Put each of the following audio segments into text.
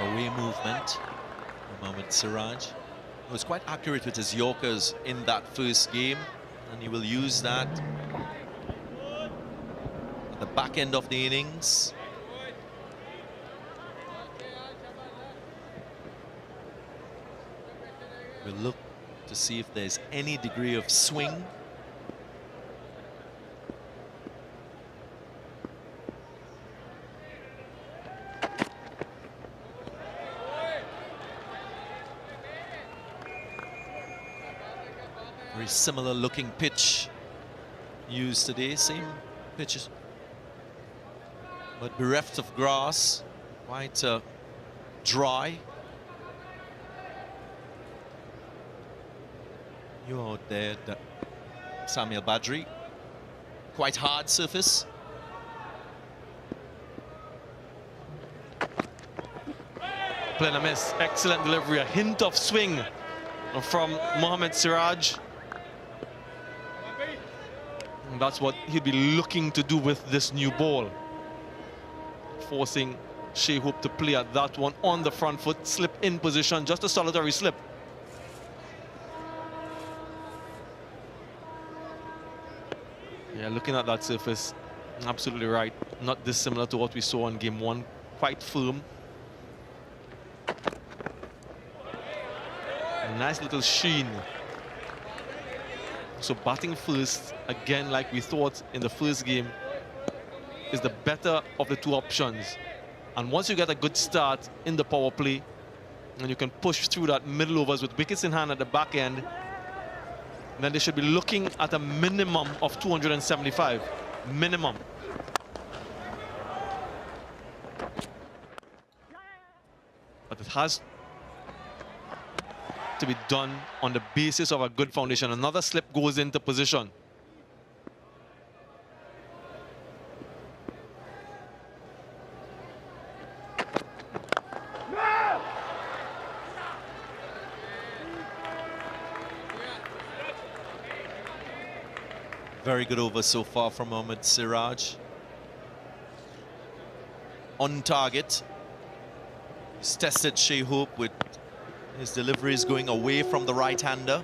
away movement. Mohamed Siraj was quite accurate with his Yorkers in that first game, and he will use that at the back end of the innings. We'll look to see if there's any degree of swing. Very similar looking pitch used today, same pitches, but bereft of grass, quite dry. You're out there, Samuel Badri. Quite hard surface. Playing a miss, excellent delivery, a hint of swing from Mohamed Siraj. And that's what he'd be looking to do with this new ball. Forcing Shai Hope to play at that one on the front foot, slip in position, just a solitary slip. Yeah, looking at that surface, absolutely right. Not dissimilar to what we saw in game one, quite firm. A nice little sheen. So batting first, again, like we thought in the first game, is the better of the two options. And once you get a good start in the power play, and you can push through that middle overs with wickets in hand at the back end, then they should be looking at a minimum of 275. Minimum. But it has to be done on the basis of a good foundation. Another slip goes into position. Very good over so far from Mohamed Siraj. On target. He's tested Shai Hope with his deliveries going away from the right-hander.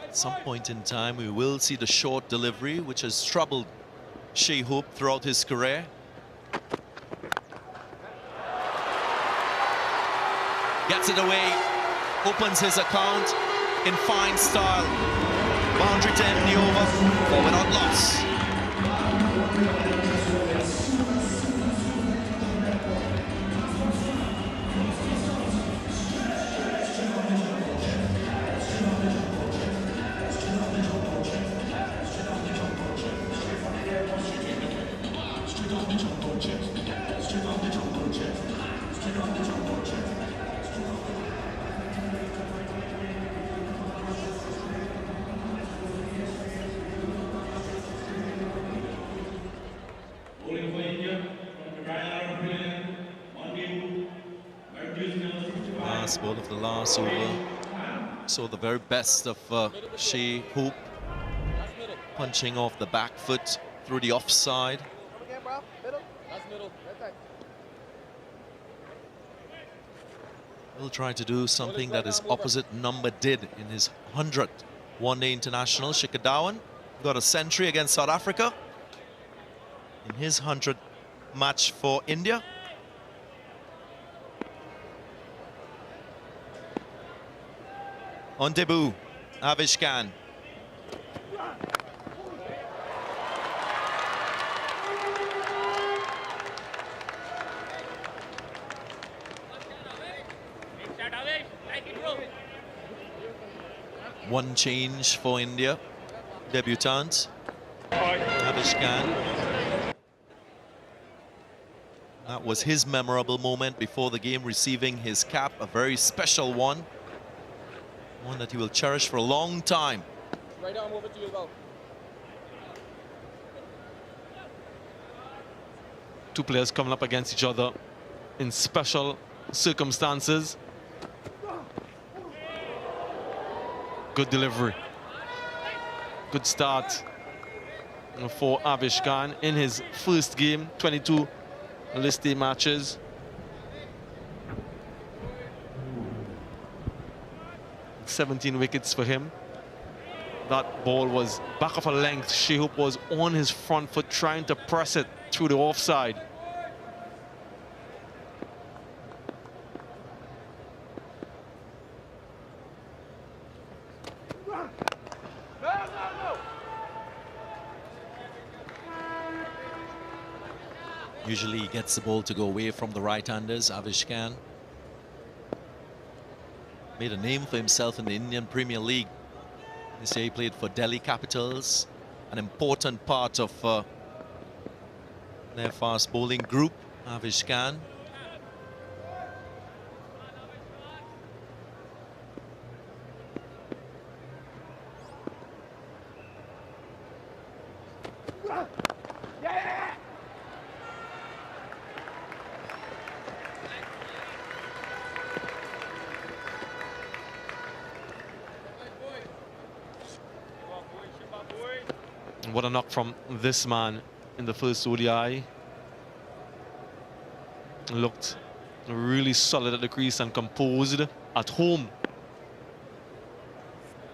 At some point in time, we will see the short delivery, which has troubled Shai Hope throughout his career. Gets it away, opens his account in fine style. Boundary to end the over, forward without loss. Last ball of the last over. Saw the very best of Shai Hope, punching off the back foot through the offside. Will try to do something that his opposite number did in his 100th one-day international. Shikhar Dhawan got a century against South Africa in his 100th match for India. On debut, Avish Khan. One change for India. Debutant, Avish Khan. That was his memorable moment before the game, receiving his cap, a very special one. One that he will cherish for a long time. Right arm over to you as well. Two players coming up against each other in special circumstances. Good delivery. Good start. for Avish Khan in his first game, 22 list A matches. "17 wickets for him. That ball was back of a length. Shai was on his front foot trying to press it through the offside. Usually he gets the ball to go away from the right-handers, Avish Khan. Made a name for himself in the Indian Premier League. This year he played for Delhi Capitals, an important part of their fast bowling group, Avish Khan. What a knock from this man in the first ODI. Looked really solid at the crease and composed at home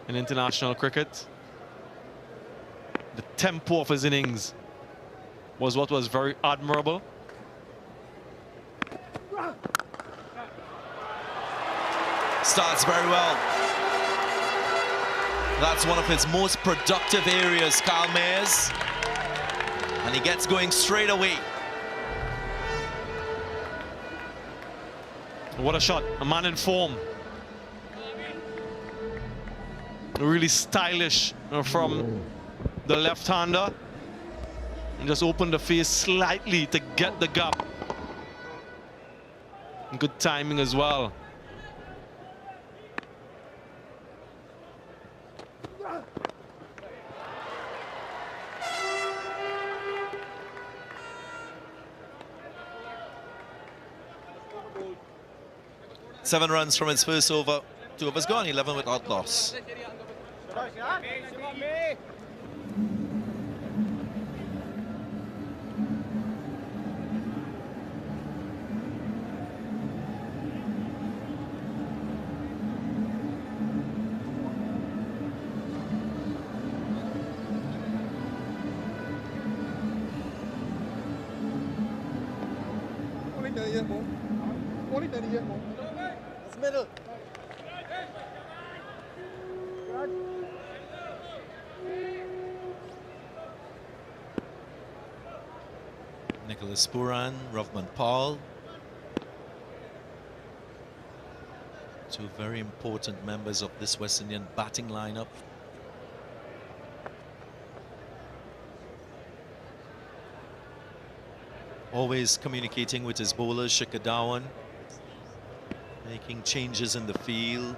in international cricket. The tempo of his innings was what was very admirable. Starts very well. That's one of his most productive areas, Kyle Mayers. And he gets going straight away. What a shot, a man in form. Really stylish from the left-hander. And just opened the face slightly to get the gap. Good timing as well. Seven runs from his first over. 2 overs gone, 11 without loss. Middle. Nicholas Puran, Rovman Paul. 2 very important members of this West Indian batting lineup. Always communicating with his bowlers, Shikhar Dhawan, making changes in the field.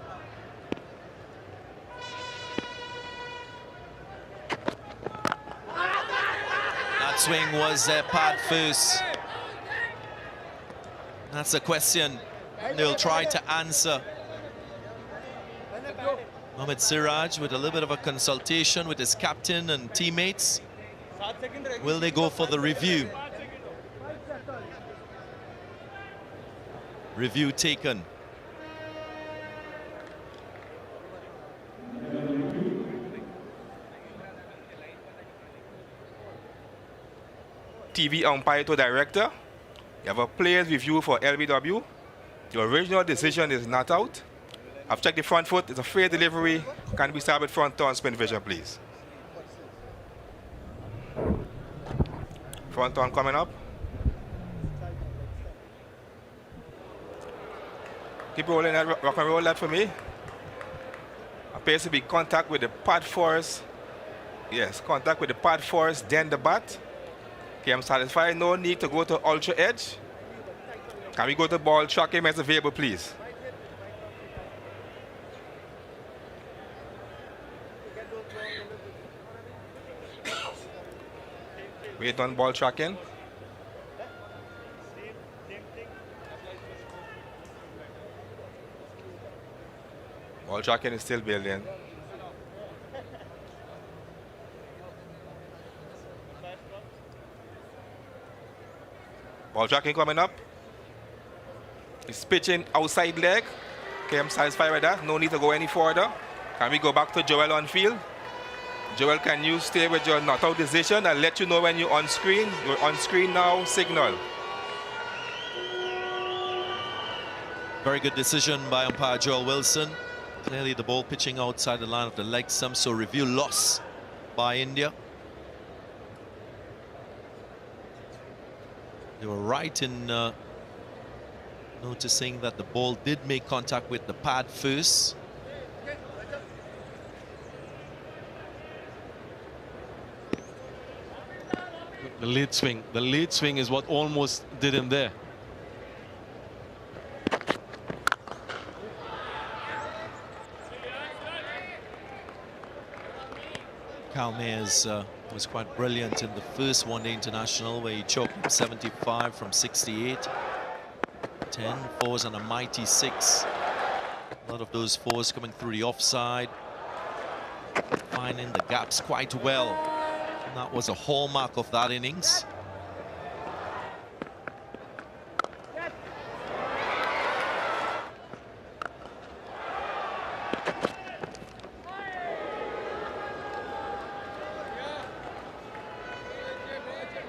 That swing was pad first. That's a question they'll try to answer. Mohammad Siraj with a little bit of a consultation with his captain and teammates. Will they go for the review? Review taken. TV umpire to director. You have a player's review for LBW. The original decision is not out. I've checked the front foot. It's a fair delivery. Can we start with front turn spin vision, please? Front turn coming up. Keep rolling that, rock and roll that for me. Appears to be contact with the pad first. Yes, contact with the pad first, then the bat. Okay, I'm satisfied. No need to go to ultra edge. Can we go to ball tracking as available, please? Wait on ball tracking. Ball tracking is still building. Ball tracking coming up. He's pitching outside leg. Okay, I'm satisfied with that. No need to go any further. Can we go back to Joel on field? Joel, can you stay with your not out decision and let you know when you're on screen? You're on screen now, signal. Very good decision by umpire Joel Wilson. Clearly the ball pitching outside the line of the leg stump, so review loss by India. They were right in noticing that the ball did make contact with the pad first. The lead swing is what almost did him there. Cal Mayers was quite brilliant in the first one-day international where he choked 75 from 68. 10 fours and a mighty 6. A lot of those fours coming through the offside, finding the gaps quite well. And that was a hallmark of that innings.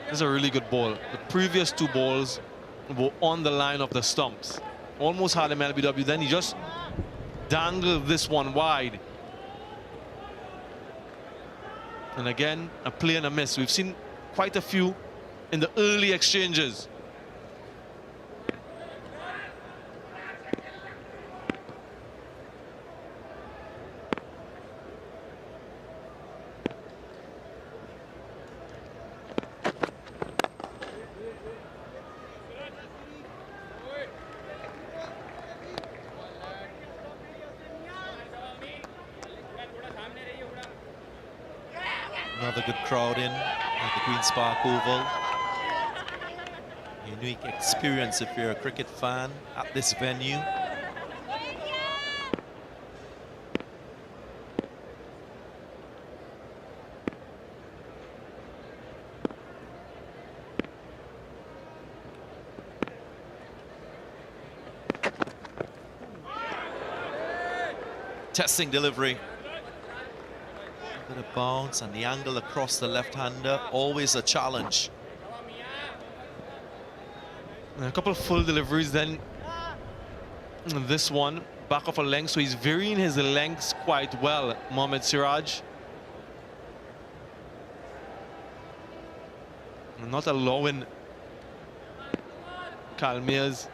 This is a really good ball. The previous 2 balls were on the line of the stumps. Almost had him LBW, then he just dangled this one wide. And again, a play and a miss. We've seen quite a few in the early exchanges. Another good crowd in at the Queen's Park Oval. Unique experience if you're a cricket fan at this venue. Testing delivery. A bounce and the angle across the left-hander, always a challenge. And a couple of full deliveries, then this one back off a length, so he's varying his lengths quite well, Mohammad Siraj. And not allowing Cal Mayers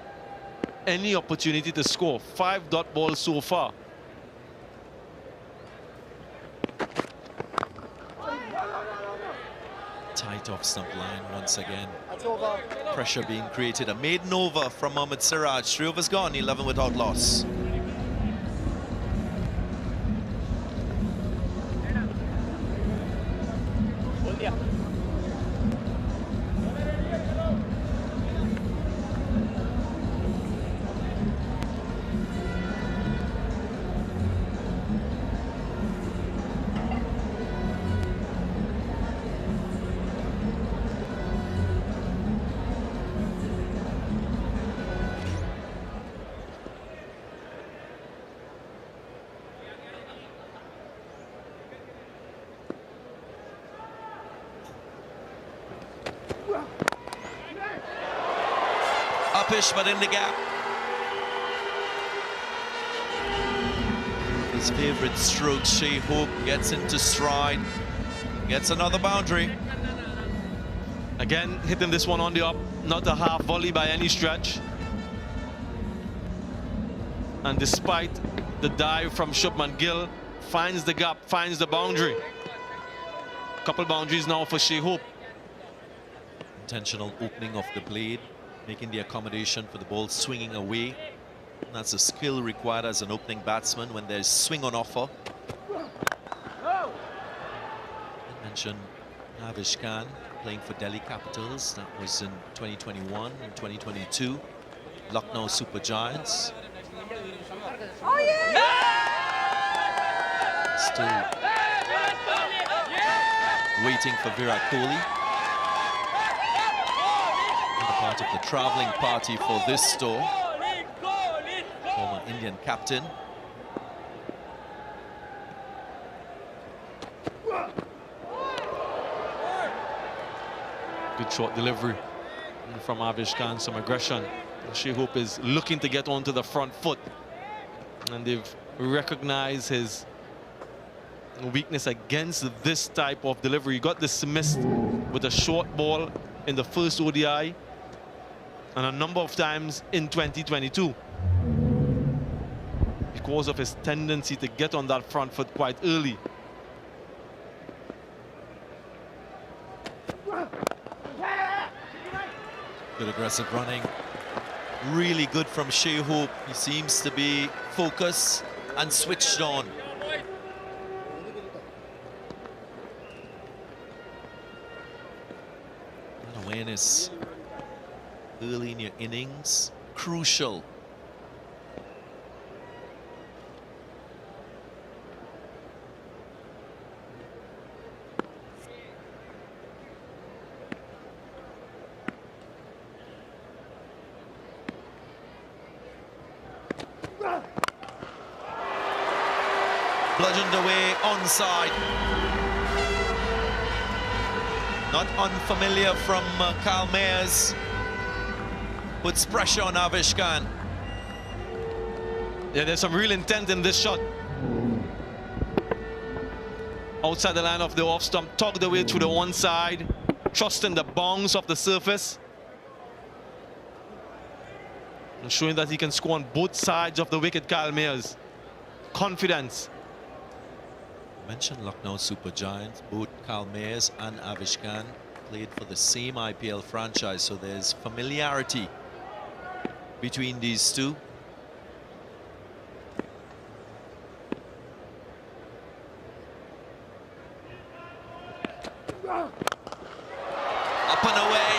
any opportunity to score. 5 dot balls so far. Tight off stump line once again. Pressure being created. A maiden over from Mohammad Siraj. 3 overs gone, 11 without loss. Uppish, but in the gap. His favorite stroke, Shai gets into stride, gets another boundary. Again, hitting this one on the up, not a half volley by any stretch. And despite the dive from Shubman Gill, finds the gap, finds the boundary. Couple boundaries now for Shai. Intentional opening of the blade, making the accommodation for the ball swinging away. And that's a skill required as an opening batsman when there's swing on offer. I mentioned Navish Khan playing for Delhi Capitals. That was in 2021 and 2022. Lucknow Super Giants. Oh, yeah! Still waiting for Virat Kohli. part of the traveling party for this tour. Former Indian captain. Good short delivery from Avish Khan, some aggression. Shai Hope is looking to get onto the front foot, and they've recognized his weakness against this type of delivery. He got dismissed with a short ball in the first ODI and a number of times in 2022 because of his tendency to get on that front foot quite early. Good aggressive running. Really good from Shai Hope. He seems to be focused and switched on. And awareness early in your innings, crucial. Bludgeoned away onside. Not unfamiliar from Kyle Mayers. Puts pressure on Avish Khan. Yeah, there's some real intent in this shot. Outside the line of the off stump, tugged away to the one side, trusting the bounce of the surface. And showing that he can score on both sides of the wicket, Kyle Mayers. Confidence. Mentioned Lucknow Super Giants, both Kyle Mayers and Avish Khan played for the same IPL franchise, so there's familiarity between these two. Up and away.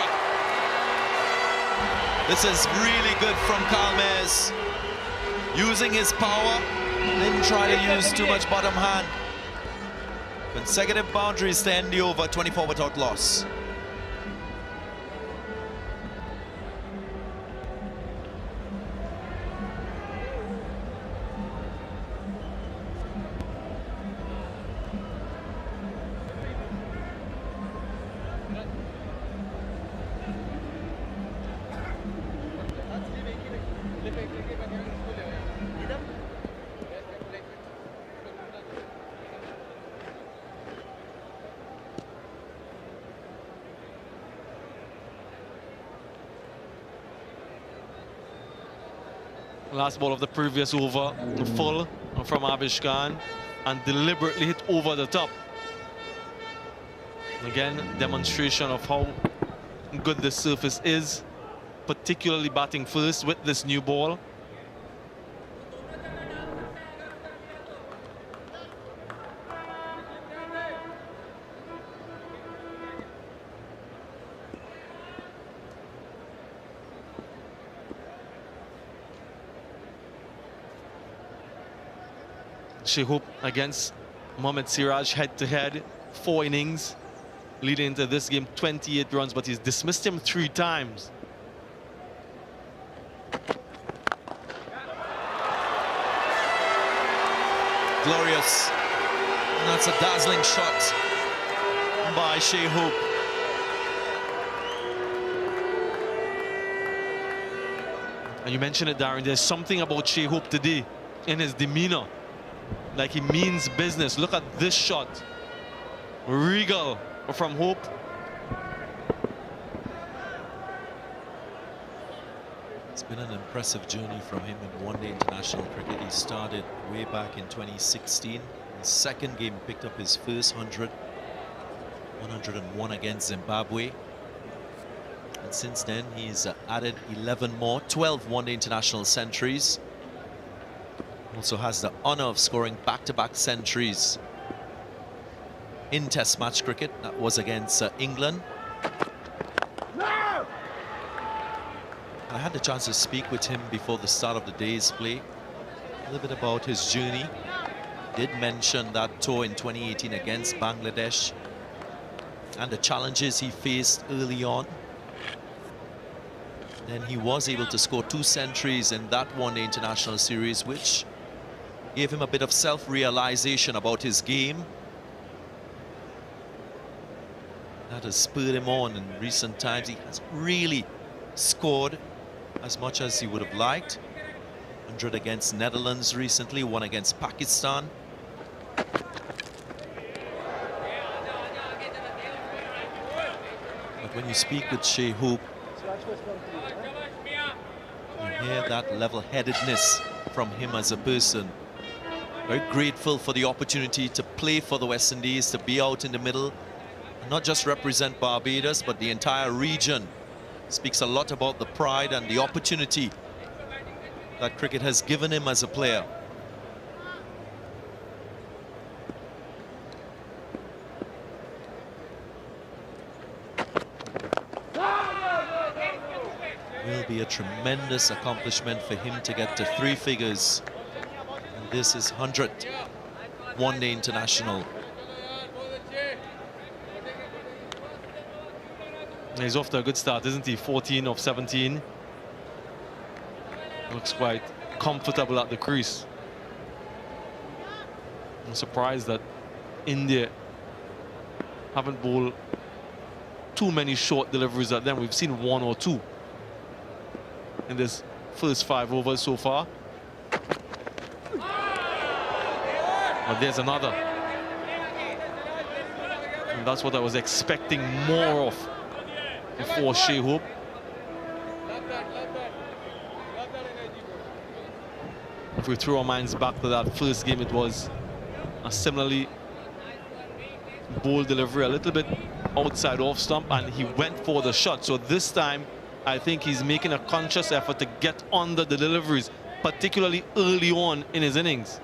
This is really good from Kyle Mayers. Using his power, didn't try to use too much bottom hand. Consecutive boundaries to end the over, 24 without loss. Last ball of the previous over, full from Avish Khan, and deliberately hit over the top. Again, demonstration of how good this surface is, particularly batting first with this new ball. Shai Hope against Mohammad Siraj head-to-head, 4 innings, leading into this game 28 runs, but he's dismissed him 3 times. Glorious. And that's a dazzling shot by Shai Hope. And you mentioned it, Darren, there's something about Shai Hope today in his demeanor. Like he means business. Look at this shot. Regal from Hope. It's been an impressive journey from him in one-day international cricket. He started way back in 2016. His second game, picked up his first 101 against Zimbabwe. And since then, he's added 11 more, 12 one-day international centuries. Also has the honor of scoring back-to-back centuries in Test match cricket. That was against England. I had the chance to speak with him before the start of the day's play. A little bit about his journey. Did mention that tour in 2018 against Bangladesh and the challenges he faced early on. Then he was able to score 2 centuries in that one-day international series, which gave him a bit of self-realization about his game. That has spurred him on in recent times. He hasn't really scored as much as he would have liked. 100 against Netherlands recently, 1 against Pakistan. But when you speak with Shai, you hear that level-headedness from him as a person. Very grateful for the opportunity to play for the West Indies, to be out in the middle, and not just represent Barbados, but the entire region. Speaks a lot about the pride and the opportunity that cricket has given him as a player. Will be a tremendous accomplishment for him to get to 3 figures. And this is 100th one-day international. He's off to a good start, isn't he? 14 of 17. Looks quite comfortable at the crease. I'm surprised that India haven't bowled too many short deliveries at them. We've seen 1 or 2 in this first 5 overs so far. But there's another. And that's what I was expecting more of before Shai. If we throw our minds back to that first game, it was a similarly bold delivery, a little bit outside off stump, and he went for the shot. So this time, I think he's making a conscious effort to get under the deliveries, particularly early on in his innings.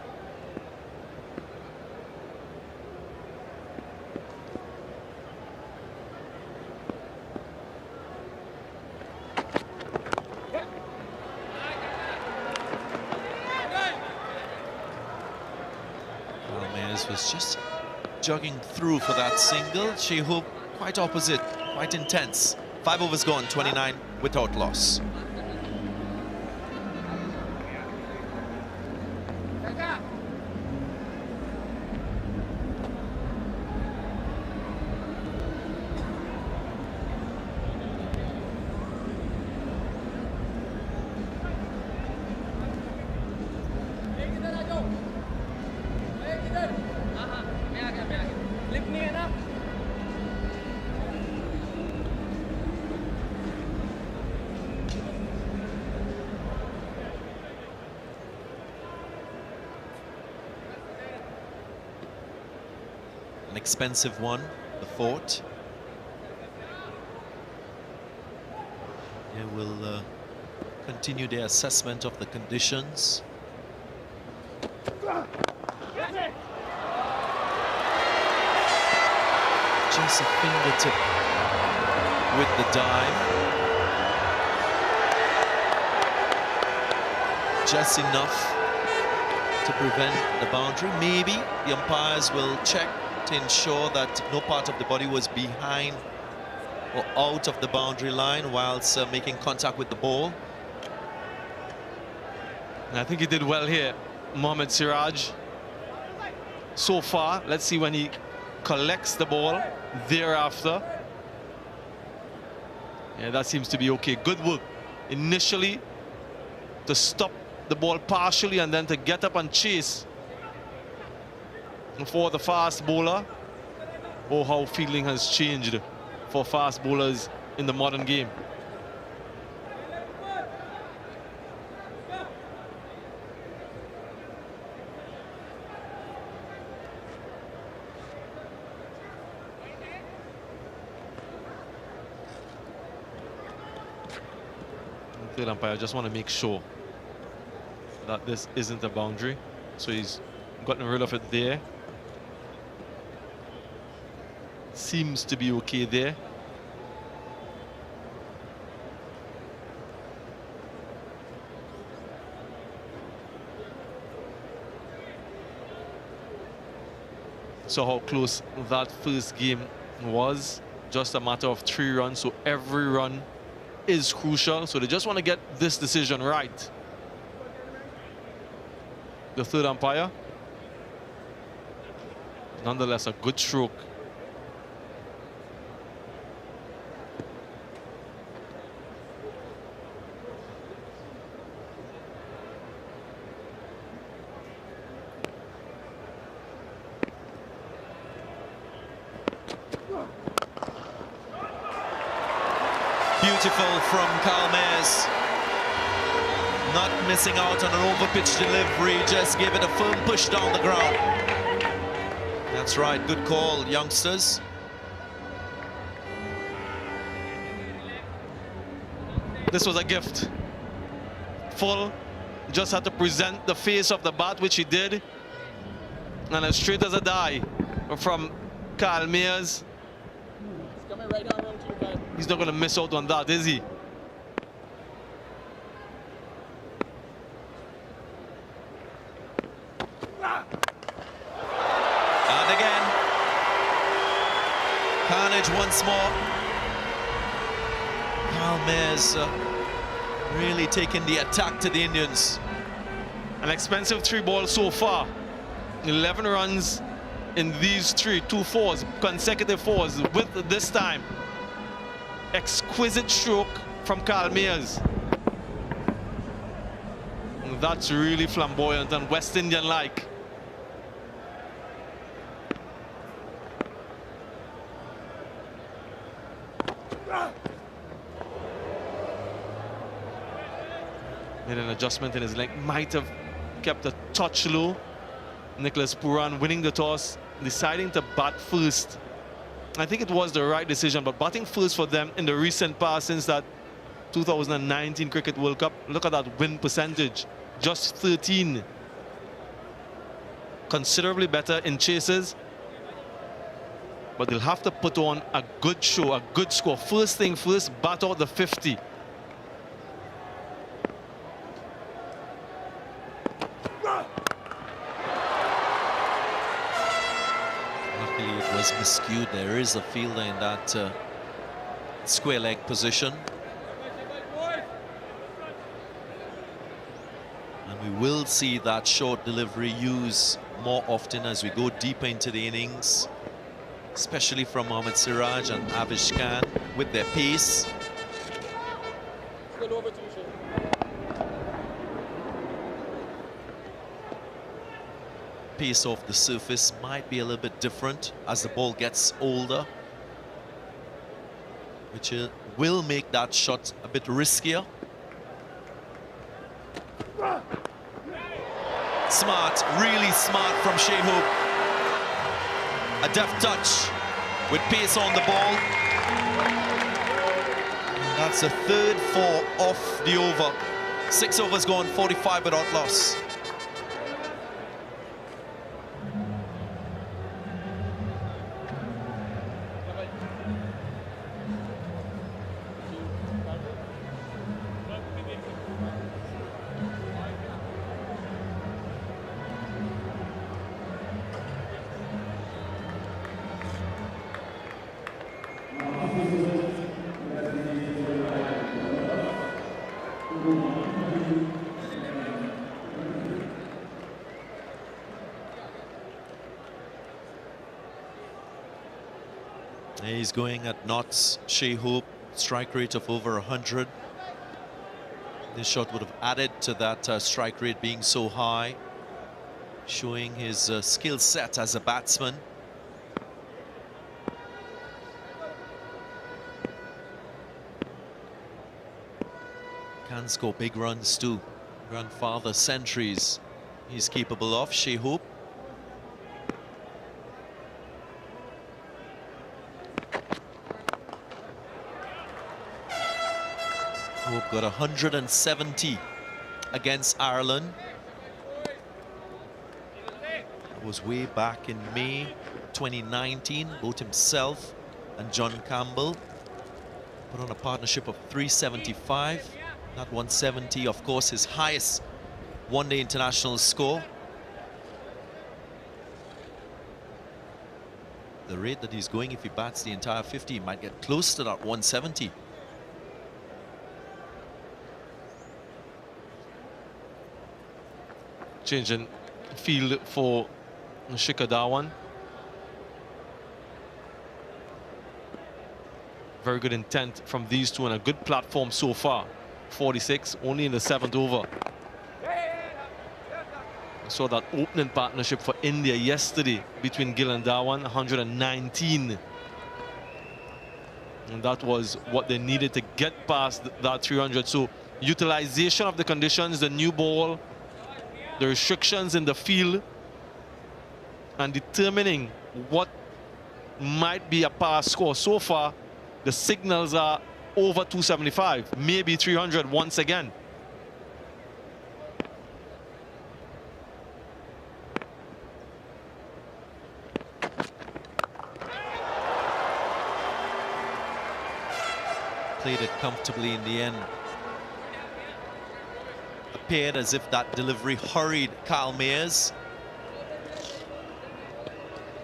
Was just jogging through for that single. Shai quite opposite, quite intense. 5 overs gone, 29 without loss. Expensive one, the fort. They will continue their assessment of the conditions. Just a fingertip with the dive. Just enough to prevent the boundary. Maybe the umpires will check to ensure that no part of the body was behind or out of the boundary line whilst making contact with the ball. And I think he did well here, Mohammad Siraj. So far, let's see when he collects the ball thereafter. Yeah, that seems to be okay. Good work initially to stop the ball partially and then to get up and chase. For the fast bowler, oh, how fielding has changed for fast bowlers in the modern game. Third umpire, I just want to make sure that this isn't a boundary, so he's gotten rid of it there. Seems to be okay there. So how close that first game was. Just a matter of 3 runs, so every run is crucial, so they just want to get this decision right. The third umpire. Nonetheless, a good stroke. Beautiful from Calmes. Not missing out on an overpitch delivery, just gave it a firm push down the ground. That's right, good call, youngsters. This was a gift. Full, just had to present the face of the bat, which he did. And as straight as a die from Calmes. It's coming right down around to you, guys. He's not going to miss out on that, is he? And again, carnage once more. Calmes really taking the attack to the Indians. An expensive 3 balls so far. 11 runs in these 2 fours, consecutive fours, with this time. Exquisite stroke from Calmes. That's really flamboyant and West Indian-like. Made an adjustment in his leg, might have kept a touch low. Nicholas Puran winning the toss, deciding to bat first. I think it was the right decision, but batting first for them in the recent past since that 2019 Cricket World Cup. Look at that win percentage, just 13. Considerably better in chases, but they'll have to put on a good show, a good score. First thing first, bat out the 50. Luckily it was miscued. There is a fielder in that square leg position. And we will see that short delivery used more often as we go deeper into the innings, especially from Mohammad Siraj and Avish Khan with their pace. Good over to you, Shai. Pace off the surface might be a little bit different as the ball gets older, which will make that shot a bit riskier. Smart, really smart from Shai. A deft touch with pace on the ball. That's a third 4 off the over. 6 overs gone, 45 without loss. He's going at knots. Shai Hope, strike rate of over 100. This shot would have added to that strike rate being so high, showing his skill set as a batsman. Can score big runs too. Grandfather centuries he's capable of, Shai Hope. Hope got 170 against Ireland. That was way back in May 2019. Both himself and John Campbell put on a partnership of 375. Not 170, of course, his highest one-day international score. The rate that he's going, if he bats the entire 50, he might get close to that 170. changing field for Shikadawan. Very good intent from these two and a good platform so far. 46, only in the 7th over. I saw that opening partnership for India yesterday between Gill and Dhawan, 119. And that was what they needed to get past that 300. So utilization of the conditions, the new ball, the restrictions in the field, and determining what might be a pass score. So far, the signals are over 275, maybe 300 once again. Played it comfortably in the end. Appeared as if that delivery hurried Kyle Mayers.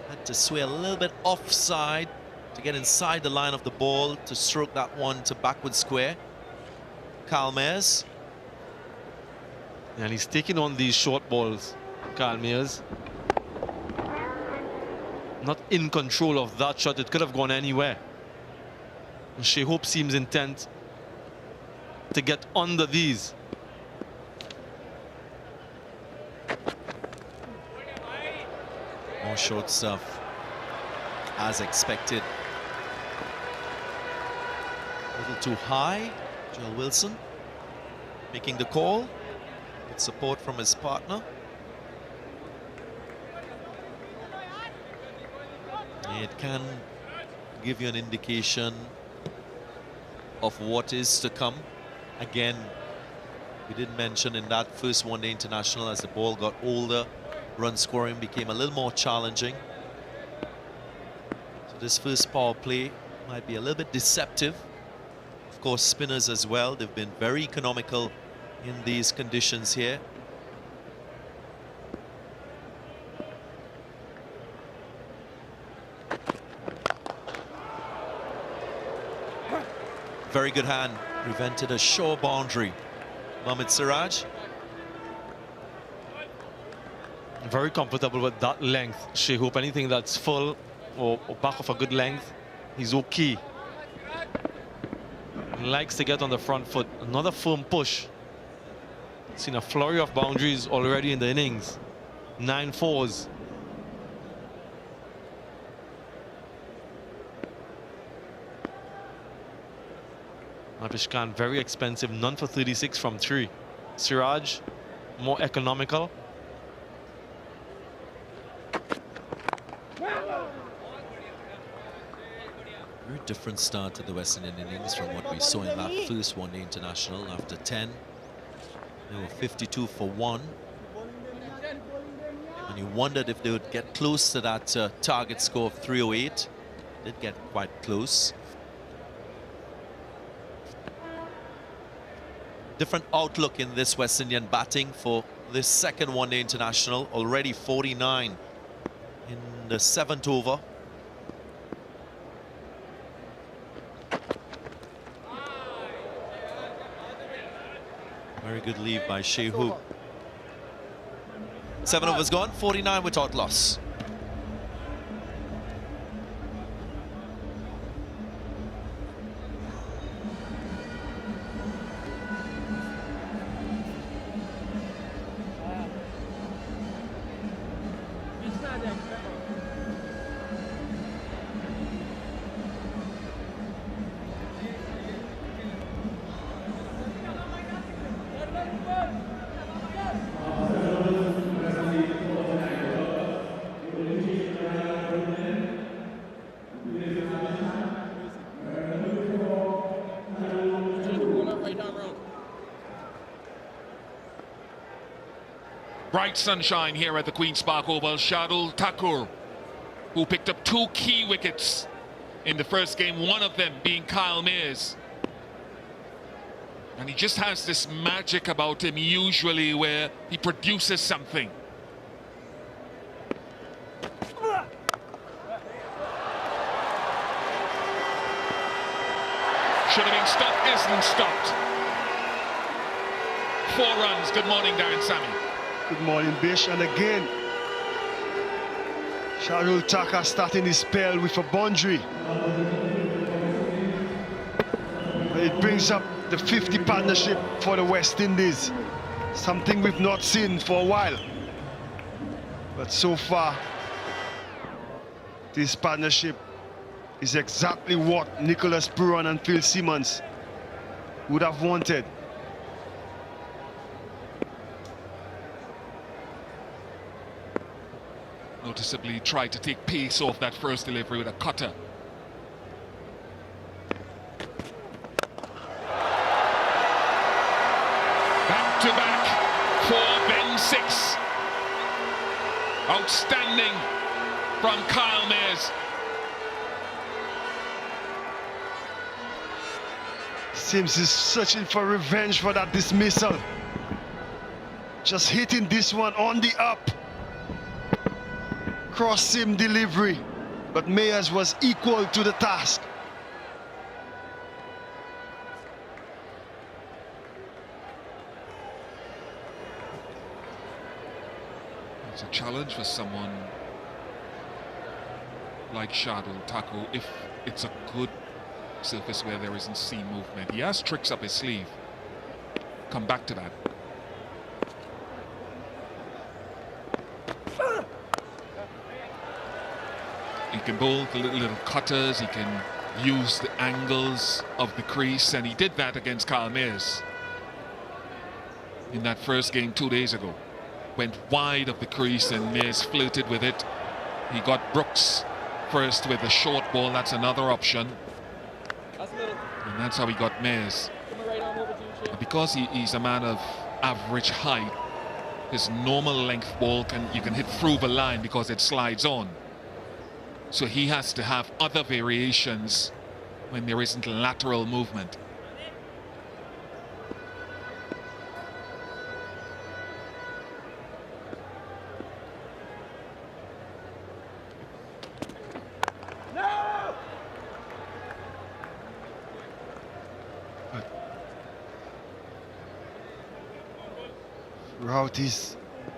Had to sway a little bit offside to get inside the line of the ball to stroke that one to backward square. Kyle Mayers. And he's taking on these short balls, Kyle Mayers. Not in control of that shot. It could have gone anywhere. And Shai Hope seems intent to get under these. More short stuff, as expected. A little too high. Joel Wilson making the call with support from his partner. It can give you an indication of what is to come. Again, we did mention in that first one-day international, as the ball got older, run scoring became a little more challenging. So this first power play might be a little bit deceptive. Of course, spinners as well, they've been very economical in these conditions here. Very good hand, prevented a short boundary. Mohammad Siraj. Very comfortable with that length. Shai Hope, anything that's full or back of a good length, he's okay. Likes to get on the front foot. Another firm push. Seen a flurry of boundaries already in the innings. 9 fours. Abishkan, very expensive, none for 36 from 3. Siraj, more economical. Very different start to the West Indian innings from what we saw in that first one-day international. After 10, they were 52 for 1. And you wondered if they would get close to that target score of 308. Did get quite close. Different outlook in this West Indian batting for this second one-day international. Already 49 in the 7th over. Very good leave by Shai Hope. 7 overs gone, 49 without loss. Bright sunshine here at the Queen's Park Oval. Shardul Thakur, who picked up 2 key wickets in the first game, one of them being Kyle Mayers. And he just has this magic about him usually where he produces something. Should have been stopped, isn't stopped. 4 runs. Good morning, Darren Sammy. Good morning, Bish. And again, Shardul Taka starting his spell with a boundary. It brings up the 50 partnership for the West Indies. Something we've not seen for a while. But so far, this partnership is exactly what Nicholas Puran and Phil Simmons would have wanted. Noticeably tried to take pace off that first delivery with a cutter. Back to back, 4, then 6. Outstanding from Kyle Mayers. Sims is searching for revenge for that dismissal. Just hitting this one on the up. Cross sim delivery, but Mayers was equal to the task. It's a challenge for someone like Shardul Taku if it's a good surface where there isn't seam movement. He has tricks up his sleeve. Come back to that. He can bowl the little cutters, he can use the angles of the crease, and he did that against Kyle Mayers in that first game 2 days ago. Went wide of the crease and Mayers flirted with it. He got Brooks first with a short ball, that's another option. And that's how he got Mayers. And because he's a man of average height, his normal length ball you can hit through the line because it slides on. So he has to have other variations when there isn't lateral movement. Throughout his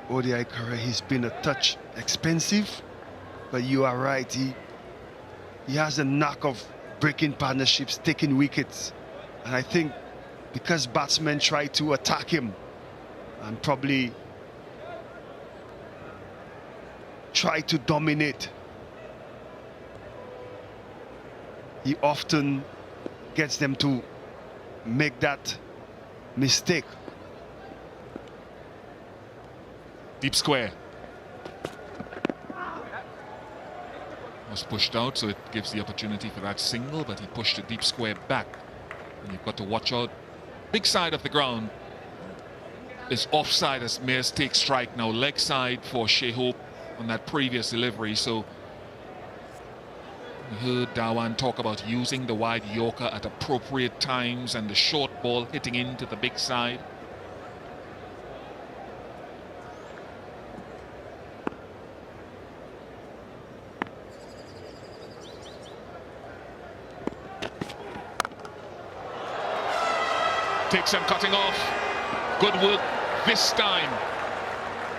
ODI career, he's been a touch expensive, but you are right, he has a knack of breaking partnerships, taking wickets, and I think because batsmen try to attack him and probably try to dominate, he often gets them to make that mistake. Deep square. Was pushed out, so it gives the opportunity for that single, but he pushed the deep square back. And you've got to watch out. Big side of the ground is offside as Mayers takes strike now. Leg side for Shai Hope on that previous delivery. So we heard Dhawan talk about using the wide Yorker at appropriate times and the short ball hitting into the big side. Takes some cutting off. Good work this time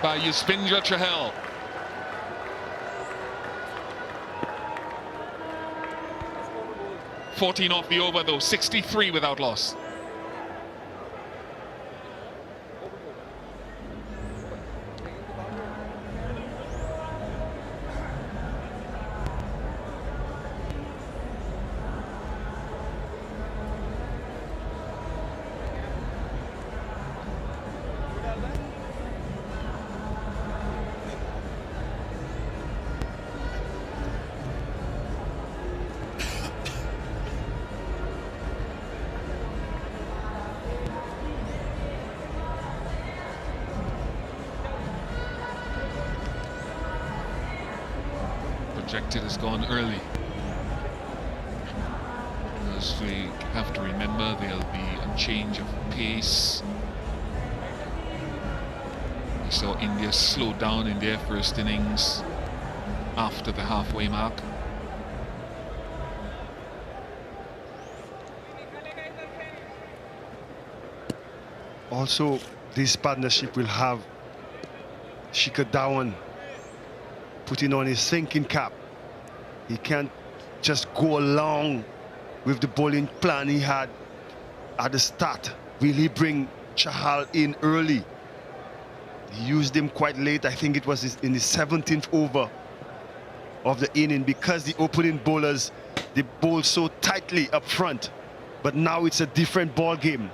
by Yuzvendra Chahal. $14 off the over though, 63 without loss. Projected has gone early. As we have to remember, there'll be a change of pace. We saw India slow down in their first innings after the halfway mark. Also, this partnership will have Shikadawan putting on his thinking cap. He can't just go along with the bowling plan he had at the start. Will he bring Chahal in early? He used him quite late. I think it was in the 17th over of the inning, because the opening bowlers, they bowl so tightly up front. But now it's a different ball game.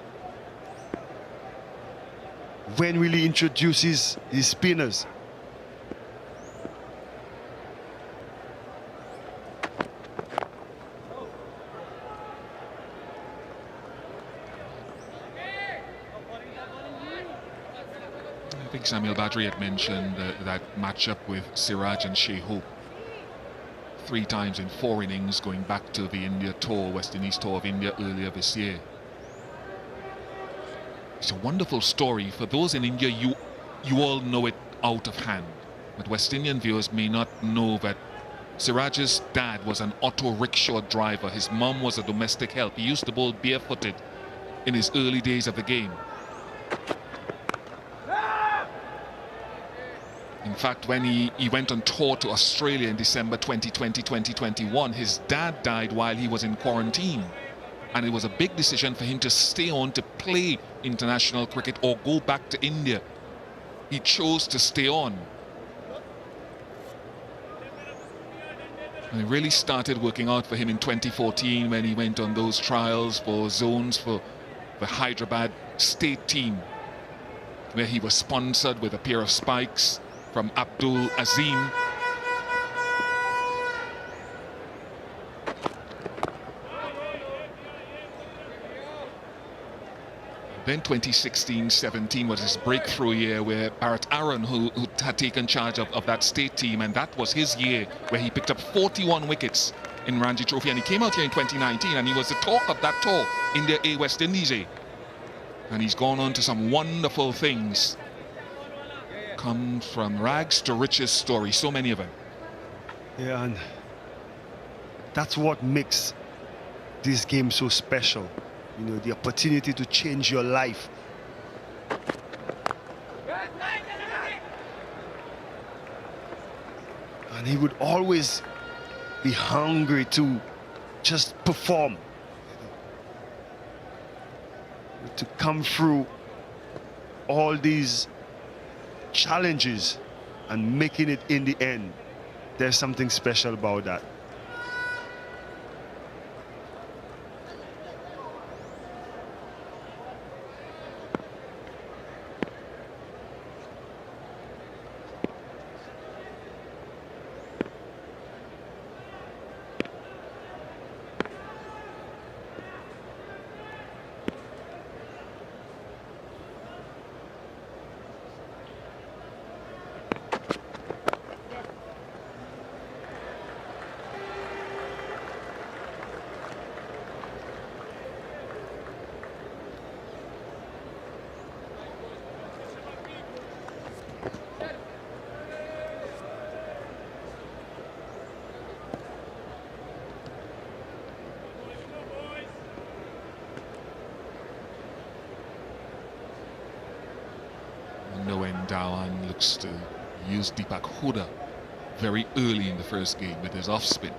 When will he introduce his spinners? I think Samuel Badri had mentioned that matchup with Siraj and Shai 3 times in 4 innings, going back to the India tour, West Indies tour of India earlier this year. It's a wonderful story. For those in India, you all know it out of hand, but West Indian viewers may not know that Siraj's dad was an auto rickshaw driver. His mum was a domestic help. He used to bowl barefooted in his early days of the game. In fact, when he went on tour to Australia in December 2020-2021, his dad died while he was in quarantine. And it was a big decision for him to stay on to play international cricket or go back to India. He chose to stay on. And it really started working out for him in 2014 when he went on those trials for zones for the Hyderabad state team, where he was sponsored with a pair of spikes from Abdul Azim. Then 2016-17 was his breakthrough year, where Barrett Aaron, who had taken charge of that state team, and that was his year where he picked up 41 wickets in Ranji Trophy, and he came out here in 2019 and he was the talk of that tour, India A, West Indies A. And he's gone on to some wonderful things. Come from rags to riches story, so many of them. Yeah, and that's what makes this game so special. You know, the opportunity to change your life. And he would always be hungry to just perform, to come through all these challenges and making it in the end. There's something special about that. Dhawan looks to use Deepak Huda very early in the first game with his off spin.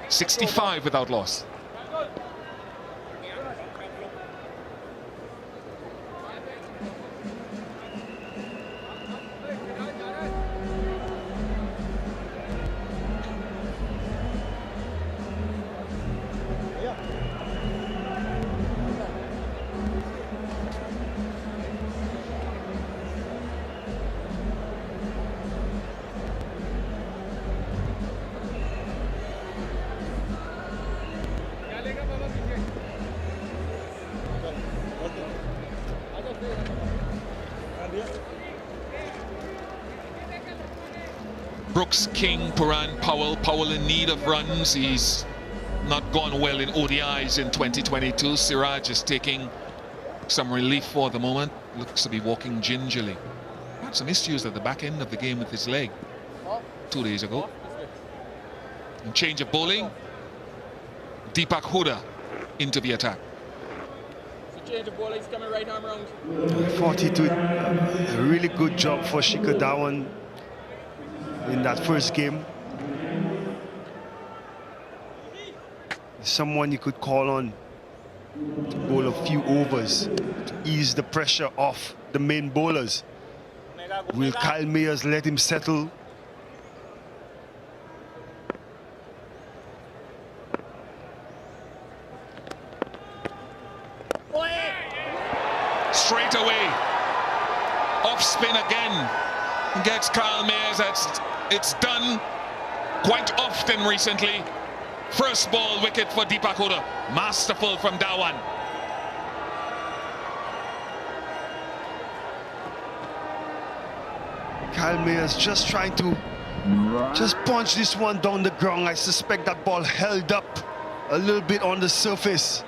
.65 without loss. Brooks, King, Puran, Powell in need of runs. He's not gone well in ODIs in 2022. Siraj is taking some relief for the moment. Looks to be walking gingerly. Had some issues at the back end of the game with his leg 2 days ago. And change of bowling. Deepak Huda into the attack. So change of ball, he's coming right arm round. 42. A really good job for Shikha Dhawan in that first game. Someone you could call on to bowl a few overs to ease the pressure off the main bowlers. Will Kyle Mayers let him settle? Straight away. Off spin again. Gets Kyle Mayers. It's done quite often recently. First ball wicket for Deepak Huda. Masterful from Dhawan. Kyle Mayers just trying to punch this one down the ground. I suspect that ball held up a little bit on the surface.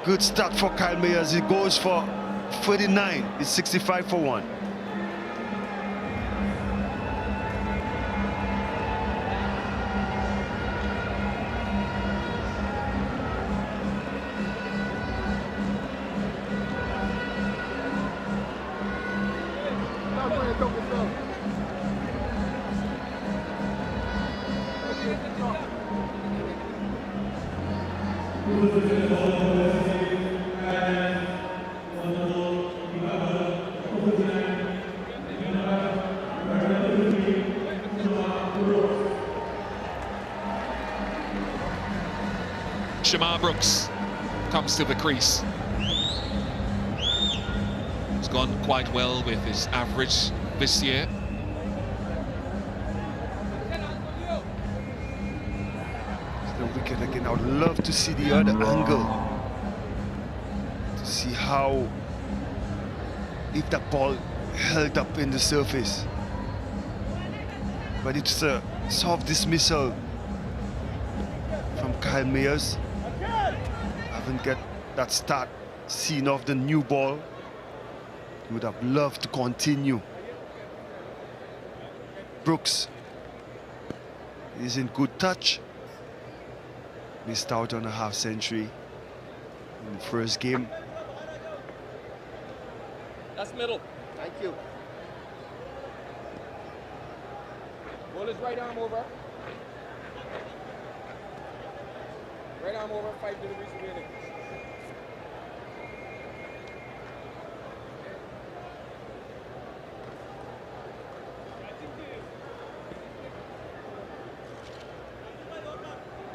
Good start for Kyle Mayers. He goes for 39. It's 65 for 1. Shamar Brooks comes to the crease. He's gone quite well with his average this year. The wicket again. I would love to see the other angle, to see how, if that ball held up in the surface. But it's a soft dismissal from Kyle Mayers. Haven't get that start seen of the new ball. He would have loved to continue. Brooks is in good touch. Missed out on a half century in the first game. That's middle. Thank you. Ball is right arm over. Right arm over, 5 degrees remaining.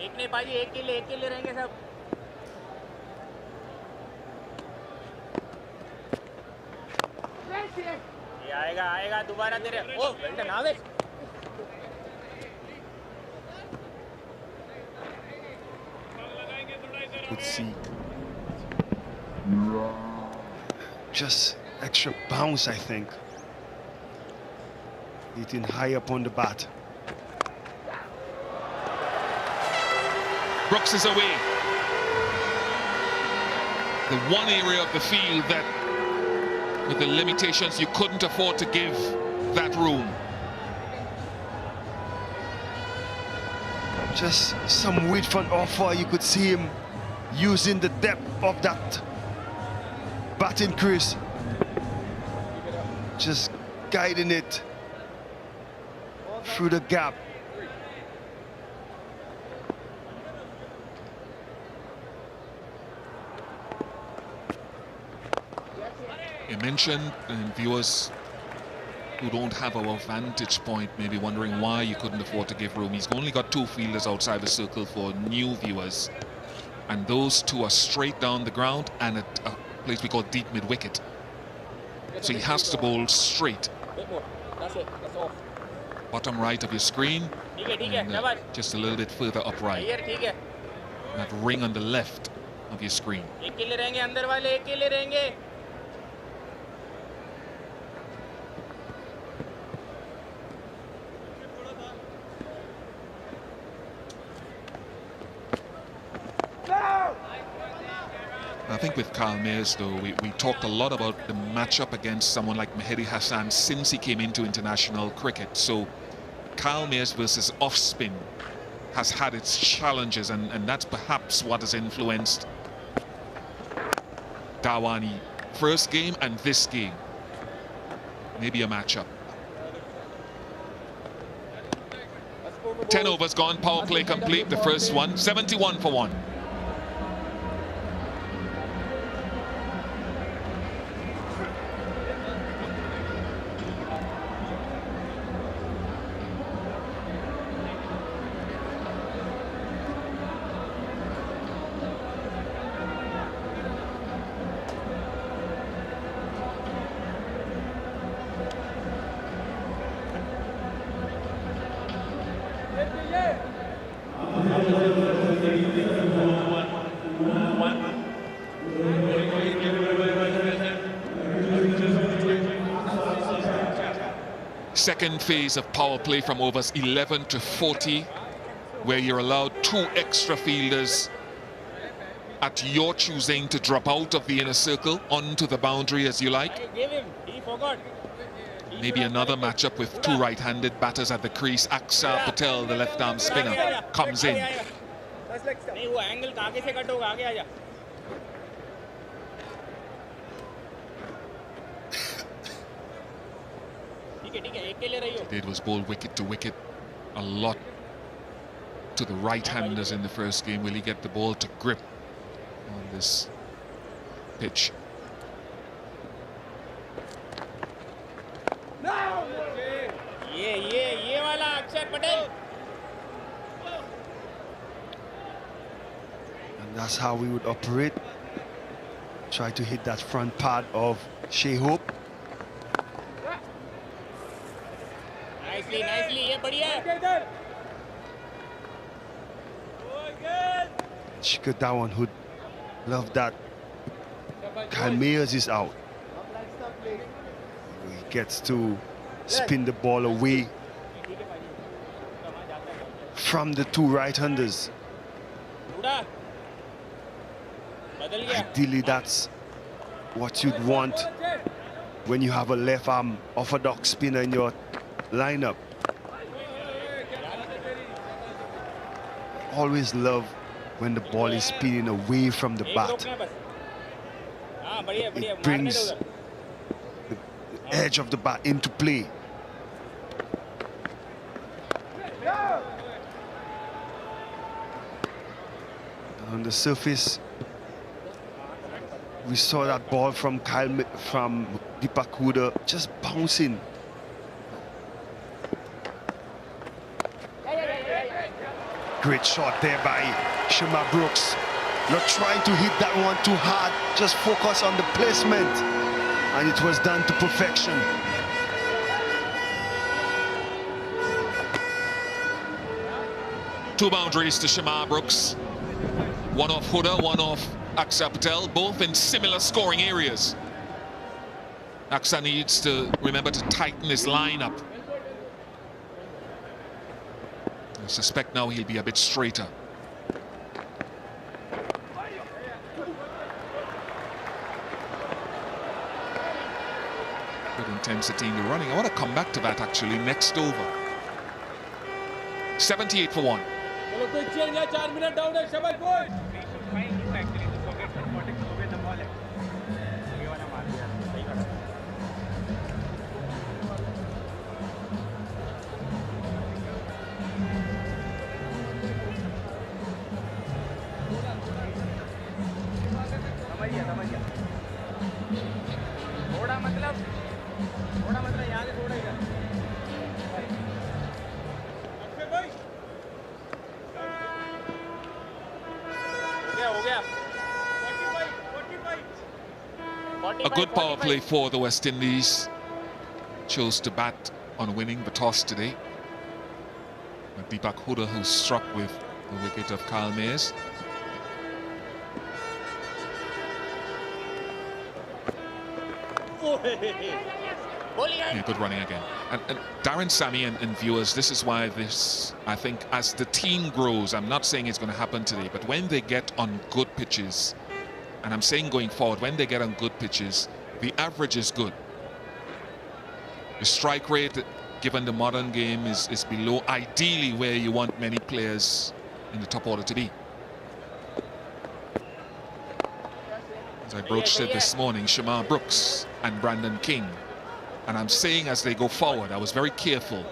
एक नहीं पाजी, एक के लिए रहेंगे सब. ये आएगा दोबारा तेरे. ओ वेल्डन आवे. Could see just extra bounce, I think. Hitting high up on the bat. Brooks is away. The one area of the field that, with the limitations, you couldn't afford to give that room. Just some width on offer. You could see him using the depth of that batting crease, just guiding it through the gap. You mentioned, and viewers who don't have our vantage point may be wondering why you couldn't afford to give room. He's only got 2 fielders outside the circle for new viewers, and those 2 are straight down the ground and at a place we call deep mid-wicket. So he has to bowl straight. Bit more. That's it. That's off. Bottom right of your screen, and just a little bit further upright. That ring on the left of your screen. एक के लिए रहेंगे अंदर वाले, एक के लिए रहेंगे. I think with Kyle Mayers, though, we talked a lot about the matchup against someone like Mehdi Hassan since he came into international cricket. So Kyle Mayers versus off-spin has had its challenges, and that's perhaps what has influenced Dawani first game and this game. Maybe a matchup. 10 overs gone, power play complete, the first one, 71 for 1. Second phase of power play from overs 11 to 40, where you're allowed 2 extra fielders at your choosing to drop out of the inner circle onto the boundary as you like. Maybe another matchup with 2 right-handed batters at the crease. Aksa Patel, the left-arm spinner, comes in. It was bowl wicket to wicket a lot to the right-handers in the first game. Will he get the ball to grip on this pitch? And that's how we would operate. Try to hit that front part of Shai Hope. nicely, ये बढ़िया. Shikadawan would love that. Kyle Mayers is out. He gets to spin the ball away from the 2 right-handers. Ideally, that's what you'd want when you have a left-arm orthodox spinner in your lineup. Always love when the ball is spinning away from the bat. It brings the edge of the bat into play. On the surface, we saw that ball from Deepak Hooda just bouncing. Great shot there by Shima Brooks. Not trying to hit that one too hard, just focus on the placement. And it was done to perfection. Two boundaries to Shima Brooks. One off Hooda, one off Aksa Patel, both in similar scoring areas. Aksa needs to remember to tighten his lineup. I suspect now he'll be a bit straighter. Good intensity in the running. I want to come back to that actually next over. 78 for 1. A good power play for the West Indies. Chose to bat on winning the toss today. Deepak Hooda, who struck with the wicket of Kyle Mayers. Yeah, good running again. And Darren Sammy and viewers, this is why this, I think, as the team grows, I'm not saying it's going to happen today, but when they get on good pitches, And I'm saying going forward, when they get on good pitches, the average is good. The strike rate, given the modern game, is below ideally where you want many players in the top order to be. As I broached it this morning, Shamar Brooks and Brandon King. And I'm saying as they go forward, I was very careful.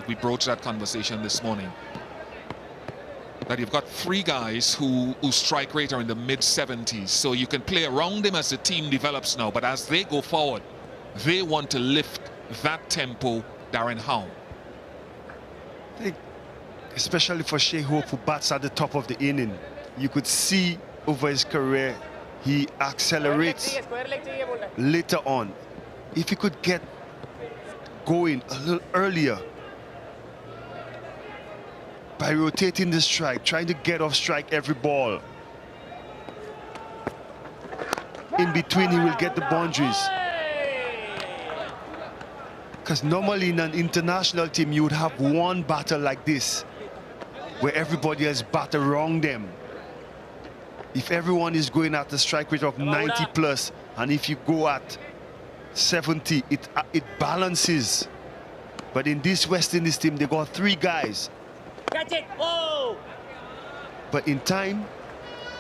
We broached that conversation this morning. That you've got three guys whose strike rate are in the mid-70s. So you can play around them as the team develops now. But as they go forward, they want to lift that tempo. Darren, how? I think, especially for Shai Hope, who bats at the top of the inning, you could see over his career he accelerates later on. If he could get going a little earlier by rotating the strike, trying to get off strike every ball. In between, he will get the boundaries. Because normally in an international team, you would have one batter like this, where everybody has bat around them. If everyone is going at a strike rate of 90 plus, and if you go at 70, it balances. But in this West Indies team, they got three guys. Catch it! Oh! But in time,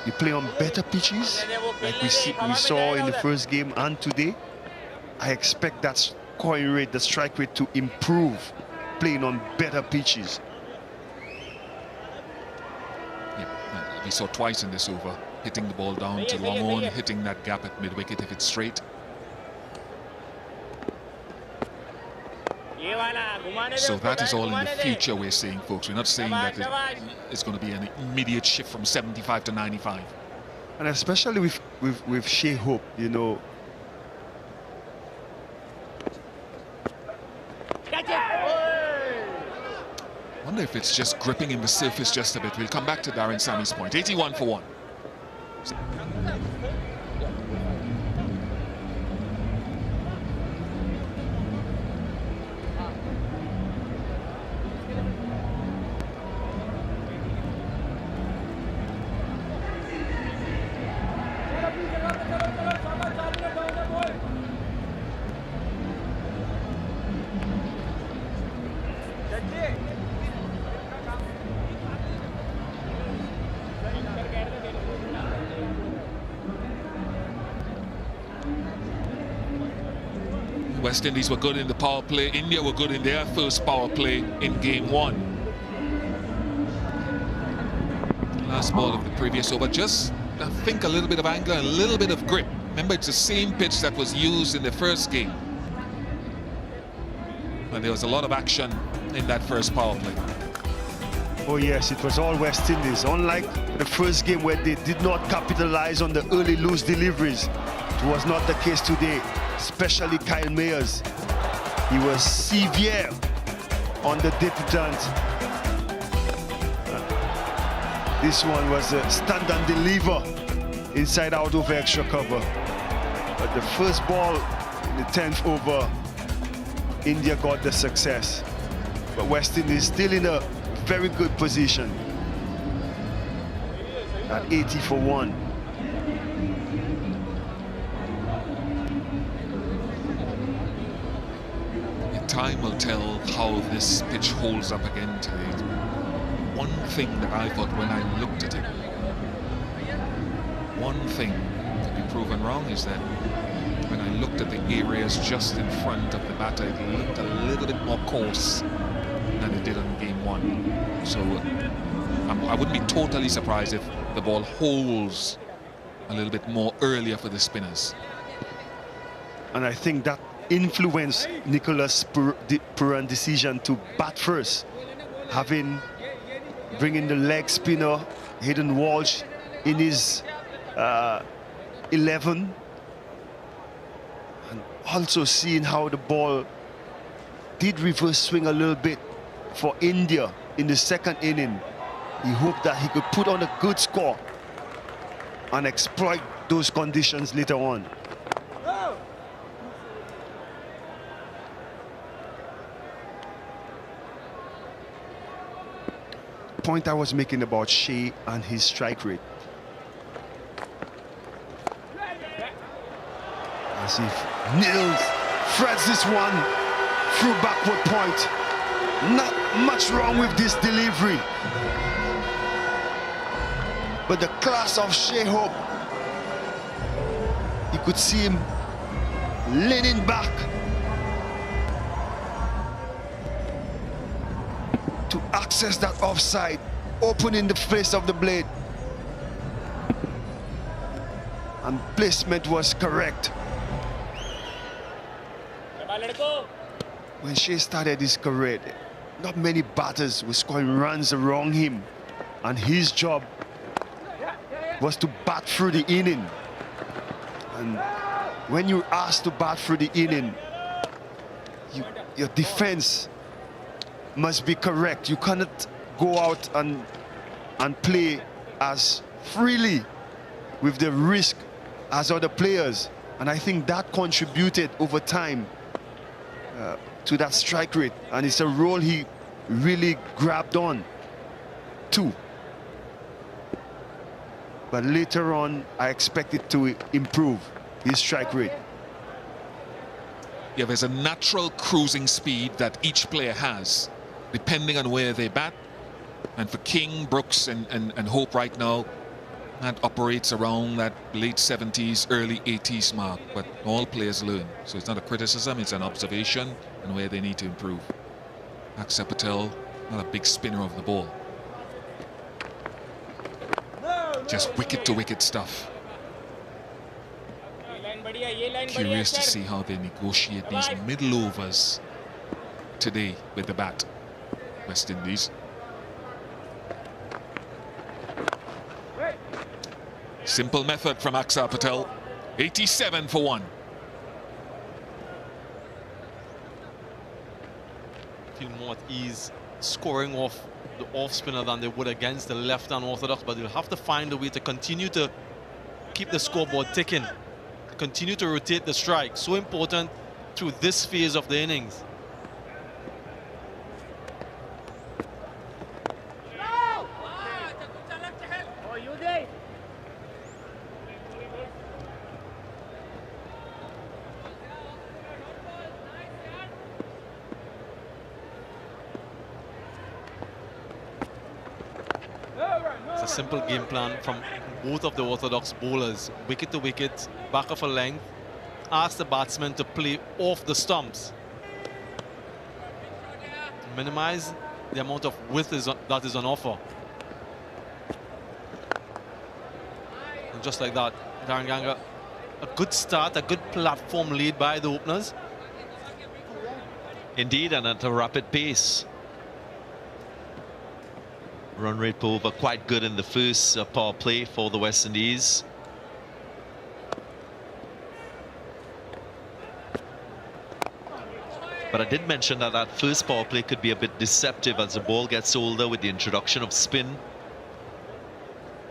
you play on better pitches, like we saw in the first game and today. I expect that scoring rate, the strike rate, to improve playing on better pitches. Yeah, we saw twice in this over, hitting the ball down to long on, hitting that gap at mid-wicket if it's straight. So that is all in the future, we're saying, folks. We're not saying that it's going to be an immediate shift from 75 to 95. And especially with Shai Hope, you know. I wonder if it's just gripping in the surface just a bit. We'll come back to Darren Sammy's point. 81 for 1. West Indies were good in the power play. India were good in their first power play in game 1. Last ball of the previous over. Just, I think, a little bit of angle and a little bit of grip. Remember, it's the same pitch that was used in the first game. And there was a lot of action in that first power play. Oh yes, it was all West Indies. Unlike the first game where they did not capitalize on the early loose deliveries, it was not the case today. Especially Kyle Mayers. He was severe on the debutant. This one was a stand and deliver inside out over extra cover. But the first ball in the 10th over, India got the success. But West Indies still in a very good position at 80 for 1. Time will tell how this pitch holds up again today. One thing that I thought when I looked at it, one thing to be proven wrong is that when I looked at the areas just in front of the batter, it looked a little bit more coarse than it did on game 1. So I wouldn't be totally surprised if the ball holds a little bit more earlier for the spinners. And I think that influenced Nicholas Puran's decision to bat first, bringing the leg spinner Hayden Walsh in his 11, and also seeing how the ball did reverse swing a little bit for India in the second inning. He hoped that he could put on a good score and exploit those conditions later on. Point I was making about Shai and his strike rate. Massive. Nils threads this one through backward point. Not much wrong with this delivery. But the class of Shai, you could see him leaning back to access that offside, opening the face of the blade. And placement was correct. When Shai started his career, not many batters were scoring runs around him, and his job was to bat through the inning. And when you're asked to bat through the inning, your defense must be correct. You cannot go out and play as freely with the risk as other players. And I think that contributed over time to that strike rate. And it's a role he really grabbed on to. But later on, I expect it to improve his strike rate. Yeah, there's a natural cruising speed that each player has, depending on where they bat. And for King, Brooks, and Hope right now, that operates around that late 70s, early 80s mark. But all players learn. So it's not a criticism, it's an observation and where they need to improve. Axar Patel, not a big spinner of the ball. Just wicket to wicket stuff. Curious to see how they negotiate these middle overs today with the bat, West Indies. Simple method from Axar Patel. 87 for 1. Feel more at ease scoring off the off spinner than they would against the left hand orthodox, but they'll have to find a way to continue to keep the scoreboard ticking, continue to rotate the strike. So important through this phase of the innings. It's a simple game plan from both of the orthodox bowlers. Wicket to wicket, back of a length. Ask the batsman to play off the stumps. Minimize the amount of width that is on offer. And just like that, Darren Ganga, a good start, a good platform laid by the openers. Indeed, and at a rapid pace. Run rate per over quite good in the first power play for the West Indies. But I did mention that that first power play could be a bit deceptive as the ball gets older with the introduction of spin.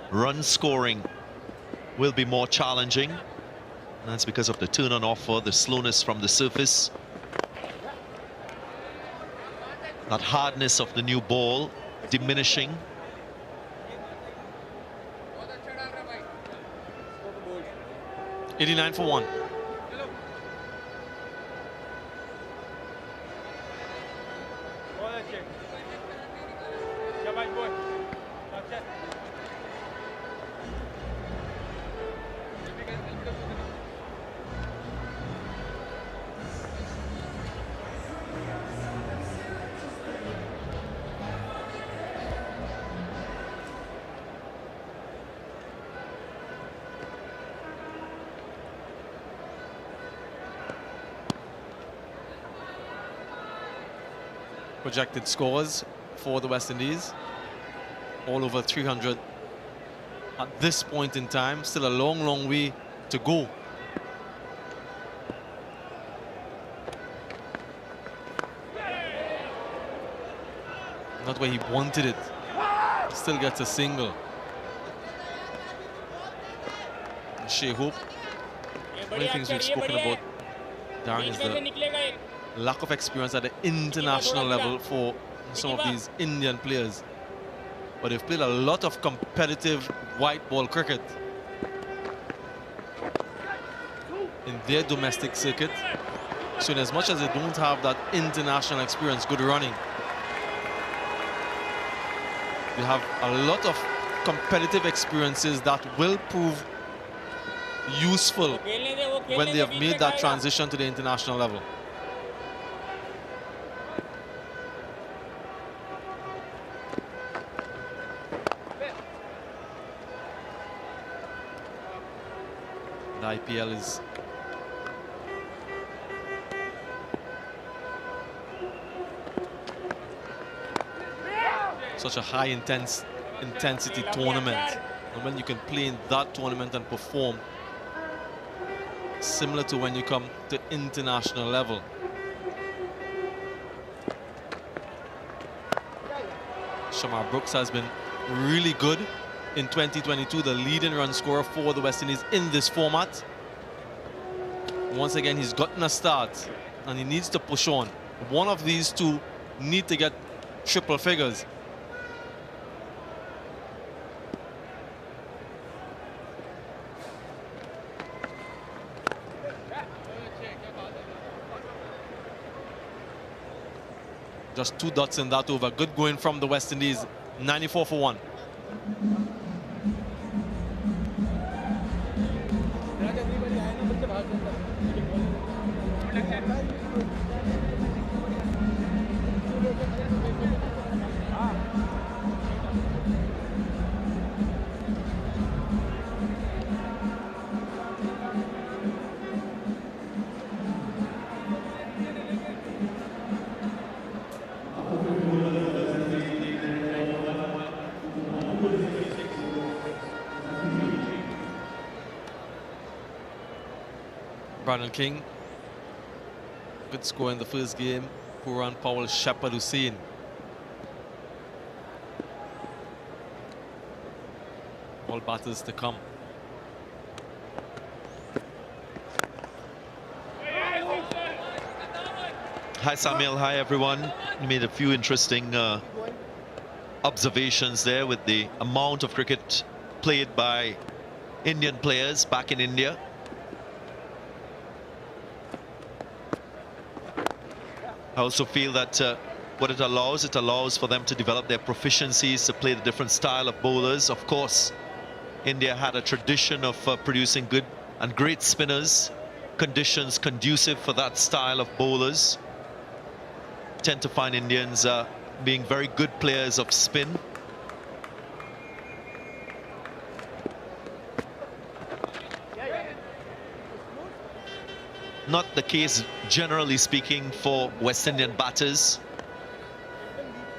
Run scoring will be more challenging. And that's because of the turn on offer, the slowness from the surface. That hardness of the new ball diminishing. $89 for 1. Projected scores for the West Indies, all over 300 at this point in time. Still a long, long way to go. Not where he wanted it. Still gets a single. Shai Hope. One of the things we've spoken about, Darren, is the lack of experience at the international level for some of these Indian players. But they've played a lot of competitive white ball cricket in their domestic circuit. So in as much as they don't have that international experience, good running, they have a lot of competitive experiences that will prove useful when they have made that transition to the international level. The IPL is such a high intensity tournament, and when you can play in that tournament and perform similar to when you come to international level. Shamar Brooks has been really good in 2022, the leading run scorer for the West Indies in this format. Once again, he's gotten a start and he needs to push on. One of these two need to get triple figures. Just 2 dots in that over. Good going from the West Indies. 94 for 1. Brandon King, good score in the first game. Puran Powell, Shepard Hussain. All batters to come. Hi Samuel, hi everyone. You made a few interesting observations there with the amount of cricket played by Indian players back in India. I also feel that what it allows for them to develop their proficiencies, to play the different style of bowlers. Of course, India had a tradition of producing good and great spinners, conditions conducive for that style of bowlers. Tend to find Indians being very good players of spin. Not the case, generally speaking, for West Indian batters.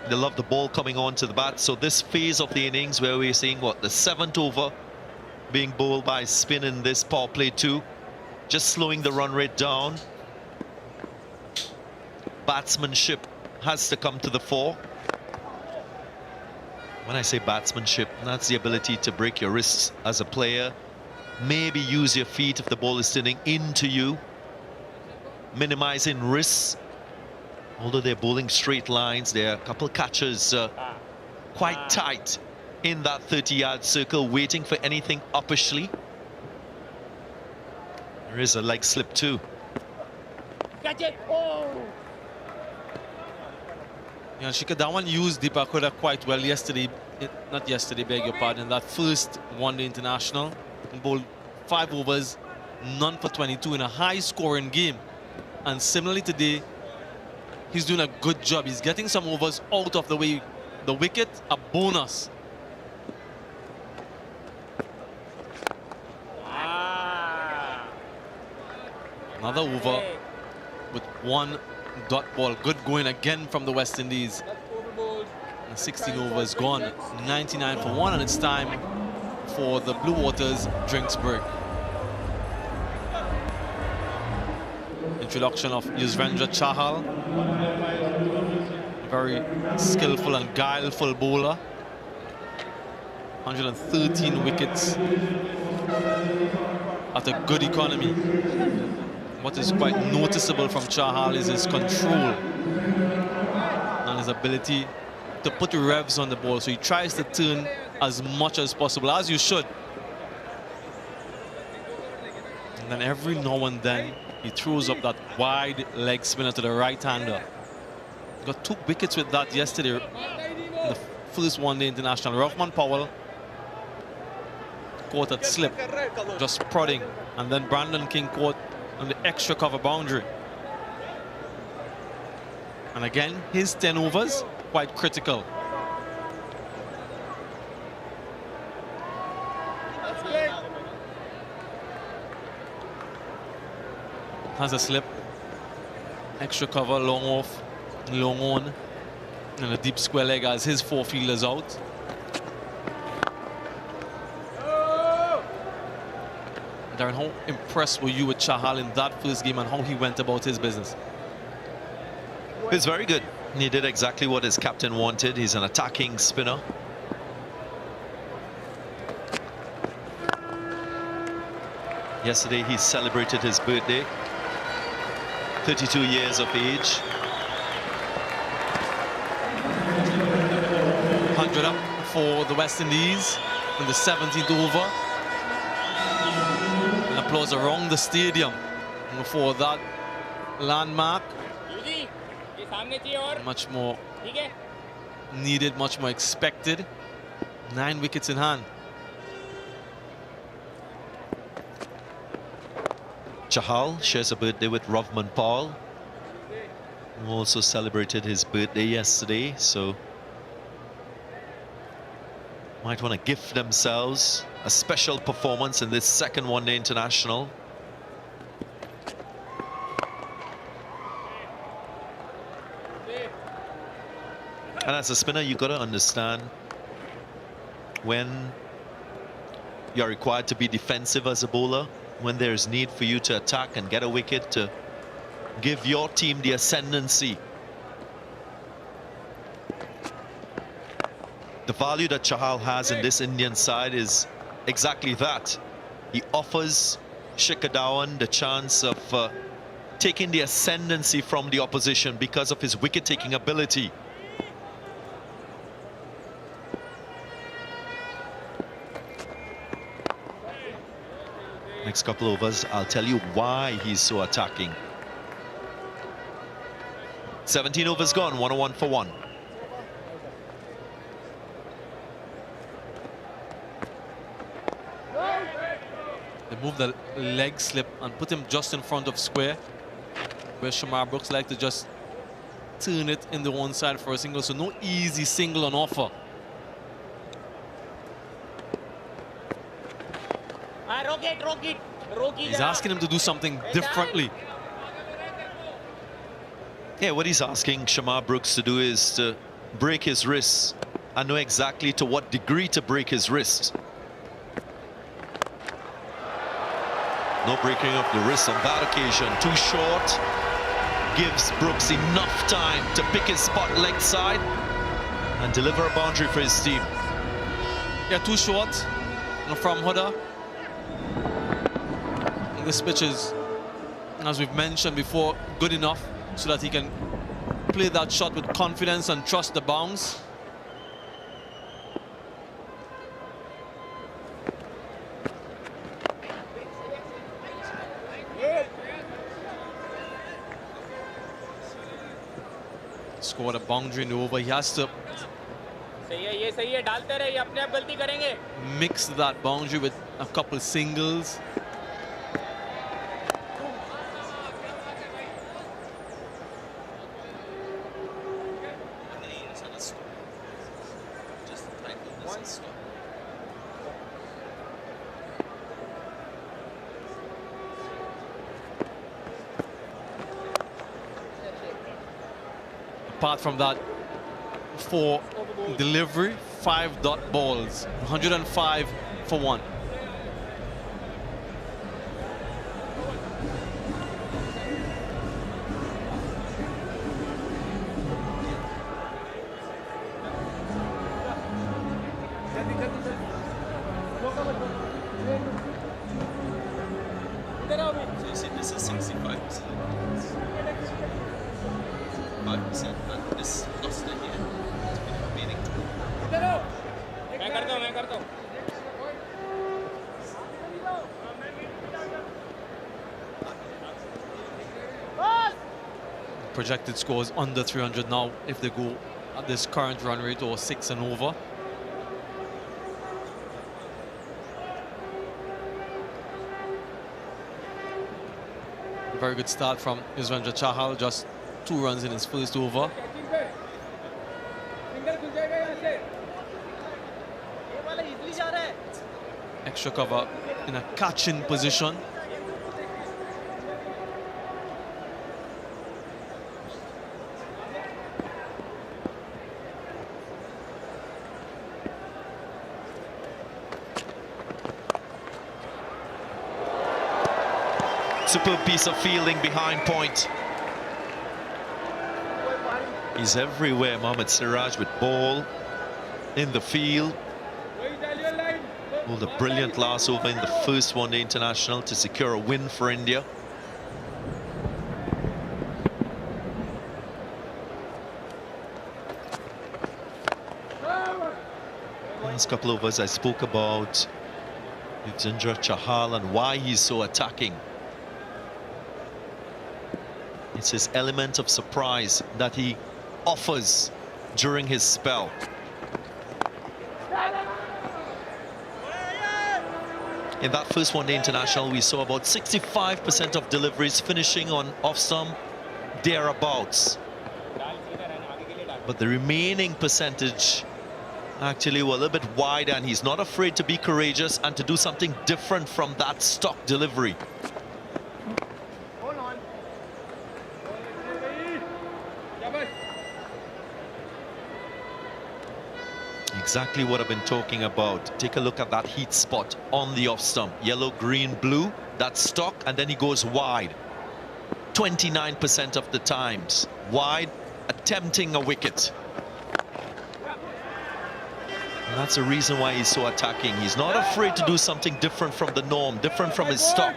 They love the ball coming on to the bat. So this phase of the innings where we're seeing, what, the 7th over being bowled by spin in this power play 2, just slowing the run rate down. Batsmanship has to come to the fore. When I say batsmanship, that's the ability to break your wrists as a player. Maybe use your feet if the ball is turning into you. Minimizing risks. Although they're bowling straight lines, there are a couple catches quite tight in that 30-yard circle, waiting for anything uppishly. There is a leg slip too. Catch it! Oh! Yeah, Shikadawan used Deepak Hooda quite well yesterday. Not yesterday, beg your pardon. That first one-day international. He bowled 5 overs, none for 22 in a high-scoring game. And similarly today, he's doing a good job. He's getting some overs out of the way. The wicket, a bonus. Another over with 1 dot ball. Good going again from the West Indies. And 16 overs gone. 99 for 1, and it's time for the Blue Waters drinks break. Introduction of Yuzvendra Chahal, very skillful and guileful bowler. 113 wickets at a good economy. What is quite noticeable from Chahal is his control and his ability to put revs on the ball. So he tries to turn as much as possible, as you should. And then every now and then, he throws up that wide leg spinner to the right-hander. Got 2 wickets with that yesterday in the first one-day international. Rahman Powell caught at slip, just prodding. And then Brandon King caught on the extra cover boundary. And again, his 10 overs, quite critical. Has a slip, extra cover, long off, long on, and a deep square leg as his 4 fielders out. Darren, how impressed were you with Chahal in that first game and how he went about his business? It's very good. He did exactly what his captain wanted. He's an attacking spinner. Yesterday he celebrated his birthday. 32 years of age. 100 up for the West Indies in the 17th over. And applause around the stadium for that landmark. Much more needed, much more expected. 9 wickets in hand. Chahal shares a birthday with Rahman Powell, who also celebrated his birthday yesterday, so might want to gift themselves a special performance in this second one-day international. And as a spinner, you got to understand when you're required to be defensive as a bowler, when there's need for you to attack and get a wicket to give your team the ascendancy. The value that Chahal has in this Indian side is exactly that. He offers Shikhar Dhawan the chance of taking the ascendancy from the opposition because of his wicket-taking ability. Next couple overs, I'll tell you why he's so attacking. 17 overs gone, 101 for 1. They move the leg slip and put him just in front of square, where Shamar Brooks like to just turn it in the one side for a single, so no easy single on offer. He's asking him to do something differently. Yeah, what he's asking Shamar Brooks to do is to break his wrists and know exactly to what degree to break his wrists. No breaking of the wrist on that occasion. Too short. Gives Brooks enough time to pick his spot leg side and deliver a boundary for his team. Yeah, too short from Huda. This pitch is, as we've mentioned before, good enough so that he can play that shot with confidence and trust the bounce. Scored a boundary in the over. He has to mix that boundary with a couple singles. Apart from that, 4 delivery, 5 dot balls, 105 for 1. So you see, this is 65%. 5%, and this lost it here. It's been remaining. मैं करता हूँ projected score is under 300 now if they go at this current run rate or 6 and over. Very good start from Yuzvendra Chahal, just 2 runs in his first over. Extra cover in a catching position. Superb piece of fielding behind point. He's everywhere, Mohammad Siraj, with ball in the field. Pulled a brilliant last over in the first one-day international to secure a win for India. Last couple of overs I spoke about Yuzvendra Chahal and why he's so attacking. It's his element of surprise that he offers during his spell. In that first one-day international, we saw about 65% of deliveries finishing on off-stump thereabouts. But the remaining percentage actually were a little bit wider, and he's not afraid to be courageous and to do something different from that stock delivery. Exactly what I've been talking about. Take a look at that heat spot on the off stump. Yellow, green, blue, that's stock, and then he goes wide. 29% of the times. Wide, attempting a wicket. And that's the reason why he's so attacking. He's not afraid to do something different from the norm, different from his stock.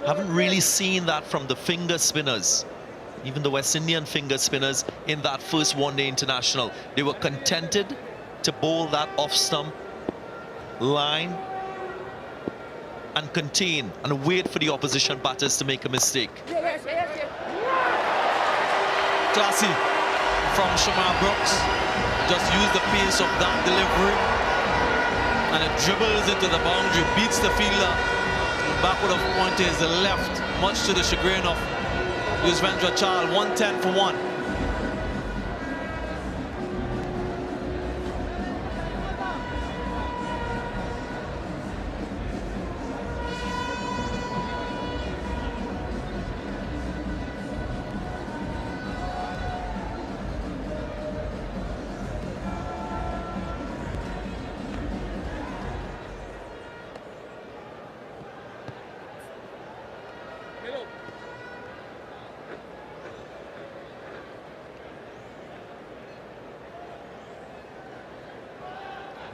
Haven't really seen that from the finger spinners. Even the West Indian finger spinners in that first one-day international. They were contented to bowl that off-stump line and contain and wait for the opposition batters to make a mistake. Classy from Shamar Brooks. Just use the pace of that delivery. And it dribbles into the boundary, beats the fielder. And backward of point is the left, much to the chagrin of Yuzvendra Chahal. 110 for 1.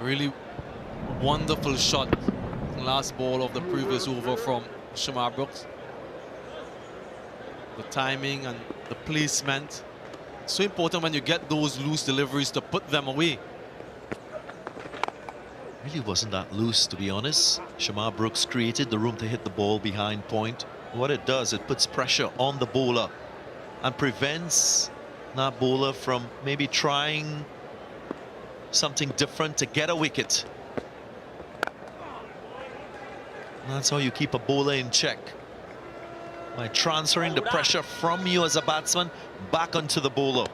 Really wonderful shot. Last ball of the previous over from Shamar Brooks. The timing and the placement. So important when you get those loose deliveries to put them away. Really wasn't that loose, to be honest. Shamar Brooks created the room to hit the ball behind point. What it does, it puts pressure on the bowler and prevents that bowler from maybe trying something different to get a wicket. And that's how you keep a bowler in check, by transferring the pressure from you as a batsman back onto the bowler.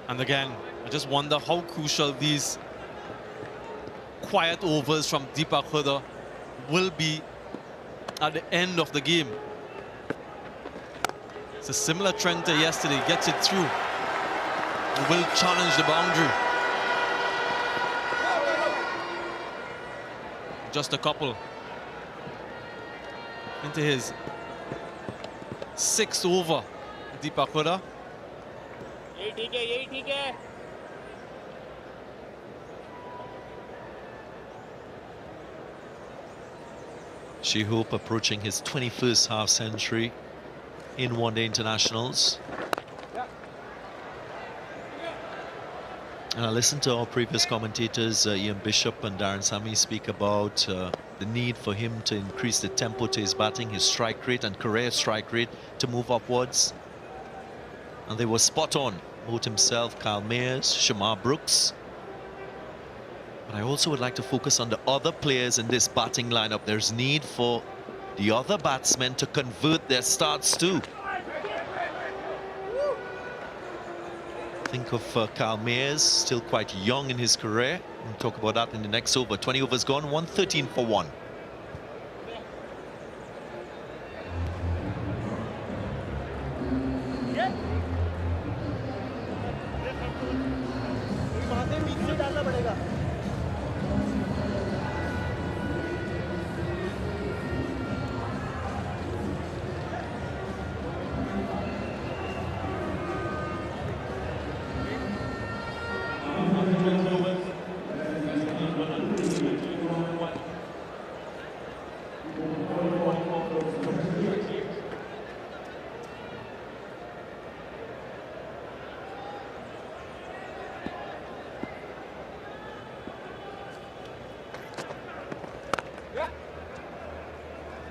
And again, I just wonder how crucial these quiet overs from Deepak Hooda will be at the end of the game. It's a similar trend to yesterday. Gets it through. He will challenge the boundary. Just a couple. Into his 6th over, Deepak Hooda. Shihope approaching his 21st half century in one-day internationals. And I listened to our previous commentators, Ian Bishop and Darren Sammy, speak about the need for him to increase the tempo to his batting, his strike rate and career strike rate to move upwards. And they were spot on, both himself, Kyle Mayers, Shamar Brooks. But I also would like to focus on the other players in this batting lineup. There's need for the other batsmen to convert their starts too. Think of Kyle Mayers, still quite young in his career. We'll talk about that in the next over. 20 overs gone, 113 for 1.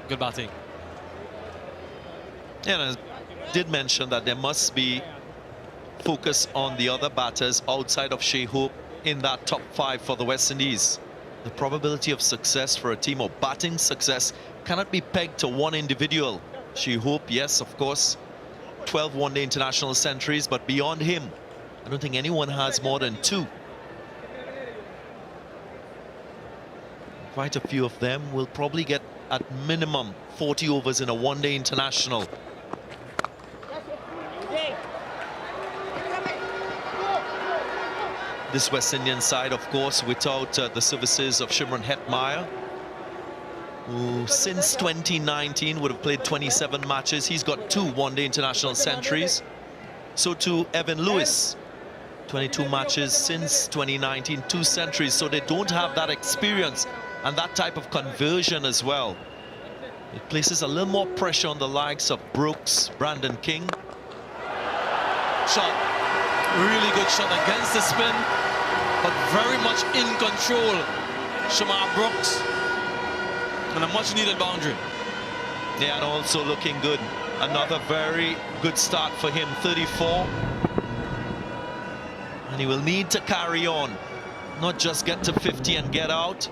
Good batting. Yeah, and I did mention that there must be focus on the other batters outside of Shai in that top 5 for the West Indies. The probability of success for a team, or batting success, cannot be pegged to one individual. Shai, yes, of course, 12 one-day international centuries, but beyond him, I don't think anyone has more than 2. Quite a few of them will probably get at minimum 40 overs in a one-day international. This West Indian side, of course, without the services of Shimron Hetmeyer, who since 2019 would have played 27 matches. He's got 2 one-day international centuries. So too Evan Lewis, 22 matches since 2019, 2 centuries. So they don't have that experience and that type of conversion as well. It places a little more pressure on the likes of Brooks, Brandon King. Shot, really good shot against the spin, but very much in control. Shamar Brooks, and a much needed boundary. Yeah, and also looking good. Another very good start for him, 34. And he will need to carry on, not just get to 50 and get out.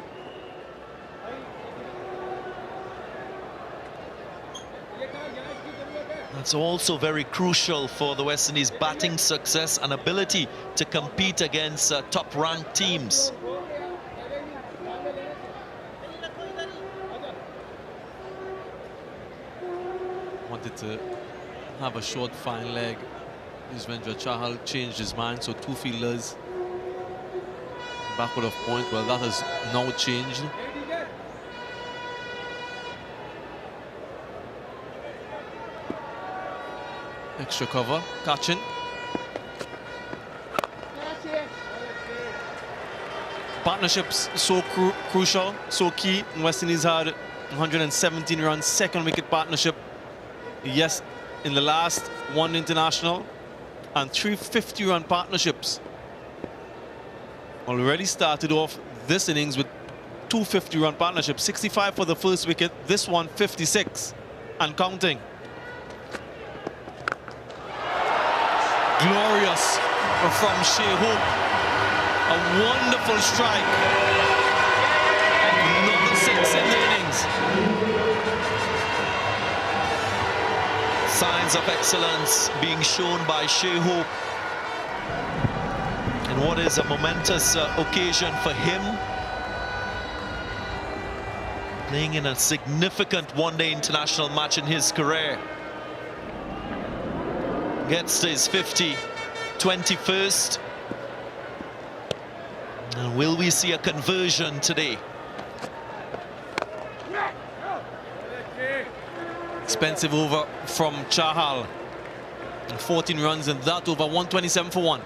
That's also very crucial for the West Indies' batting success and ability to compete against top-ranked teams. Wanted to have a short, fine leg. Yuzvendra Chahal changed his mind, so 2 fielders backward of point. Well, that has now changed. Extra cover, catching. Partnerships so crucial, so key. West Indies had 117 runs, second wicket partnership. Yes, in the last one international, and 3 50-run partnerships. Already started off this innings with 2 50-run partnerships, 65 for the first wicket, this one 56 and counting. Glorious from Shai. A wonderful strike. Number 6 in the innings. Signs of excellence being shown by Shai in what is a momentous occasion for him. Playing in a significant one-day international match in his career. Gets to his 21st. And will we see a conversion today? Expensive over from Chahal. 14 runs in that over, 127 for 1.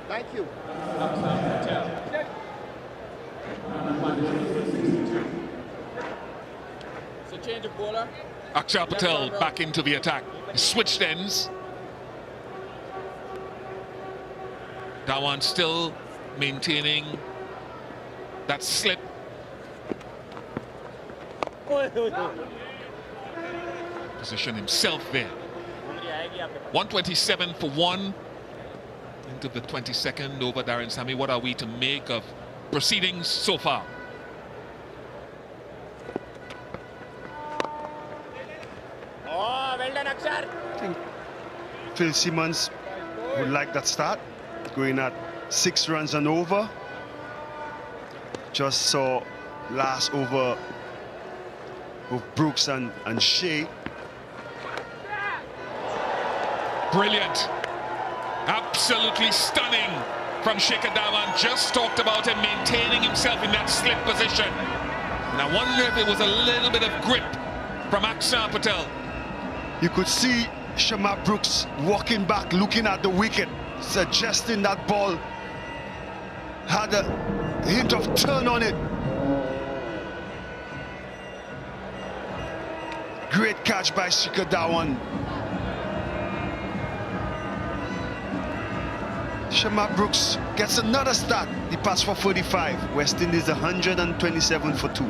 Thank you. So change of bowler. Akshay Patel back into the attack. He switched ends. Dhawan still maintaining that slip. Position himself there. 127 for 1 into the 22nd over Darren Sammy. What are we to make of proceedings so far? Oh, well done, Akshar. I think Phil Simmons would like that start, going at 6 runs and over. Just saw last over of Brooks and Shai. Brilliant. Absolutely stunning from Shikhar Dhawan. Just talked about him maintaining himself in that slip position. And I wonder if it was a little bit of grip from Akshay Patel. You could see Shamar Brooks walking back, looking at the wicket, suggesting that ball had a hint of turn on it. Great catch by Shikhar Dhawan. Shamar Brooks gets another start. He passed for 45. West Indies 127 for 2.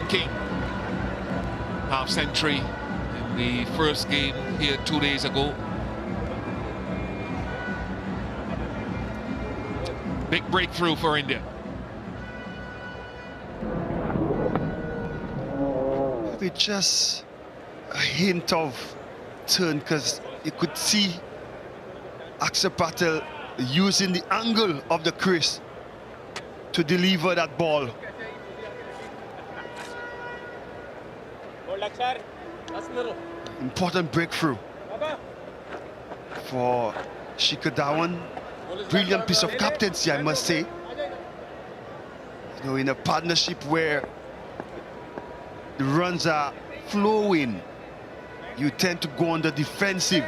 King, half century in the first game here 2 days ago. Big breakthrough for India. Maybe just a hint of turn, because you could see Akshay Patel using the angle of the crease to deliver that ball. Important breakthrough for Shikhar Dhawan. Brilliant piece of captaincy, I must say. You know, in a partnership where the runs are flowing, you tend to go on the defensive.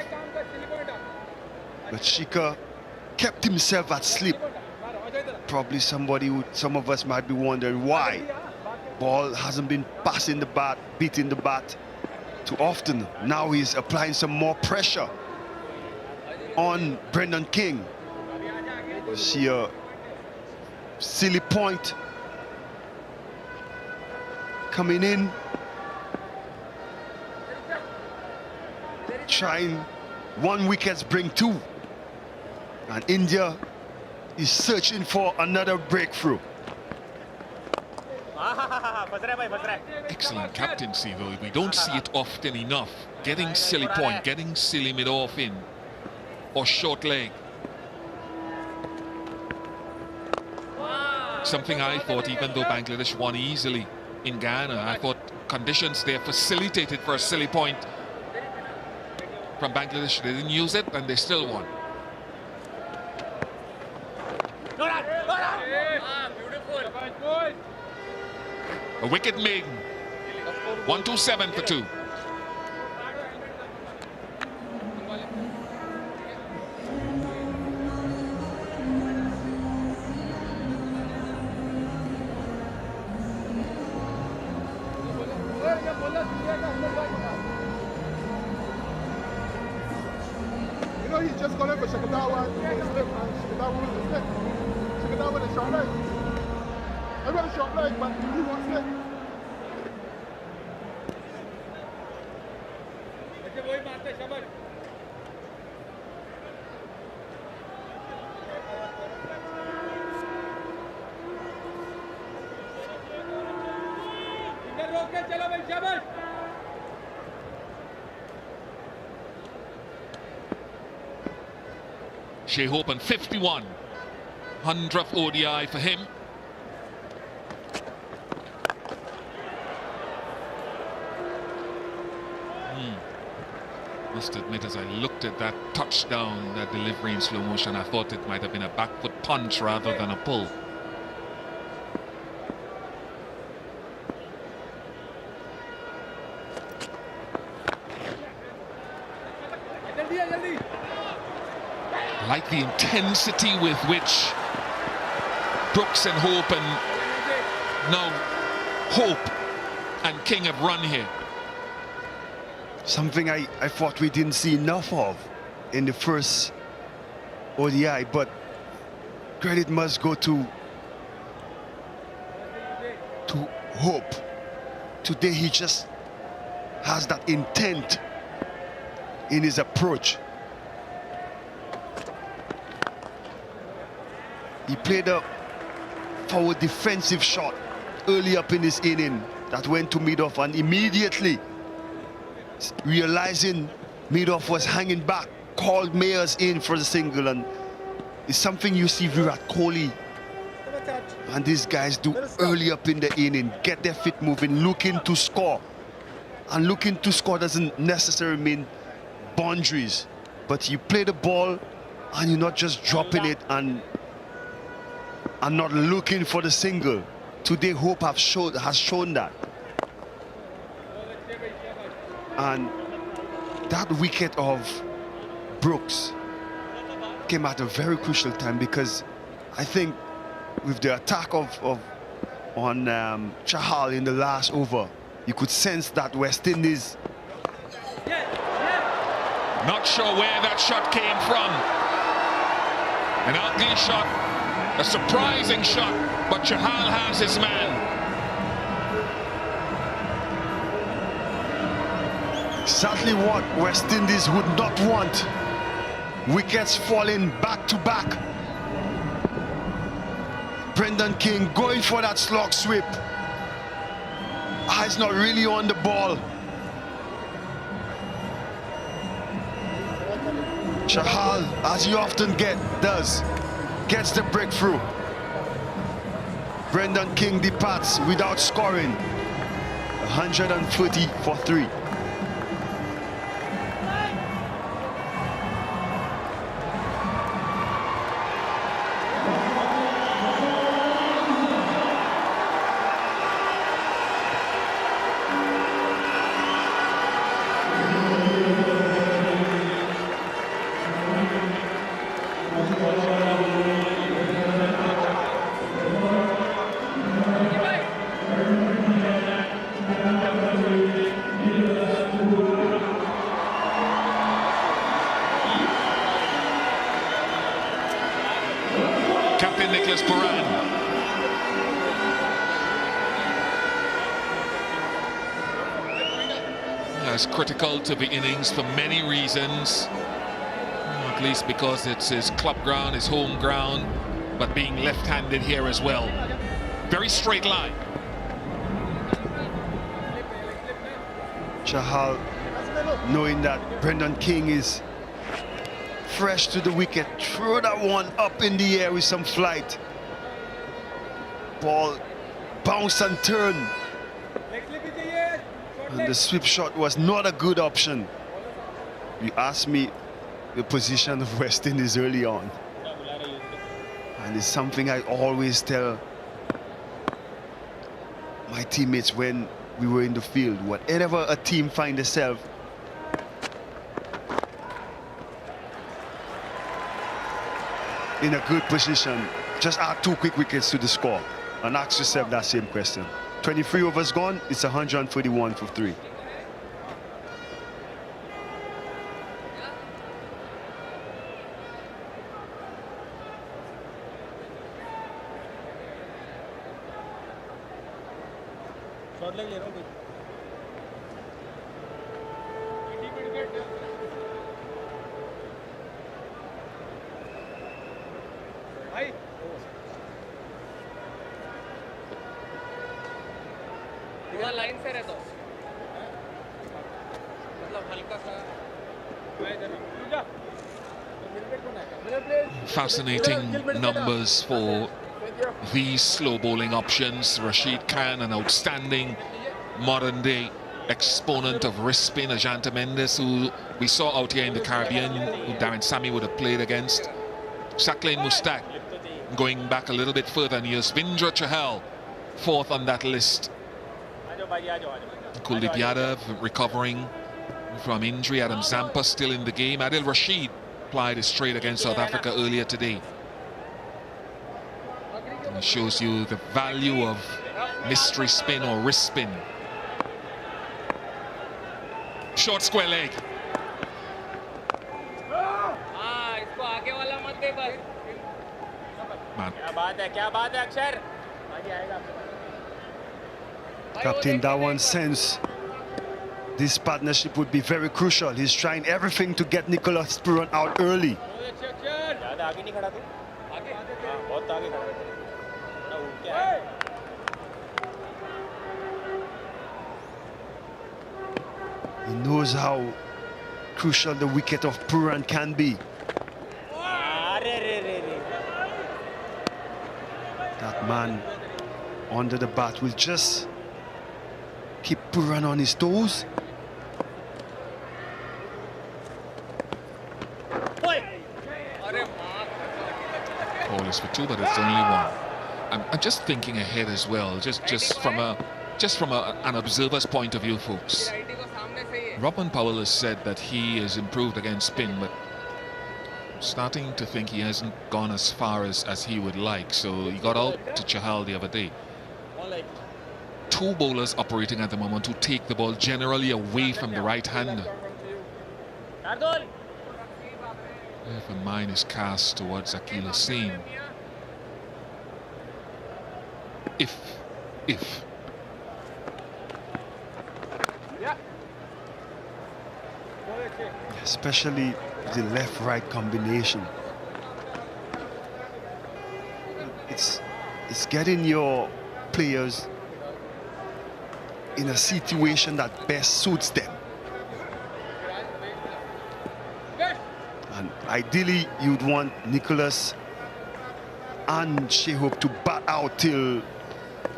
But Shikhar kept himself at slip. Probably some of us might be wondering why. Ball hasn't been passing the bat, beating the bat too often. Now he's applying some more pressure on Brendan King. You see a silly point coming in, trying 1 wicket, bring 2, and India is searching for another breakthrough. Excellent captaincy, though. We don't see it often enough. Getting silly point, getting silly mid-off in, or short leg. Something I thought, even though Bangladesh won easily in Ghana, I thought conditions there facilitated for a silly point from Bangladesh. They didn't use it, and they still won. A wicket maiden. 127 for 2. You know, he's just calling for Shikhar Dhawan. Shikhar Dhawan down with a short leg. I got a short leg, but he wants it. Shai Hope on 51. 100th ODI for him. Must admit, as I looked at that touchdown, that delivery in slow motion, I thought it might have been a back foot punch rather than a pull. Like the intensity with which Brooks and Hope and now Hope and King have run here. Something I thought we didn't see enough of in the first ODI, but credit must go to Hope. Today he just has that intent in his approach. He played a forward defensive shot early up in this inning that went to Midoff, and immediately realizing Midoff was hanging back, called Mayers in for the single, and it's something you see Virat Kohli and these guys do early up in the inning, get their feet moving, looking to score. And looking to score doesn't necessarily mean boundaries, but you play the ball and you're not just dropping it and not looking for the single. Today Hope has shown that. And that wicket of Brooks came at a very crucial time, because I think with the attack on Chahal in the last over, you could sense that West Indies. Not sure where that shot came from. An ugly shot, a surprising shot, but Chahal has his man. Exactly what West Indies would not want. Wickets falling back to back. Brendan King going for that slog sweep. Eyes not really on the ball. Chahal, as he often does, gets the breakthrough. Brendan King departs without scoring. 130 for 3. Critical to the innings for many reasons, at least because it's his club ground, his home ground, but being left-handed here as well. Very straight line. Chahal, knowing that Brendan King is fresh to the wicket, throw that one up in the air with some flight. Ball bounce and turn. And the sweep shot was not a good option. You asked me the position of West Indies early on. And it's something I always tell my teammates when we were in the field. Whatever a team finds itself, in a good position, just add 2 quick wickets to the score and ask yourself that same question. 23 overs gone, it's 131 for 3. Shot leg ले रहा हूँ कोई भाई थोड़ा line से रहता हूँ मतलब हल्का सा Fascinating numbers for these slow bowling options. Rashid Khan, an outstanding modern day exponent of wrist spin. Ajanta Mendes, who we saw out here in the Caribbean, who Darren Sammy would have played against. Shakleen Mustak, going back a little bit further in years. Vindra Chahal, fourth on that list. Kuldeep Yadav recovering from injury. Adam Zampa still in the game. Adil Rashid applied a straight against South Africa earlier today. And it shows you the value of mystery spin or wrist spin. Short square leg. इसको आगे वाला मत दे बस Man. क्या बात है अक्षर आगे आएगा Captain, that one sense this partnership would be very crucial. He's trying everything to get Nicholas Puran out early. ज़्यादा आगे नहीं खड़ा तू आगे बहुत आगे खड़ा ना उठ के आए He knows how crucial the wicket of Puran can be. That man under the bat will just keep Puran on his toes. Ball is for two, but it's only one. I'm just thinking ahead as well, just from an observer's point of view, folks. Robin Powell has said that he has improved against spin, but I'm starting to think he hasn't gone as far as he would like. So he got out to Chahal the other day. Two bowlers operating at the moment who take the ball generally away from the right-hander. If a mind is cast towards Akil Hussain. If. Especially the left-right combination. It's getting your players in a situation that best suits them. And ideally, you'd want Nicholas and Shai to bat out till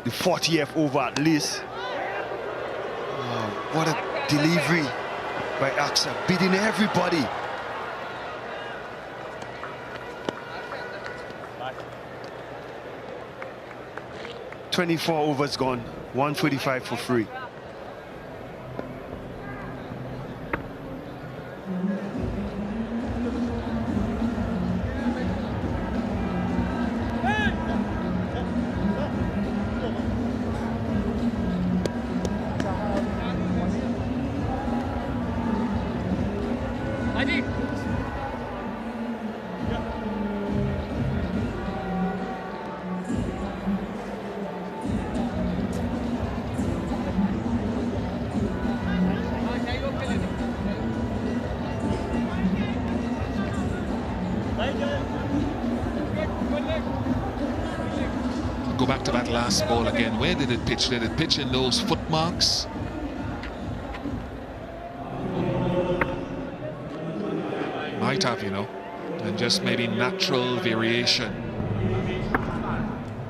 the 40th over at least. What a delivery by Aksa, beating everybody. "24 overs gone, 145 for free." Go back to that last ball again. Where did it pitch? Did it pitch in those footmarks? Might have, you know, and just maybe natural variation.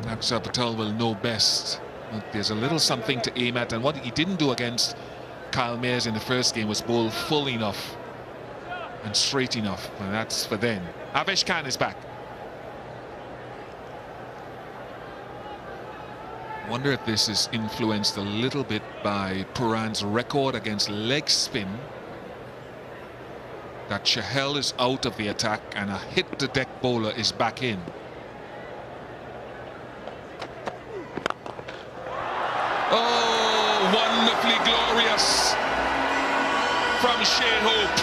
Aksa Patel will know best. But there's a little something to aim at, and what he didn't do against Kyle Mayers in the first game was bowl full enough and straight enough, and that's for then. Avesh Khan is back. Wonder if this is influenced a little bit by Puran's record against leg spin. That Chahal is out of the attack and a hit the deck bowler is back in. Oh, wonderfully glorious from Shai Hope.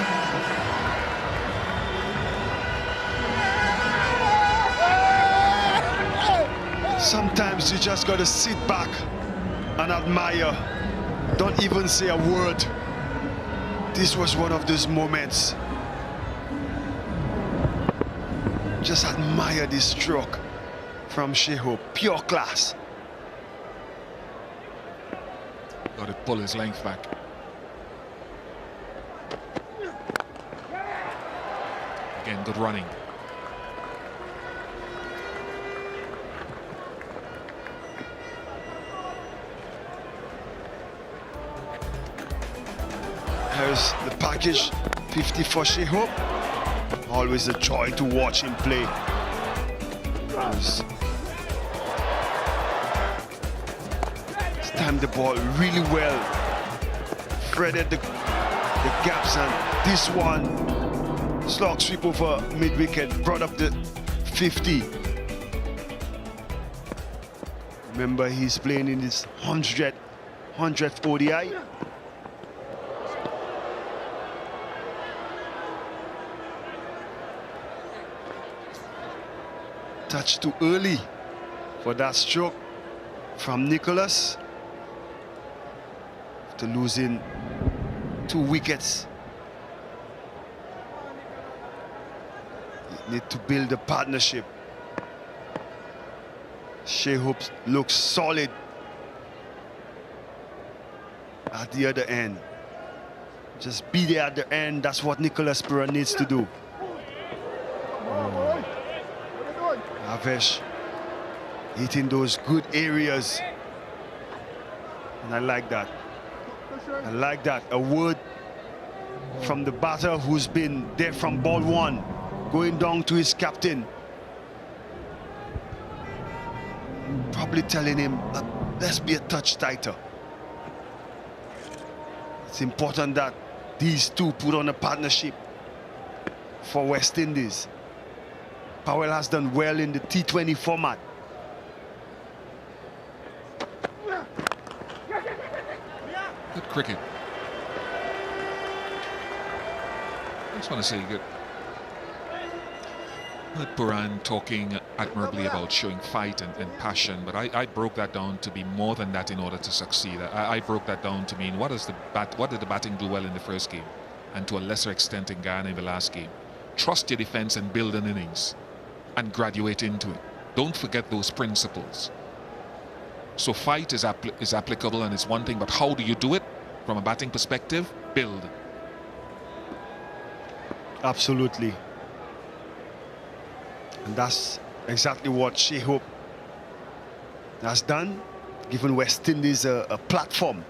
Sometimes you just got to sit back and admire. Don't even say a word. This was one of those moments. Just admire this stroke from Shai. Pure class. Got to pull his length back. Again, good running. Here's the package, 50 for Shai. Always a joy to watch him play. He's timed the ball really well. Threaded the gaps, and this one, slog sweep over mid-wicket, brought up the 50. Remember, he's playing in his 100th ODI. Touch too early for that stroke from Nicholas. After losing 2 wickets. You need to build a partnership. Shai looks solid at the other end. Just be there at the end. That's what Nicholas Puran needs to do. Avesh hitting those good areas, and I like that. I like that. A word from the batter who's been there from ball one, going down to his captain, probably telling him, let's be a touch tighter. It's important that these two put on a partnership for West Indies. Powell has done well in the T20 format. Good cricket. I just want to say good. I heard Puran talking admirably about showing fight and passion, but I broke that down to be more than that in order to succeed. I broke that down to mean what did the batting do well in the first game, and to a lesser extent in Ghana in the last game. Trust your defense and build an innings and graduate into it. Don't forget those principles. So fight is applicable and it's one thing, but how do you do it from a batting perspective? Build. Absolutely. And that's exactly what Shai has done, given West Indies a platform.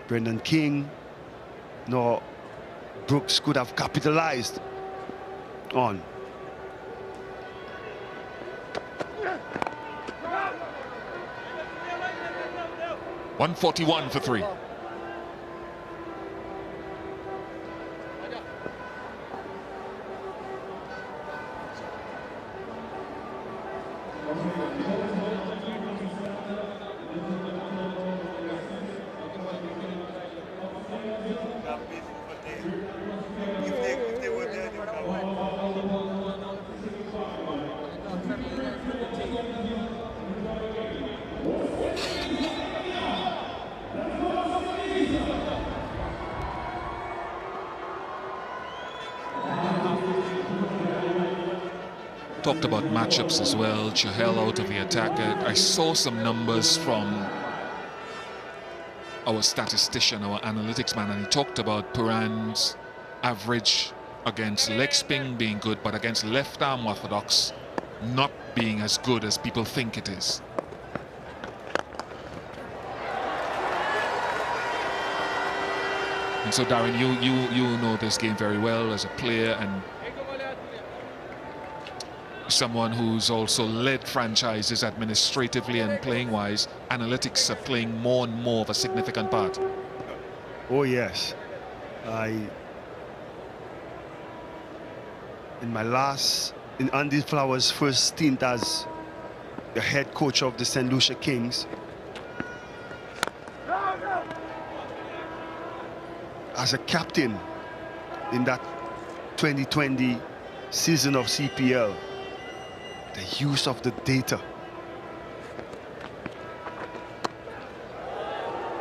Brendan King nor Brooks could have capitalized on. .141 for 3. Talked about matchups as well. Chahal out of the attack. I saw some numbers from our statistician, our analytics man, and he talked about Puran's average against leg spin being good, but against left arm orthodox not being as good as people think it is. And so Darren, you know this game very well as a player and someone who's also led franchises administratively and playing wise. Analytics are playing more and more of a significant part. Oh yes, in Andy Flower's first stint as the head coach of the St. Lucia Kings, as a captain in that 2020 season of CPL, the use of the data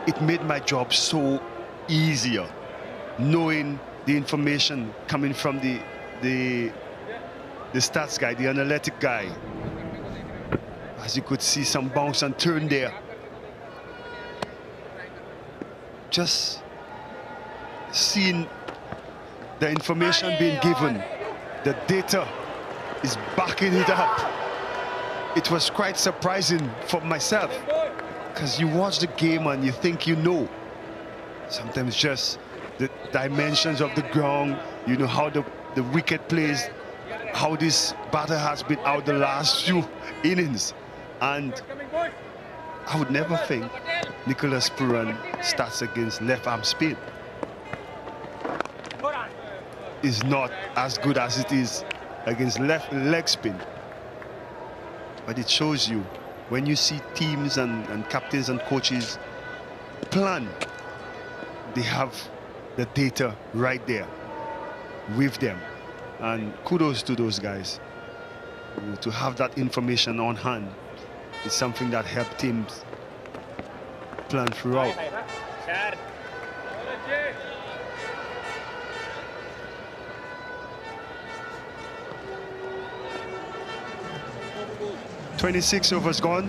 it made my job so easier, knowing the information coming from the stats guy, the analytic guy. As you could see, some bounce and turn there. Just seeing the information being given, the data is backing it up. It was quite surprising for myself, because you watch the game and you think you know. Sometimes just the dimensions of the ground, you know how the wicket plays, how this batter has been out the last few innings. And I would never think Nicholas Puran starts against left arm spin is not as good as it is against left leg spin. But it shows you, when you see teams and captains and coaches plan, they have the data right there with them. And kudos to those guys. To have that information on hand is something that helps teams plan throughout. 26 overs gone.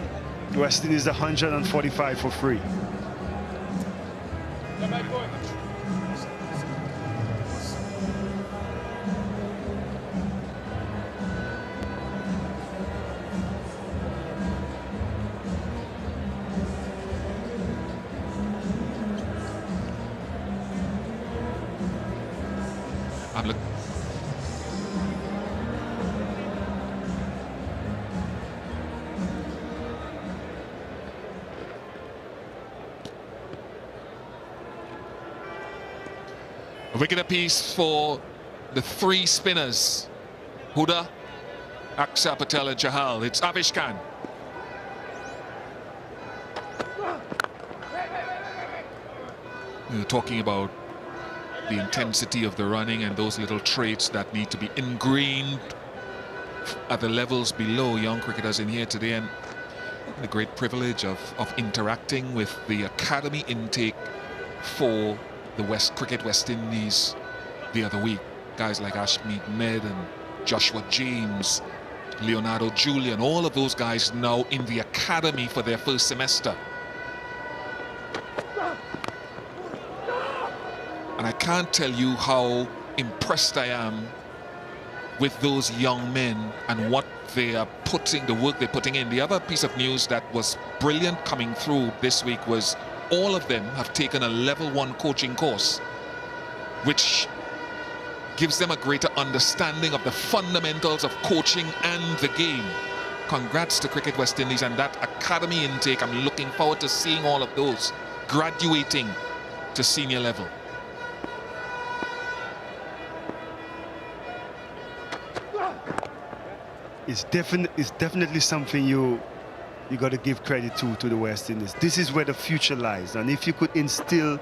West Indies 145 for free. A wicket apiece for the three spinners, Huda, Aksa, Patel and Chahal. It's Avish Khan. We were talking about the intensity of the running and those little traits that need to be ingrained at the levels below young cricketers in here today, and the great privilege of interacting with the academy intake for the Cricket West Indies the other week. Guys like Ashmead Med and Joshua James, Leonardo Julian, all of those guys now in the academy for their first semester. And I can't tell you how impressed I am with those young men and what they are putting, the work they're putting in. The other piece of news that was brilliant coming through this week was all of them have taken a level 1 coaching course, which gives them a greater understanding of the fundamentals of coaching and the game. Congrats to Cricket West Indies and that academy intake. I'm looking forward to seeing all of those graduating to senior level. It's definitely something you got to give credit to the West Indies. This is where the future lies, and if you could instill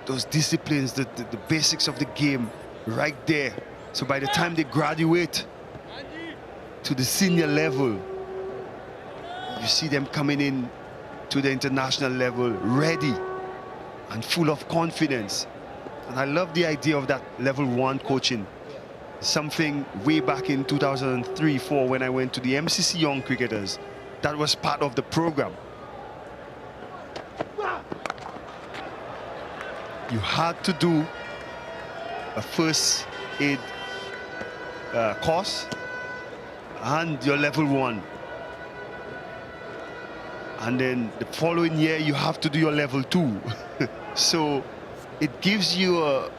those disciplines, the basics of the game right there, so by the time they graduate to the senior level, you see them coming in to the international level ready and full of confidence. And I love the idea of that level 1 coaching. Something way back in 2003-04 when I went to the MCC Young Cricketers, that was part of the program. You had to do a first aid course and your level 1, and then the following year you have to do your level 2. So it gives you a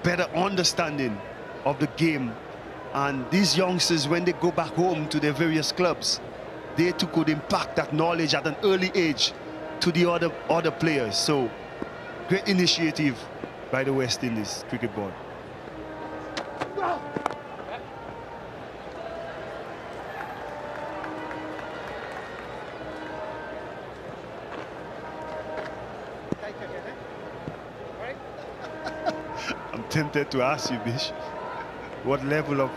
better understanding of the game, and these youngsters, when they go back home to their various clubs, they too could impact that knowledge at an early age to the other players. So great initiative by the West Indies Cricket Board. I'm tempted to ask you, Bish, what level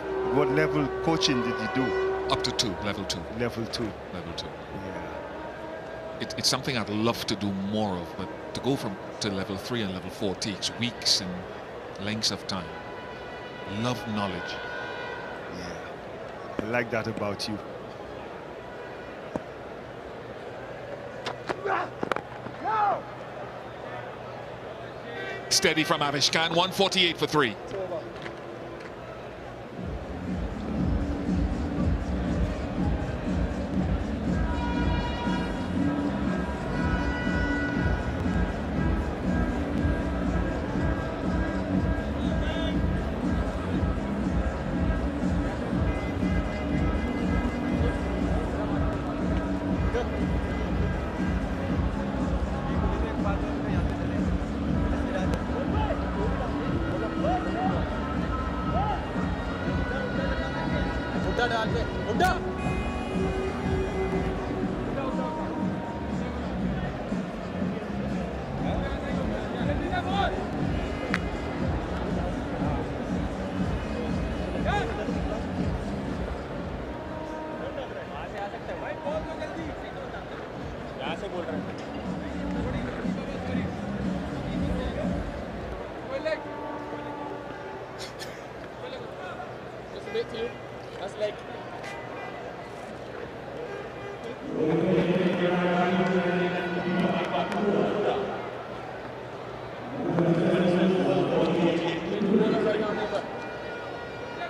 coaching did you do? Up to 2, level 2. Level 2. Level 2. Yeah. it's something I'd love to do more of, but to go to level 3 and level 4 takes weeks and lengths of time. Love knowledge. Yeah, I like that about you. Steady from Avishkan, 148 for 3.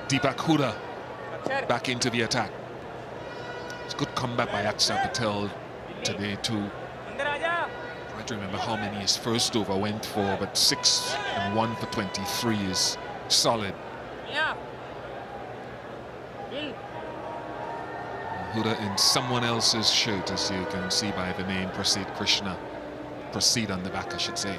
Deepak Huda back into the attack. It's a good comeback by Aksa Patel today too. I don't remember how many his first over went for, but 6 and 1 for 23 is solid. Huda in someone else's shirt, as you can see by the name Prasid Krishna. Prasid on the back, I should say.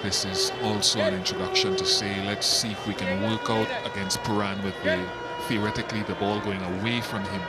This is also an introduction to say, let's see if we can work out against Puran with theoretically the ball going away from him.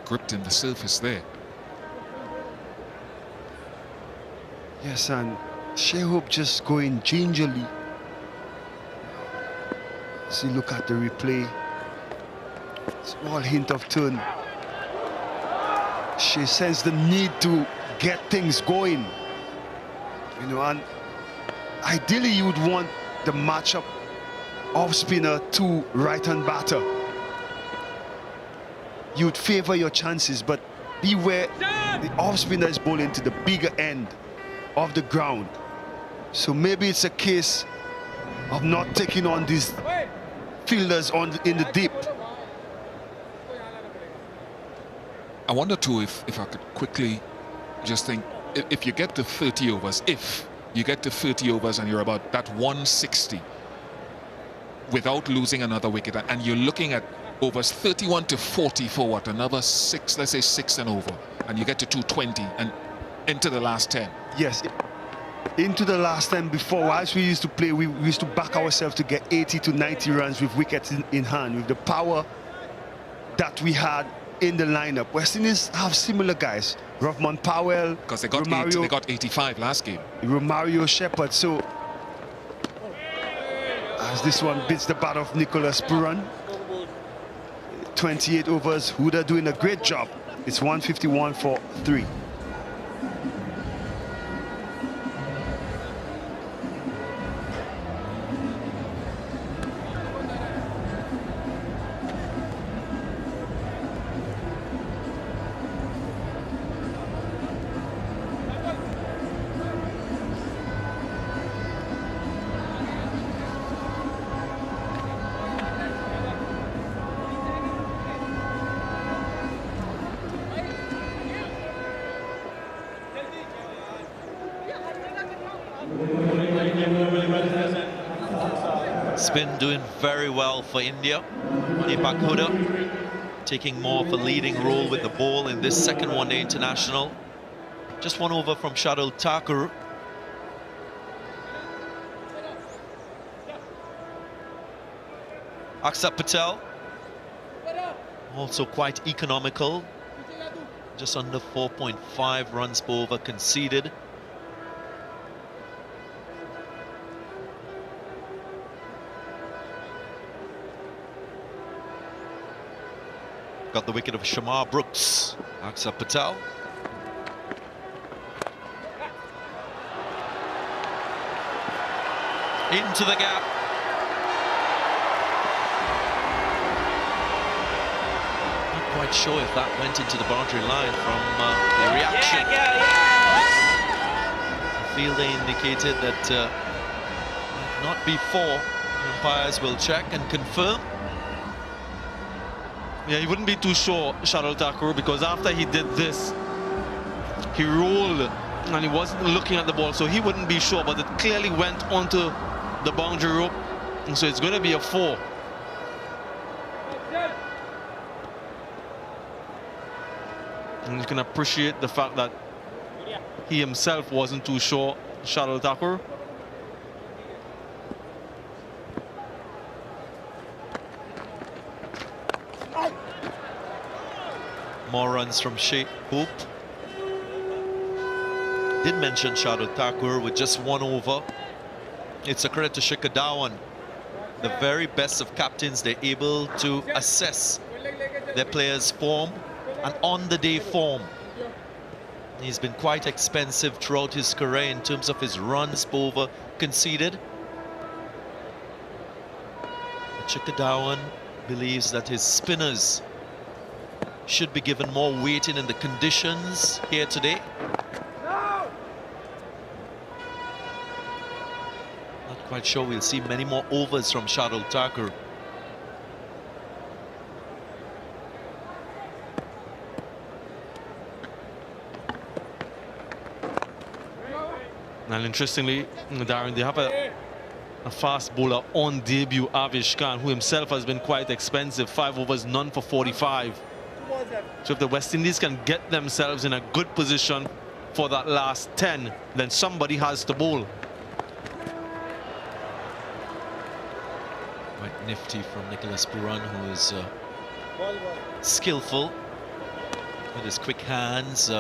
Gripped in the surface there. Yes, and Shai just going gingerly. As you look at the replay, small hint of turn. She sensed the need to get things going. You know, and ideally you would want the matchup off spinner to right-hand batter. You'd favor your chances, but beware, the off spinner is bowling to the bigger end of the ground. So maybe it's a case of not taking on these fielders in the deep. I wonder too if I could quickly just think, if you get to 30 overs, if you get to 30 overs and you're about that 160 without losing another wicket, and you're looking at overs 31 to 40 for what, another 6, let's say 6 and over, and you get to 220 and into the last 10. Yes, into the last 10. Before, whilst we used to play, we used to back ourselves to get 80 to 90 runs with wickets in hand. With the power that we had in the lineup. West Indies have similar guys. Rahman Powell, Because they got Romario, they got 85 last game. Romario Shepherd. So as this one beats the bat of Nicholas Puran. 28 overs. Huda doing a great job. It's 151 for 3. Spin doing very well for India. Deepak Huda taking more of a leading role with the ball in this second one-day international. Just one over from Shardul Thakur. Akshat Patel, also quite economical. Just under 4.5 runs per over conceded. Got the wicket of Shamar Brooks. Akshat Patel. Into the gap. Not quite sure if that went into the boundary line from the reaction. The fielder indicated that not before. Umpires will check and confirm. Yeah, he wouldn't be too sure, Shardul Thakur, because after he did this, he rolled and he wasn't looking at the ball, so he wouldn't be sure, but it clearly went onto the boundary rope, and so it's going to be a 4. And you can appreciate the fact that he himself wasn't too sure, Shardul Thakur. More runs from Shai Hoop. Did mention Shardul Thakur with just 1 over. It's a credit to Shikhar Dhawan. The very best of captains, they're able to assess their players' form and on-the-day form. He's been quite expensive throughout his career in terms of his runs per over conceded. But Shikhar Dhawan believes that his spinners should be given more weighting in the conditions here today. Not quite sure we'll see many more overs from Shardul Thakur. And interestingly, Darren, they have a fast bowler on debut, Avish Khan, who himself has been quite expensive. 5 overs, none for 45. So if the West Indies can get themselves in a good position for that last 10, then somebody has to bowl. Quite nifty from Nicholas Puran, who is skillful with his quick hands.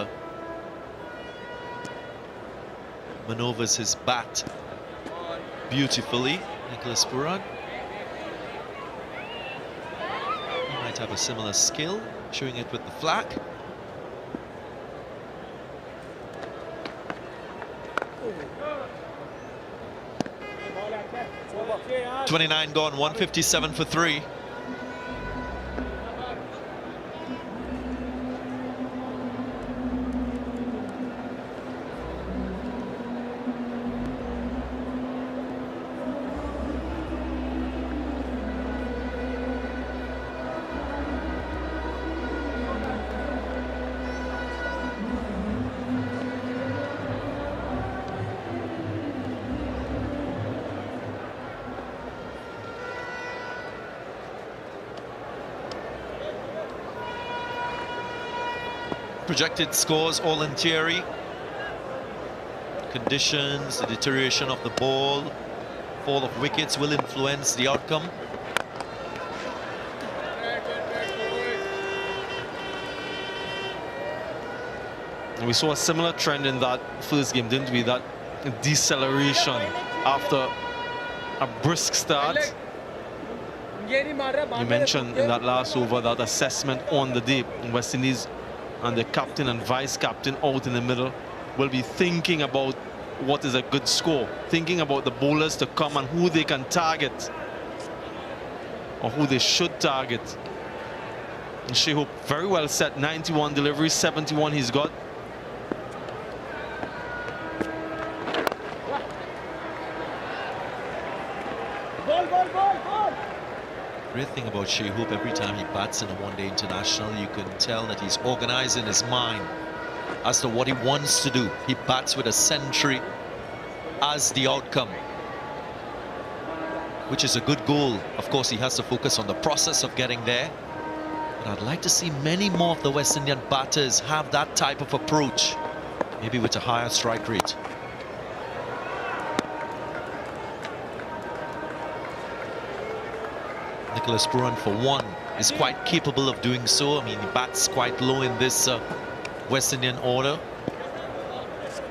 Maneuvers his bat beautifully. Nicholas Puran. He might have a similar skill, showing it with the flag. .29 gone, 157 for 3. Projected scores all in theory. Conditions, the deterioration of the ball, fall of wickets will influence the outcome. And we saw a similar trend in that first game, didn't we? That deceleration after a brisk start. You mentioned in that last over that assessment on the day. West Indies and the captain and vice captain out in the middle will be thinking about what is a good score, thinking about the bowlers to come and who they can target or who they should target. And Shai very well set, 91 deliveries, 71 he's got. Great thing about Shai, every time he bats in a one-day international, you can tell that he's organizing his mind as to what he wants to do. He bats with a century as the outcome, which is a good goal. Of course, he has to focus on the process of getting there. But I'd like to see many more of the West Indian batters have that type of approach, maybe with a higher strike rate. Nicholas Pooran, for one, is quite capable of doing so. I mean, he bats quite low in this West Indian order.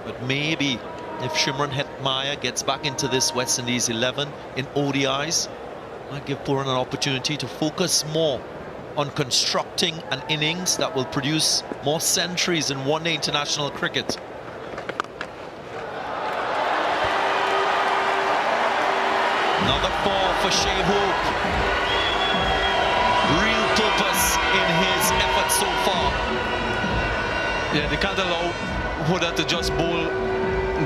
But maybe if Shimron Hetmyer gets back into this West Indies 11 in ODIs, might give Pooran an opportunity to focus more on constructing an innings that will produce more centuries in one-day international cricket. Another 4 for Shai. Real purpose in his efforts so far. Yeah, they can't allow Huda to just bowl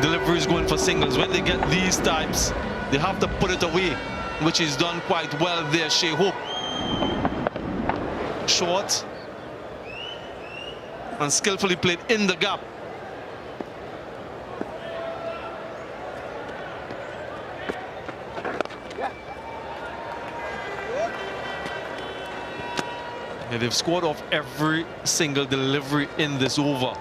deliveries going for singles. When they get these types, they have to put it away, which is done quite well there. Shai short and skillfully played in the gap. Yeah, they've scored off every single delivery in this over.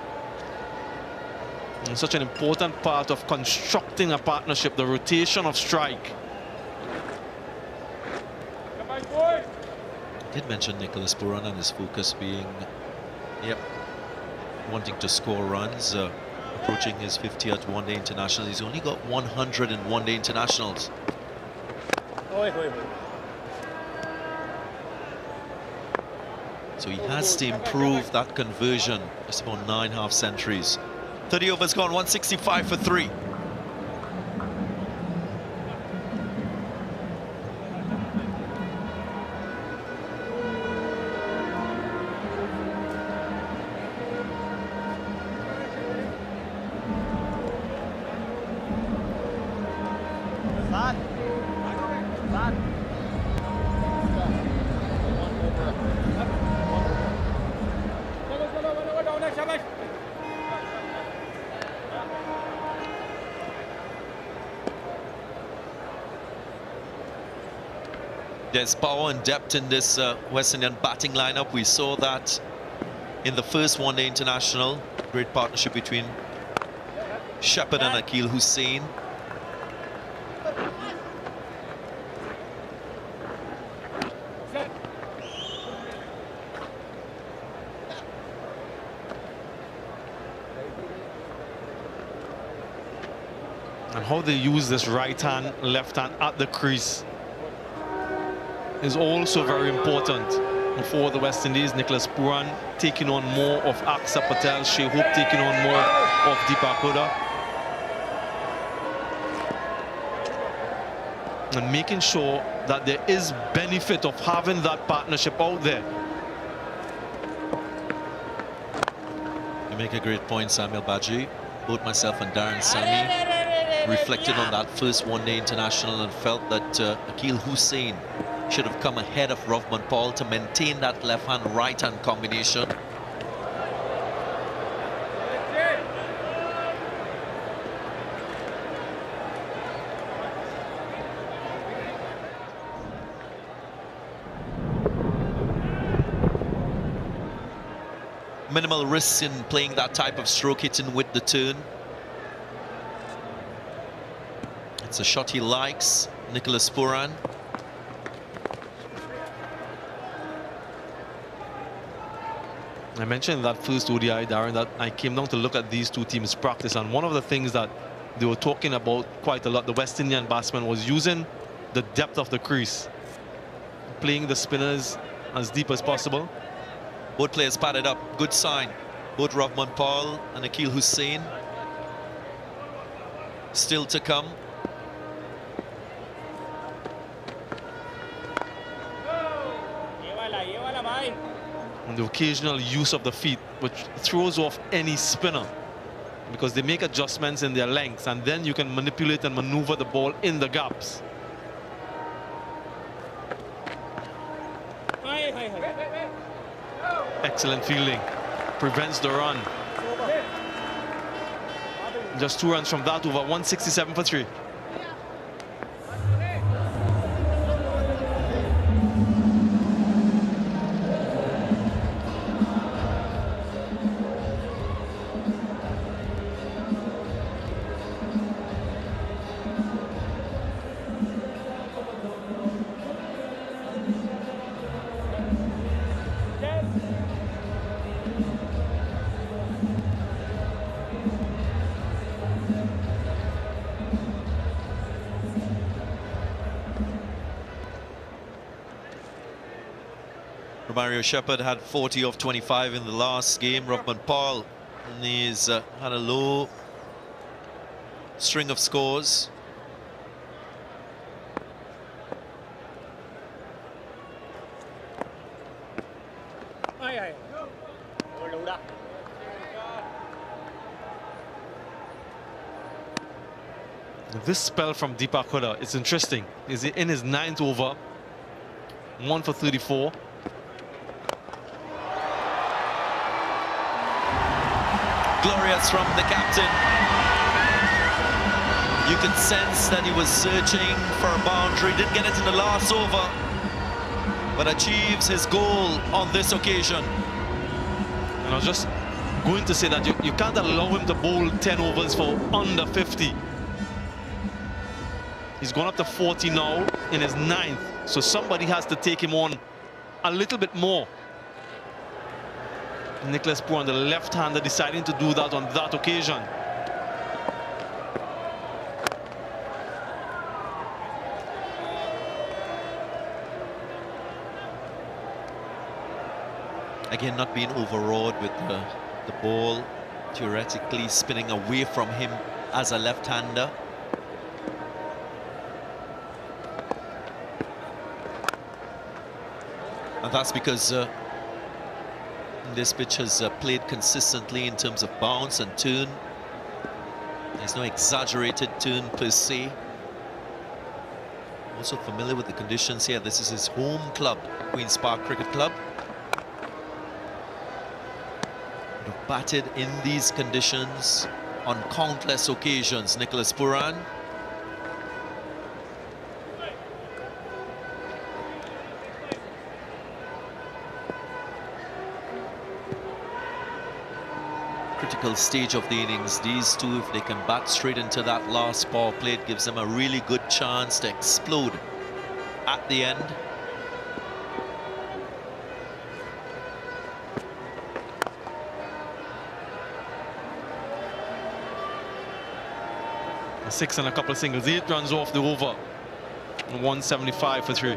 And such an important part of constructing a partnership, the rotation of strike. I did mention Nicholas Pooran and his focus being, wanting to score runs, approaching his 50th one-day international. He's only got 100 in one-day internationals. So he has to improve that conversion. It's about 9 half centuries. 30 overs gone, 165 for 3. There's power and depth in this West Indian batting lineup. We saw that in the first one-day international. Great partnership between Shepherd and Akil Hussain. And how they use this right hand, left hand at the crease is also very important for the West Indies. Nicholas Pooran taking on more of Aksa Patel, Shai taking on more of Deepak Huda. And making sure that there is benefit of having that partnership out there. You make a great point, Samuel Baji. Both myself and Darren Sami reflected on that first one-day international and felt that Akil Hussain should have come ahead of Rovman Paul to maintain that left-hand, right-hand combination. Minimal risks in playing that type of stroke, hitting with the turn. It's a shot he likes, Nicholas Pooran. I mentioned that first ODI, Darren, that I came down to look at these two teams practice, and one of the things that they were talking about quite a lot, the West Indian batsman, was using the depth of the crease, playing the spinners as deep as possible. Both players padded up. Good sign. Both Rahman Paul and Akil Hussain. Still to come. And the occasional use of the feet, which throws off any spinner, because they make adjustments in their lengths, and then you can manipulate and maneuver the ball in the gaps. Excellent fielding. Prevents the run. Just 2 runs from that over, 167 for 3. Mario Shepherd had 40 off 25 in the last game. Rahman Paul has had a low string of scores. This spell from Deepak Hooda, it's interesting. Is in his 9th over, 1 for 34. Glorious from the captain. You can sense that he was searching for a boundary, didn't get it in the last over, but achieves his goal on this occasion. And I was just going to say that you can't allow him to bowl 10 overs for under 50. He's gone up to 40 now in his 9th, so somebody has to take him on a little bit more. Nicholas Poor, the left-hander, deciding to do that on that occasion. Again, not being overawed with the ball theoretically spinning away from him as a left-hander. And that's because this pitch has played consistently in terms of bounce and turn. There's no exaggerated turn per se. Also familiar with the conditions here. This is his home club, Queen's Park Cricket Club. Would have batted in these conditions on countless occasions, Nicholas Puran. Critical stage of the innings. These two, if they can bat straight into that last power play, it gives them a really good chance to explode at the end. A 6 and a couple of singles. 8 runs off the over. 175 for 3.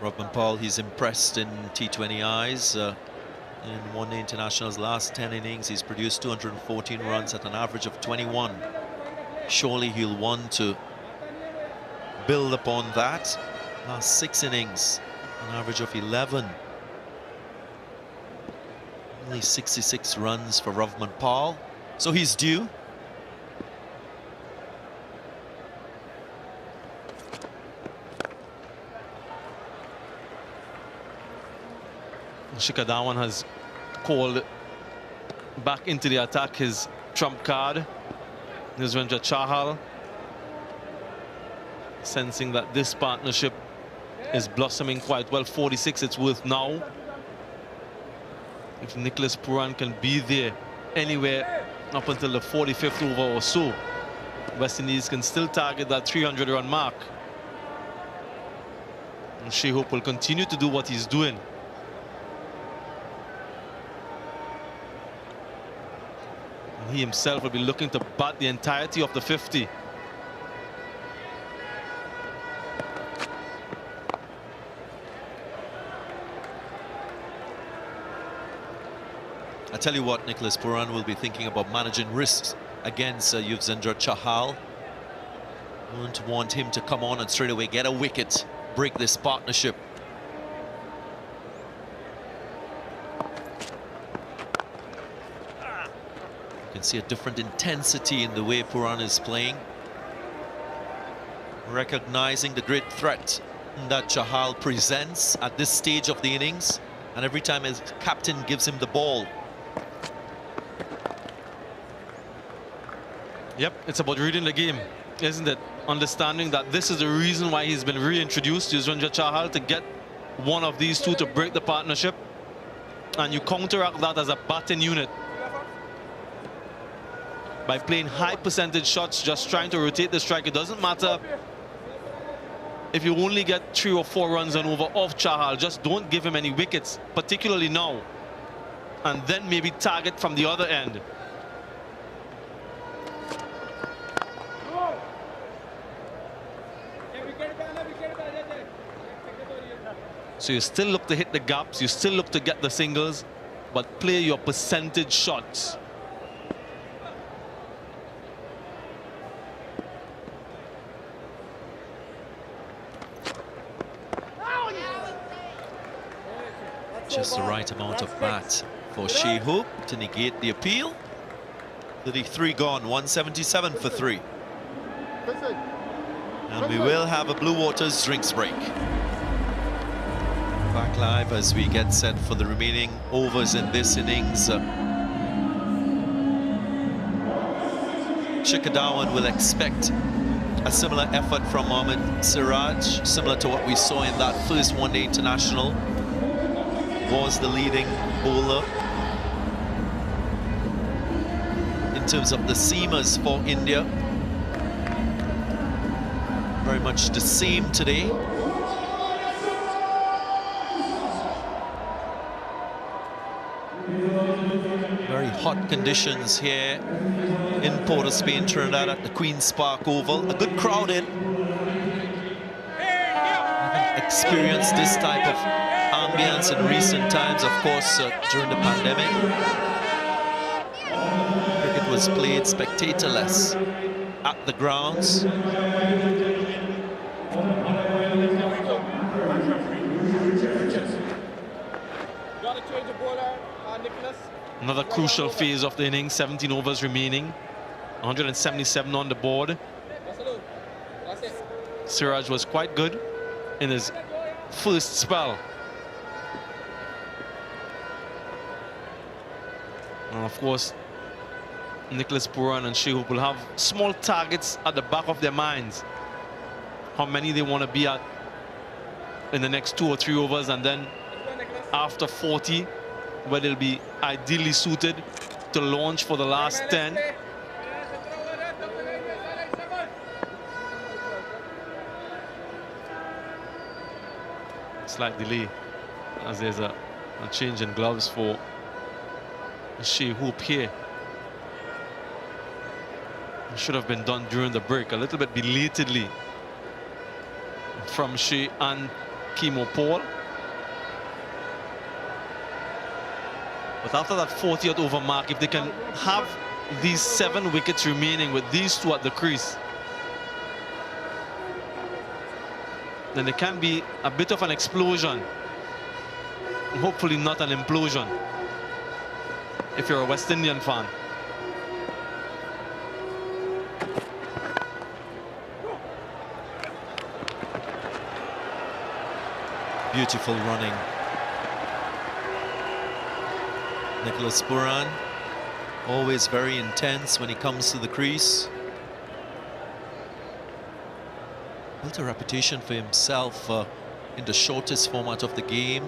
Rahman Paul, he's impressed in T20Is. In one-day international's last 10 innings, he's produced 214 runs at an average of 21. Surely he'll want to build upon that. Last 6 innings, an average of 11. Only 66 runs for Rahman Paul, so he's due. Shikadawan has called back into the attack his trump card, Yuzvendra Chahal, sensing that this partnership is blossoming quite well. 46 it's worth now. If Nicholas Puran can be there anywhere up until the 45th over or so, West Indies can still target that 300-run mark. And Shai Hope will continue to do what he's doing. And he himself will be looking to bat the entirety of the 50. I tell you what, Nicholas Puran will be thinking about managing risks against Yuzvendra Chahal. Won't want him to come on and straight away get a wicket, break this partnership. You can see a different intensity in the way Puran is playing, recognizing the great threat that Chahal presents at this stage of the innings, and every time his captain gives him the ball. Yep, it's about reading the game, isn't it? Understanding that this is the reason why he's been reintroduced, Yuzvendra Chahal, to get one of these two to break the partnership. And you counteract that as a batting unit by playing high percentage shots, just trying to rotate the strike. It doesn't matter if you only get 3 or 4 runs and over off Chahal. Just don't give him any wickets, particularly now. And then maybe target from the other end. So you still look to hit the gaps, you still look to get the singles, but play your percentage shots. Just the right amount of bat for Shai Hope to negate the appeal. 33 gone, 177 for 3. And we will have a Blue Waters drinks break. Back live as we get set for the remaining overs in this innings. Shikadawan will expect a similar effort from Mohammad Siraj, similar to what we saw in that first one-day international. Was the leading bowler in terms of the seamers for India. Very much the same today. Very hot conditions here in Port of Spain, Trinidad, at the Queen's Park Oval. A good crowd in. Haven't experienced this type of ambience in recent times, of course, during the pandemic. Cricket was played spectatorless at the grounds. Another crucial phase of the innings, 17 overs remaining, 177 on the board. Siraj was quite good in his first spell. And of course, Nicholas Puran and Shai Hope will have small targets at the back of their minds. How many they want to be at in the next 2 or 3 overs, and then after 40, where they'll be ideally suited to launch for the last 10. Slight delay as there's a change in gloves for Shai Hope here. It should have been done during the break, a little bit belatedly from Shai and Kimo Paul. But after that 40th over mark, if they can have these 7 wickets remaining with these two at the crease, then there can be a bit of an explosion. Hopefully not an implosion, if you're a West Indian fan. Beautiful running Nicholas Buran, always very intense when he comes to the crease. Built a reputation for himself in the shortest format of the game,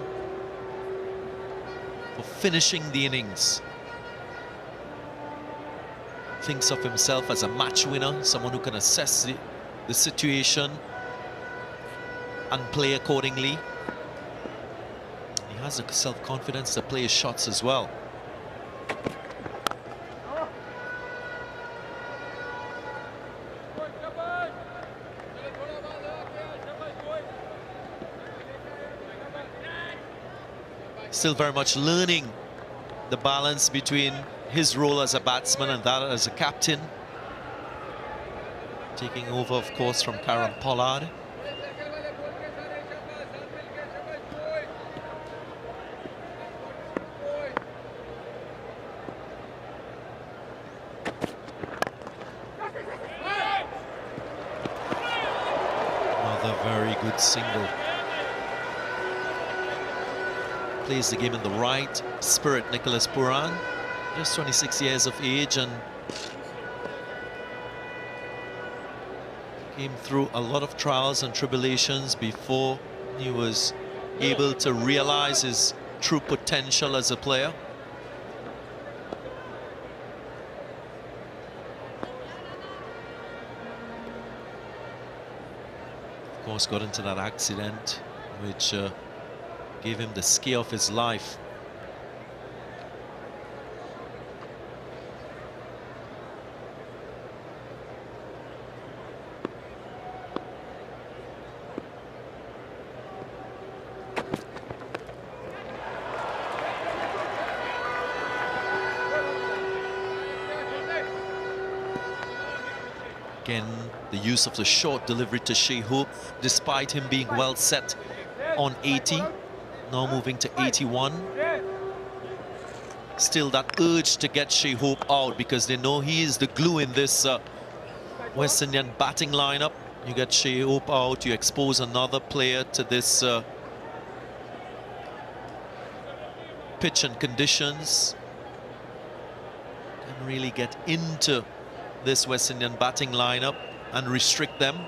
for finishing the innings. Thinks of himself as a match winner, someone who can assess the situation and play accordingly. He has the self-confidence to play his shots as well. Still very much learning the balance between his role as a batsman and that as a captain. Taking over, of course, from Karen Pollard. Another very good single. Plays the game in the right spirit, Nicholas Buran. Just 26 years of age and came through a lot of trials and tribulations before he was able to realize his true potential as a player. Of course, got into that accident which gave him the scare of his life. Again, the use of the short delivery to Shai, despite him being well set on 80. Now moving to 81. Still that urge to get Shai out because they know he is the glue in this West Indian batting lineup. You get Shai out, you expose another player to this pitch and conditions. Can really get into this West Indian batting lineup and restrict them.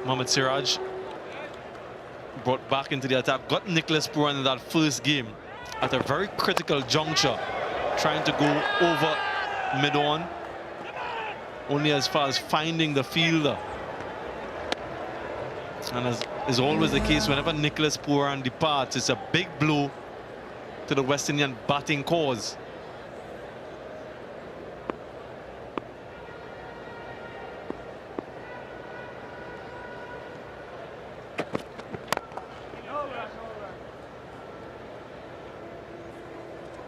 Mohammad Siraj brought back into the attack, got Nicholas Buran in that first game at a very critical juncture, trying to go over mid-on, only as far as finding the fielder. And as is always the case, whenever Nicholas Buran departs, it's a big blow to the West Indian batting cause.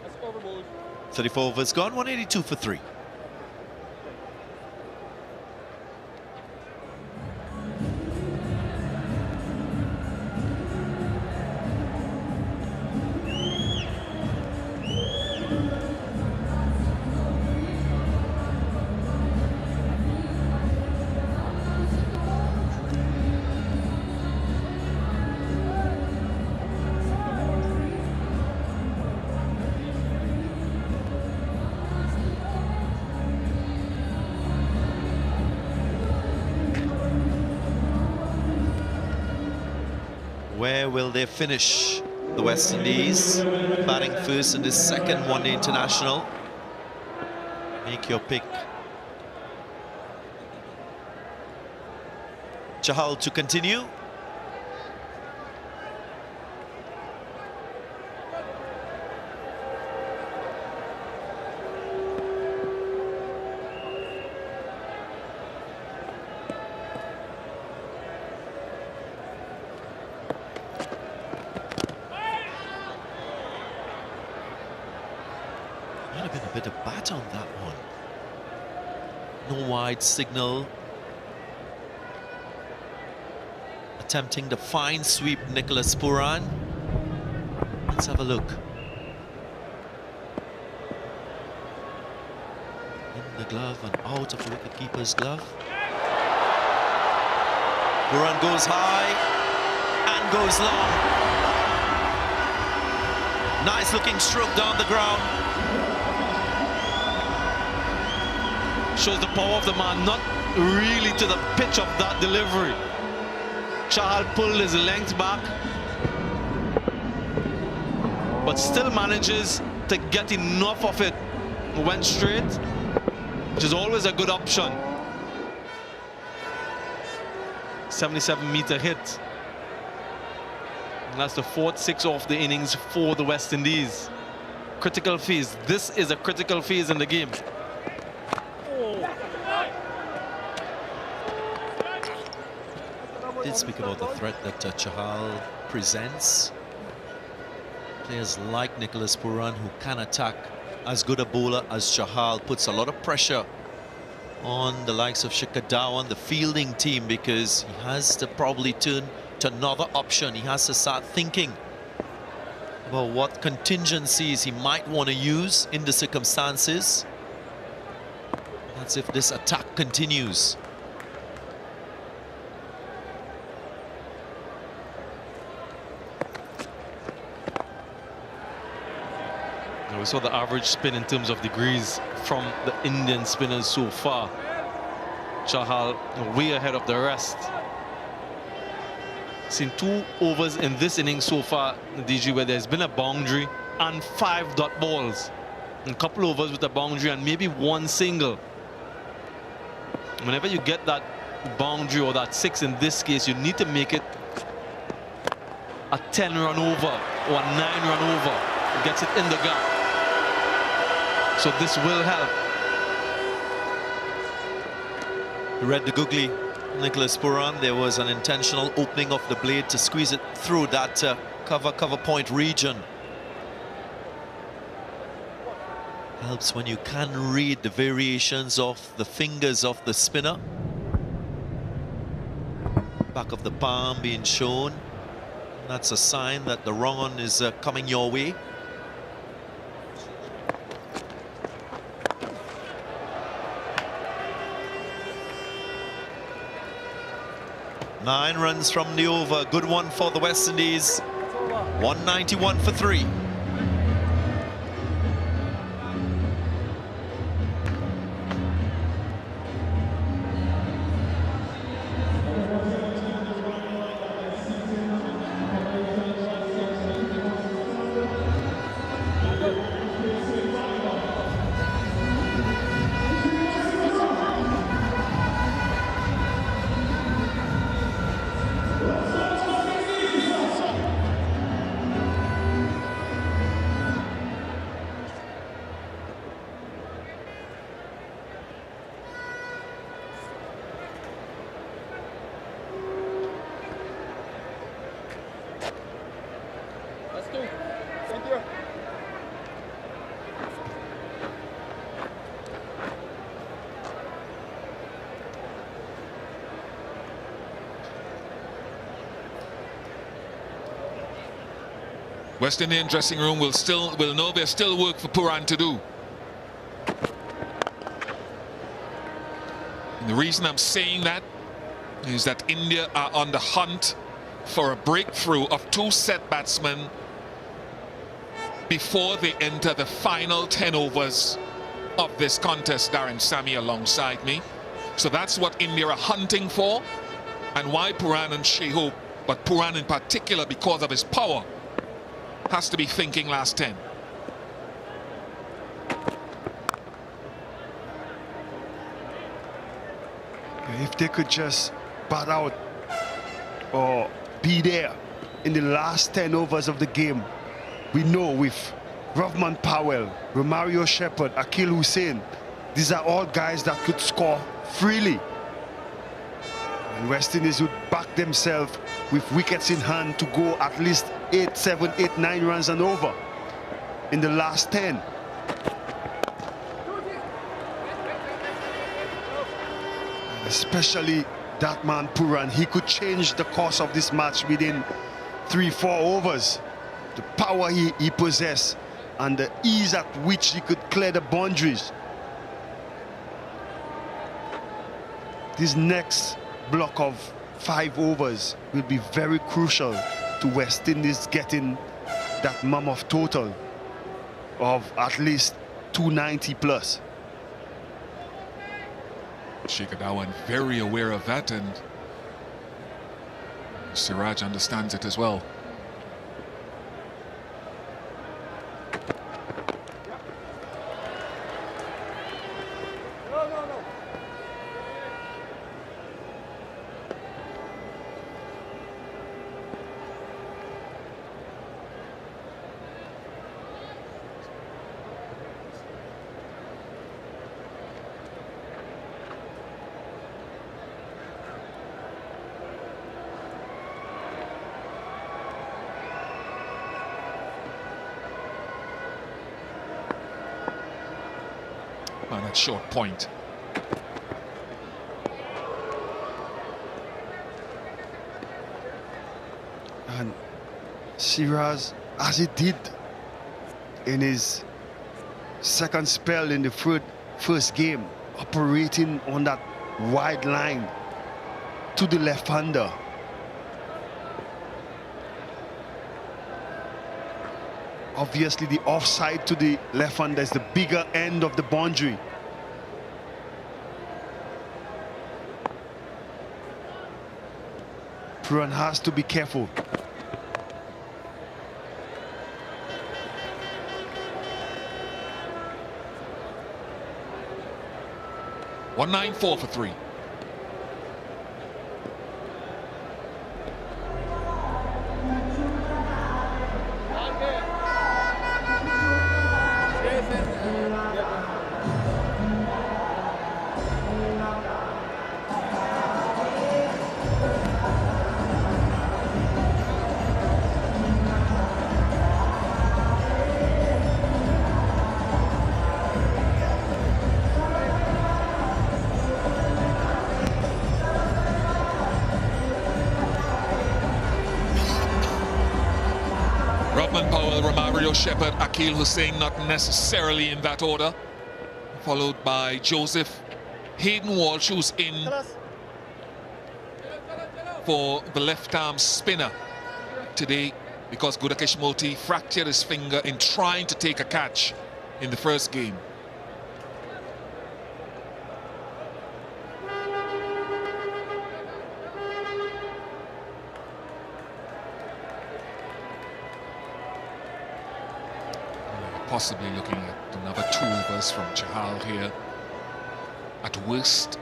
That's over, boys. 34 overs gone, 182 for 3. Where will they finish? The West Indies batting first in this second one-day international. Make your pick. Chahal to continue. Might have been a bit of bat on that one. No wide signal. Attempting the fine sweep, Nicholas Buran. Let's have a look. the glove and out of the wicketkeeper's glove. Pooran goes high and goes long. Nice looking stroke down the ground. Shows the power of the man, not really to the pitch of that delivery. Chahal pulled his length back, but still manages to get enough of it. Went straight, which is always a good option. 77-meter hit. And that's the 4th 6 of the innings for the West Indies. Critical phase. This is a critical phase in the game. Did speak about the threat that Chahal presents. Players like Nicholas Pooran, who can attack, as good a bowler as Chahal, puts a lot of pressure on the likes of Shikhar Dhawan, the fielding team, because he has to probably turn to another option. He has to start thinking about what contingencies he might want to use in the circumstances. That's if this attack continues. We saw the average spin in terms of degrees from the Indian spinners so far. Chahal way ahead of the rest. Seen 2 overs in this inning so far, DG, where there's been a boundary and 5 dot balls. And a couple overs with a boundary and maybe 1 single. Whenever you get that boundary or that 6 in this case, you need to make it a 10-run over or a 9-run over. It gets it in the gap. So this will help. Read the googly, Nicholas Pooran. There was an intentional opening of the blade to squeeze it through that cover point region. Helps when you can read the variations of the fingers of the spinner. Back of the palm being shown. That's a sign that the wrong one is coming your way. Nine runs from the over. Good one for the West Indies. 191 for 3. West Indian dressing room will know there's still work for Pooran to do. And the reason I'm saying that is that India are on the hunt for a breakthrough of 2 set batsmen before they enter the final 10 overs of this contest. Darren Sammy alongside me. So that's what India are hunting for, and why Pooran and Shai hope, but Pooran in particular because of his power, has to be thinking last 10. If they could just bat out or be there in the last 10 overs of the game, we know with Rovman Powell, Romario Shepherd, Akil Hussain, these are all guys that could score freely. And West Indies would back themselves with wickets in hand to go at least 8, 7, 8, 9 runs and over in the last 10. Especially that man Pooran, he could change the course of this match within 3, 4 overs. The power he possessed and the ease at which he could clear the boundaries. this next block of 5 overs will be very crucial to West Indies getting that mammoth total of at least 290 plus. Shikhar Dhawan very aware of that, and Siraj understands it as well. On that short point. And Siraj, as he did in his second spell in the first game, operating on that wide line to the left-hander. Obviously, the offside to the left-hander is the bigger end of the boundary. Puran has to be careful. .194 for 3. Powell, Romario Shepherd, Akil Hussain, not necessarily in that order. Followed by Joseph. Hayden Walsh, who's in for the left-arm spinner today because Gudakesh Moti fractured his finger in trying to take a catch in the first game. Possibly looking at another 2 overs from Chahal here at worst.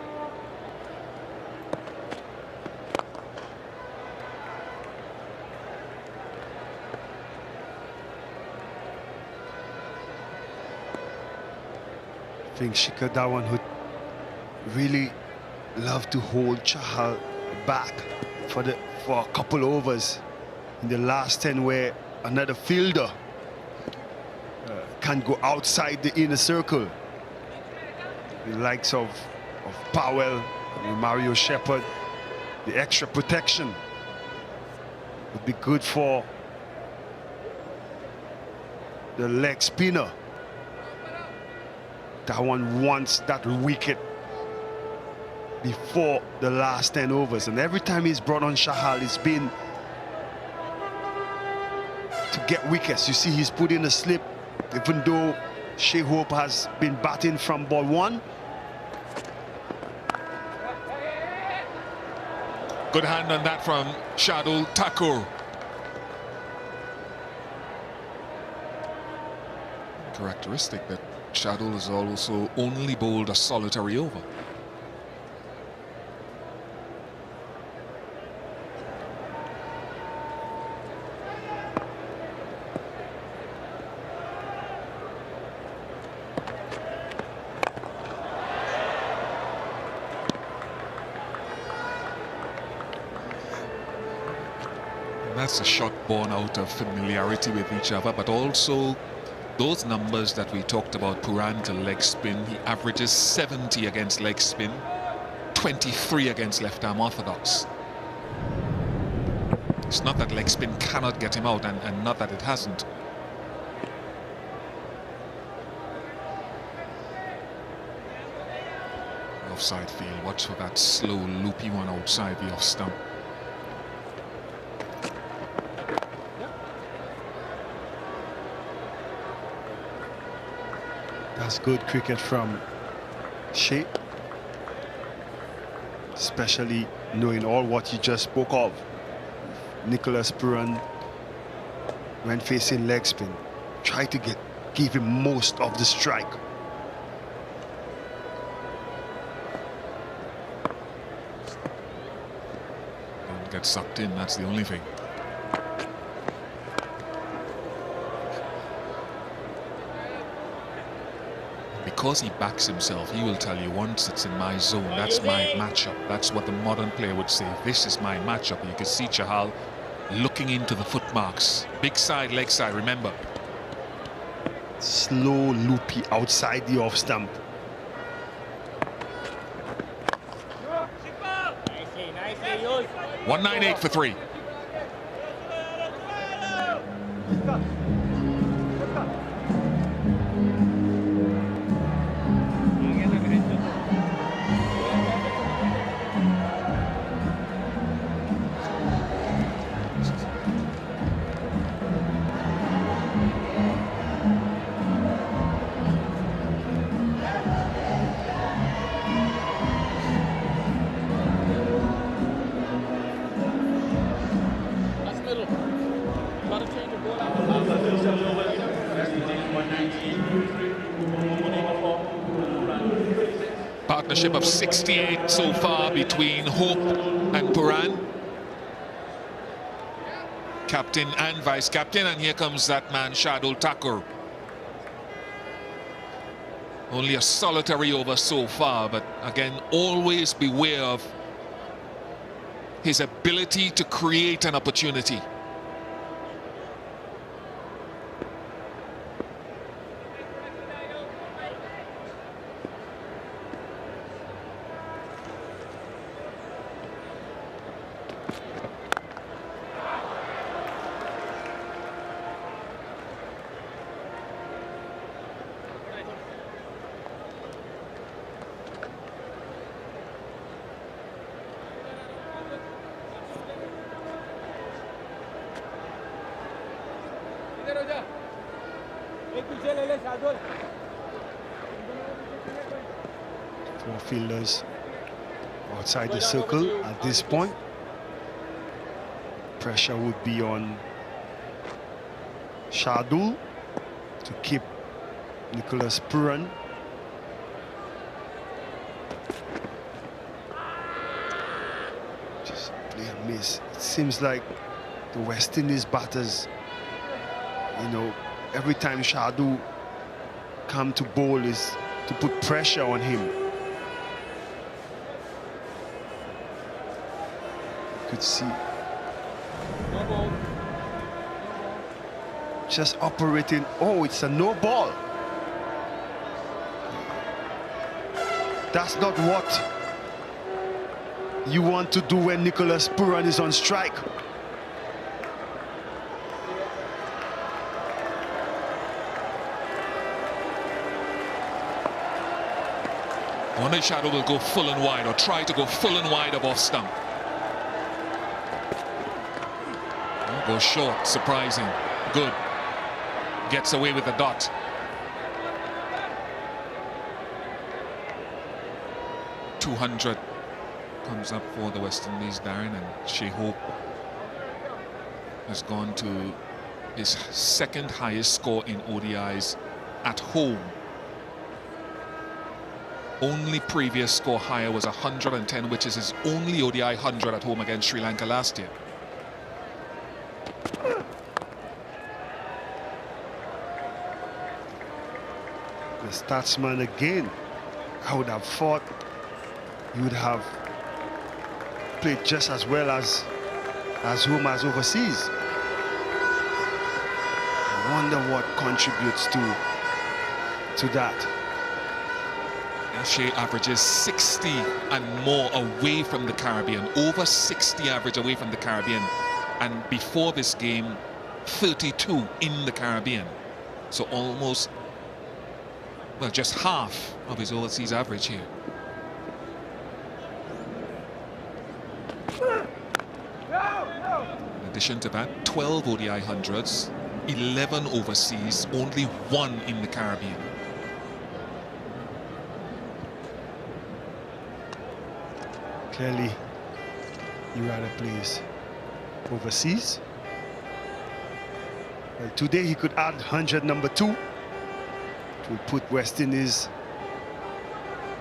I think Shikhar Dhawan would really love to hold Chahal back for a couple overs in the last 10 where another fielder can go outside the inner circle. The likes of Powell, Mario Shepherd, the extra protection would be good for the leg spinner. Dhawan wants that wicket before the last 10 overs, and every time he's brought on Chahal, it's been to get wickets. You see, he's put in a slip. Even though Shai Hope has been batting from ball 1. Good hand on that from Shardul Thakur. Characteristic that Shardul has also only bowled a solitary over. That's a shot born out of familiarity with each other, but also those numbers that we talked about. Puran to leg spin, he averages 70 against leg spin, 23 against left-arm orthodox. It's not that leg spin cannot get him out, and not that it hasn't. offside field. Watch for that slow, loopy one outside the off stump. That's good cricket from Shai, especially knowing all what you just spoke of. Nicholas Puran, when facing leg spin, try to give him most of the strike. Don't get sucked in, that's the only thing. Because he backs himself, he will tell you, once it's in my zone, that's my matchup. That's what the modern player would say. This is my matchup. You can see Chahal looking into the footmarks. Big side, leg side, remember. Slow, loopy outside the off stump. Nicely used. 198 for 3. Partnership of 68 so far between Hope and Puran. Captain and vice captain, and here comes that man Shadul Thakur. Only a solitary over so far, but again, always beware of his ability to create an opportunity. Four fielders outside the circle at this point. Pressure would be on Shadul to keep Nicholas Puran. Just play and miss. It seems like the West Indies batters, you know, every time Shadul come to bowl is to put pressure on him. You could see just operating. Oh, it's a no ball. That's not what you want to do when Nicholas Puran is on strike. One Shadow will go full and wide, or try to go full and wide of off stump. Goes short, surprising. Good. Gets away with the dot. .200 comes up for the West Indies, Darren, and Shai Hope has gone to his second highest score in ODIs at home. Only previous score higher was 110, which is his only ODI 100 at home against Sri Lanka last year. The Statsman again. I would have thought he would have played just as well as home as overseas. I wonder what contributes to that. Shai averages 60 and more away from the Caribbean, over 60 average away from the Caribbean, and before this game 32 in the Caribbean, so almost, well, just half of his overseas average here. addition to that, 12 ODI hundreds, 11 overseas, only 1 in the Caribbean. Clearly, you rather plays overseas. Well, today he could add 100 number 2. It will put West Indies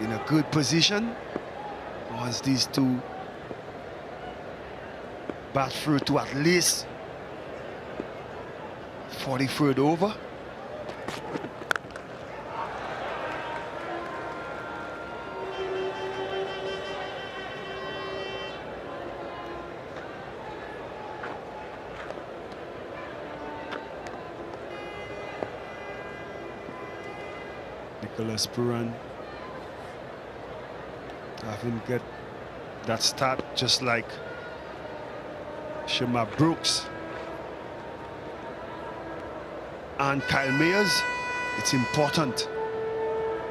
in a good position once these two bat through to at least 43rd over. Nicholas Puran having get that start just like Shema Brooks and Kyle Mayers. It's important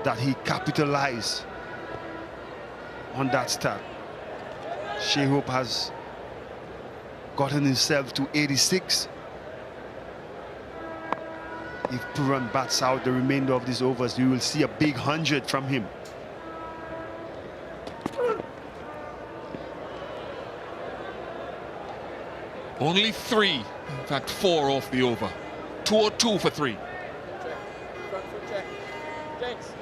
that he capitalize on that start. Shai Hope has gotten himself to 86. If Puran bats out the remainder of these overs, you will see a big 100 from him. Only 3, in fact 4 off the over. 202 for 3. Check. Front foot check. Thanks.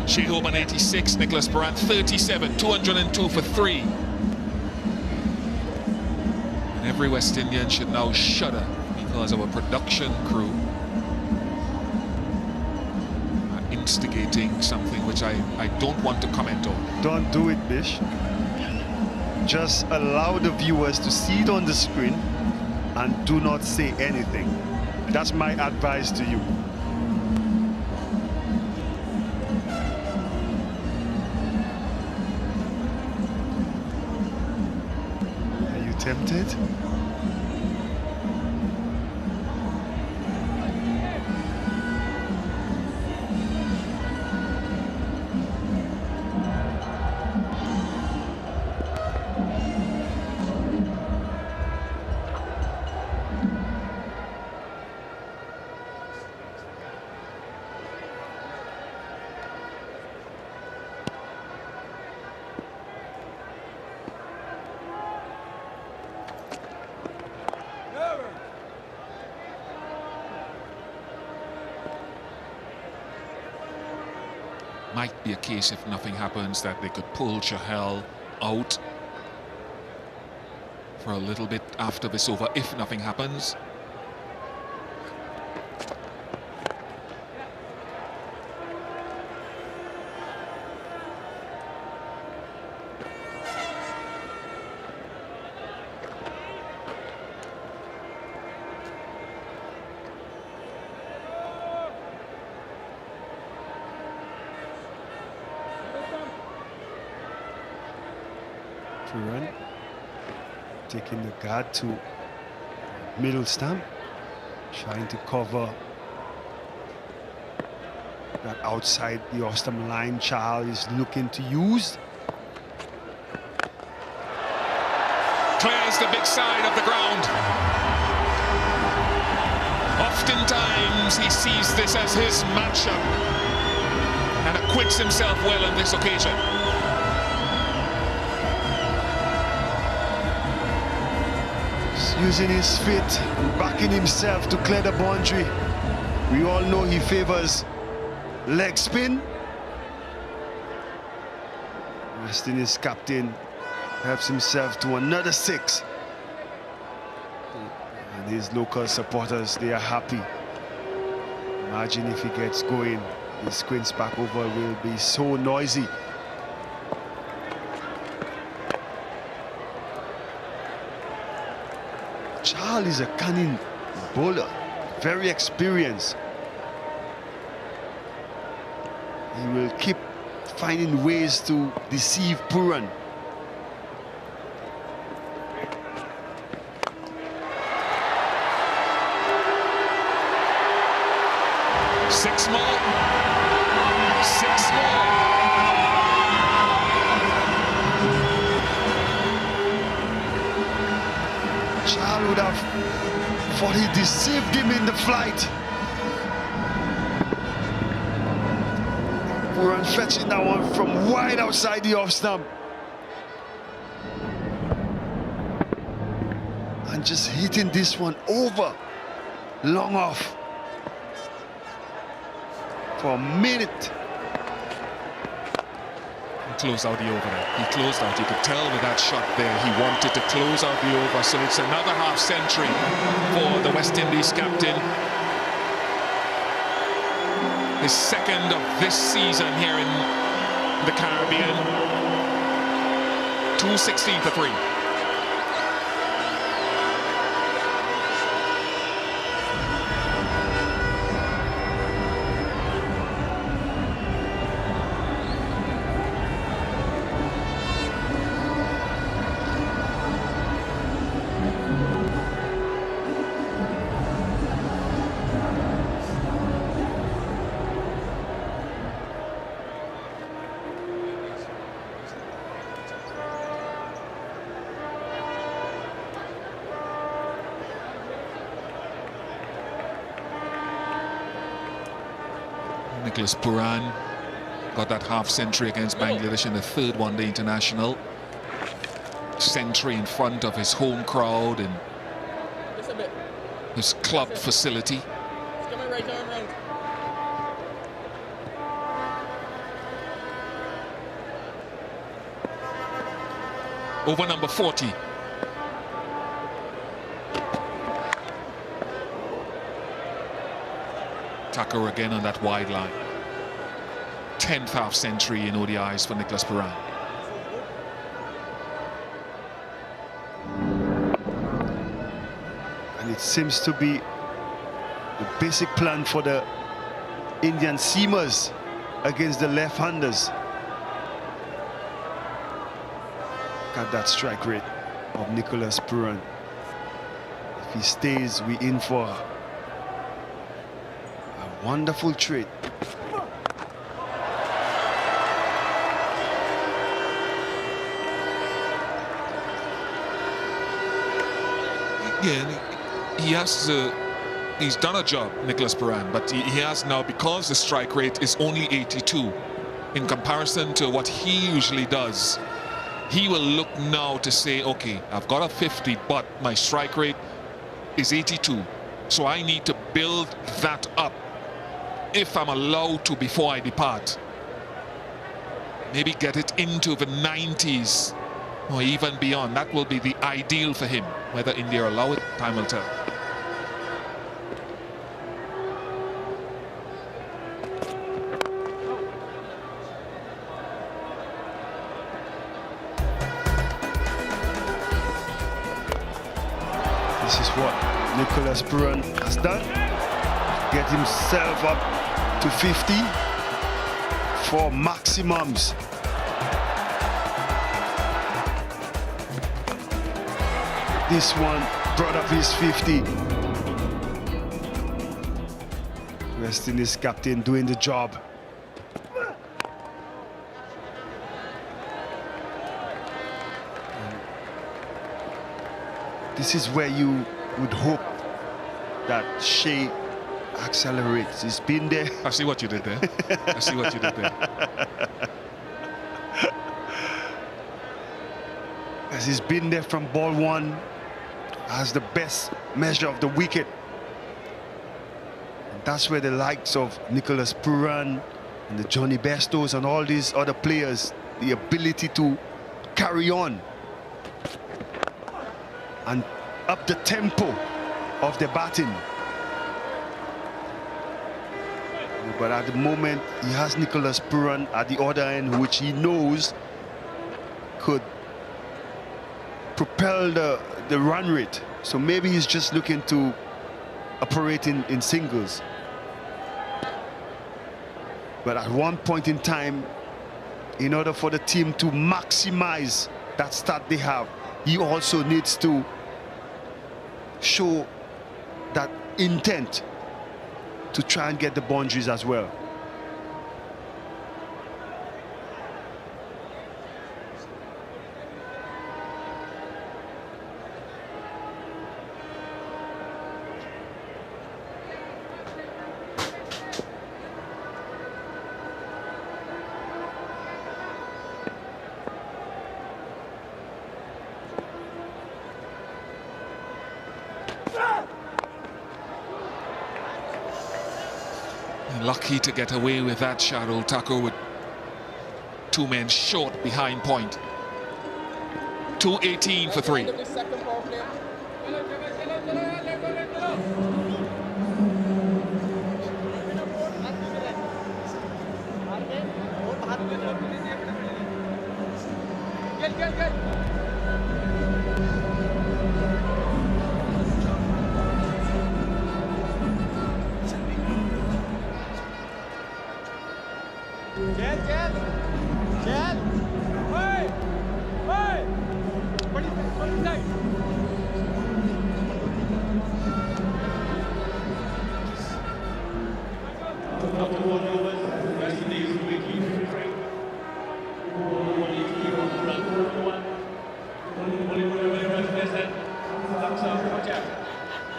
Shai Hope on 86, Nicholas Puran 37, 202 for 3. And every West Indian should now shudder because our production crew are instigating something which I don't want to comment on. Don't do it, Bish. Just allow the viewers to see it on the screen and do not say anything. That's my advice to you. Are you tempted? Might be a case, if nothing happens, that they could pull Chahal out for a little bit after this over, if nothing happens. Puran taking the guard to middle stump, trying to cover that outside the off-stump line Chahal is looking to use. Clears the big side of the ground. Oftentimes he sees this as his matchup and acquits himself well on this occasion. Using his feet and backing himself to clear the boundary. We all know he favors leg spin. West Indies captain helps himself to another 6. And his local supporters, they are happy. Imagine if he gets going, the squints back over will be so noisy. Charles is a cunning bowler, very experienced. He will keep finding ways to deceive Puran. Six more. 6 more. Charles would have thought he deceived him in the flight. Puran fetching that one from wide outside the off stump. And just hitting this one over, long off. For a minute. He closed out the over there. He closed out. You could tell with that shot there, he wanted to close out the over. So it's another half century for the West Indies captain. His second of this season here in the Caribbean. 216 for 3. Puran got that half century against Bangladesh in the third one-day international. Century in front of his home crowd and his club facility. Over number 40. Tucker again on that wide line. 10th half century in ODIs for Nicholas Puran. And it seems to be the basic plan for the Indian seamers against the left-handers. Got that strike rate of Nicholas Puran. If he stays, we in for a wonderful trade. Yeah, he has he's done a job, Nicholas Puran, but he has now, because the strike rate is only 82 in comparison to what he usually does, he will look now to say, okay, I've got a 50, but my strike rate is 82, so I need to build that up if I'm allowed to before I depart. Maybe get it into the 90s or even beyond. That will be the ideal for him. Whether India allow it, time will tell. This is what Nicholas Puran has done. Get himself up to 50 for maximums. This one brought up his 50. West Indies captain doing the job. This is where you would hope that Shai accelerates. He's been there. I see what you did there. I see what you did there. As he's been there from ball one, as the best measure of the wicket. And that's where the likes of Nicholas Puran and the Johnny Bestos and all these other players, the ability to carry on and up the tempo of the batting. But at the moment, he has Nicholas Puran at the other end, which he knows could propel the run rate. So maybe he's just looking to operate in singles. But at one point in time, in order for the team to maximize that start they have, he also needs to show that intent to try and get the boundaries as well. Lucky to get away with that, Shadow Tucker, with 2 men short behind point. 2:18 for 3. Second power play.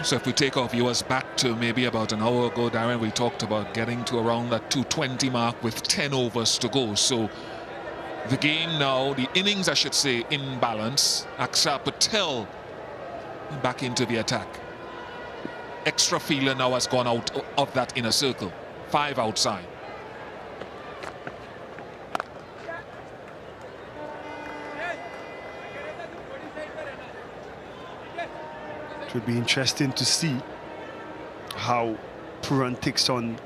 So if we take our viewers back to maybe about an hour ago, Darren, we talked about getting to around that 220 mark with 10 overs to go. So the game now, the innings I should say, in balance. Aksa Patel back into the attack. Extra fielder now has gone out of that inner circle. 5 outside. It would be interesting to see how Puran takes on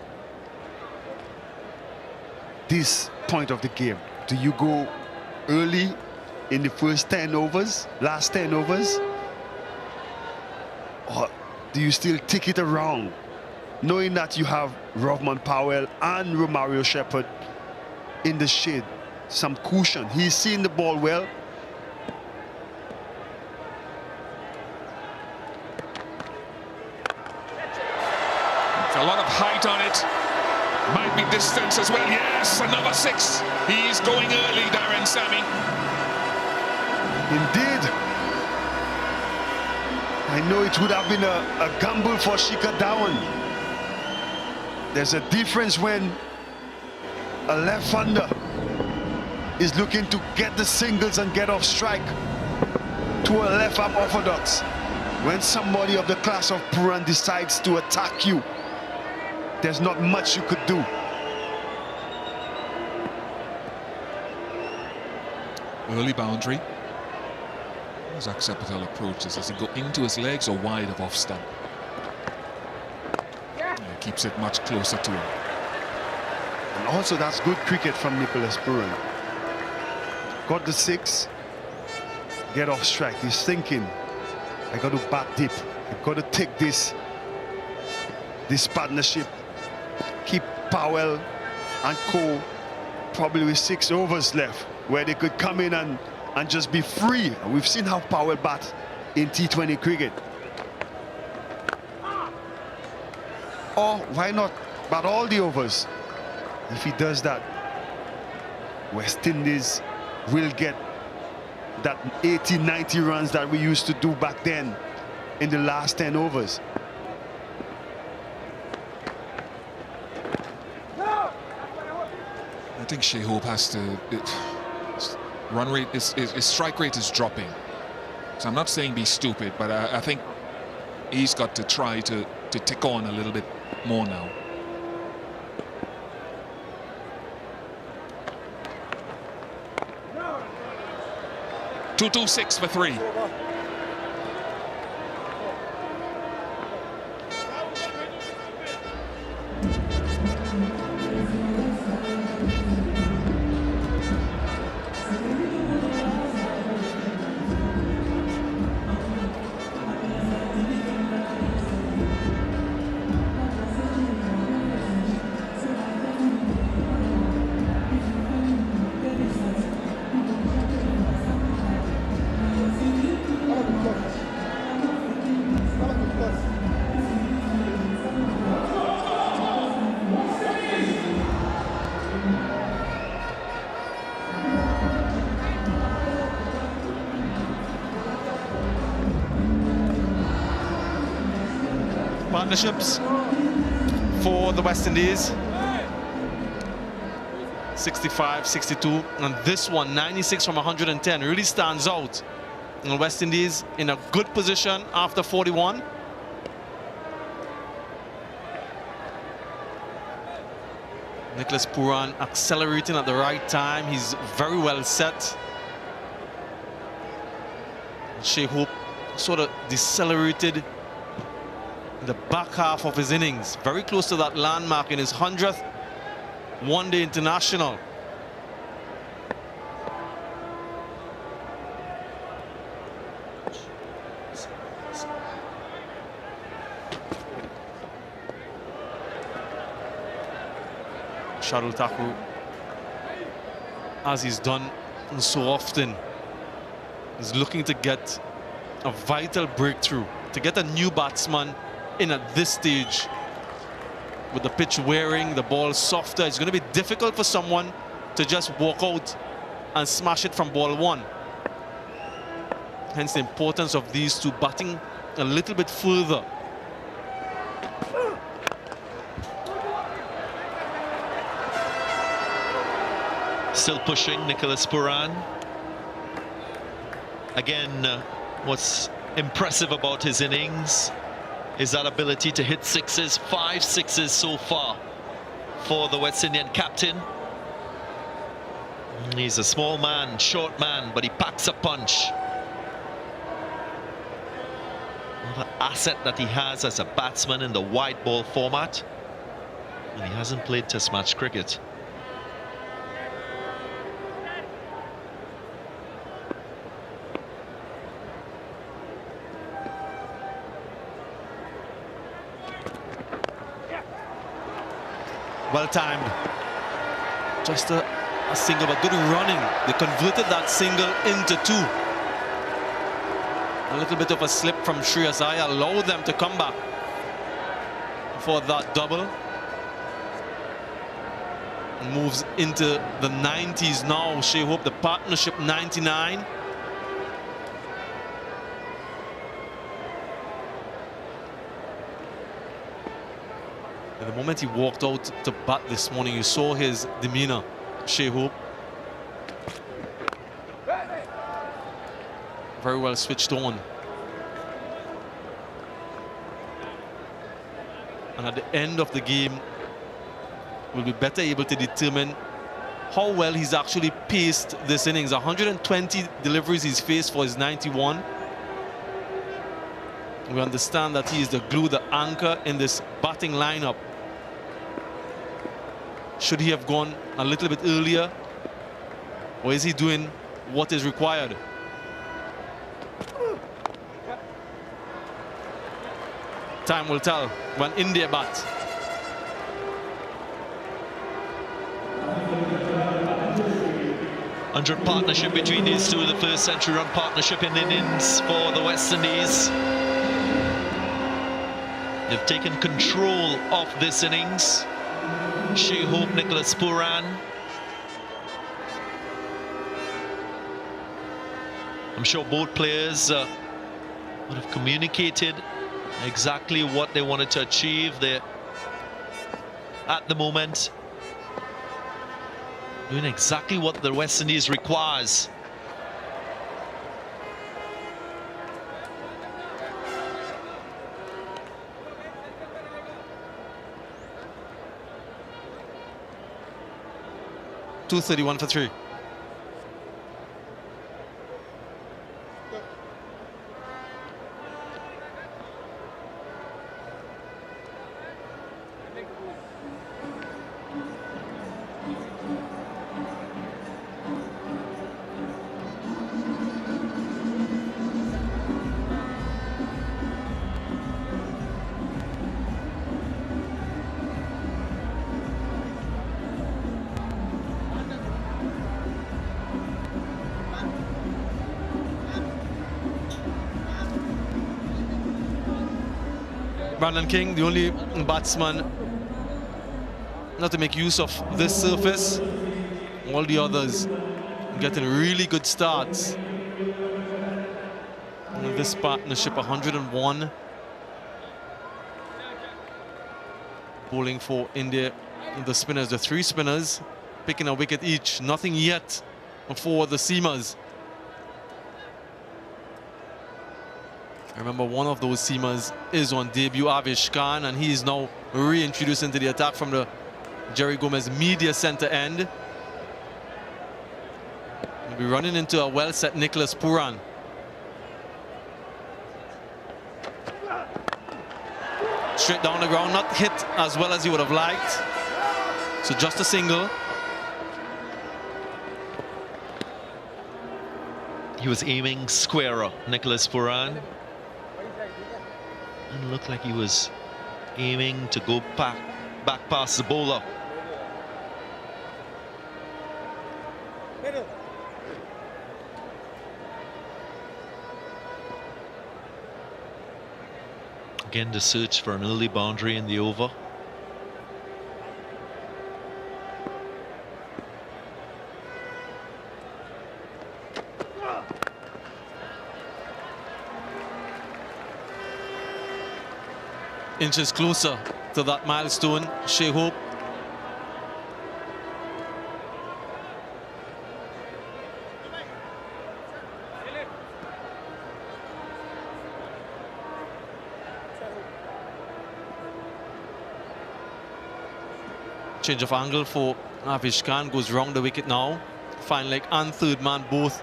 this point of the game. Do you go early in the first 10 overs, last 10 overs? Or do you still tick it around, knowing that you have Rovman Powell and Romario Shepherd in the shade? Some cushion. He's seeing the ball well. A lot of height on it. Might be distance as well. Yes, another 6. He's going early, Darren Sammy. Indeed. I know it would have been a gamble for Shikhar Dhawan. There's a difference when a left-hander is looking to get the singles and get off strike to a left-arm orthodox. When somebody of the class of Puran decides to attack you, there's not much you could do. Early boundary. As Aksa Patel approaches, does he go into his legs or wide of off stump? Yeah, keeps it much closer to him. And also that's good cricket from Nicholas Puran. Got the 6, get off strike. He's thinking, I got to bat deep. I got to take this partnership. Keep Powell and co probably with 6 overs left, where they could come in and just be free. And we've seen how Powell bat in T20 cricket. Or why not bat all the overs? If he does that, West Indies will get that 80-90 runs that we used to do back then in the last 10 overs. I think Shai Hope has to. Run rate his strike rate is dropping. So I'm not saying be stupid, but I think he's got to try to tick on a little bit more now. .226 for 3. partnerships for the West Indies. 65, 62, and this one, 96 from 110, really stands out. And West Indies in a good position after 41. Nicholas Pooran accelerating at the right time. He's very well set. Shai Hope sort of decelerated in the back half of his innings. Very close to that landmark in his 100th one-day international. Shardul Thakur, as he's done so often, is looking to get a vital breakthrough, to get a new batsman in at this stage. With the pitch wearing, the ball softer, it's going to be difficult for someone to just walk out and smash it from ball one. Hence the importance of these two batting a little bit further. Still pushing, Nicholas Pooran. Again, what's impressive about his innings is that ability to hit sixes. 5 sixes so far for the West Indian captain. He's a small man, short man, but he packs a punch. Another asset that he has as a batsman in the white ball format. And he hasn't played Test match cricket. Well timed. Just a single, but good running. They converted that single into 2. A little bit of a slip from Shreyas Iyer allowed them to come back for that double. Moves into the 90s now. Shai Hope, the partnership 99. And the moment he walked out to bat this morning, you saw his demeanor, Shai Hope. Very well switched on. And at the end of the game, we'll be better able to determine how well he's actually paced this innings. 120 deliveries he's faced for his 91. We understand that he is the glue, the anchor in this batting lineup. Should he have gone a little bit earlier? Or is he doing what is required? Time will tell when India bat. '100 partnership between these two, the first century run partnership in innings for the West Indies. They've taken control of this innings. Shai Hope, Nicholas Pooran. I'm sure both players would have communicated exactly what they wanted to achieve. They're at the moment doing exactly what the West Indies requires. .231 for 3. Brandon King, the only batsman not to make use of this surface. All the others getting really good starts. And this partnership, 101. bowling for India. The spinners, the 3 spinners, picking a wicket each. Nothing yet for the seamers. Remember, one of those seamers is on debut, Avish Khan, and he is now reintroduced into the attack from the Jerry Gomez media center end. We'll be running into a well-set Nicholas Puran. Straight down the ground, not hit as well as he would have liked. So just a single. He was aiming squarer, Nicholas Puran. And looked like he was aiming to go back past the bowler. Again, the search for an early boundary in the over. Inches closer to that milestone, Shai Hope. Change of angle for Avish Khan, goes round the wicket now. Fine leg and third man both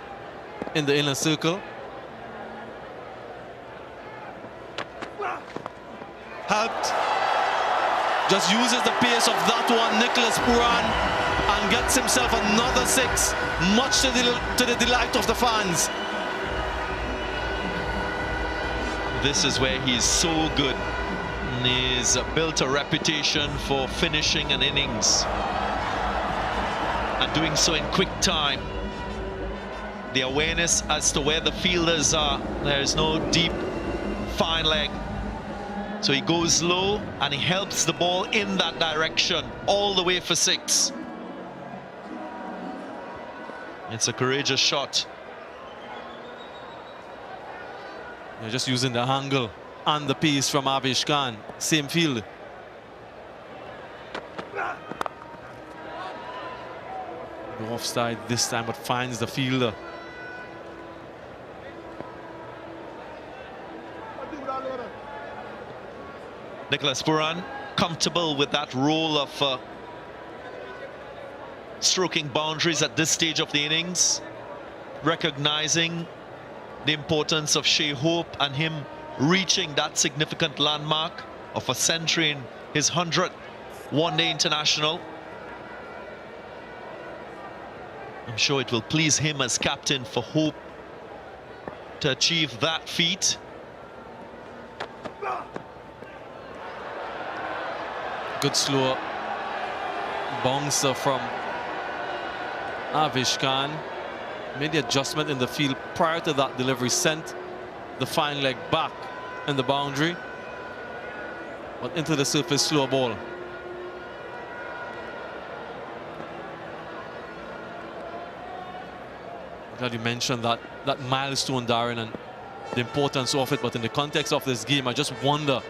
in the inner circle. Helped. Just uses the pace of that one, Nicholas Puran, and gets himself another 6, much to the delight of the fans. This is where he's so good. He's built a reputation for finishing an innings and doing so in quick time. The awareness as to where the fielders are, there's no deep fine leg, so he goes low and he helps the ball in that direction all the way for 6. It's a courageous shot. They're just using the angle and the pace from Avish Khan, same field. The offside this time, but finds the fielder. Nicholas Puran comfortable with that role of stroking boundaries at this stage of the innings, recognizing the importance of Shai Hope and him reaching that significant landmark of a century in his 100th one-day international. I'm sure it will please him as captain for Hope to achieve that feat. Good slow bouncer from Avish Khan. Made the adjustment in the field prior to that delivery, sent the fine leg back in the boundary, but into the surface slow ball. Glad you mentioned that milestone, Darren, and the importance of it, but in the context of this game, I just wonder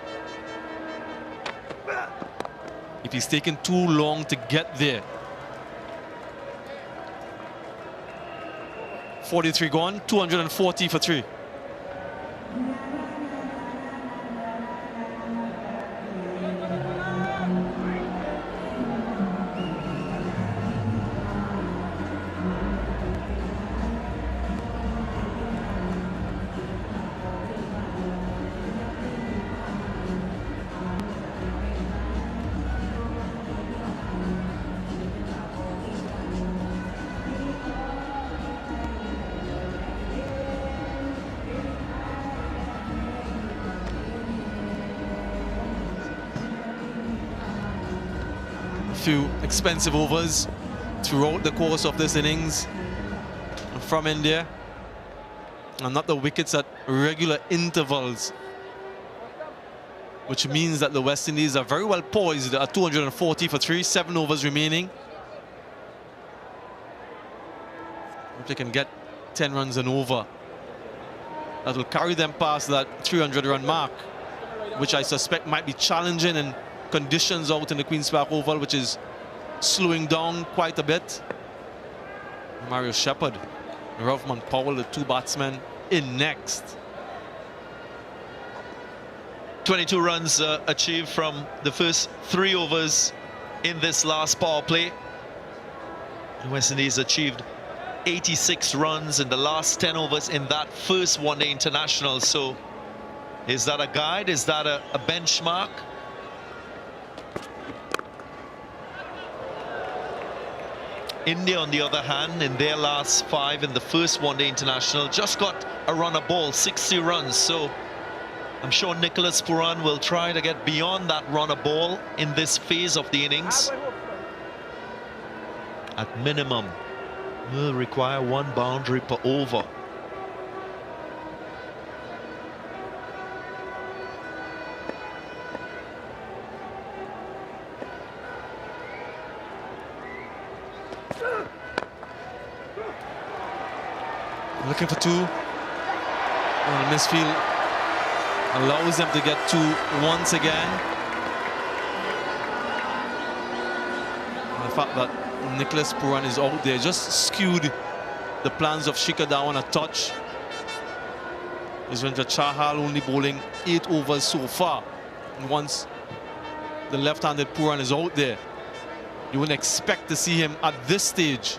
if he's taken too long to get there. 43 gone, 240 for 3. Few expensive overs throughout the course of this innings from India, and not the wickets at regular intervals, which means that the West Indies are very well poised at 240 for 3, 7 overs remaining. If they can get 10 runs and over, that will carry them past that 300-run mark, which I suspect might be challenging in conditions out in the Queen's Park Oval, which is slowing down quite a bit. Mario Shepard, Rovman Powell, the two batsmen in next. 22 runs achieved from the first 3 overs in this last power play. West Indies achieved 86 runs in the last 10 overs in that first one-day international. So is that a guide? Is that a benchmark? India, on the other hand, in their last 5 in the first one-day international, just got a run a ball, 60 runs. So I'm sure Nicholas Pooran will try to get beyond that run a ball in this phase of the innings. At minimum, will require 1 boundary per over. Looking for 2. Misfield allows them to get 2 once again. And the fact that Nicholas Pooran is out there just skewed the plans of Shikhar Dhawan a touch. Yuzvendra Chahal only bowling 8 overs so far. And once the left-handed Pooran is out there, you wouldn't expect to see him at this stage.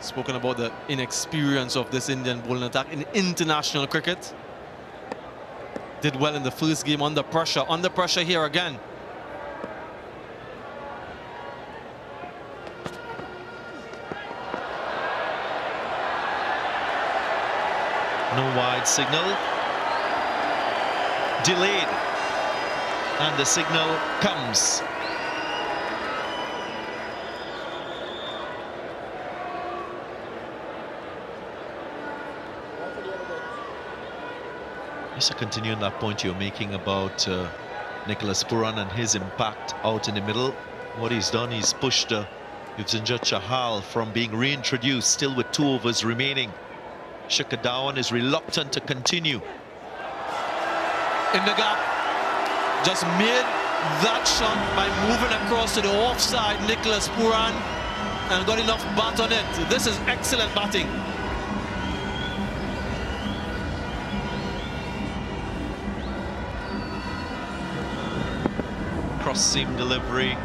Spoken about the inexperience of this Indian bowling attack in international cricket. Did well in the first game under pressure. Under pressure here again. No wide signal. Delayed. And the signal comes. Just to continue on that point you're making about Nicholas Pooran and his impact out in the middle. What he's done, he's pushed Yuzvendra Chahal from being reintroduced, still with 2 overs remaining. Shikhar Dhawan is reluctant to continue. In the gap, just made that shot by moving across to the offside, Nicholas Pooran, and got enough bat on it. This is excellent batting. Cross-seam delivery.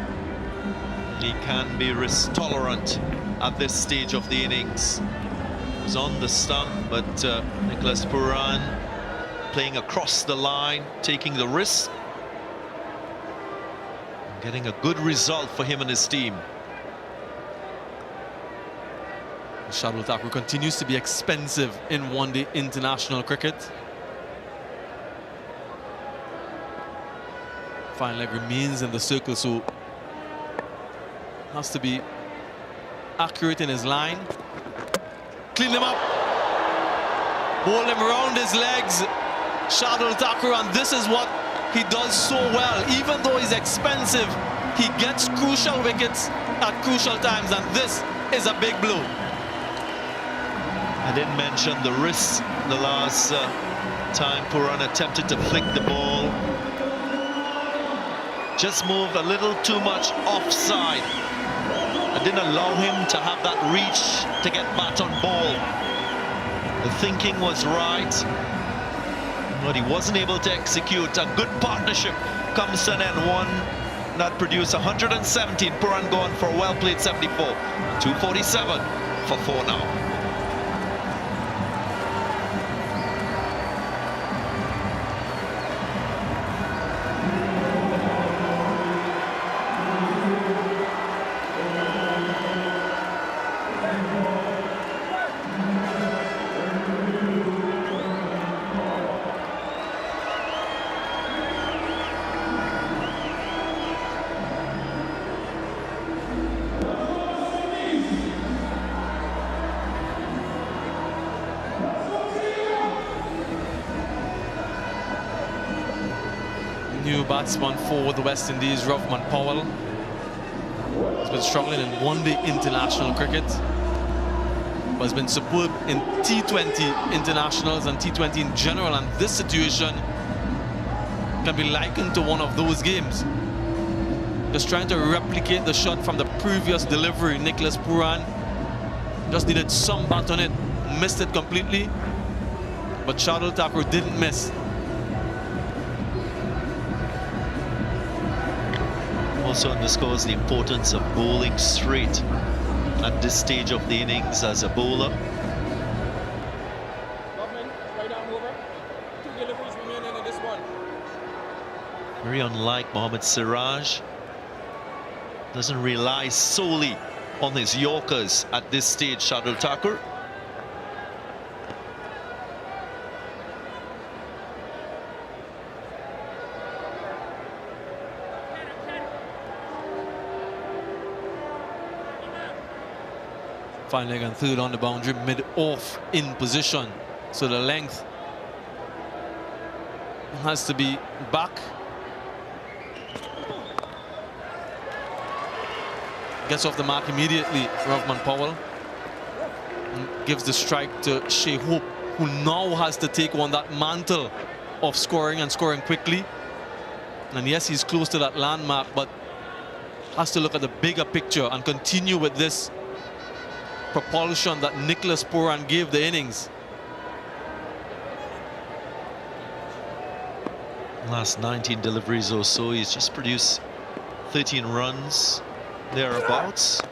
He can be risk tolerant at this stage of the innings. Was on the stump, but Nicholas Pooran playing across the line, taking the risk, getting a good result for him and his team. Shardul Thakur continues to be expensive in one-day international cricket. Fine leg remains in the circle, so has to be accurate in his line. Clean him up, bowl him around his legs, Shardul Thakur, and this is what he does so well. Even though he's expensive, he gets crucial wickets at crucial times, and this is a big blow. I didn't mention the risk the last time Pooran attempted to flick the ball. Just moved a little too much offside. I didn't allow him to have that reach to get bat on ball. The thinking was right, but he wasn't able to execute. A good partnership comes to an end. One that produced 117. Pooran going for a well-played 74. 247 for 4 now. New batsman for the West Indies, Rovman Powell, has been struggling in one-day international cricket. but has been superb in T20 internationals and T20 in general, and this situation can be likened to one of those games. Just trying to replicate the shot from the previous delivery. Nicholas Puran just needed some bat on it, missed it completely, but Shardul Thakur didn't miss. Also underscores the importance of bowling straight at this stage of the innings as a bowler. Government, right arm over. 2 deliveries remaining in this one. Very unlike Mohammad Siraj. Doesn't rely solely on his Yorkers at this stage, Shardul Thakur. Fine leg and third on the boundary, mid-off in position. So the length has to be back. Gets off the mark immediately, Rovman Powell. And gives the strike to Shai Hope, who now has to take on that mantle of scoring and scoring quickly. And yes, he's close to that landmark, but has to look at the bigger picture and continue with this propulsion that Nicholas Puran gave the innings. Last 19 deliveries or so, he's just produced 13 runs, thereabouts.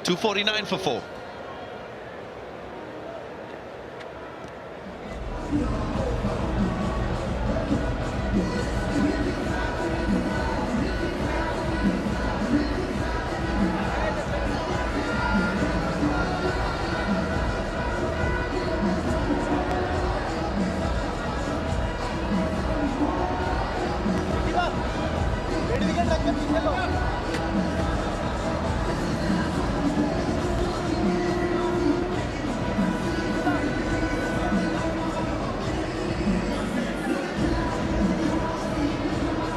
.249 for 4.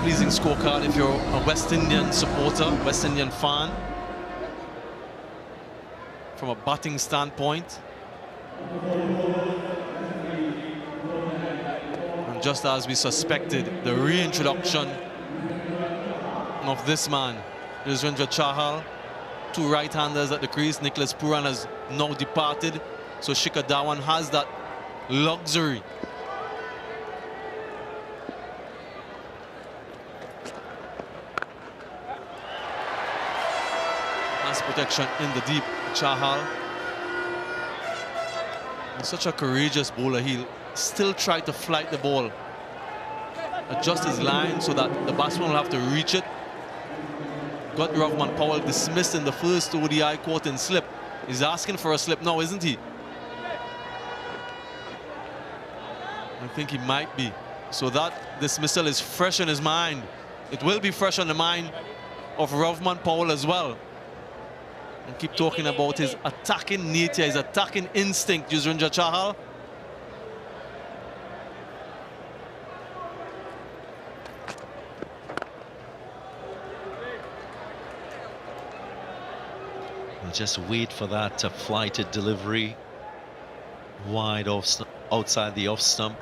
Pleasing scorecard if you're a West Indian supporter, West Indian fan. From a batting standpoint. And just as we suspected, the reintroduction of this man, Yuzvendra Chahal, 2 right-handers at the crease. Nicholas Puran has now departed, so Shikhar Dhawan has that luxury. Nice protection in the deep. Chahal, he's such a courageous bowler. He'll still try to flight the ball, adjust his line so that the batsman will have to reach it. Got Rovman Powell dismissed in the first ODI caught in slip. He's asking for a slip now, isn't he? I think he might be. So that dismissal is fresh in his mind. It will be fresh on the mind of Rovman Powell as well. And keep talking about his attacking nature, his attacking instinct, Yuzvendra Chahal. We'll just wait for that flighted delivery. Wide off, outside the off stump.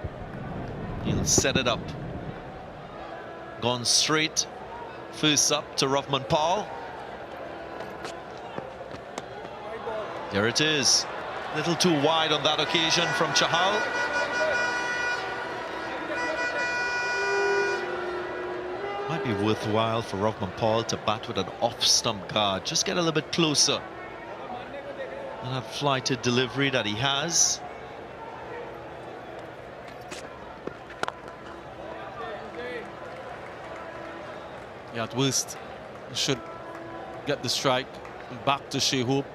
He'll set it up. Gone straight. First up to Rovman Powell. There it is. A little too wide on that occasion from Chahal. Might be worthwhile for Rovman Powell to bat with an off-stump guard. Just get a little bit closer. And that flighted delivery that he has. Yeah, at worst, should get the strike back to Shai Hope.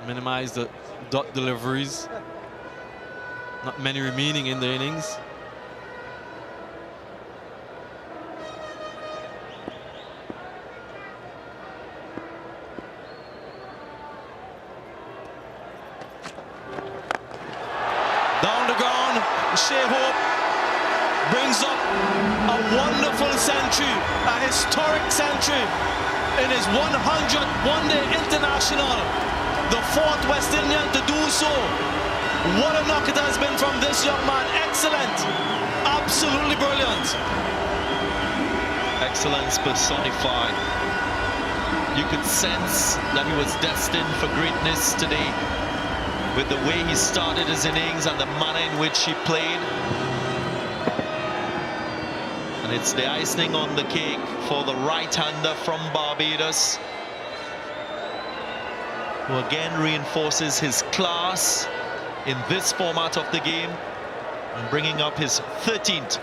Minimize the dot deliveries. Not many remaining in the innings. Down the ground, Shai Hope brings up a wonderful century, a historic century in his 100th one-day international, the 4th West Indian to do so. What a knock it has been from this young man. Excellent, absolutely brilliant. Excellence personified. You could sense that he was destined for greatness today with the way he started his innings and the manner in which he played. And it's the icing on the cake for the right-hander from Barbados, who again reinforces his class in this format of the game and bringing up his 13th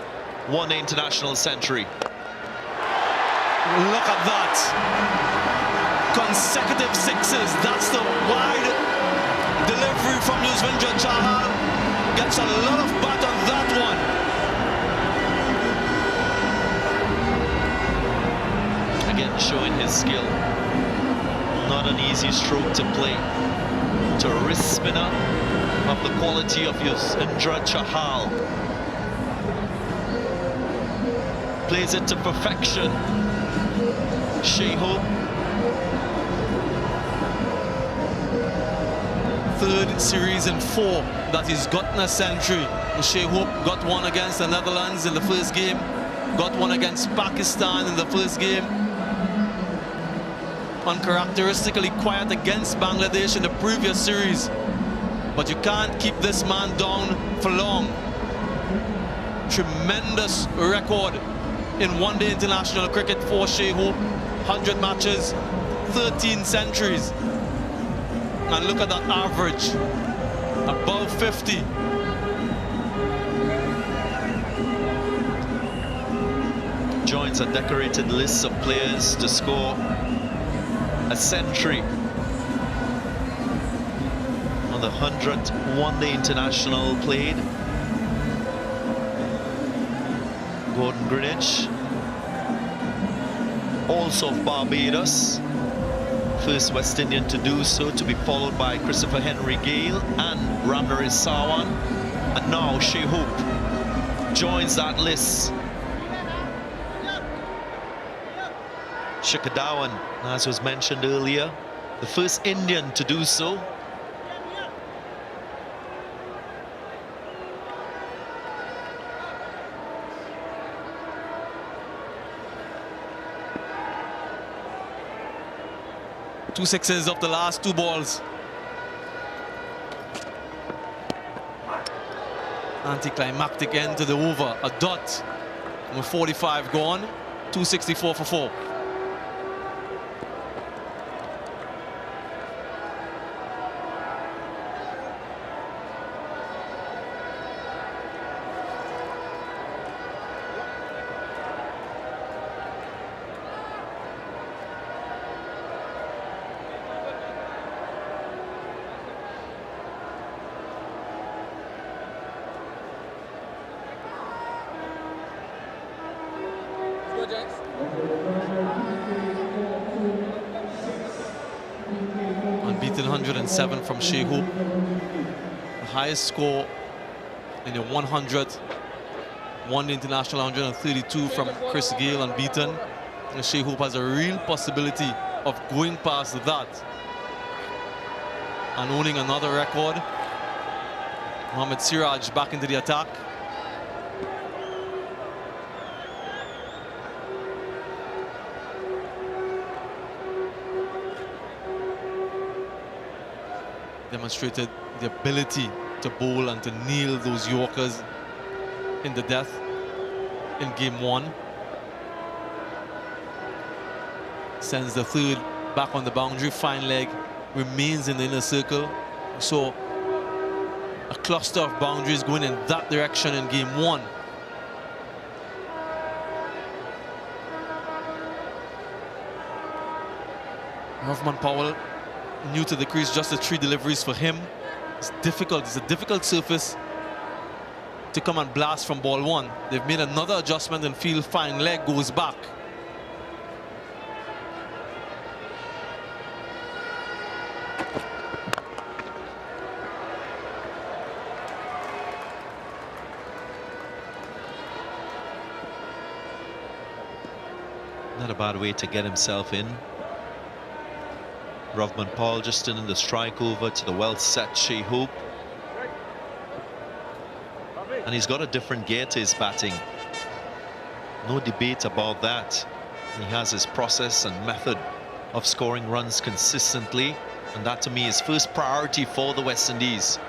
one-day international century. Look at that. Consecutive sixes. That's the wide delivery from Yuzvendra Chahal. Gets a lot of bat on that one. Again, showing his skill. Not an easy stroke to play. To a wrist spinner of the quality of Yuzvendra Chahal. Plays it to perfection. Shai. Third series in 4 that he's gotten a century. Shai got one against the Netherlands in the first game, got one against Pakistan in the first game. Uncharacteristically quiet against Bangladesh in the previous series. But you can't keep this man down for long. Tremendous record in one-day international cricket for Shai. 100 matches, 13 centuries. And look at that average, above 50. Joins a decorated list of players to score a century on the 100th one-day international played. Gordon Greenwich, also of Barbados, first West Indian to do so, to be followed by Christopher Henry Gale and Ramnaresh Sawan. And now Shai joins that list. Shikhar Dhawan, as was mentioned earlier, the first Indian to do so. Two sixes of the last 2 balls. Anticlimactic end to the over. A dot. With 45 gone. 264 for 4. Unbeaten 107 from Shai. The highest score in the 100th. Won the international 132 from Chris Gale, unbeaten. And Shai has a real possibility of going past that and owning another record. Mohammad Siraj back into the attack. Demonstrated the ability to bowl and to nail those Yorkers in the death in game 1. Sends the third back on the boundary. Fine leg remains in the inner circle. So a cluster of boundaries going in that direction in game 1. Rahman Powell, new to the crease, just the 3 deliveries for him. It's difficult. It's a difficult surface to come and blast from ball 1. They've made another adjustment and field. Fine leg goes back. Not a bad way to get himself in. Rovman Paul just in the strike over to the well-set Shai Hoop. And he's got a different gear to his batting. No debate about that. He has his process and method of scoring runs consistently. And that to me is first priority for the West Indies.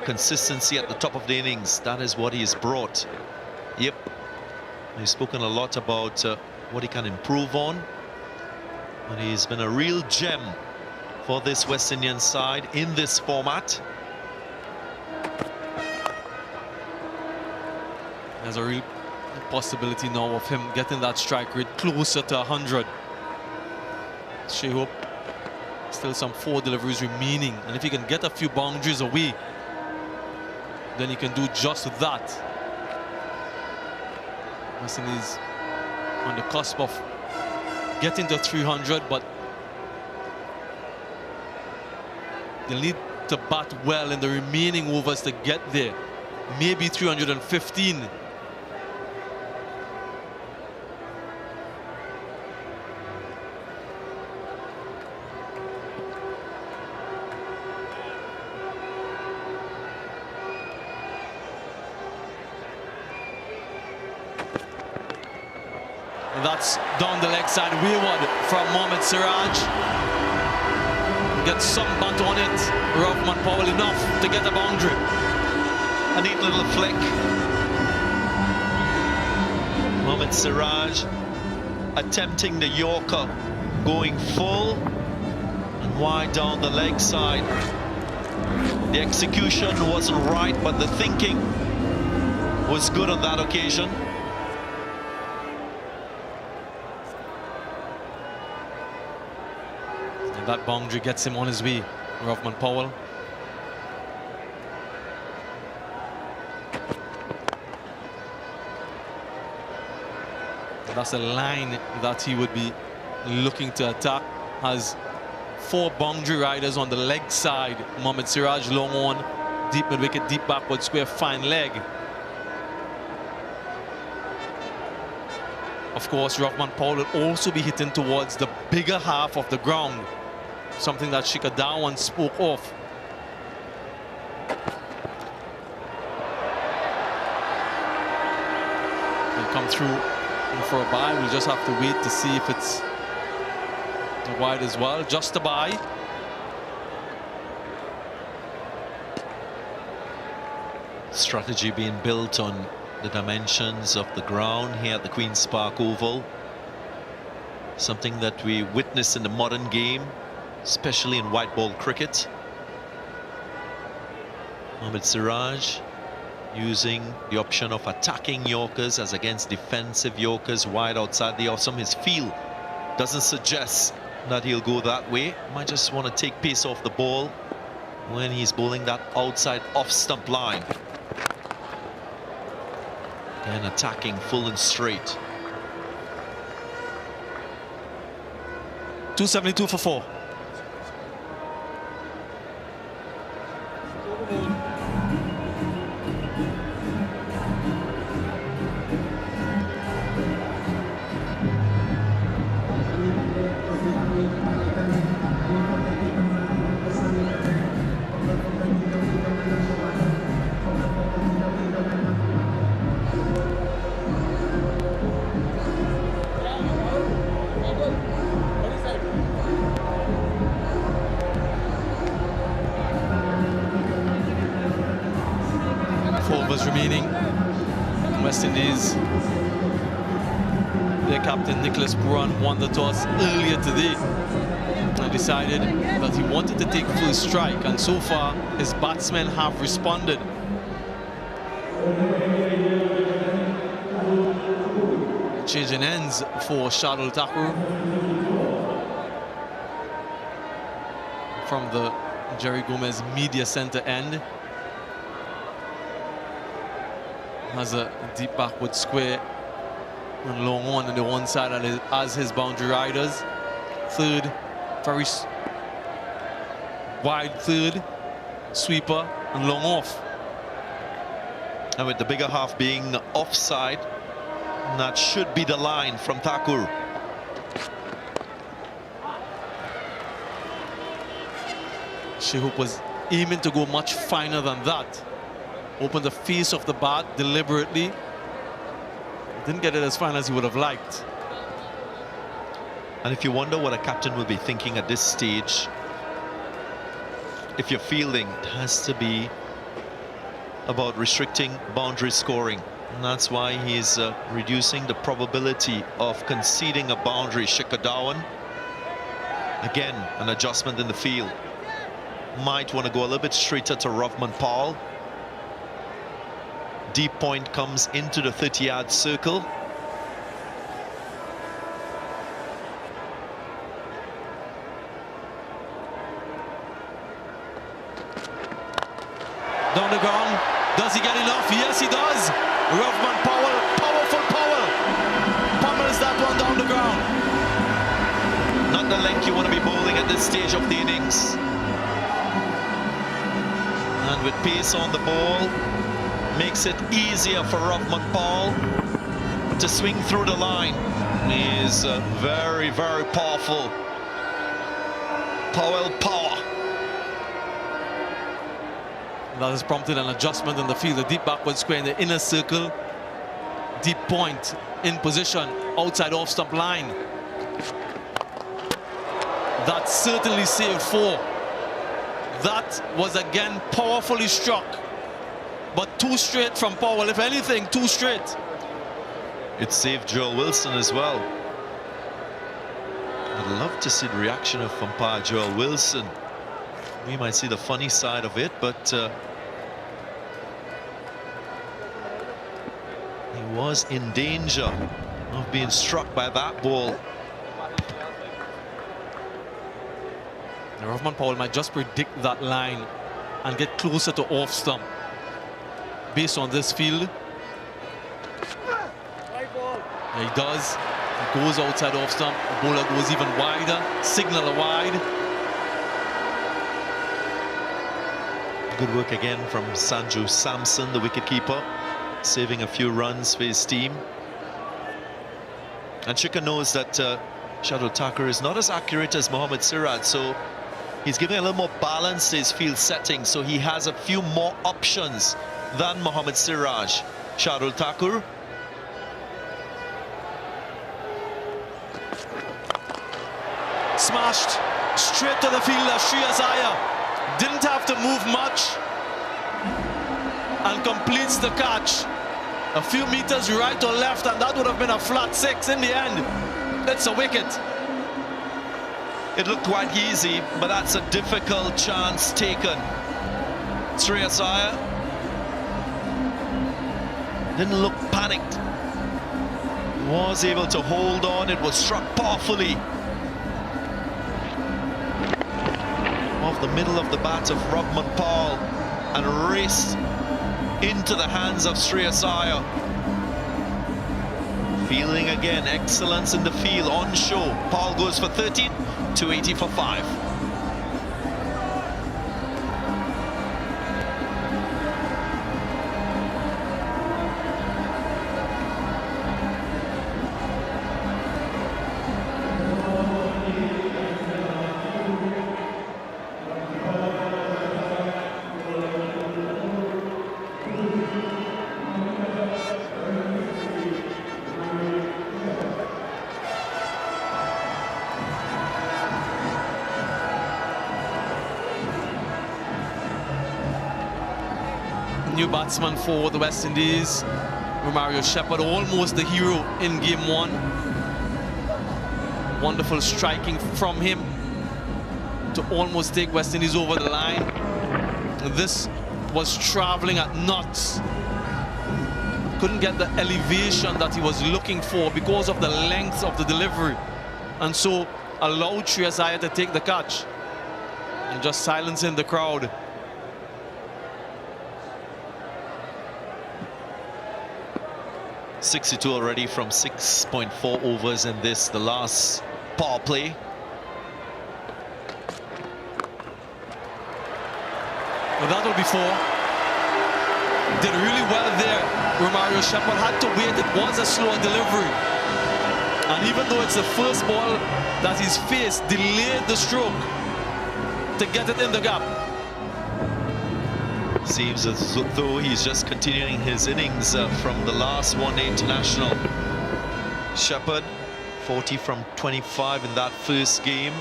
Consistency at the top of the innings, that is what he has brought. Yep. He's spoken a lot about what he can improve on. And he's been a real gem for this West Indian side in this format. There's a real possibility now of him getting that strike rate closer to 100. Shai Hope, still some 4 deliveries remaining, and if he can get a few boundaries away, then he can do just that. West Indies on the cusp of getting to 300, but they'll need to bat well in the remaining overs to get there. Maybe 315. That's down the leg side, wayward from Mohamed Siraj. Gets some bat on it. Rovman Powell enough to get a boundary. A neat little flick. Mohamed Siraj attempting the Yorker, going full and wide down the leg side. The execution wasn't right, but the thinking was good on that occasion. That boundary gets him on his way, Rovman Powell. That's a line that he would be looking to attack. Has 4 boundary riders on the leg side. Mohamed Siraj long on, deep mid-wicket, deep backward square, fine leg. Of course, Rovman Powell will also be hitting towards the bigger half of the ground. Something that Shikhar Dhawan spoke of. He'll come through for a bye. We'll just have to wait to see if it's wide as well. Just a bye. Strategy being built on the dimensions of the ground here at the Queen's Park Oval. Something that we witness in the modern game, especially in white ball cricket. Mohamed Siraj using the option of attacking Yorkers as against defensive Yorkers wide outside the off. His feel doesn't suggest that he'll go that way. Might just want to take pace off the ball when he's bowling that outside off stump line. And attacking full and straight. 272 for 4. Remaining. West Indies, their captain Nicholas Puran won the toss earlier today and decided that he wanted to take first strike, and so far his batsmen have responded. Changing ends for Shardul Thakur from the Jerry Gomez media center end. Has a deep backward square and long on the one side as his boundary riders. Third, very wide third, sweeper and long off. And with the bigger half being offside, And that should be the line from Thakur. Shai was aiming to go much finer than that. Opened the face of the bat deliberately. Didn't get it as fine as he would have liked. And if you wonder what a captain will be thinking at this stage, if you're fielding, it has to be about restricting boundary scoring. And that's why he's reducing the probability of conceding a boundary. Shikadawan, again, an adjustment in the field. Might want to go a little bit straighter to Rovman Powell. Deep point comes into the 30-yard circle. Down the ground. Does he get enough? Yes, he does. Rovman Powell, powerful Powell. Pummels that one down the ground. Not the length you want to be bowling at this stage of the innings. And with pace on the ball, makes it easier for Rovman Powell to swing through the line. He is very, very powerful. Powell power. That has prompted an adjustment in the field. A deep backward square in the inner circle. Deep point in position outside off stump line. That certainly saved 4. That was again powerfully struck. But too straight from Powell. If anything, too straight. It saved Joel Wilson as well. I'd love to see the reaction of umpire Joel Wilson. We might see the funny side of it, but he was in danger of being struck by that ball. Rovman Powell might just predict that line and get closer to off stump. Based on this field. Yeah, he does. He goes outside off stump. The bowler goes even wider. Signal a wide. Good work again from Sanju Samson, the wicketkeeper, saving a few runs for his team. And Shikha knows that Shardul Thakur is not as accurate as Mohammad Siraj, so he's giving a little more balance to his field setting, so he has a few more options than Mohammad Siraj. Shardul Thakur. Smashed straight to the fielder, Iyer. Didn't have to move much and completes the catch. A few meters right or left, and that would have been a flat 6 in the end. It's a wicket. It looked quite easy, but that's a difficult chance taken. Iyer didn't look panicked. Was able to hold on. It was struck powerfully. Off the middle of the bat of Rovman Powell and raced into the hands of Shreyas Iyer. Feeling again, excellence in the field on show. Powell goes for 13, 280 for 5. New batsman for the West Indies, Romario Shepherd, almost the hero in game 1. Wonderful striking from him to almost take West Indies over the line. This was traveling at knots. Couldn't get the elevation that he was looking for because of the length of the delivery, and so allowed Shreyas Iyer to take the catch and just silencing the crowd. .62 already from 6.4 overs in this, the last power play. Well, that'll be 4. did really well there. Romario Shepherd had to wait. It was a slow delivery. And even though it's the first ball that he's faced, delayed the stroke to get it in the gap. Seems as though he's just continuing his innings from the last one-day international. Shepherd, 40 from 25 in that first game.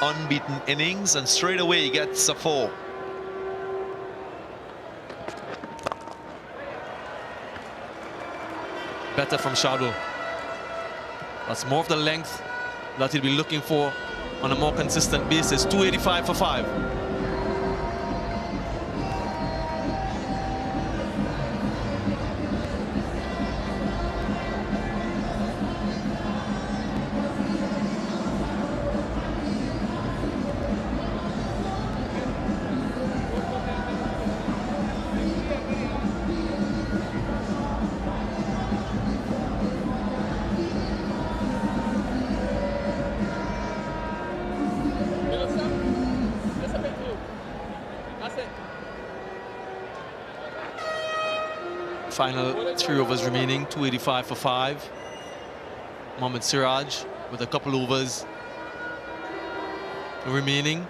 An unbeaten innings, and straight away he gets a 4. Better from Shadow. That's more of the length that he'll be looking for on a more consistent basis. 285 for 5. Final 3 overs remaining, 285 for 5. Mohamed Siraj with a couple overs remaining.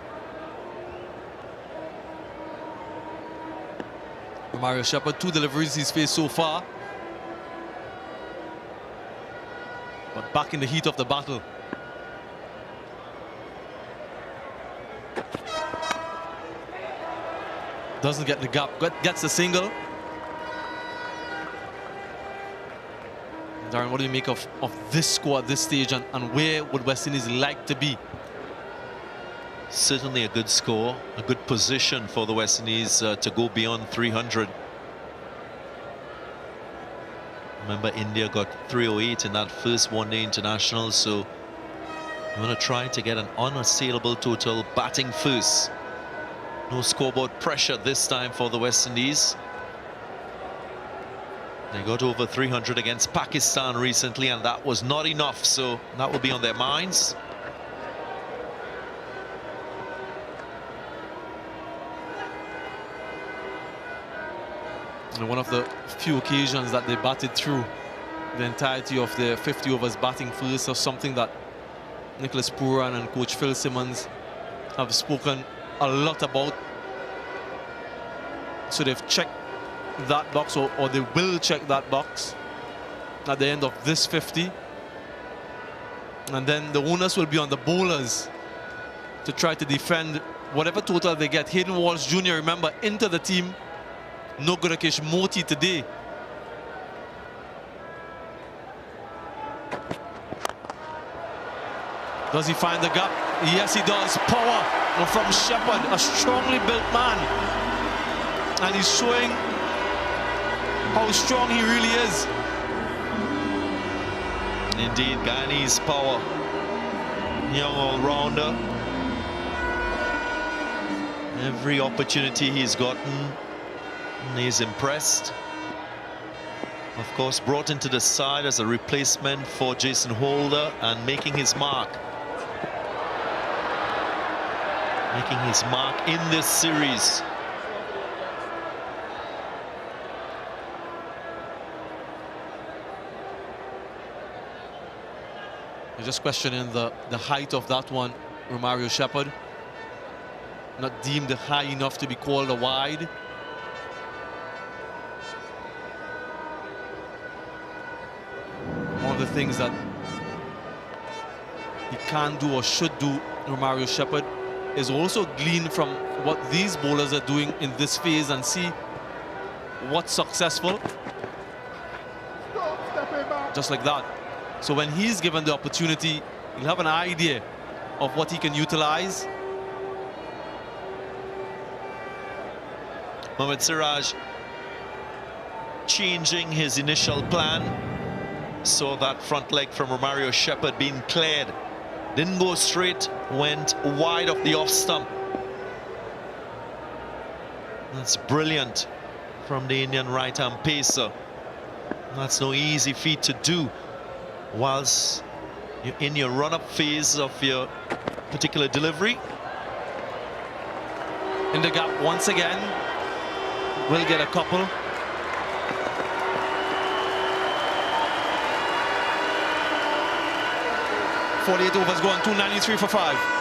Romario Shepherd, 2 deliveries he's faced so far. But back in the heat of the battle. Doesn't get the gap, gets the single. Darren, what do you make of this score at this stage, and where would West Indies like to be? Certainly a good score, a good position for the West Indies to go beyond 300. Remember, India got 308 in that first one-day international, so you want to try to get an unassailable total batting first. No scoreboard pressure this time for the West Indies. They got over 300 against Pakistan recently, and that was not enough, so that will be on their minds. And one of the few occasions that they batted through the entirety of their 50 overs batting first, or something that Nicholas Pooran and Coach Phil Simmons have spoken a lot about. So they've checked that box, or they will check that box at the end of this 50, and then the onus will be on the bowlers to try to defend whatever total they get. Hayden Walsh Jr., remember, into the team. No Gudakesh Moti today. Does he find the gap? Yes, he does. Power from Shepherd, a strongly built man, and he's showing how strong he really is. Indeed, Guyanese power. Young all-rounder. Every opportunity he's gotten, he's impressed. Of course, brought into the side as a replacement for Jason Holder, and making his mark. Making his mark in this series. You're just questioning the height of that one, Romario Shepherd. Not deemed high enough to be called a wide. One of the things that he can do or should do, Romario Shepherd, is also glean from what these bowlers are doing in this phase and see what's successful. Just like that. So when he's given the opportunity, he'll have an idea of what he can utilize. Mohamed Siraj changing his initial plan. Saw that front leg from Romario Shepherd being cleared. Didn't go straight, went wide of the off stump. That's brilliant from the Indian right-arm pacer. That's no easy feat to do whilst you're in your run-up phase of your particular delivery. In the gap once again. will get a couple. .48 overs gone, 293 for 5.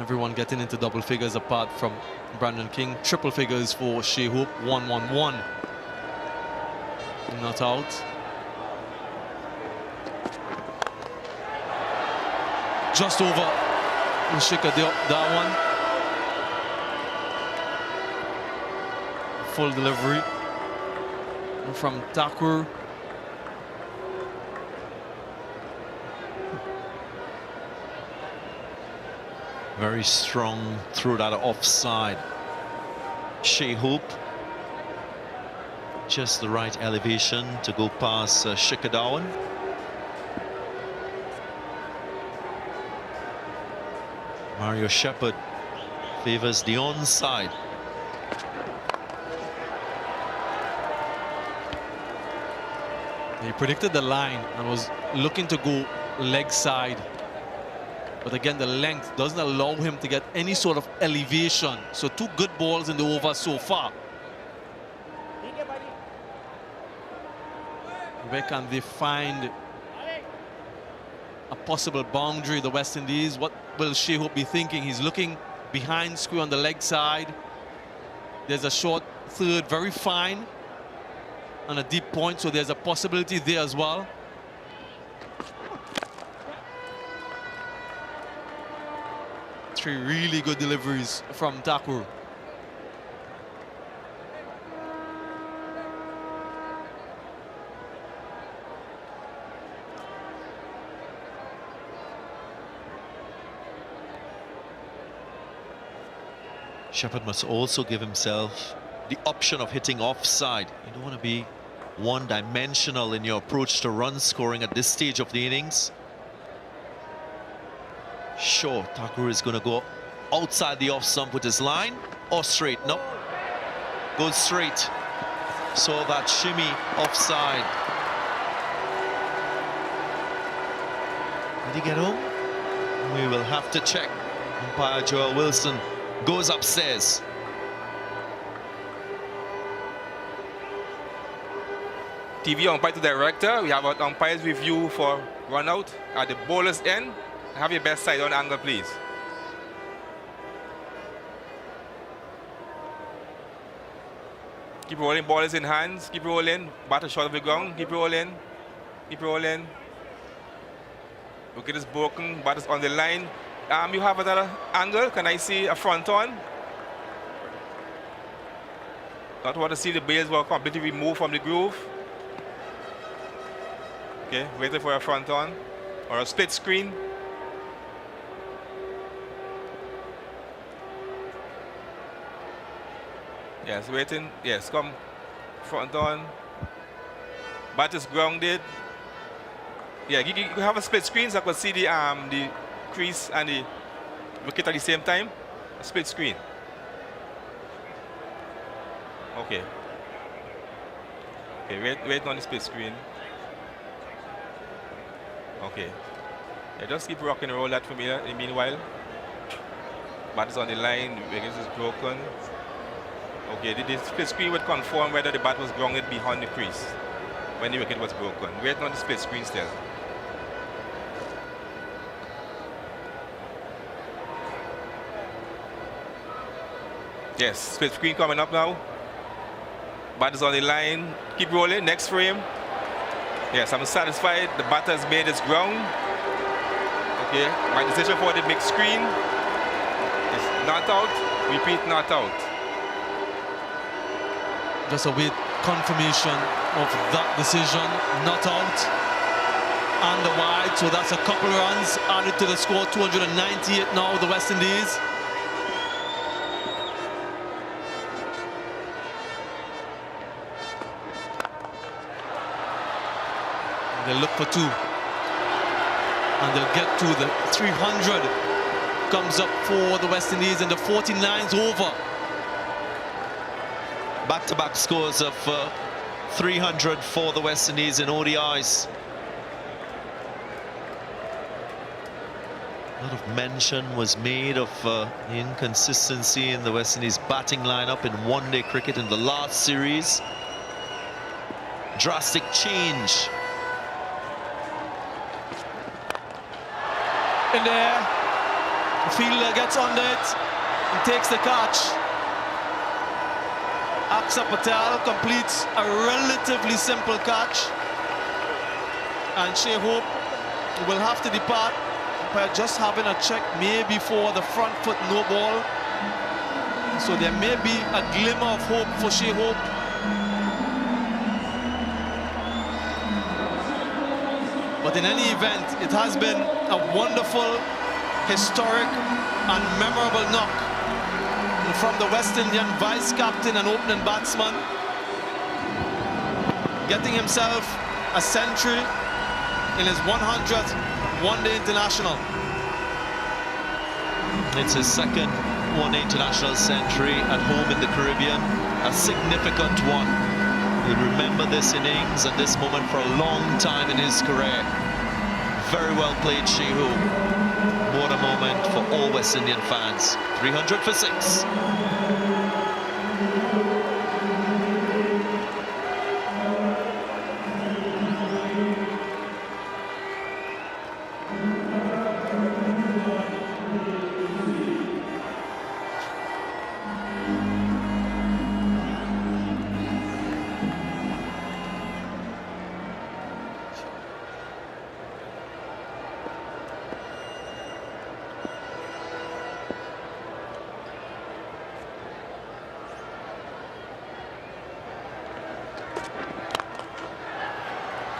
Everyone getting into double figures apart from Brandon King. Triple figures for Shai Hope, 111. Not out. Just over Shika that one. Full delivery from Thakur. Very strong through that offside. Shai Hope. Just the right elevation to go past Shikadawan. Mario Shepherd favors the onside. He predicted the line and was looking to go leg side. But again, the length doesn't allow him to get any sort of elevation. So 2 good balls in the over so far. Where can they find a possible boundary, the West Indies? What will Shai Hope be thinking? He's looking behind square on the leg side. There's a short third, very fine, and a deep point, so there's a possibility there as well. Three really good deliveries from Thakur. Shepherd must also give himself the option of hitting offside. You don't want to be one-dimensional in your approach to run scoring at this stage of the innings. Sure, Thakur is going to go outside the off stump with his line, or straight. No, goes straight. Saw that shimmy offside. Did he get home? We will have to check. Umpire Joel Wilson goes upstairs. TV umpire to director. We have our umpire's review for run out at the bowler's end. Have your best side on angle, please. Keep rolling, ball is in hands. Keep rolling. Batter short of the ground. Keep rolling. Keep rolling. Wicket is broken. Batter's on the line. You have another angle. Can I see a front on? Not want to see the bails were completely removed from the groove. Okay, waiting for a front on or a split screen. Yes, waiting. Yes, come front on. Bat is grounded. Yeah, you have a split screen so I can see the crease and the wicket at the same time. A split screen. Okay. Okay, wait on the split screen. Okay. Yeah, just keep rocking and roll that for me in the meanwhile. Bat is on the line, the wicket is broken. Okay, the split screen would confirm whether the bat was grounded behind the crease when the wicket was broken. Waiting on the split screen still. Yes, split screen coming up now. Bat is on the line. Keep rolling. Next frame. Yes, I'm satisfied. The batter has made his ground. Okay, my decision for the mixed screen is not out. Repeat, not out. Just await confirmation of that decision. Not out. And the wide, so that's a couple runs added to the score. 298 now, the West Indies. They'll look for 2. And they'll get to the 300. Comes up for the West Indies, and the 49's over. Back-to-back scores of 300 for the West Indies in ODIs. A lot of mention was made of the inconsistency in the West Indies batting lineup in one-day cricket in the last series. Drastic change. In there, the fielder gets under it and takes the catch. Patel completes a relatively simple catch, and Shai will have to depart by just having a check maybe for the front foot no ball. So there may be a glimmer of hope for Shai. But in any event, it has been a wonderful, historic and memorable knock from the West Indian vice-captain and opening batsman, getting himself a century in his 100th one-day international. It's his second one-day international century at home in the Caribbean, a significant one. He'll remember this innings and this moment for a long time in his career. Very well played, Shai. What a moment for all West Indian fans. 300 for 6.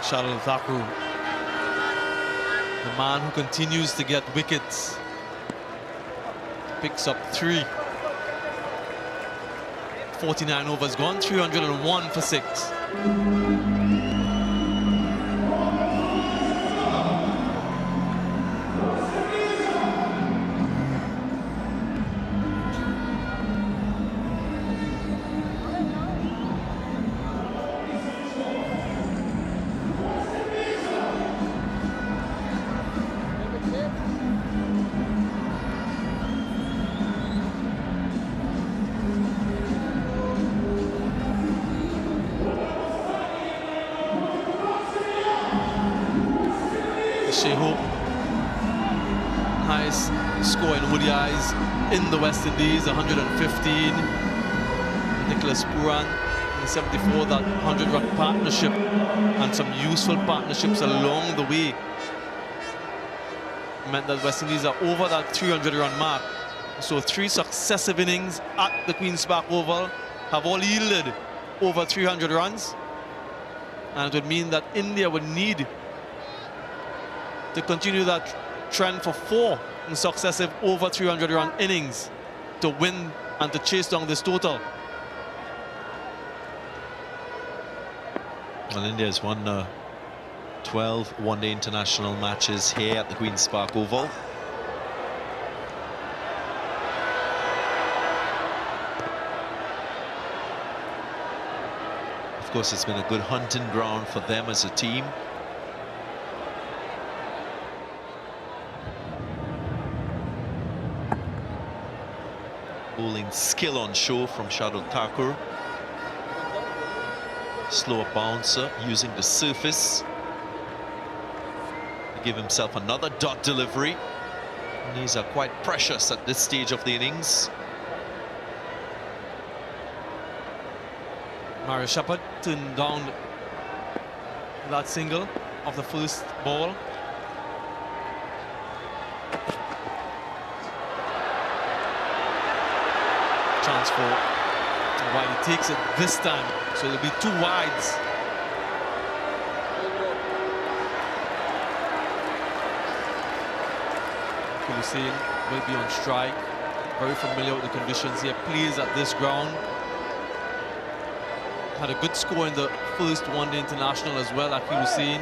Shardul Thakur, the man who continues to get wickets, picks up 3. 49 overs gone, 301 for 6. Highest score in ODIs in the West Indies, 115. Nicholas Puran in 74, that 100-run partnership and some useful partnerships along the way meant that West Indies are over that 300-run mark. So 3 successive innings at the Queen's Park Oval have all yielded over 300 runs, and it would mean that India would need to continue that trend for 4 successive over 300-run innings to win and to chase down this total. Well, India has won 12 one-day international matches here at the Queen's Park Oval. Of course, it's been a good hunting ground for them as a team. Bowling skill on show from Shardul Thakur. Slower bouncer using the surface to give himself another dot delivery. And these are quite precious at this stage of the innings. Mario Shepherd turned down that single of the first ball. Chance for wide. He takes it this time, so there'll be 2 wides. Hussain will be on strike. Very familiar with the conditions here. Plays at this ground. Had a good score in the first one-day international as well, Akil Hussain.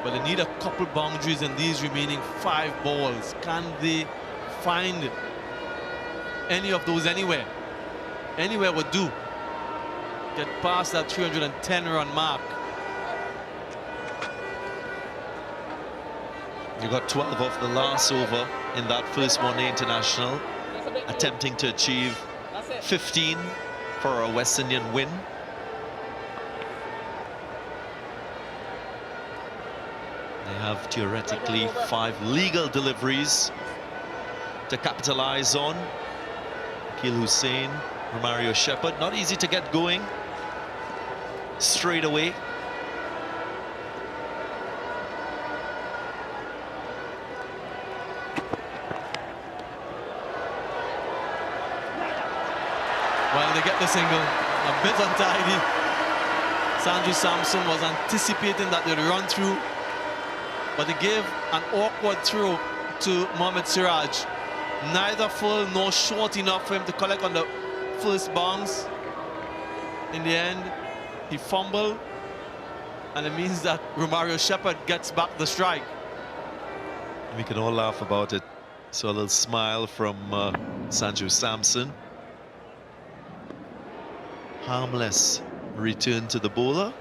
But they need a couple boundaries in these remaining 5 balls. Can they find any of those anywhere? Anywhere would do. Get past that 310-run mark. You got 12 off the last over in that first one-day international, attempting to achieve 15 for a West Indian win. They have theoretically 5 legal deliveries to capitalize on. Akil Hussain, Romario Shepherd, not easy to get going straight away. Well, they get the single, a bit untidy. Samson was anticipating that they'd run through, but they gave an awkward throw to Mohamed Siraj. Neither full nor short enough for him to collect on the first bounce. In the end, he fumbled, and it means that Romario Shepherd gets back the strike. We can all laugh about it. So a little smile from Sanju Samson. Harmless return to the bowler.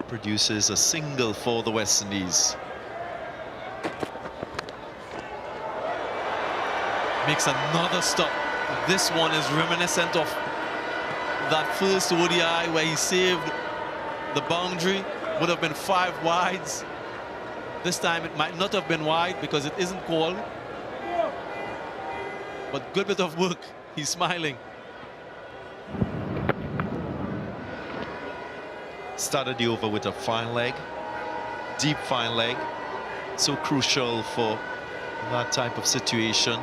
Produces a single for the West Indies. Makes another stop. This one is reminiscent of that first ODI where he saved the boundary. Would have been 5 wides. This time it might not have been wide because it isn't called. But good bit of work. He's smiling. Started the over with a fine leg, deep fine leg. So crucial for that type of situation.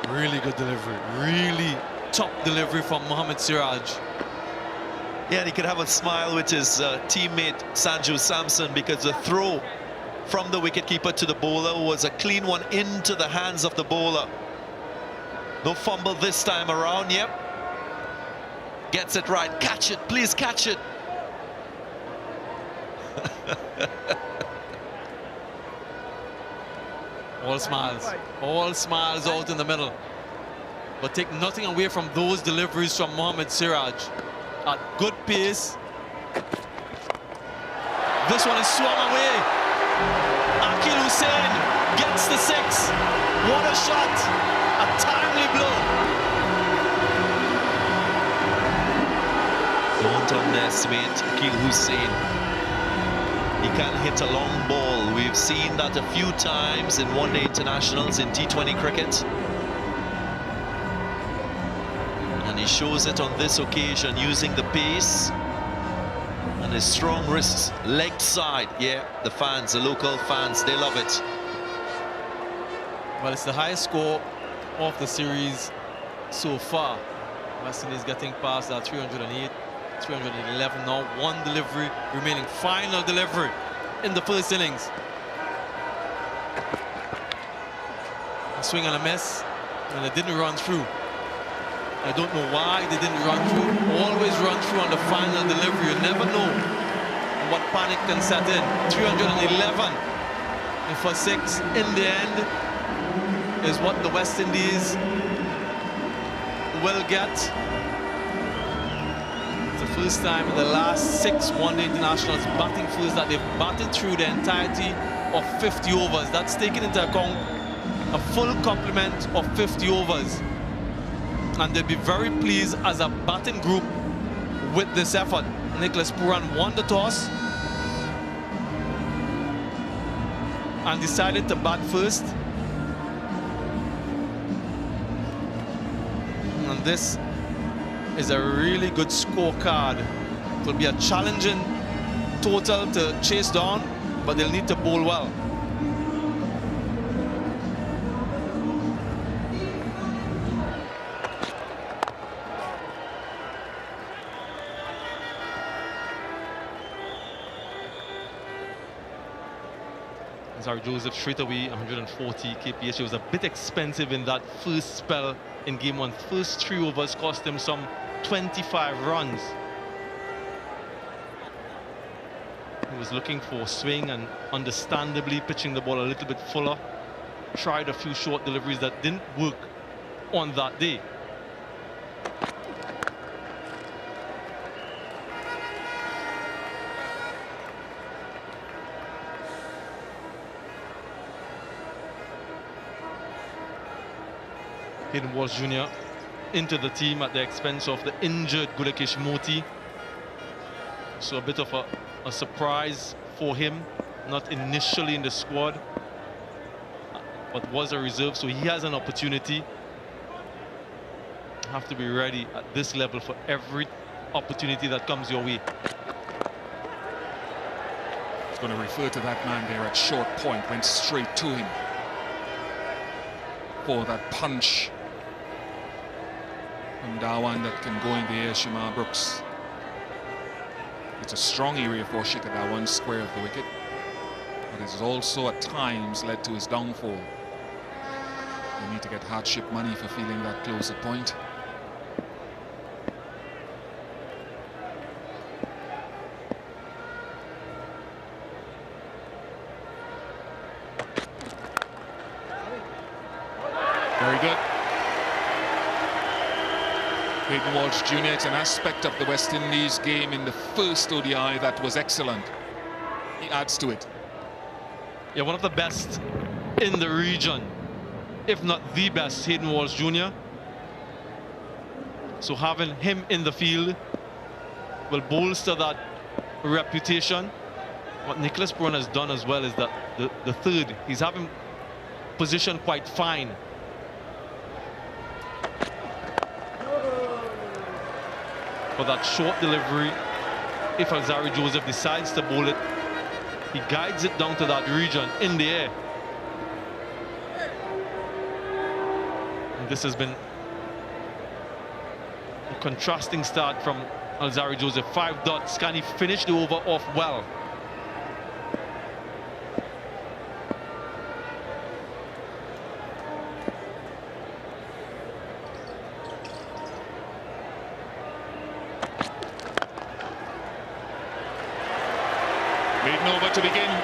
Really good delivery. Really top delivery from Mohamed Siraj. Yeah, and he could have a smile with his teammate Sanju Samson, because the throw from the wicketkeeper to the bowler was a clean one into the hands of the bowler. No fumble this time around. Yep. Gets it right. Catch it. Please catch it. All smiles. All smiles out in the middle. But take nothing away from those deliveries from Mohamed Siraj. At good pace. This one is swung away. Akil Hussain gets the 6. What a shot. A timely blow. Don't underestimate Akil Hussain. He can hit a long ball. We've seen that a few times in one-day internationals in T20 cricket. And he shows it on this occasion, using the pace and his strong wrists, leg side. Yeah, the fans, the local fans, they love it. Well, it's the highest score of the series so far. West Indies getting past that 308, 311 now. 1 delivery remaining. Final delivery in the first innings. A swing and a miss, and it didn't run through. I don't know why they didn't run through. Always run through on the final delivery. You never know what panic can set in. 311 for 6 in the end is what the West Indies will get. It's the first time in the last 6 one-day internationals batting first that they've batted through the entirety of 50 overs. That's taken into account a full complement of 50 overs. And they'll be very pleased as a batting group with this effort. Nicholas Pooran won the toss and decided to bat first. And this is a really good scorecard. It will be a challenging total to chase down, but they'll need to bowl well. Zari Joseph straight away 140 kph. It was a bit expensive in that first spell in game 1. First 3 overs cost him some 25 runs. He was looking for swing and understandably pitching the ball a little bit fuller. Tried a few short deliveries that didn't work on that day. Hayden Walsh Jr. into the team at the expense of the injured Gulekesh Moti. So a bit of a surprise for him, not initially in the squad, but was a reserve, so he has an opportunity. Have to be ready at this level for every opportunity that comes your way. He's going to refer to that man there at short point, went straight to him for that punch from Dawan that can go in the air. Shimar Brooks. It's a strong area for Shikhar Dhawan, square of the wicket, but it has also at times led to his downfall. You need to get hardship money for feeling that close at point. Very good. Hayden Walsh Jr., it's an aspect of the West Indies game in the first ODI that was excellent. He adds to it. Yeah, one of the best in the region, if not the best, Hayden Walsh Jr. So having him in the field will bolster that reputation. What Nicholas Pooran has done as well is that the third, he's having position quite fine. For that short delivery, if Zari Joseph decides to bowl it, he guides it down to that region in the air. And this has been a contrasting start from Zari Joseph. 5 dots. Can he finish the over off well? Maiden over to begin.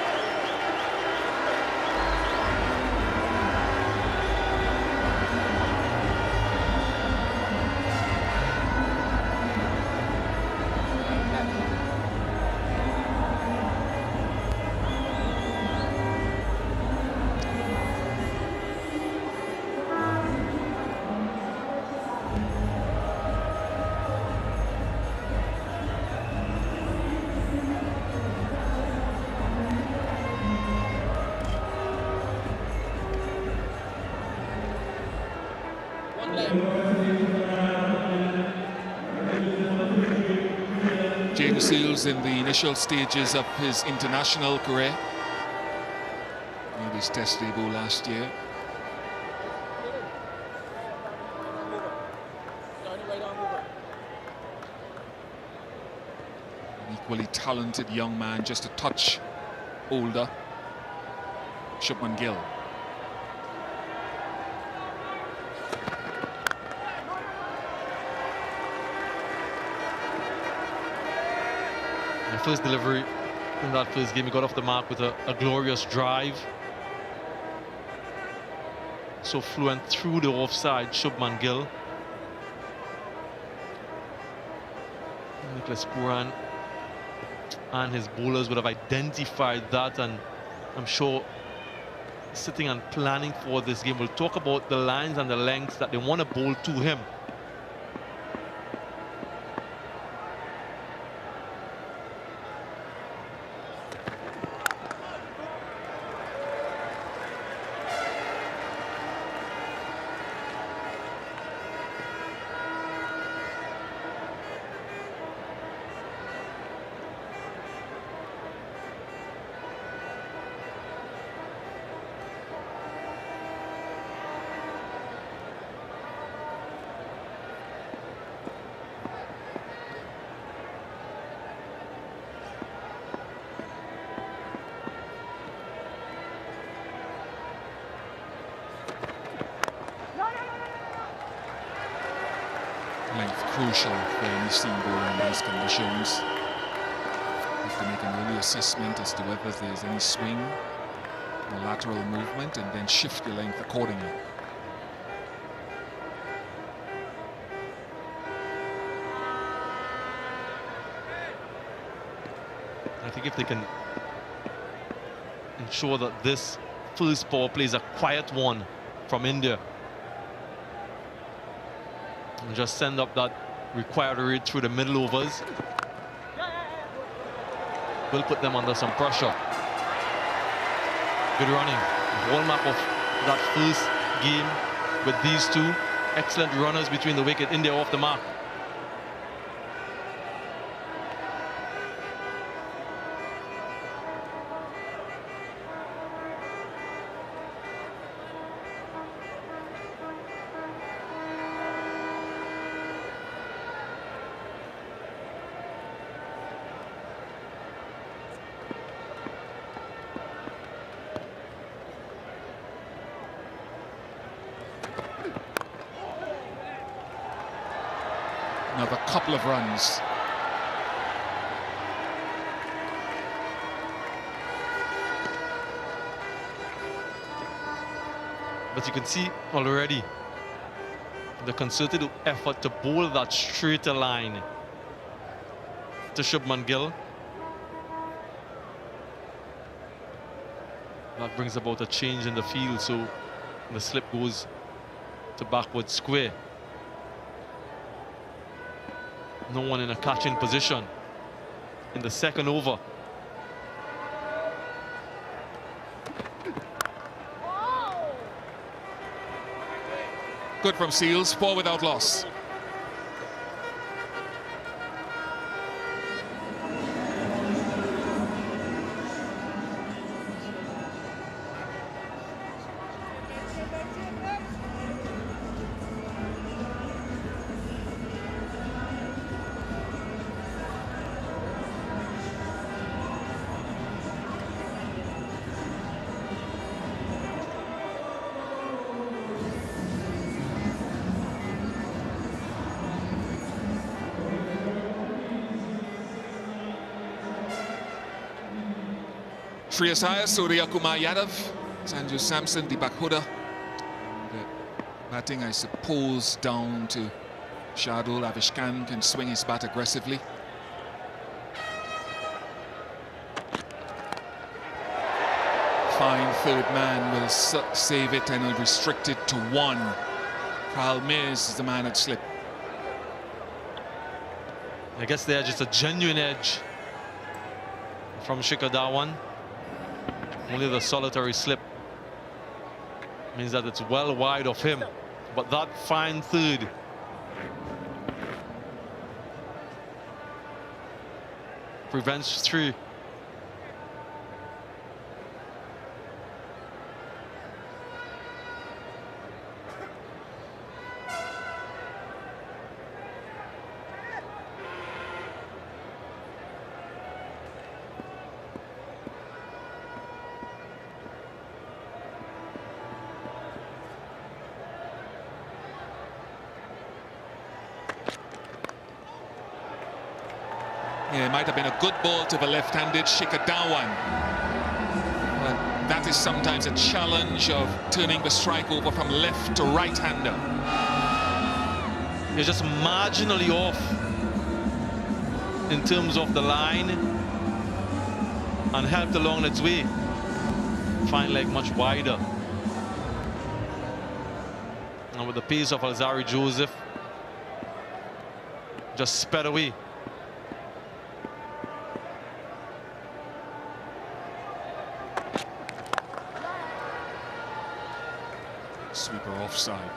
James Seals in the initial stages of his international career. Made his test debut last year. An equally talented young man, just a touch older, Shubman Gill. First delivery in that first game, he got off the mark with a glorious drive. So fluent through the offside, Shubman Gill. Nicholas Pooran and his bowlers would have identified that, and I'm sure sitting and planning for this game. We'll talk about the lines and the lengths that they want to bowl to him. crucial for any seam bowler in these conditions. You have to make an early assessment as to whether there's any swing or lateral movement, and then shift your length accordingly. I think if they can ensure that this first power play is a quiet one from India, and just send up that required rate through the middle overs, will put them under some pressure. Good running. The hallmark of that first game with these two excellent runners between the wicket. India off the mark. Another couple of runs. But you can see already the concerted effort to bowl that straighter line to Shubman Gill. That brings about a change in the field, so the slip goes to backward square. No one in a catching position in the second over. Good from Seals, 4 without loss. Shreyas Iyer, Surya Kumar Yadav, Sanju Samson, Deepak Hooda. The batting, I suppose, down to Shardul. Avishkan can swing his bat aggressively. Fine third man will save it and will restrict it to 1. Carl Mears is the man at slip. I guess they're just a genuine edge from Shikhar Dhawan. Only the solitary slip means that it's well wide of him. But that fine third prevents 3. Yeah, it might have been a good ball to the left-handed Shikhar Dhawan. But that is sometimes a challenge of turning the strike over from left to right-hander. You're just marginally off in terms of the line and helped along its way. Fine leg much wider. And with the pace of Alzari Joseph, just sped away. Sweeper offside.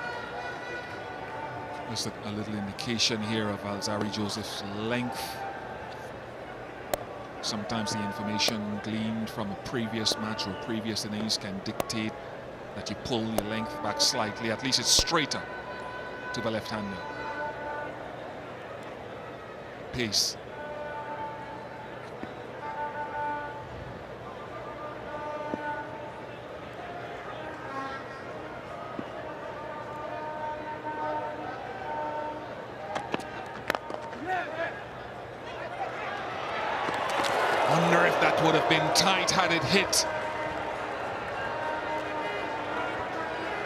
Just a little indication here of Alzari Joseph's length. Sometimes the information gleaned from a previous match or previous innings can dictate that you pull your length back slightly. At least it's straighter to the left-hander. Pace. if that would have been tight had it hit.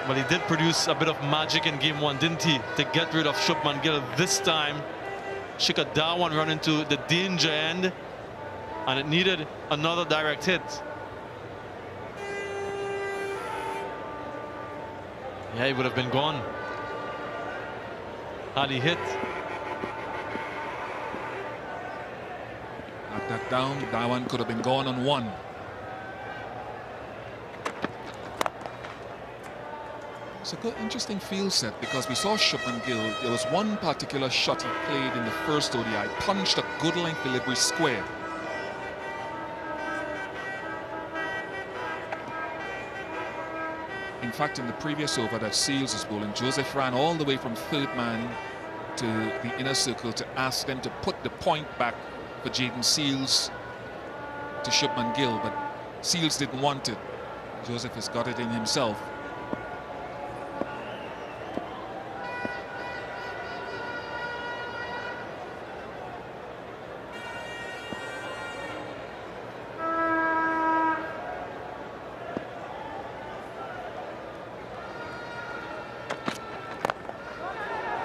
Well, he did produce a bit of magic in game one, didn't he? To get rid of Shubman Gill. This time, Shikadawan run into the danger end, and it needed another direct hit. Yeah, he would have been gone had he hit. Knock that down. Dawan could have been gone on one. It's a good, interesting field set because we saw Shubman Gill. There was one particular shot he played in the first ODI, punched a good length delivery square. In fact, in the previous over that Seals was bowling, Joseph ran all the way from third man to the inner circle to ask them to put the point back for Jaden Seals to Shubman Gill, but Seals didn't want it. Joseph has got it in himself.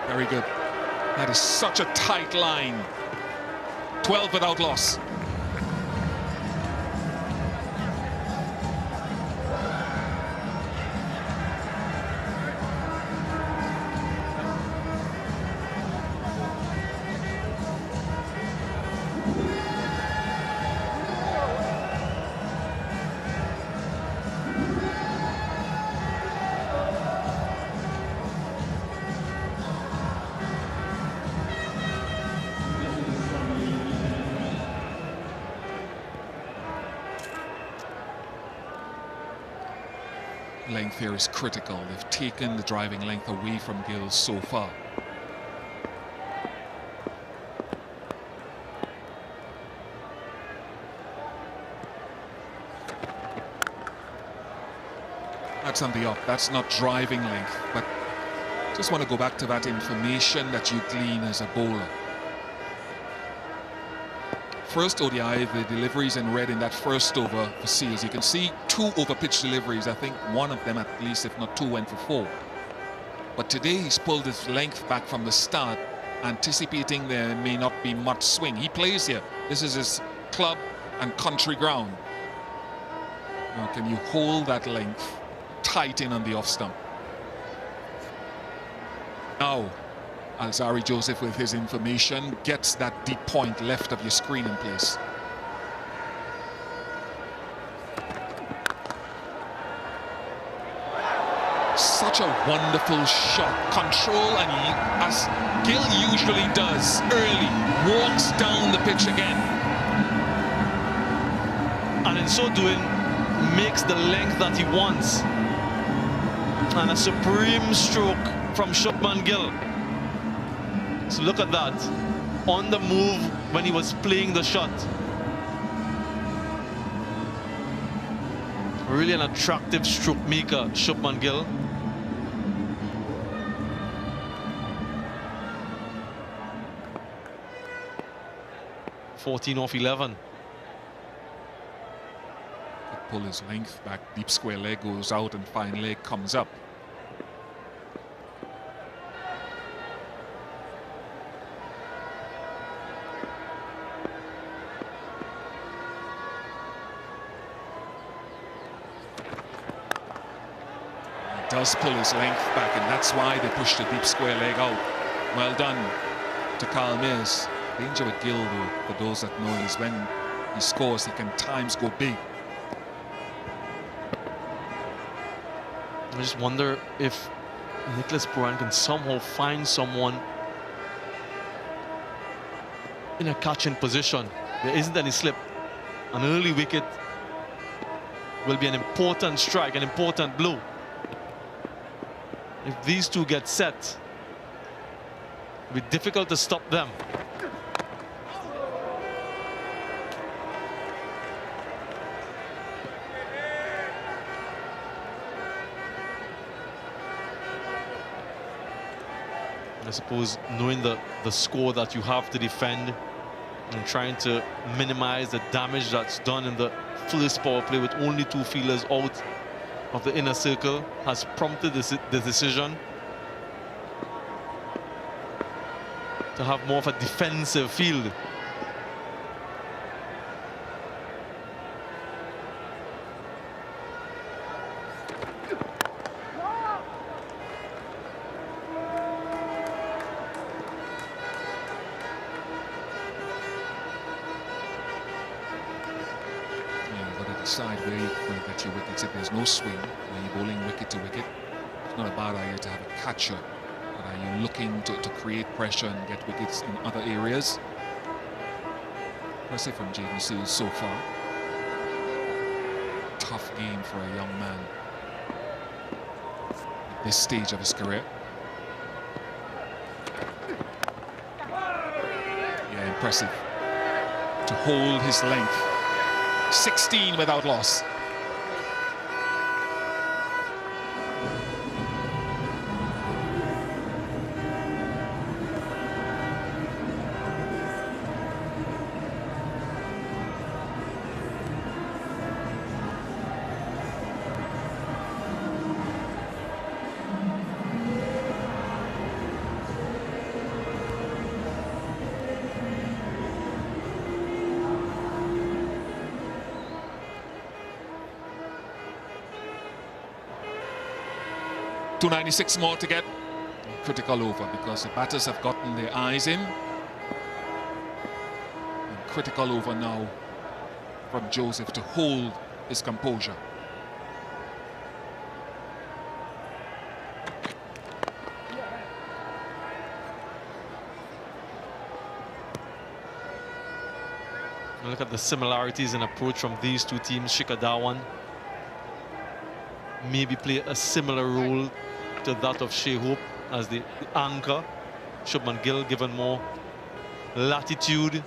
Very good. That is such a tight line. 12 without loss. Length here is critical. They've taken the driving length away from Gill so far. That's on the up. That's not driving length, but just want to go back to that information that you glean as a bowler. First ODI, the deliveries in red in that first over for Seals. You can see 2 over-pitch deliveries. I think one of them at least, if not 2, went for 4. But today he's pulled his length back from the start, anticipating there may not be much swing. He plays here. This is his club and country ground. Now, can you hold that length tight in on the off stump? Now, Alzari Joseph, with his information, gets that deep point left of your screen in place. Such a wonderful shot. Control, and he, as Gill usually does early, walks down the pitch again. And in so doing, makes the length that he wants. And a supreme stroke from Shubman Gill. So look at that, on the move when he was playing the shot. Really an attractive stroke maker, Shubman Gill. (14 off 11). Pull his length back, deep square leg goes out and fine leg comes up. Does pull his length back, and that's why they push the deep square leg out. Well done to Carl Mears. Danger with Gill, though, for those that know, is when he scores, he can times go big. I just wonder if Nicholas Puran can somehow find someone in a catching position. There isn't any slip. An early wicket will be an important strike, an important blow. If these two get set, it'll be difficult to stop them. I suppose knowing the score that you have to defend, and trying to minimize the damage that's done in the first power play with only 2 fielders out of the inner circle has prompted the decision to have more of a defensive field. Decide where you're going to get your wickets. If there's no swing, where you're bowling wicket to wicket, it's not a bad idea to have a catcher. But are you looking to create pressure and get wickets in other areas? Impressive from Jaden Seals so far. Tough game for a young man at this stage of his career. Yeah, impressive to hold his length. 16 without loss. .296 more to get. Critical over because the batters have gotten their eyes in. And critical over now from Joseph to hold his composure. Look at the similarities in approach from these two teams. Shikhar Dhawan maybe play a similar role to that of Shai as the anchor. Shubman Gill given more latitude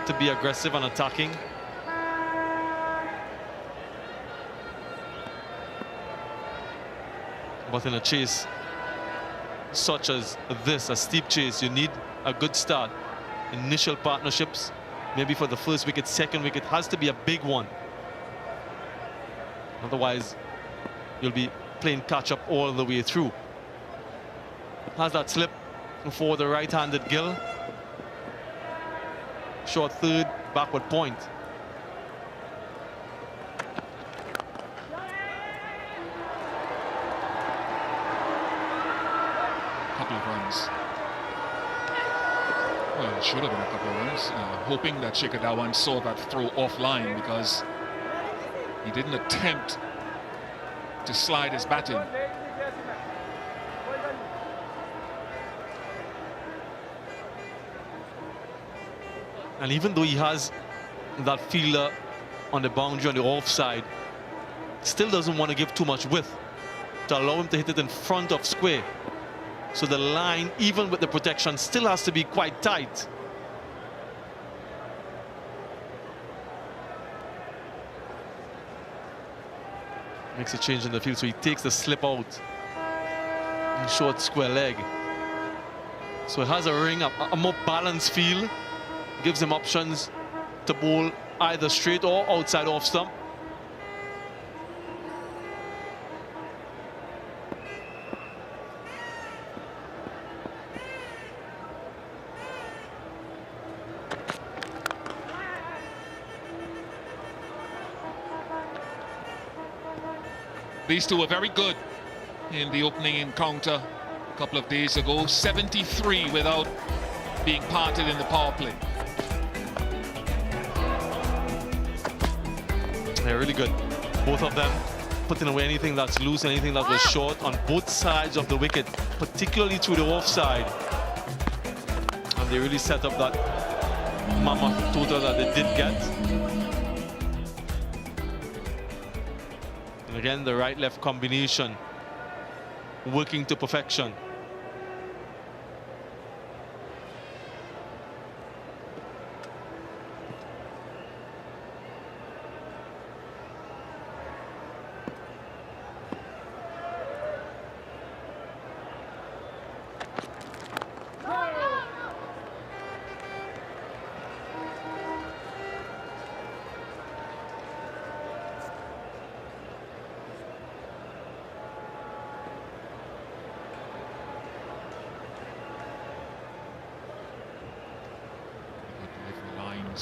to be aggressive and attacking. But in a chase such as this, a steep chase, you need a good start. Initial partnerships, maybe for the first wicket, second wicket, has to be a big one. Otherwise, you'll be playing catch-up all the way through. Has that slip for the right-handed Gill. Short third, backward point. Couple of runs. Well, it should have been a couple of runs. Hoping that Shikhar Dhawan saw that throw offline because he didn't attempt to slide his bat in. And even though he has that fielder on the boundary on the offside, still doesn't want to give too much width to allow him to hit it in front of square. So the line, even with the protection, still has to be quite tight. Makes a change in the field, so he takes the slip out in short square leg. So it has a ring, a more balanced feel, gives him options to bowl either straight or outside off stump. These two were very good in the opening encounter a couple of days ago. 73 without being parted in the power play. They're really good. Both of them putting away anything that's loose, anything that was short on both sides of the wicket, particularly through the offside. And they really set up that mammoth total that they did get. And again, the right-left combination working to perfection.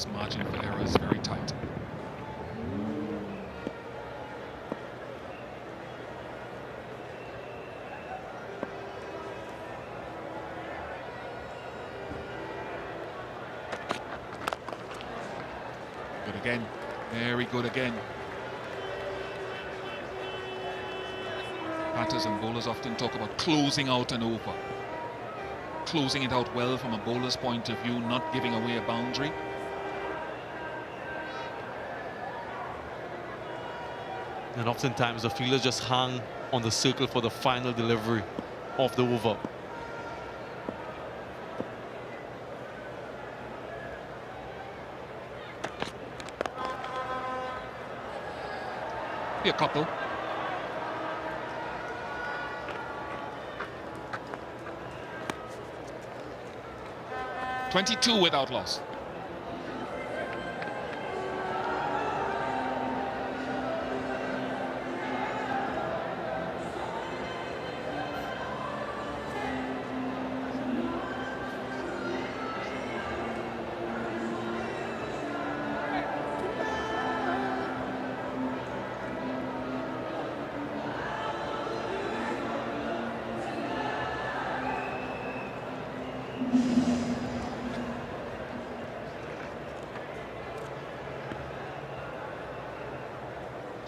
His margin for error is very tight. Good again. Very good again. Batters and bowlers often talk about closing out an over. Closing it out well from a bowler's point of view, not giving away a boundary. And oftentimes the fielders just hang on the circle for the final delivery of the over. Be a couple. .22 without loss.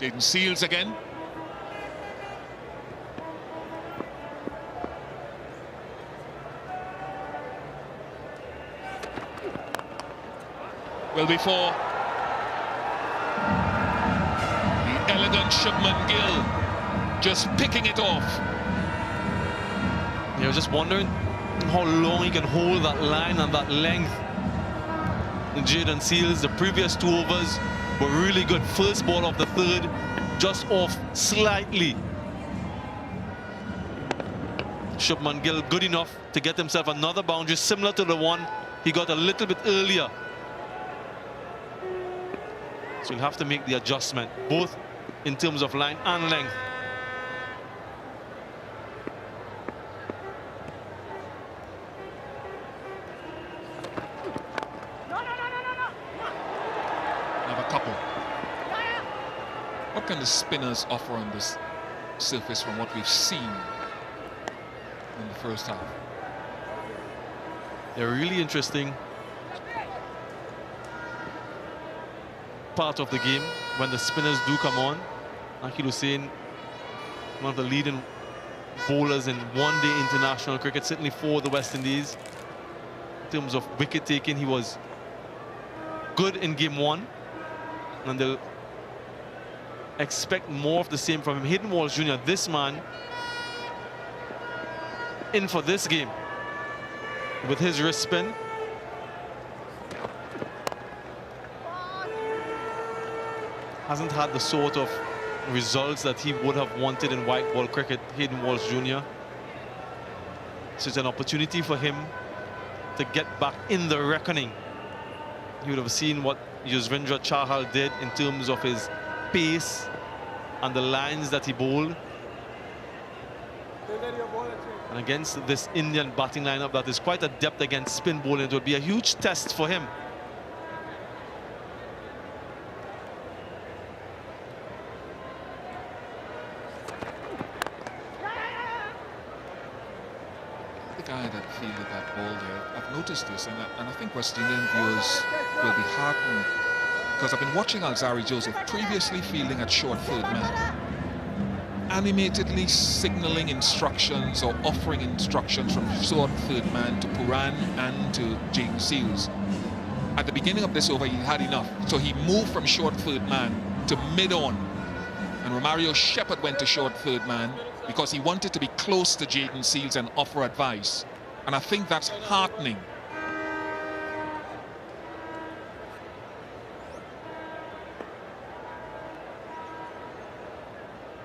Jaden Seals again. Well, before the elegant Shubman Gill just picking it off. I was just wondering how long he can hold that line and that length. And Jaden Seals, the previous 2 overs were really good. First ball of the third, just off slightly. Shubman Gill good enough to get himself another boundary similar to the one he got a little bit earlier. So he'll have to make the adjustment, both in terms of line and length. What can the spinners offer on this surface from what we've seen in the first half? They're really interesting part of the game when the spinners do come on. Akil Hussain, one of the leading bowlers in one-day international cricket, certainly for the West Indies. In terms of wicket taking, he was good in game 1, and they'll expect more of the same from him. Hayden Walsh Jr., this man in for this game with his wrist spin. Hasn't had the sort of results that he would have wanted in white ball cricket, Hayden Walsh Jr. So it's an opportunity for him to get back in the reckoning. You would have seen what Yuzvendra Chahal did in terms of his pace and the lines that he bowled. And against this Indian batting lineup that is quite adept against spin bowling, it would be a huge test for him. The guy that fielded that ball there, I've noticed this, and I think West Indian viewers will be heartened, because I've been watching Alzari Joseph previously fielding at short third man, animatedly signaling instructions or offering instructions from short third man to Puran and to Jaden Seals. At the beginning of this over, he had enough, so he moved from short third man to mid-on, and Romario Shepherd went to short third man because he wanted to be close to Jaden Seals and offer advice, and I think that's heartening.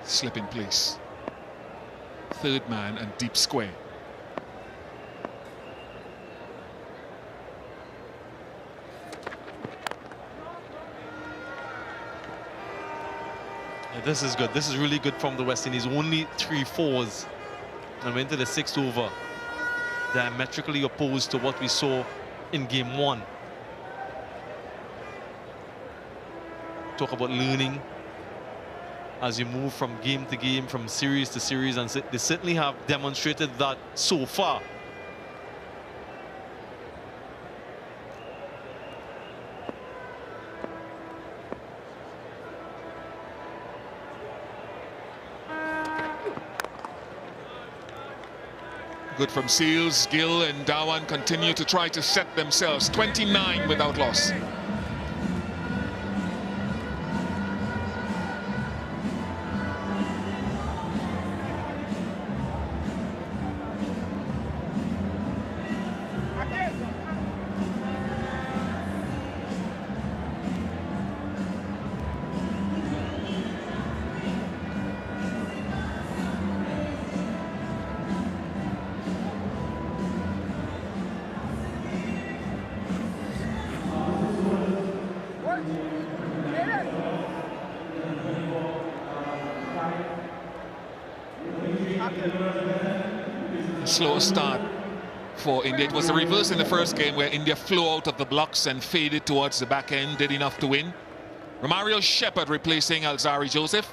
Slip in place. Third man and deep square. Yeah, this is good. This is really good from the West Indies. Only 3 fours and went to the 6th over. Diametrically opposed to what we saw in game 1. talk about learning as you move from game to game, from series to series, and they certainly have demonstrated that so far. Good from Seals. Gill and Dawan continue to try to set themselves. 29 without loss. Slow start for India. It was the reverse in the first game where India flew out of the blocks and faded towards the back end, did enough to win. Romario Shepherd replacing Alzari Joseph.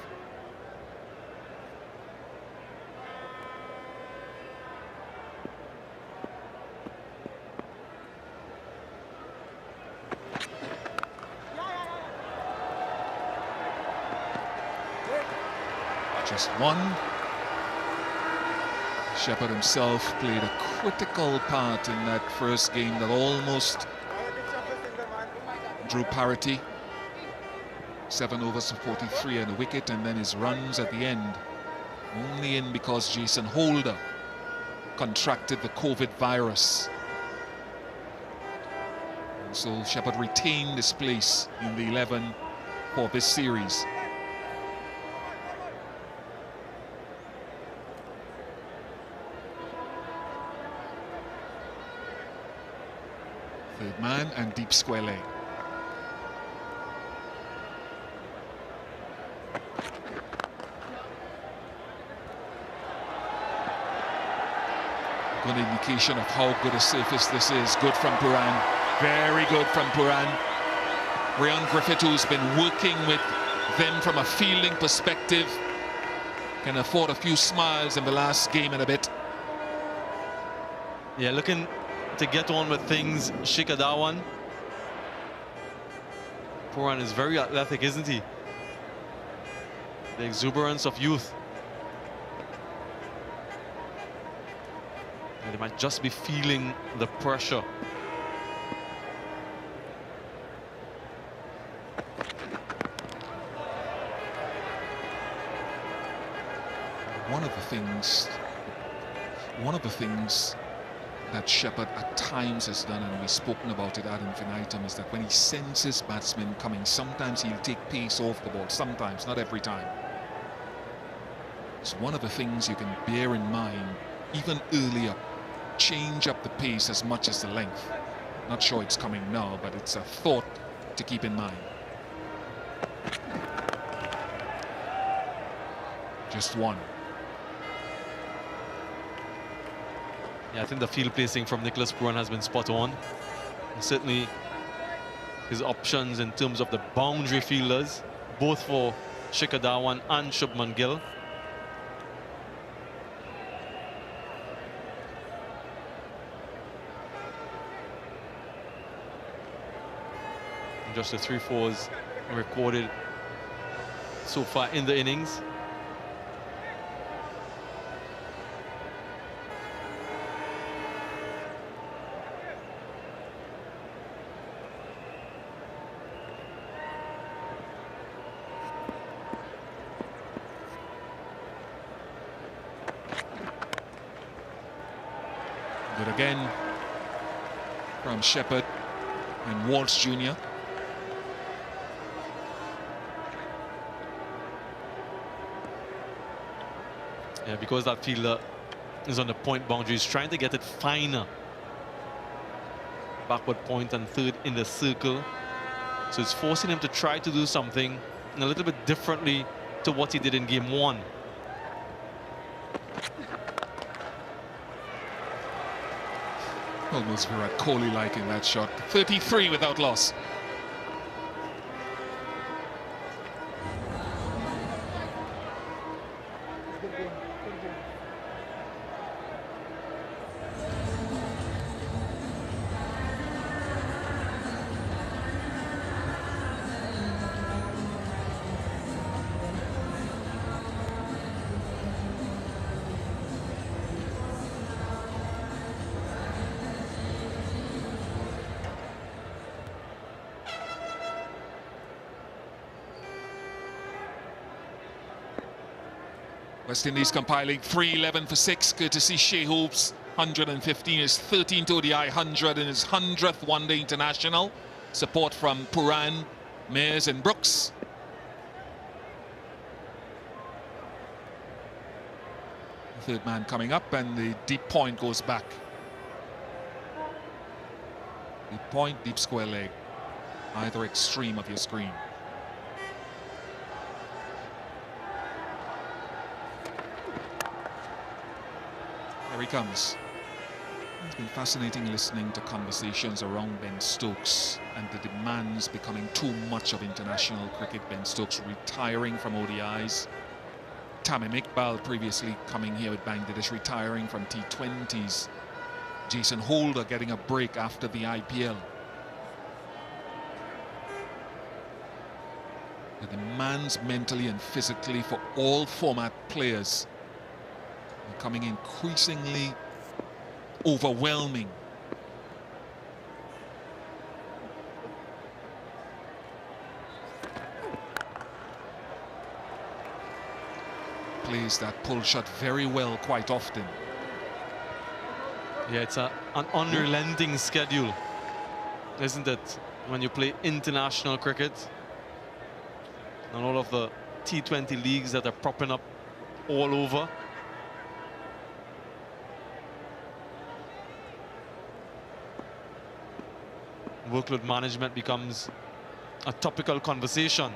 Just one. Shepherd himself played a critical part in that first game that almost drew parity. 7 overs for 43 and a wicket, and then his runs at the end only in because Jason Holder contracted the COVID virus. And so Shepherd retained his place in the 11 for this series. Third man and deep square leg. Good indication of how good a surface this is. Good from Puran. Very good from Puran. Ryan Griffith, who's been working with them from a fielding perspective, can afford a few smiles in the last game and a bit. Yeah, looking to get on with things, Shikhar Dhawan. Puran is very athletic, isn't he? The exuberance of youth. And they might just be feeling the pressure. One of the things that Shepherd at times has done, and we've spoken about it ad infinitum, is that when he senses batsmen coming, sometimes he'll take pace off the ball, sometimes, not every time. It's one of the things you can bear in mind, even earlier. Change up the pace as much as the length. Not sure it's coming now, but it's a thought to keep in mind. Just one. Yeah, I think the field placing from Nicholas Puran has been spot on. And certainly his options in terms of the boundary fielders, both for Shikhar Dhawan and Shubman Gill. And just the 3-4s recorded so far in the innings. Good again from Shepherd and Walsh Jr. Yeah, because that fielder is on the point boundary, he's trying to get it finer. Backward point and third in the circle. So it's forcing him to try to do something a little bit differently to what he did in game 1. Almost Virat Kohli-like in that shot. 33 without loss. game. Good game. West Indies compiling 311 for 6, courtesy Shai Hoops. 115 is 13th ODI 100 in his 100th one-day international. Support from Puran, Mears and Brooks. Third man coming up, and the deep point goes back. Deep point, deep square leg. Either extreme of your screen. There he comes. It's been fascinating listening to conversations around Ben Stokes and the demands becoming too much of international cricket. Ben Stokes retiring from ODIs. Tamim Iqbal previously coming here with Bangladesh, retiring from T20s. Jason Holder getting a break after the IPL. The demands mentally and physically for all format players becoming increasingly overwhelming. Plays that pull shot very well quite often. Yeah, it's an unrelenting schedule, isn't it? When you play international cricket and all of the T20 leagues that are propping up all over. Workload management becomes a topical conversation.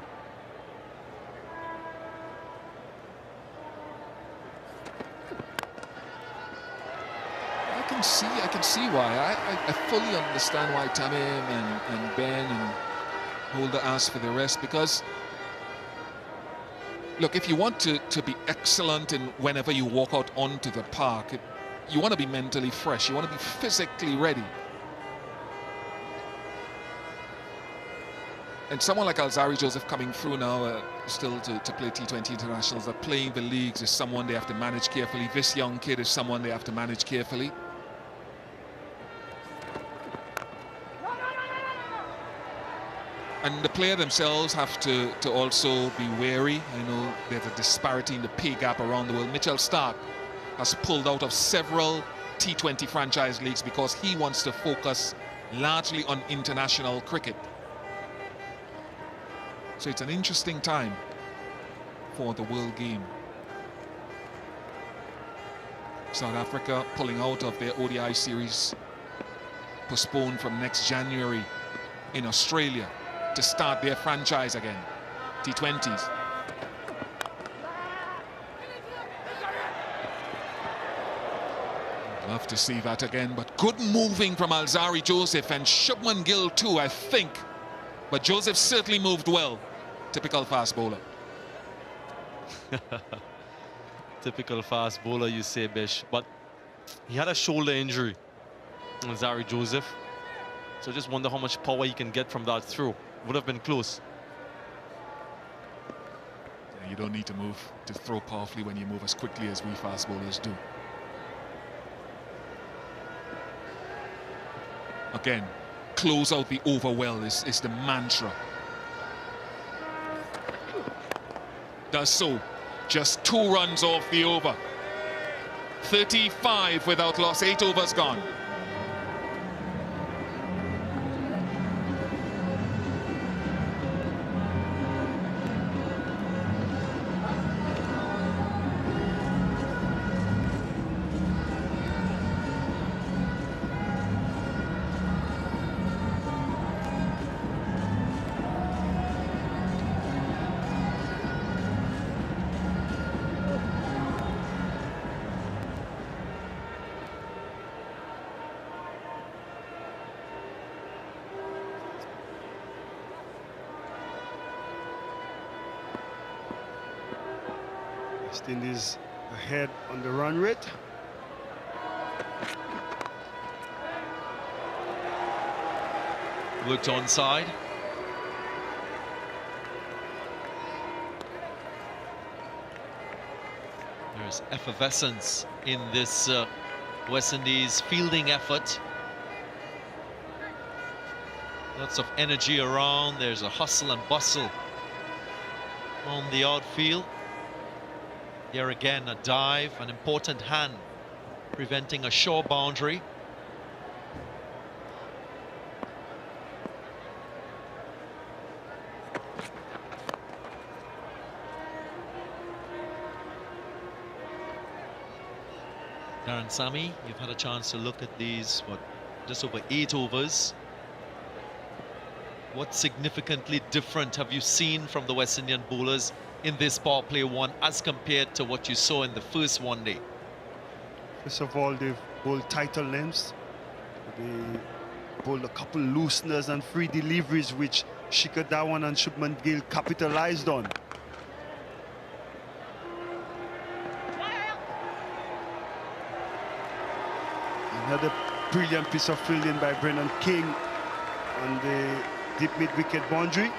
I can see why. I fully understand why Tamim and Ben and Holder asked for the rest, because look, if you want to be excellent in whenever you walk out onto the park, you want to be mentally fresh, you want to be physically ready. And someone like Alzari Joseph coming through now, still to play T20 internationals, that playing the leagues is someone they have to manage carefully. This young kid is someone they have to manage carefully. And the player themselves have to also be wary. I know there's a disparity in the pay gap around the world. Mitchell Stark has pulled out of several T20 franchise leagues because he wants to focus largely on international cricket. So it's an interesting time for the world game. South Africa pulling out of their ODI series, postponed from next January in Australia to start their franchise again, T20s. Love to see that again, but good moving from Alzari Joseph and Shubman Gill too, I think. But Joseph certainly moved well. Typical fast bowler. Typical fast bowler, you say, Bish. But he had a shoulder injury, Alzari Joseph. So just wonder how much power he can get from that throw. Would have been close. Yeah, you don't need to move to throw powerfully when you move as quickly as we fast bowlers do. Again, close out the over well is the mantra. Does so. Just 2 runs off the over. 35 without loss, 8 overs gone. West Indies ahead on the run rate. Worked onside. There's effervescence in this West Indies fielding effort. Lots of energy around. There's a hustle and bustle on the outfield. Here again, a dive, an important hand, preventing a short boundary. Darren Sammy, you've had a chance to look at these, just over 8 overs. What significantly different have you seen from the West Indian bowlers in this power play one as compared to what you saw in the first one day? First of all, they've bowled tighter lengths. They bowled a couple looseners and free deliveries, which Shikhar Dhawan and Shubman Gill capitalized on. Another brilliant piece of fielding by Brennan King on the deep mid-wicket boundary.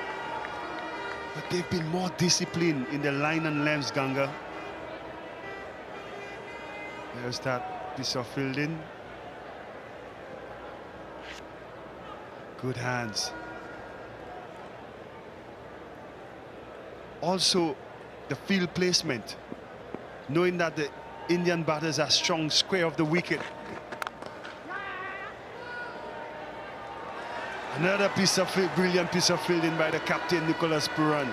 But they've been more disciplined in the line and lengths, Ganga. There's that piece of fielding. Good hands. Also, the field placement. Knowing that the Indian batters are strong square of the wicket. Another brilliant piece of fielding by the captain, Nicholas Puran.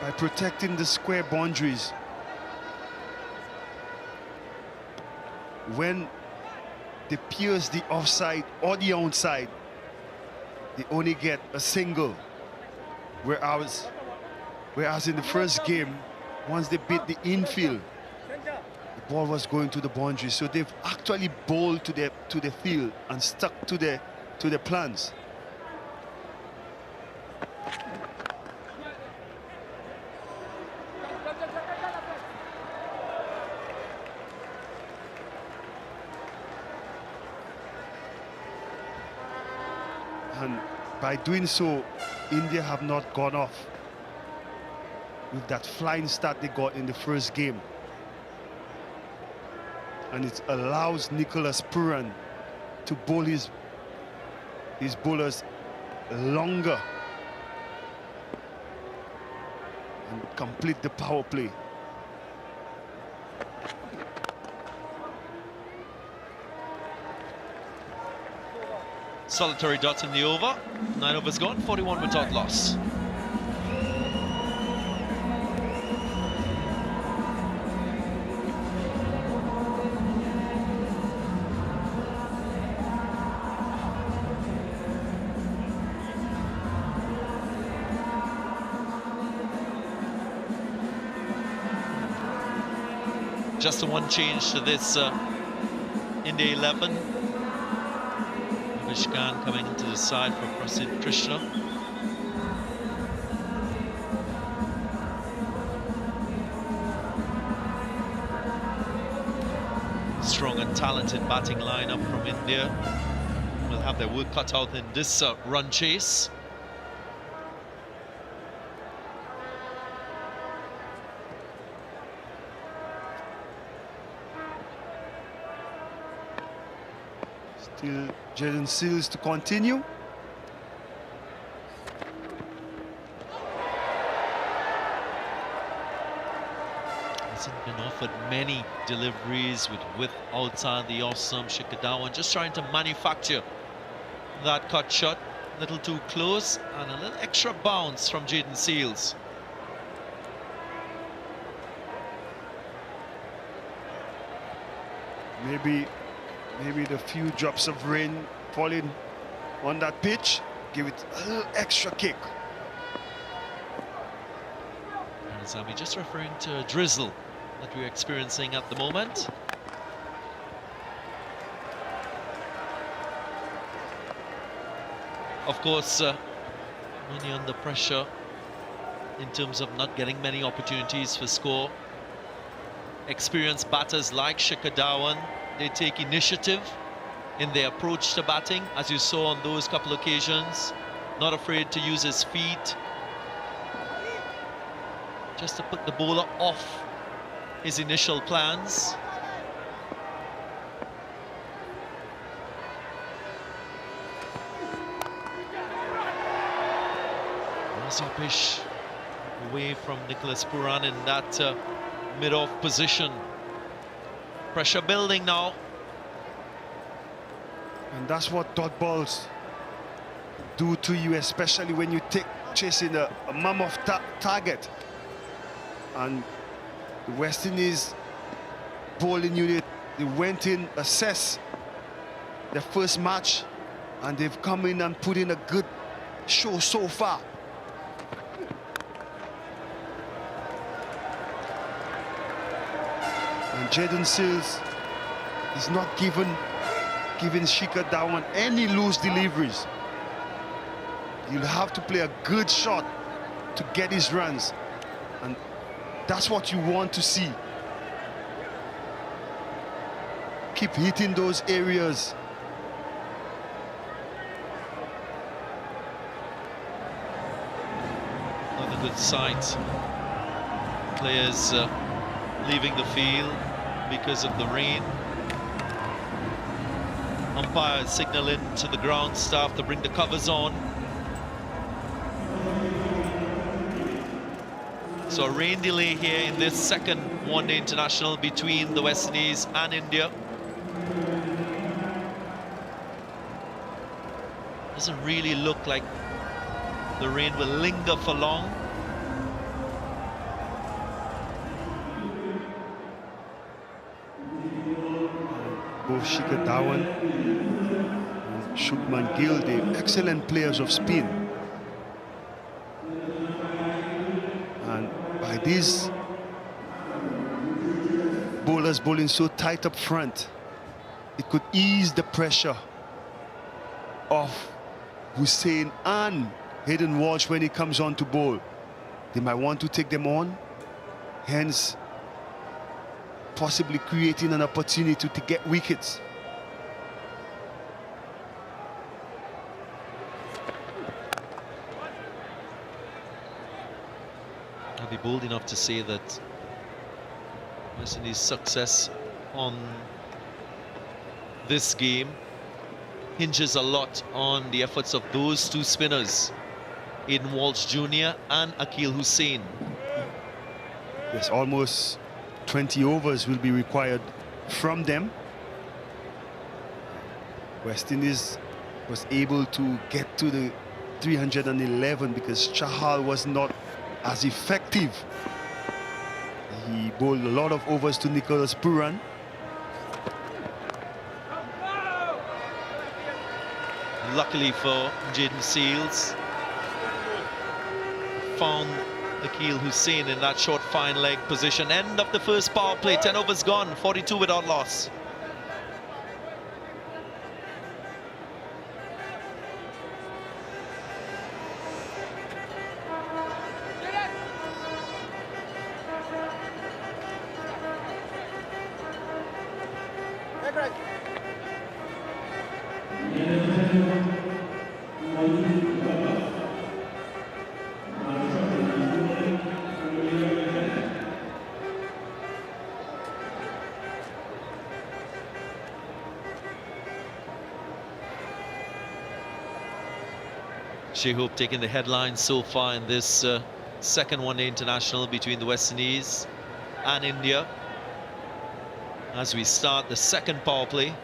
By protecting the square boundaries. When they pierce the offside or the outside, they only get a single. Whereas in the first game, once they beat the infield, the ball was going to the boundary. So they've actually bowled to the field and stuck to the plans. And by doing so, India have not gone off with that flying start they got in the first game. And it allows Nicholas Puran to bowl his bowlers longer and complete the power play. Solitary dot in the over. 9 overs gone, 41 without loss. Just the one change to this India 11. Vishkan coming into the side for Prasid Krishna. Strong and talented batting lineup from India. Will have their work cut out in this run chase. Still Jaden Seals to continue. Hasn't been offered many deliveries with width outside the off-stump. Shikhar Dhawan just trying to manufacture that cut shot. A little too close, and a little extra bounce from Jaden Seals. Maybe the few drops of rain falling on that pitch give it a little extra kick. And Sami just referring to a drizzle that we're experiencing at the moment. Of course, when you're under pressure, in terms of not getting many opportunities for score. Experienced batters like Shikadawan, they take initiative in their approach to batting, as you saw on those couple occasions. Not afraid to use his feet just to put the bowler off his initial plans. Zopish away from Nicholas Puran in that mid-off position. Pressure building now. And that's what dot balls do to you, especially when you take chasing a mammoth target. And the West Indies bowling unit, they went in, assessed their first match, and they've come in and put in a good show so far. And Jaden Sills is not giving Shikadawan any loose deliveries. You'll have to play a good shot to get his runs, and that's what you want to see. Keep hitting those areas. Another good sight. Players leaving the field because of the rain. Umpire signaling to the ground staff to bring the covers on. So a rain delay here in this second one-day international between the West Indies and India. Doesn't really look like the rain will linger for long. Both Shikadawan and Shubman Gill, the excellent players of spin. And by these bowlers bowling so tight up front, it could ease the pressure of Hussain and Hayden Walsh when he comes on to bowl. They might want to take them on, hence possibly creating an opportunity to get wickets. I'll be bold enough to say that West Indies' success on this game hinges a lot on the efforts of those two spinners, Hayden Walsh Jr. and Akeal Hussain. Yes, almost 20 overs will be required from them. West Indies was able to get to the 311 because Chahal was not as effective. He bowled a lot of overs to Nicholas Puran. Luckily for Jaden Seals, found Akeal Hussain in that short fine leg position. End of the first power play, 10 overs gone, 42 without loss. Shai Hope taking the headlines so far in this second one-day international between the West Indies and India. As we start the second power play.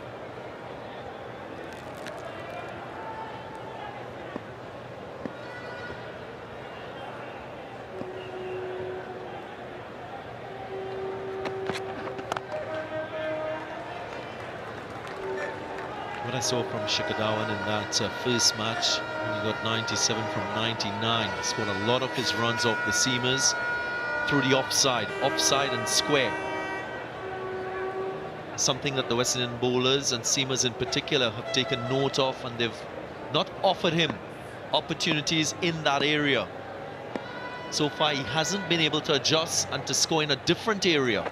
What I saw from Shikadawan in that first match, he got 97 from 99. He scored a lot of his runs off the seamers through the offside and square. Something that the West Indian bowlers and seamers in particular have taken note of, and they've not offered him opportunities in that area. So far, he hasn't been able to adjust and to score in a different area.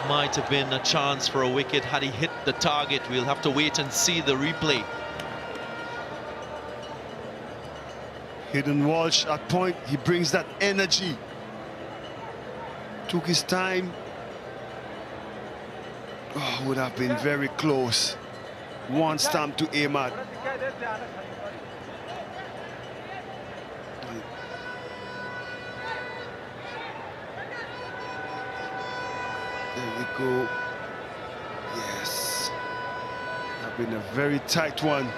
Might have been a chance for a wicket had he hit the target. We'll have to wait and see the replay. Hidden Walsh at point, he brings that energy. Took his time. Oh, would have been very close. One stamp to aim at. There we go. Yes. Have been a very tight one.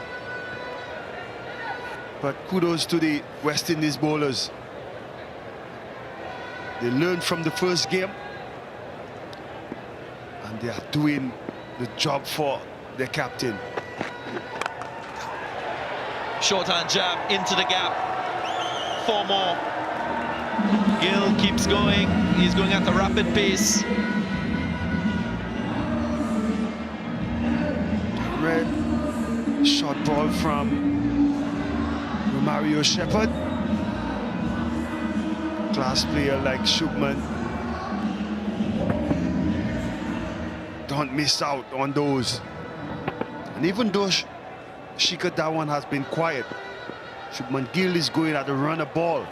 But kudos to the West Indies bowlers. They learned from the first game. And they are doing the job for their captain. Short hand jab into the gap. 4 more. Gill keeps going. He's going at a rapid pace. Red short ball from Mario Shepherd. Class player like Shubman. Don't miss out on those. And even though Shikhar Dhawan has been quiet, Shubman Gill is going at the runner ball.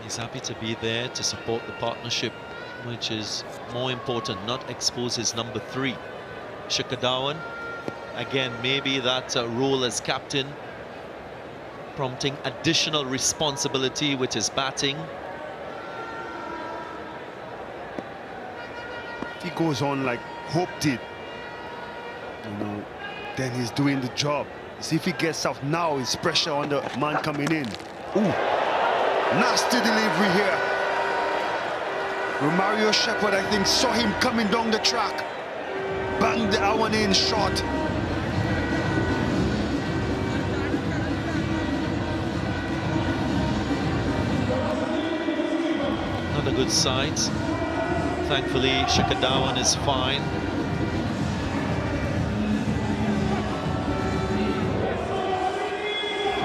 He's happy to be there to support the partnership, which is more important, not expose his number 3. Shikhar Dhawan, again, maybe that role as captain, prompting additional responsibility with his batting. If he goes on like Hope did, you know, then he's doing the job. See if he gets out now, it's pressure on the man coming in. Ooh, nasty delivery here. Mario Shepherd, I think, saw him coming down the track. Banged that one in short. Not a good sight. Thankfully, Shikhar Dhawan is fine.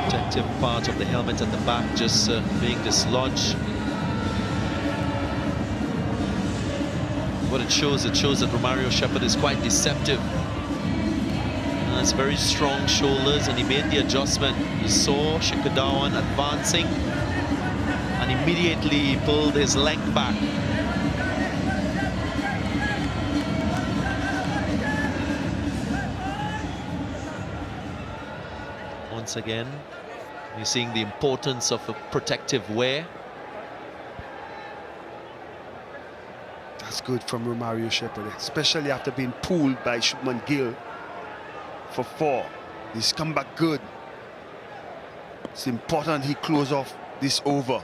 Protective part of the helmet at the back just being dislodged. What it shows that Romario Shepherd is quite deceptive. Has very strong shoulders, and he made the adjustment. He saw Shikhar Dhawan advancing, and immediately he pulled his length back. Once again, you're seeing the importance of a protective wear. That's good from Romario Shepherd, especially after being pulled by Shubman Gill for 4. He's come back good. It's important he close off this over.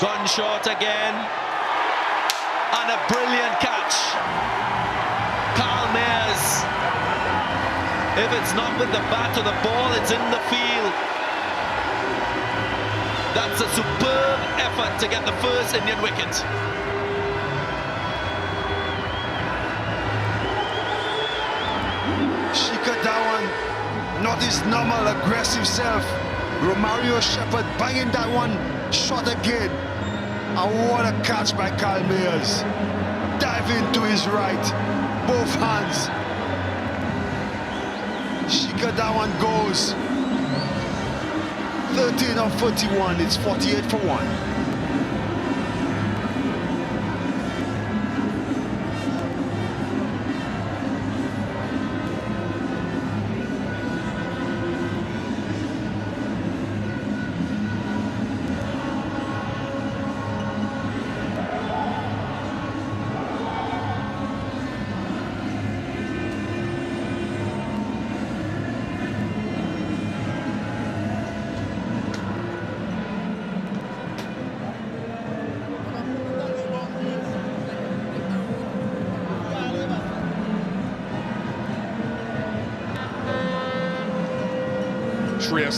Gone short again, and a brilliant catch. Carl Mayers. If it's not with the bat or the ball, it's in the field. That's a superb effort to get the first Indian wicket. Shikhar Dhawan, not his normal aggressive self. Romario Shepherd banging that one shot again. And what a catch by Carl Mayers. Diving to his right, both hands. Shikhar Dhawan goes 13 of 41, it's 48 for 1.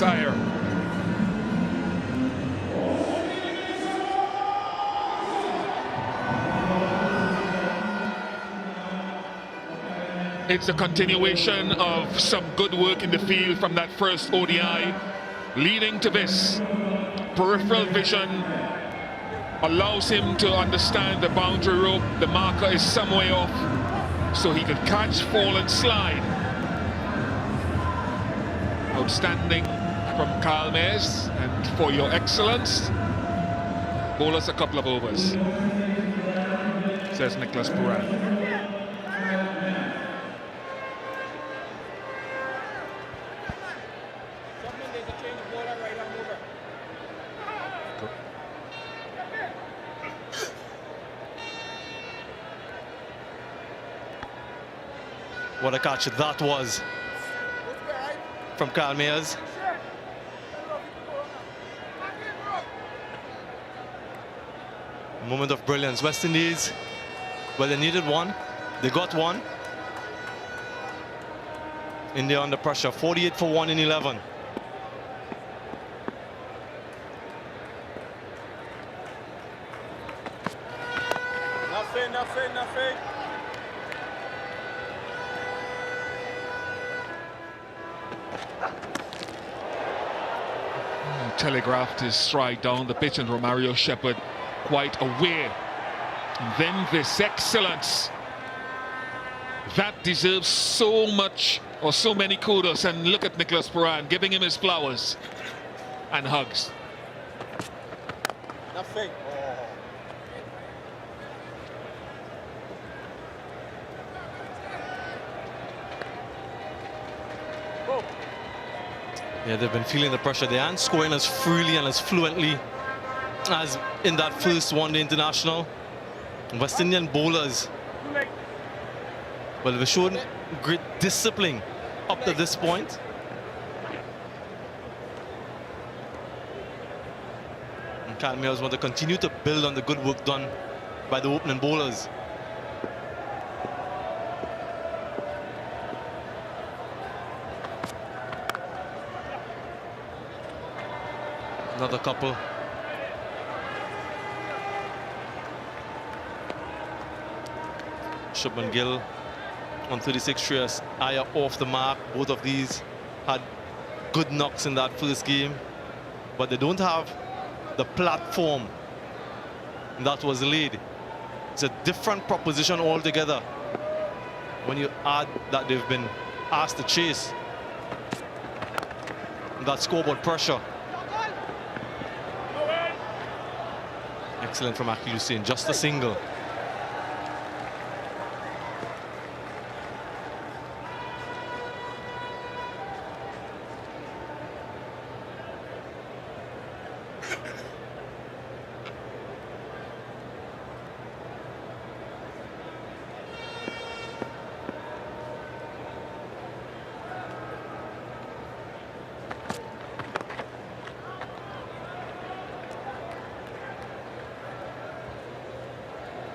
Iyer It's a continuation of some good work in the field from that first ODI, leading to this. Peripheral vision allows him to understand the boundary rope. The marker is some way off, so he could catch, fall and slide. Outstanding from Carl Mays, and for your excellence, bowl us a couple of overs, says Nicholas Puran. What a catch that was from Carl Mayers. A moment of brilliance. West Indies, well, they needed one. They got one. India under pressure. 48 for 1 in 11. Nothing. Telegraphed his stride down the pitch, and Romario Shepherd quite aware. And then this excellence that deserves so much, or so many kudos. And look at Nicholas Puran giving him his flowers and hugs. Nothing. Yeah, they've been feeling the pressure. They aren't scoring as freely and as fluently as in that first one-day international. West Indian bowlers, well, they've shown great discipline up to this point. And Carl Mayers want to continue to build on the good work done by the opening bowlers. Another couple. Shubman Gill on 36 Shreyas Iyer off the mark. Both of these had good knocks in that first game, but they don't have the platform that was laid. It's a different proposition altogether when you add that they've been asked to chase that scoreboard pressure. Excellent from Akil Hussain, just a single.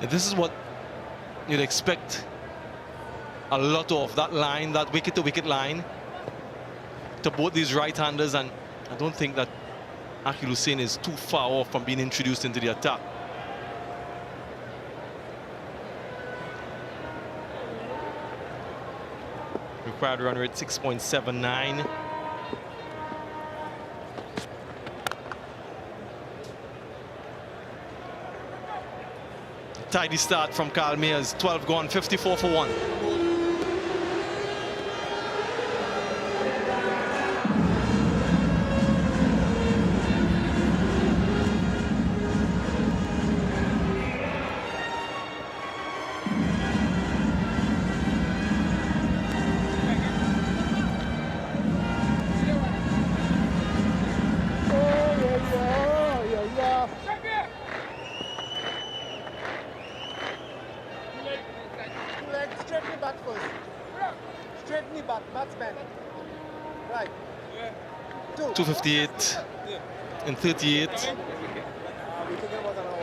This is what you'd expect a lot of, that line, that wicket-to-wicket line to both these right-handers, and I don't think that Akil Hussain is too far off from being introduced into the attack. Required run rate 6.79. Tidy start from Carl Mayers, 12 gone, 54 for 1. Straight knee back, batsman. Right. 258 in 38. We're talking about an hour.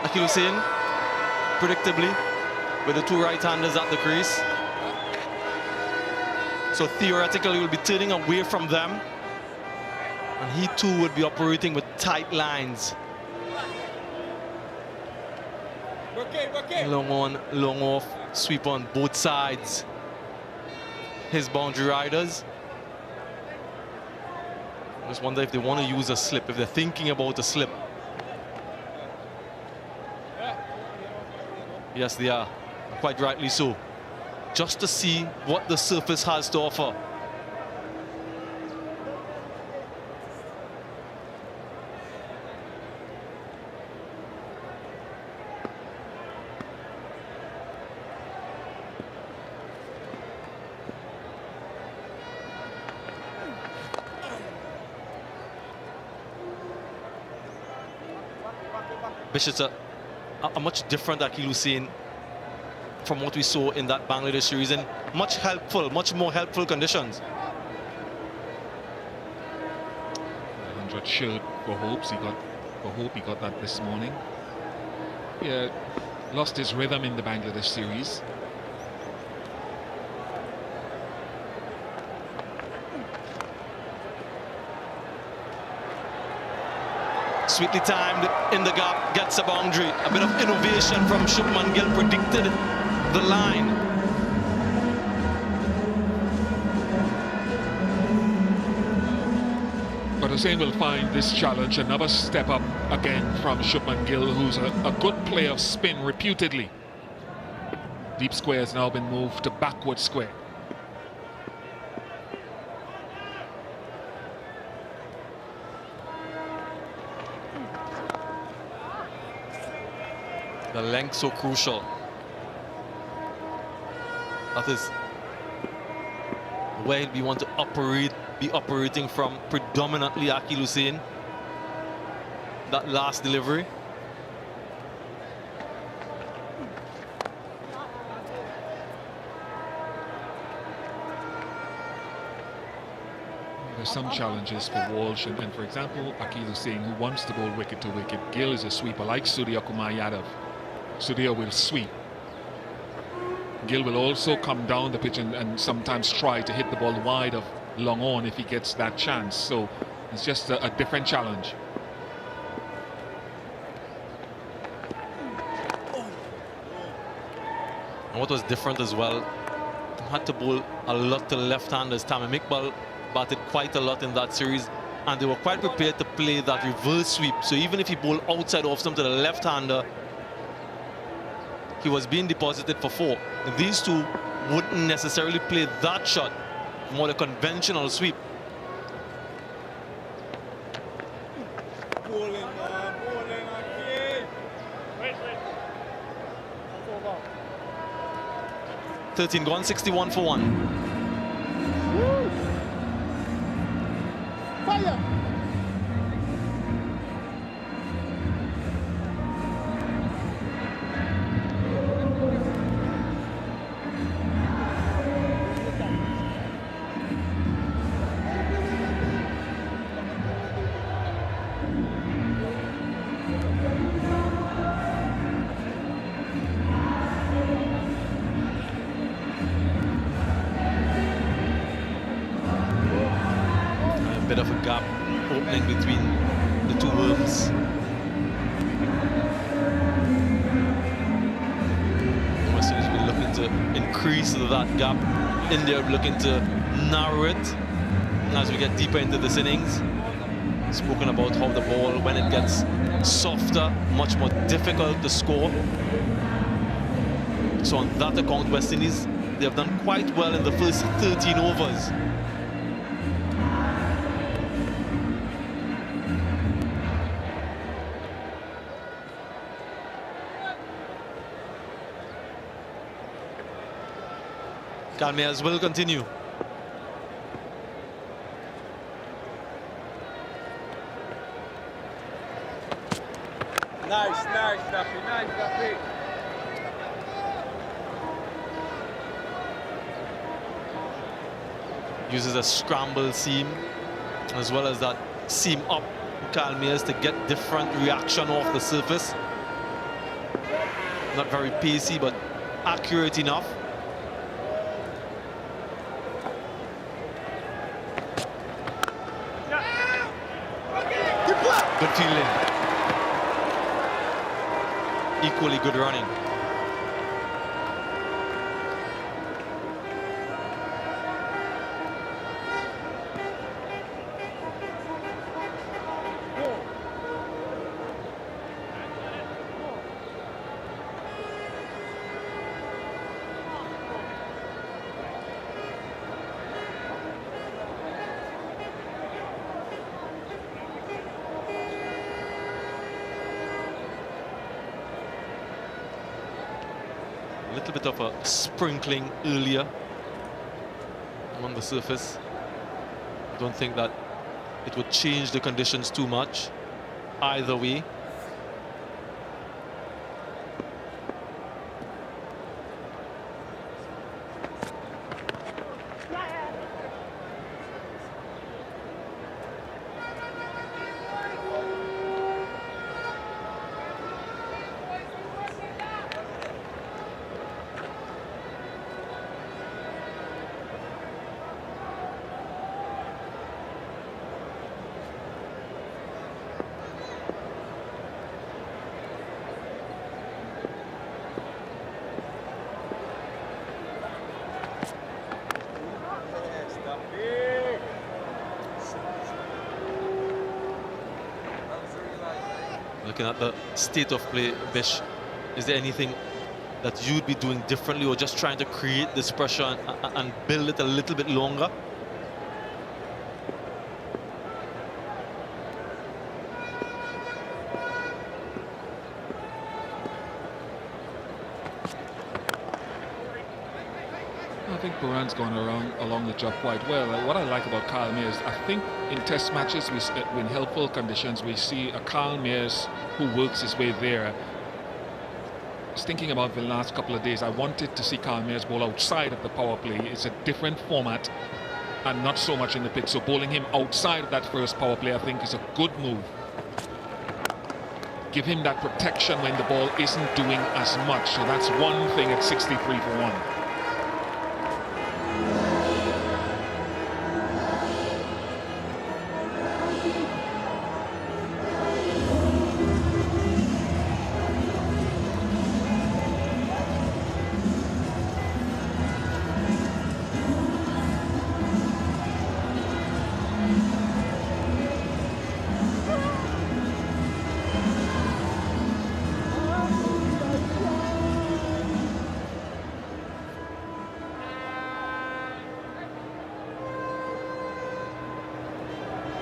Akil Hussain, predictably, with the two right-handers at the crease. So theoretically, we'll be turning away from them. And he too would be operating with tight lines. Long on, long off, sweep on both sides. His boundary riders. I just wonder if they want to use a slip, if they're thinking about a slip. Yes, they are, quite rightly so. Just to see what the surface has to offer. Bishop's a much different Akeal Hussein from what we saw in that Bangladesh series, in much more helpful conditions. 100 showed for hopes. He got that this morning. Yeah, lost his rhythm in the Bangladesh series. Sweetly timed in the gap, gets a boundary. A bit of innovation from Shubman Gill, predicted the line. But Hussein will find this challenge another step up again from Shubman Gill, who's a good player of spin reputedly. Deep square has now been moved to backward square. The length so crucial. That is where he'll want to be operating from, predominantly Akeal Hussein. That last delivery. There's some challenges for Walsh, and for example, Akeal Hussein, who wants to bowl wicket to wicket. Gill is a sweeper like Surya Kumar Yadav. Surya will sweep. Gill will also come down the pitch and sometimes try to hit the ball wide of long on if he gets that chance. So it's just a different challenge. And what was different as well, he had to bowl a lot to left-handers. Tamim Iqbal batted quite a lot in that series, and they were quite prepared to play that reverse sweep. So even if he bowled outside off stump to the left-hander, he was being deposited for 4. These two wouldn't necessarily play that shot, more the conventional sweep. Bowling, okay. Wait. 13 gone, 61 for 1. Woo! Fire! Bit of a gap opening between the two worms. Western has been looking to increase that gap. India looking to narrow it as we get deeper into this innings. Spoken about how the ball, when it gets softer, much more difficult to score. So on that account, West Indies, they have done quite well in the first 13 overs. Kalmias will continue. Nice, Duffy. Uses a scramble seam as well as that seam up Kalmias to get different reaction off the surface. Not very pacey, but accurate enough. Good fielding. Equally good running. A little bit of a sprinkling earlier on the surface. Don't think that it would change the conditions too much either way. Looking at the state of play, Bish, is there anything that you'd be doing differently, or just trying to create this pressure and build it a little bit longer? I think Buran's gone along the job quite well. What I like about Carl Mears, I think in test matches, in helpful conditions, we see a Carl Mears who works his way there. I was thinking about the last couple of days. I wanted to see Carl Mears bowl outside of the power play. It's a different format and not so much in the pitch. So bowling him outside of that first power play, I think, is a good move. Give him that protection when the ball isn't doing as much. So that's one thing at 63 for 1.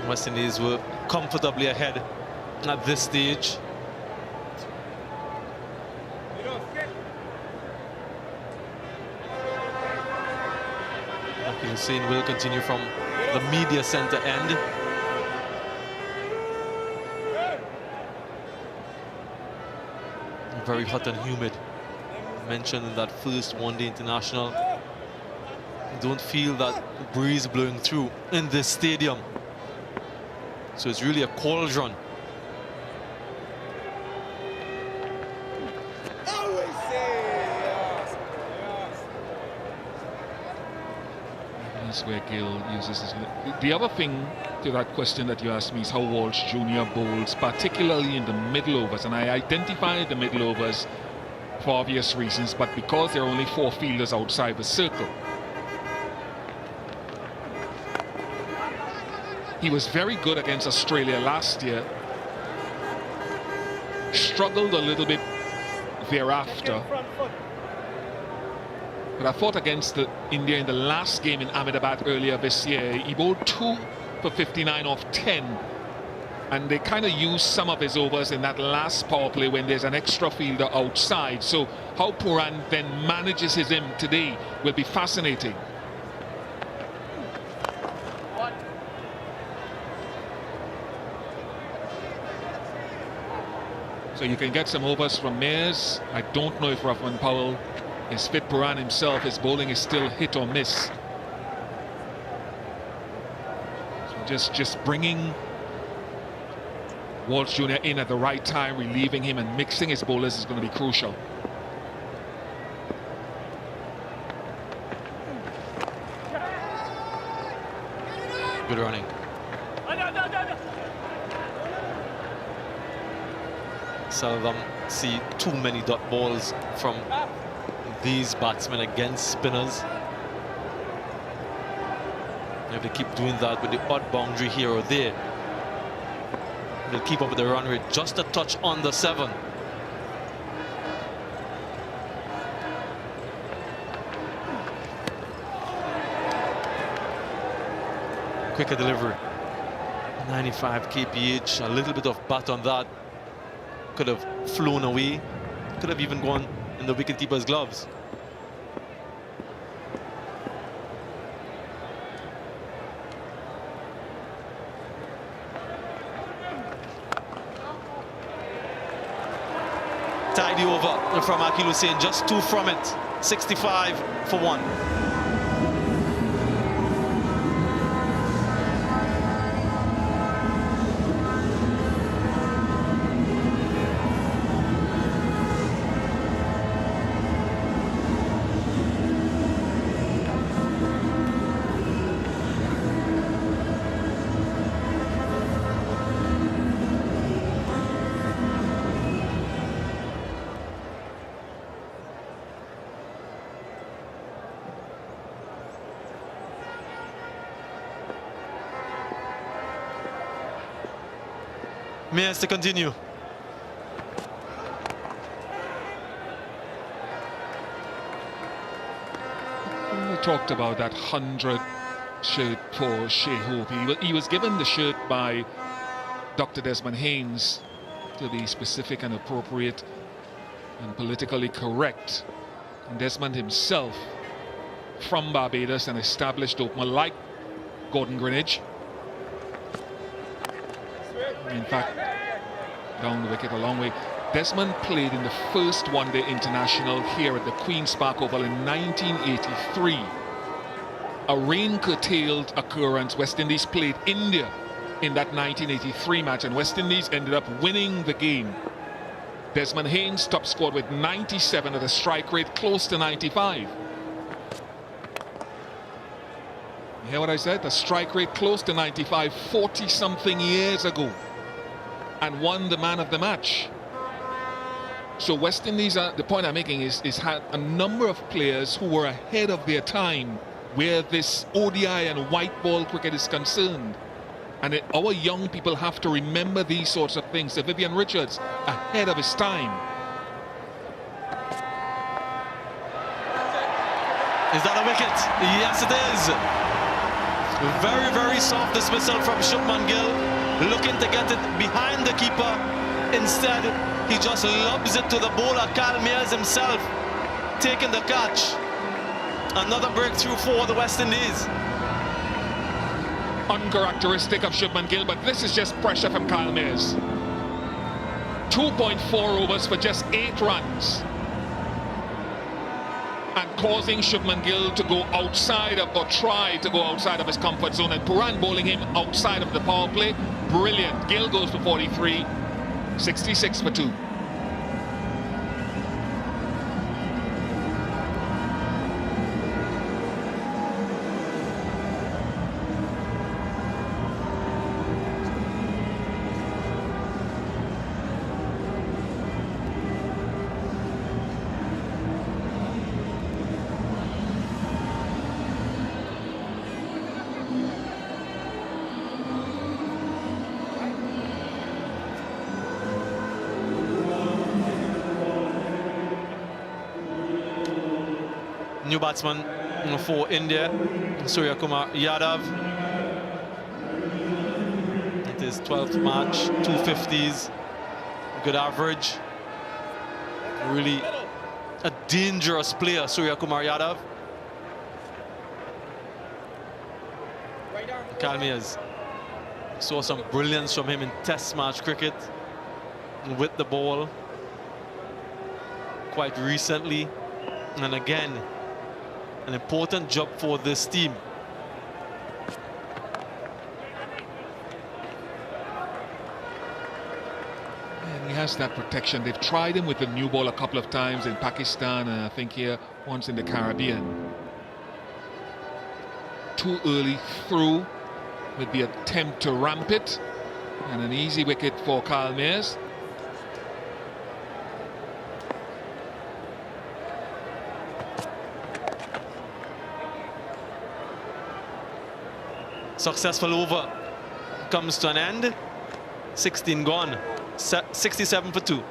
West Indies were comfortably ahead at this stage. Hussain will continue from the media center end. Very hot and humid. Mentioned in that first one-day international. Don't feel that breeze blowing through in this stadium. So it's really a cauldron. That's where Gill uses his... The other thing to that question that you asked me is how Walsh Jr. bowls, particularly in the middle overs. And I identified the middle overs for obvious reasons, but because there are only 4 fielders outside the circle. He was very good against Australia last year. Struggled a little bit thereafter. But I thought against India in the last game in Ahmedabad earlier this year, he bowled 2 for 59 off 10. And they kind of used some of his overs in that last power play when there's an extra fielder outside. So how Pooran then manages his aim today will be fascinating. So you can get some overs from Mears. I don't know if Rahman Powell is fit. Pooran himself, his bowling is still hit or miss. So just bringing Walsh Jr. in at the right time, relieving him and mixing his bowlers is going to be crucial. Good running. Seldom see too many dot balls from these batsmen against spinners. If they keep doing that with the odd boundary here or there, they'll keep up with the run rate just a touch on the 7. Quicker delivery. 95 kph, a little bit of bat on that. Could have flown away. Could have even gone in the wicketkeeper's gloves. Tidy over from Akil Hussain, just 2 from it. 65 for 1. Mayers to continue. We talked about that 100 shirt for Shai Hope. He was given the shirt by Dr. Desmond Haynes to be specific and appropriate and politically correct. And Desmond himself, from Barbados, an established opener like Gordon Greenidge. In fact, down the wicket a long way. Desmond played in the first one-day international here at the Queen's Park Oval in 1983. A rain-curtailed occurrence. West Indies played India in that 1983 match, and West Indies ended up winning the game. Desmond Haynes top scored with 97 at a strike rate close to 95. You hear what I said? The strike rate close to 95, 40-something years ago, and won the man of the match. So West Indies, the point I'm making is had a number of players who were ahead of their time where this ODI and white ball cricket is concerned. And our young people have to remember these sorts of things. So Vivian Richards, ahead of his time. Is that a wicket? Yes, it is. Very, very soft dismissal from Shubman Gill. Looking to get it behind the keeper. Instead, he just lobs it to the bowler, Kyle Mayers himself, taking the catch. Another breakthrough for the West Indies. Uncharacteristic of Shubman Gill, but this is just pressure from Kyle Mayers. 2.4 overs for just 8 runs. And causing Shubman Gill to go outside of, or try to go outside of his comfort zone, and Puran bowling him outside of the power play. Brilliant. Gill goes for 43, 66 for 2. New batsman for India, Surya Kumar Yadav. It is 12th match, 250s, good average. Really a dangerous player, Surya Kumar Yadav. Kyle Mayers, saw some brilliance from him in test match cricket with the ball quite recently, and again an important job for this team. And he has that protection. They've tried him with the new ball a couple of times in Pakistan, and I think here once in the Caribbean. Too early through with the attempt to ramp it, and an easy wicket for Kyle Mayers. Successful over comes to an end. 16 gone. 67 for 2.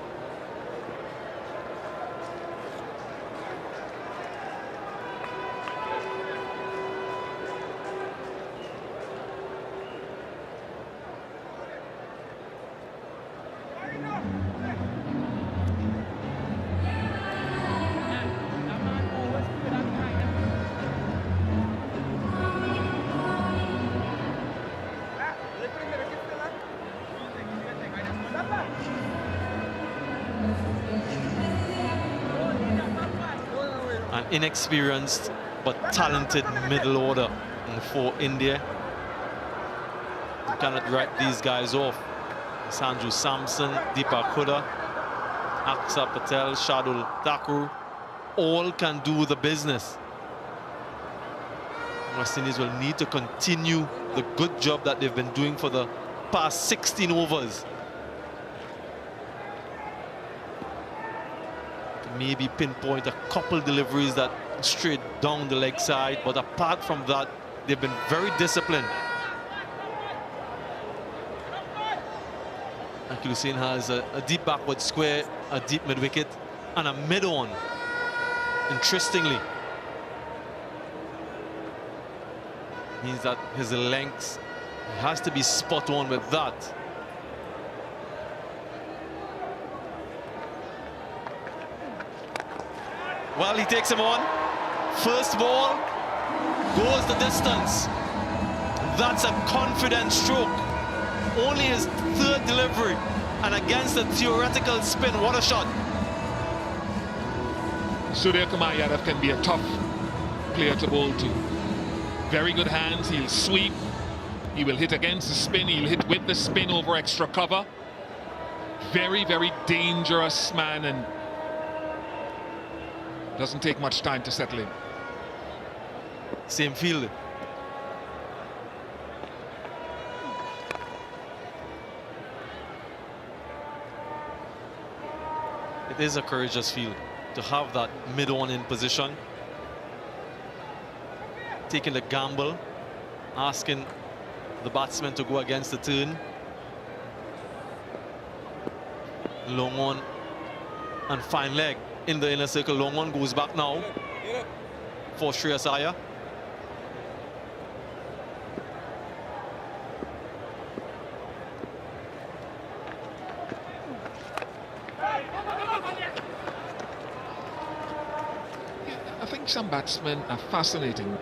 An inexperienced but talented middle order for India. You cannot write these guys off. Sanju Samson, Deepak Huda, Aksa Patel, Shardul Thakur, all can do the business. West Indies will need to continue the good job that they've been doing for the past 16 overs. Maybe pinpoint a couple deliveries that straight down the leg side, but apart from that, they've been very disciplined. Akil Hussain has a deep backward square, a deep mid wicket, and a mid on. Interestingly, means that his length has to be spot on with that. Well, he takes him on. First ball goes the distance. That's a confident stroke. Only his third delivery, and against a theoretical spin, what a shot. Surya Kumar Yadav can be a tough player to bowl to. Very good hands, he'll sweep, he will hit against the spin, he'll hit with the spin over extra cover. Very, very dangerous man, and doesn't take much time to settle in. Same field. It is a courageous field to have that mid-on in position. Taking the gamble, asking the batsman to go against the turn. Long on and fine leg in the inner circle. Long on goes back now for Shreyas Iyer. I think some batsmen are fascinating,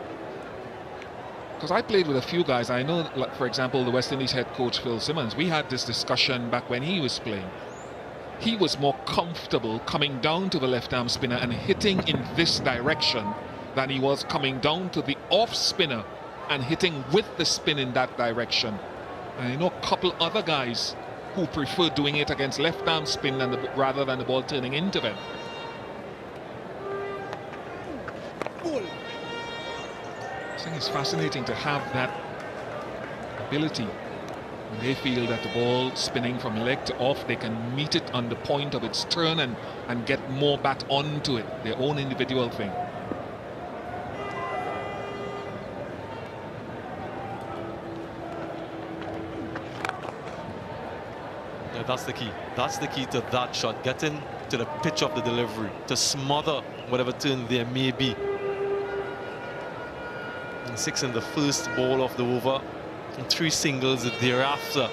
because I played with a few guys. I know, like, for example, the West Indies head coach Phil Simmons. We had this discussion back when he was playing. He was more comfortable coming down to the left-arm spinner and hitting in this direction than he was coming down to the off spinner and hitting with the spin in that direction. And I know a couple other guys who prefer doing it against left-arm spin rather than the ball turning into them. I think it's fascinating to have that ability. When they feel that the ball spinning from leg to off, they can meet it on the point of its turn and get more bat onto it, their own individual thing. Yeah, that's the key. That's the key to that shot. Getting to the pitch of the delivery to smother whatever turn there may be. And 6 in the first ball of the over, and 3 singles thereafter.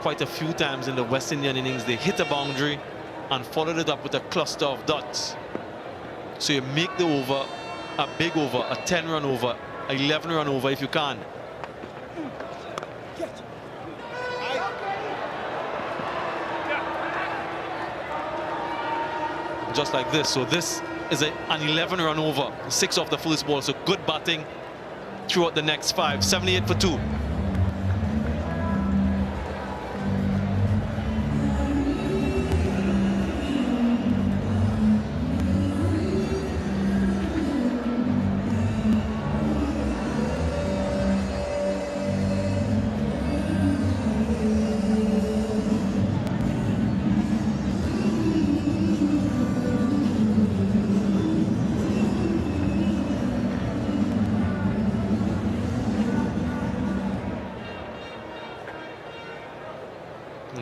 Quite a few times in the West Indian innings, they hit a boundary and followed it up with a cluster of dots. So you make the over a big over, a 10-run over, a 11-run over if you can. Just like this. So this is an 11-run over, 6 off the first ball. So good batting throughout the next 5. 78 for 2.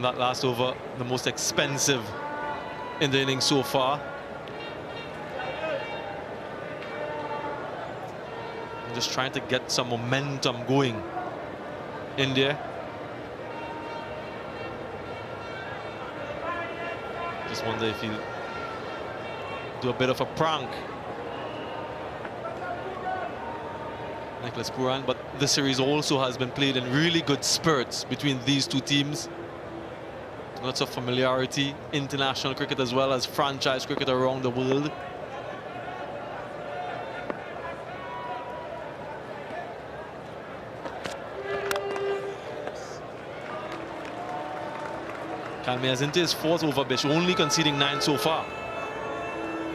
And that last over, the most expensive in the innings so far. I'm just trying to get some momentum going in there. Just wonder if he'll do a bit of a prank, Nicholas Pooran. But the series also has been played in really good spurts between these two teams. Lots of familiarity, international cricket as well as franchise cricket around the world. Kalmias into his fourth over, Bish, only conceding 9 so far.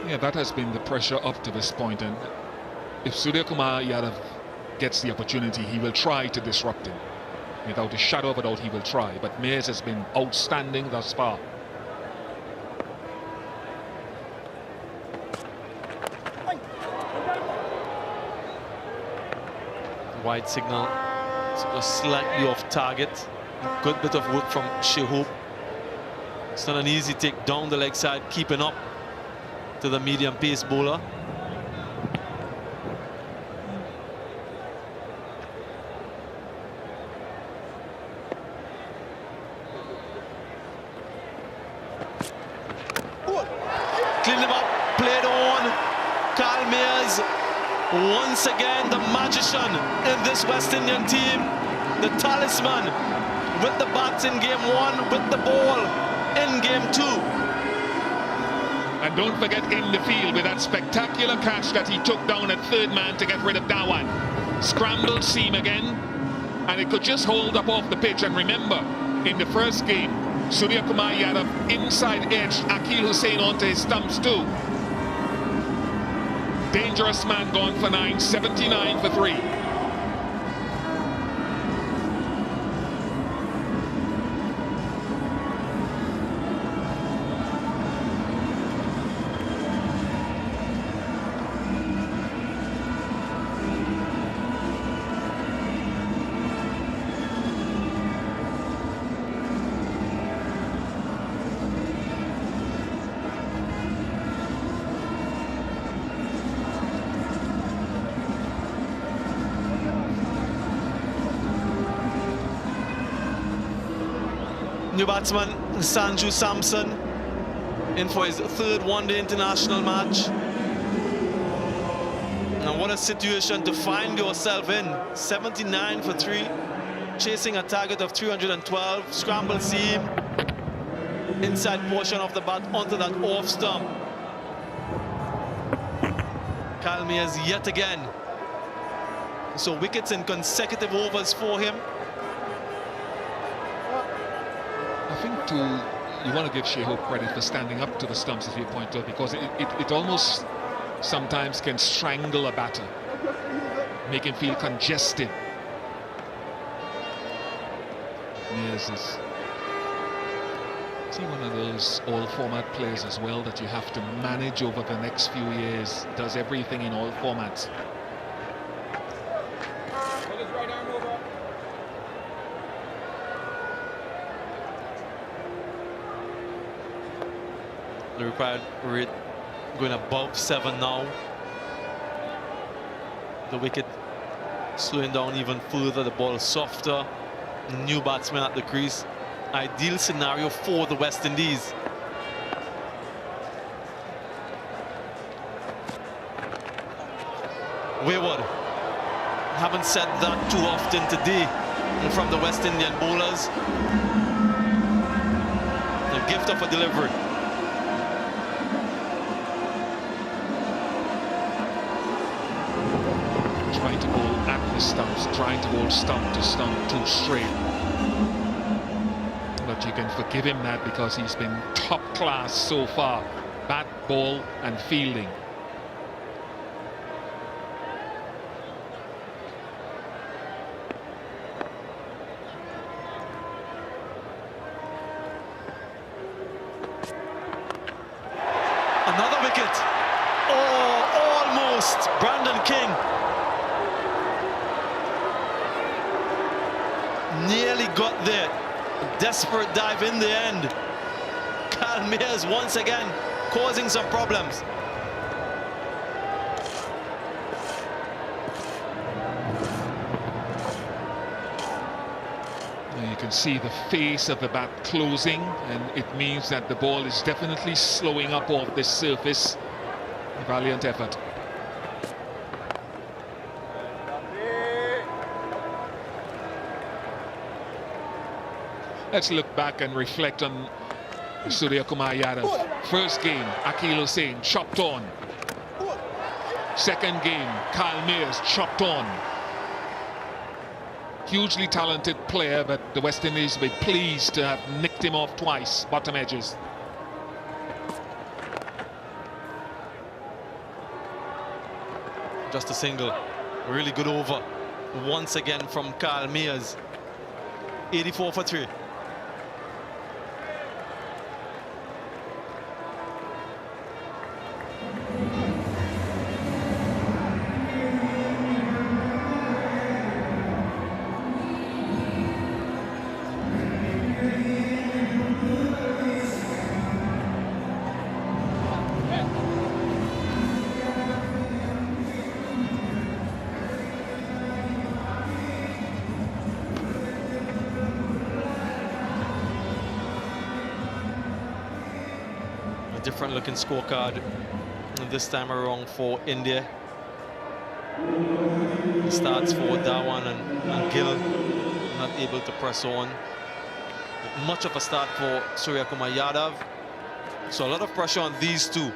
Yeah, that has been the pressure up to this point, and if Surya Kumar Yadav gets the opportunity, he will try to disrupt him. Without a shadow of a doubt, he will try. But Mayers has been outstanding thus far. Wide signal, just slightly off target. Good bit of work from Shai. It's not an easy take down the leg side, keeping up to the medium pace bowler. Cleaned him up, played on. Kalmias, once again the magician in this West Indian team, the talisman, with the bats in game 1, with the ball in game 2. And don't forget in the field with that spectacular catch that he took down at third man to get rid of Dhawan. Scrambled seam again, and it could just hold up off the pitch. And remember, in the first game, Surya Kumar Yadav inside edged Akil Hussain onto his stumps too. Dangerous man gone for 9, 79 for 3. New batsman Sanju Samson in for his third one-day international match. Now what a situation to find yourself in. 79 for 3, chasing a target of 312, scramble seam, inside portion of the bat onto that off stump. Kalmias yet again. So wickets in consecutive overs for him. I think you want to give Shai credit for standing up to the stumps, as you point out, because it almost sometimes can strangle a batter, make him feel congested. Yes, is one of those all-format players as well that you have to manage over the next few years. Does everything in all formats. The required rate going above 7 now. The wicket slowing down even further. The ball is softer. New batsman at the crease. Ideal scenario for the West Indies. Wayward. Haven't said that too often today from the West Indian bowlers. The gift of a delivery. Trying to bowl at the stumps, trying to bowl stump to stump too straight. But you can forgive him that because he's been top class so far. Bat, ball and fielding. Another wicket. Oh, almost. Brandon King. Nearly got there. Desperate dive in the end. Kyle Mears once again causing some problems. You can see the face of the bat closing, and it means that the ball is definitely slowing up off this surface. A valiant effort. Let's look back and reflect on Surya Kumar Yadav. First game, Akil Hussain chopped on. Second game, Kyle Mears chopped on. Hugely talented player, but the West Indies will be pleased to have nicked him off twice, bottom edges. Just a single. Really good over. Once again from Kyle Mears. 84 for 3. Different looking scorecard this time around for India. It starts for Dhawan and Gill, not able to press on. Much of a start for Surya Kumar Yadav. So a lot of pressure on these two.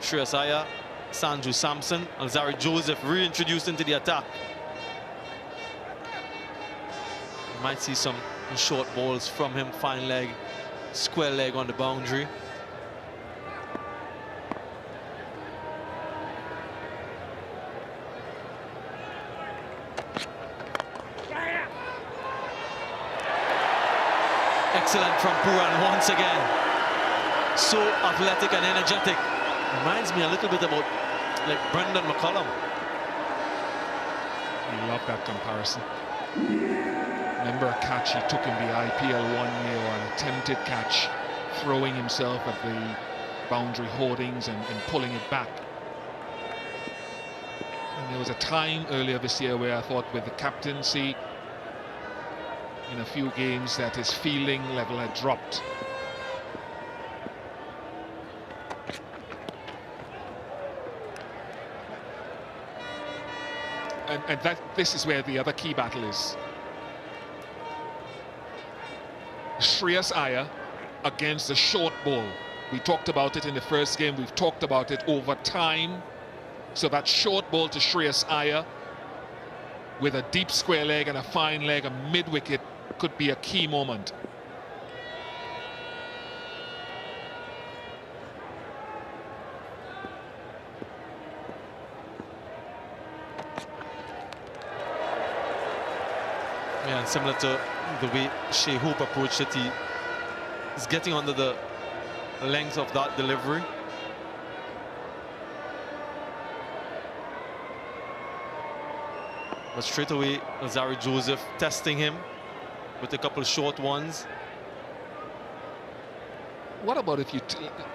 Shreyas Iyer, Sanju Samson, and Zari Joseph reintroduced into the attack. You might see some short balls from him, fine leg, square leg on the boundary. Excellent from Puran once again. So athletic and energetic. Reminds me a little bit about like Brendan McCullum. I love that comparison. Remember a catch he took in the IPL 1 year, an attempted catch, throwing himself at the boundary hoardings and pulling it back. And there was a time earlier this year where I thought with the captaincy in a few games that his fielding level had dropped. And this is where the other key battle is. Shreyas Iyer against the short ball. We talked about it in the first game. We've talked about it over time. So that short ball to Shreyas Iyer with a deep square leg and a fine leg, a mid-wicket, could be a key moment. Yeah, and similar to the way Shai Hope approached it, he is getting under the length of that delivery. But straight away, Zari Joseph testing him with a couple of short ones. What about if you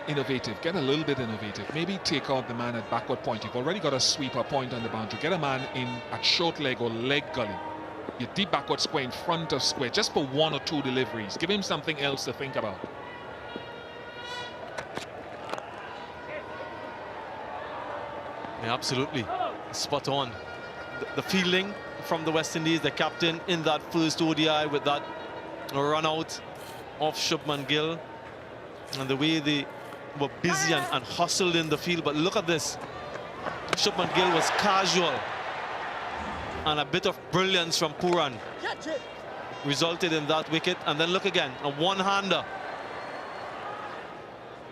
innovative, get a little bit innovative, maybe take out the man at backward point. You've already got a sweeper point on the boundary. Get a man in at short leg or leg gully. Your deep backward square in front of square, just for 1 or 2 deliveries. Give him something else to think about. Yeah, absolutely. Spot on. The fielding from the West Indies, the captain in that first ODI with that run out of Shubman Gill, and the way they were busy and hustled in the field. But look at this. Shubman Gill was casual, and a bit of brilliance from Puran resulted in that wicket. And then look again, a one-hander.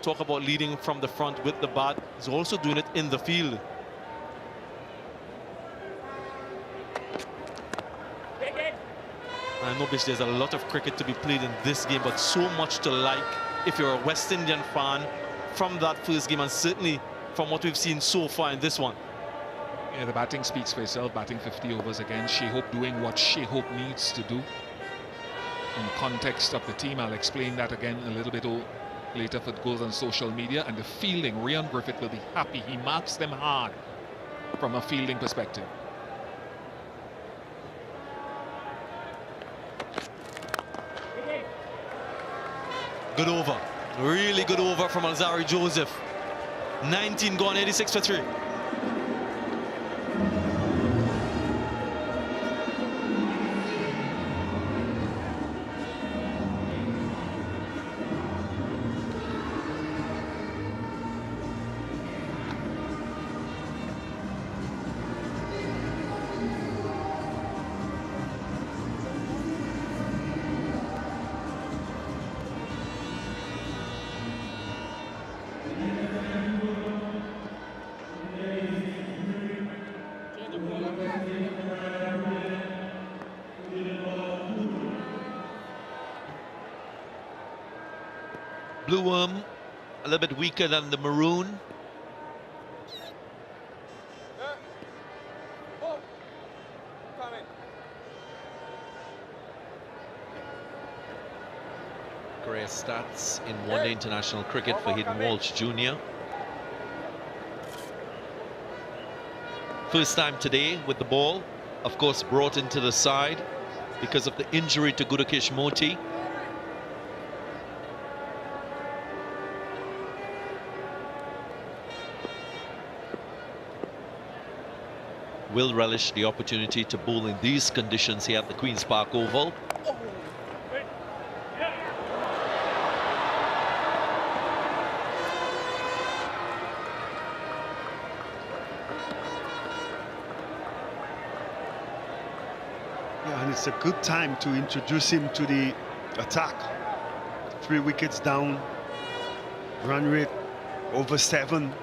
Talk about leading from the front with the bat. He's also doing it in the field. I know there's a lot of cricket to be played in this game, but so much to like if you're a West Indian fan from that first game, and certainly from what we've seen so far in this one. Yeah, the batting speaks for itself. Batting 50 overs again. Shai Hope doing what Shai Hope needs to do. in context of the team. I'll explain that again a little bit later if it goes on social media. And the fielding, Ryan Griffith will be happy. He marks them hard from a fielding perspective. Good over. Really good over from Alzari Joseph. 19 gone, 86 for 3. Blue worm, a little bit weaker than the maroon. Great stats in one-day international cricket for Hayden Walsh Jr. First time today with the ball, of course brought into the side because of the injury to Gudakesh Moti. Will relish the opportunity to bowl in these conditions here at the Queen's Park Oval. Yeah, and it's a good time to introduce him to the attack. 3 wickets down, run rate over 7.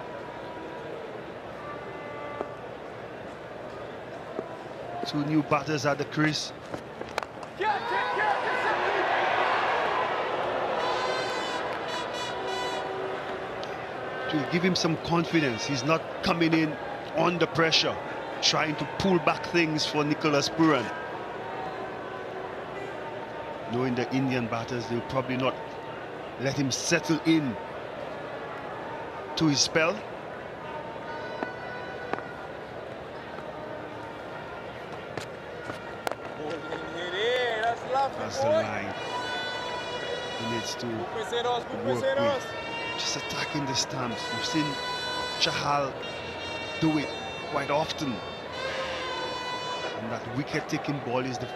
Two new batters at the crease. To give him some confidence. He's not coming in under pressure, trying to pull back things for Nicholas Puran. Knowing the Indian batters, they'll probably not let him settle in to his spell. That's the line he needs to work with. Just attacking the stumps. You've seen Chahal do it quite often. And that wicket-taking ball is the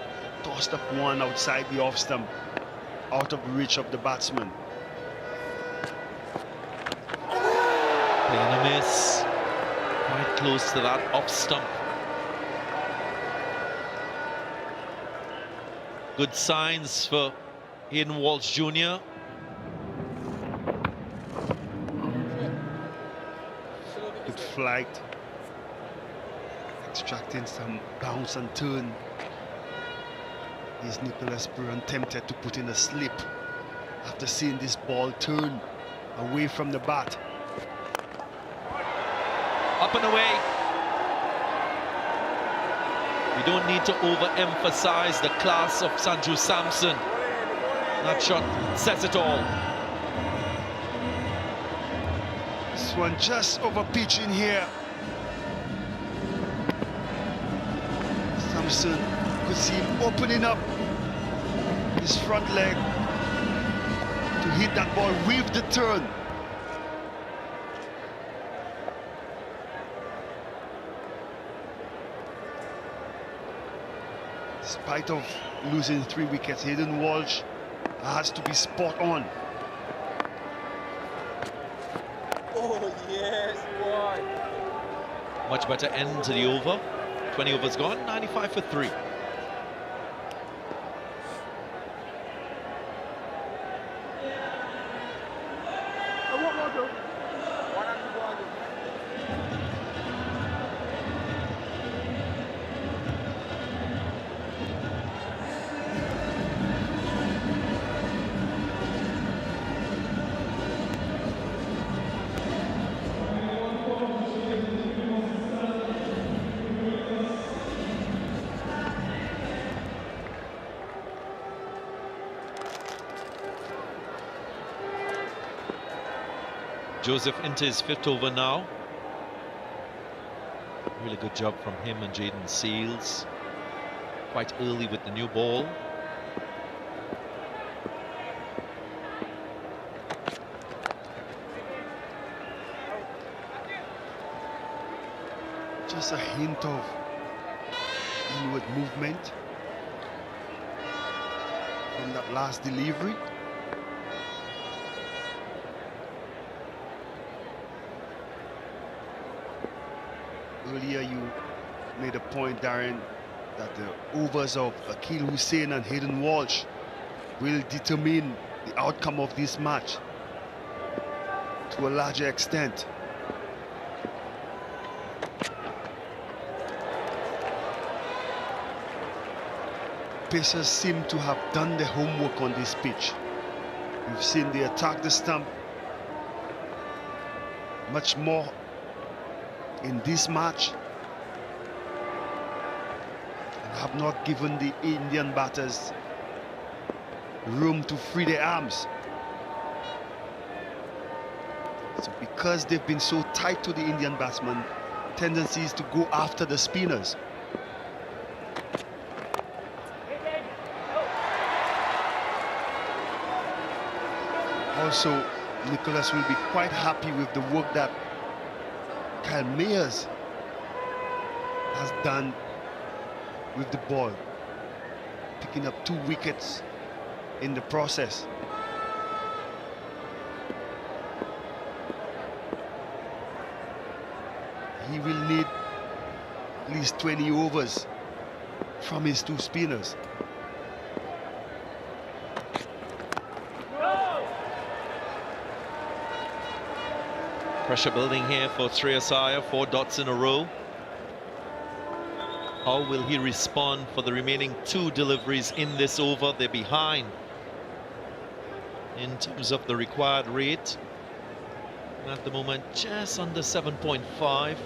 tossed up one outside the off stump, out of reach of the batsman. Playing a miss. Quite close to that off stump. Good signs for Hayden Walsh Jr. Good flight. Extracting some bounce and turn. Is Nicholas Puran tempted to put in a slip after seeing this ball turn away from the bat? Up and away. We don't need to overemphasize the class of Sanju Samson. That shot says it all. This one just over pitch in here. Samson could see him opening up his front leg to hit that ball with the turn. Despite of losing 3 wickets, Hayden Walsh has to be spot on. Oh, yes, boy. Much better end to the over. 20 overs gone, 95 for 3. Joseph into his 5th over now. Really good job from him and Jaden Seals. Quite early with the new ball. Just a hint of inward movement from that last delivery. Earlier you made a point, Darren, that the overs of Akil Hussein and Hayden Walsh will determine the outcome of this match to a larger extent. Pacers seem to have done the homework on this pitch. We've seen they attack the stump much more in this match and have not given the Indian batters room to free their arms. So because they've been so tight to the Indian batsmen, tendency is to go after the spinners. Also, Nicholas will be quite happy with the work that Kyle Mayers has done with the ball, picking up 2 wickets in the process. He will need at least 20 overs from his 2 spinners. Pressure building here for Shreyas Iyer, 4 dots in a row. How will he respond for the remaining 2 deliveries in this over? They're behind in terms of the required rate. And at the moment, just under 7.5.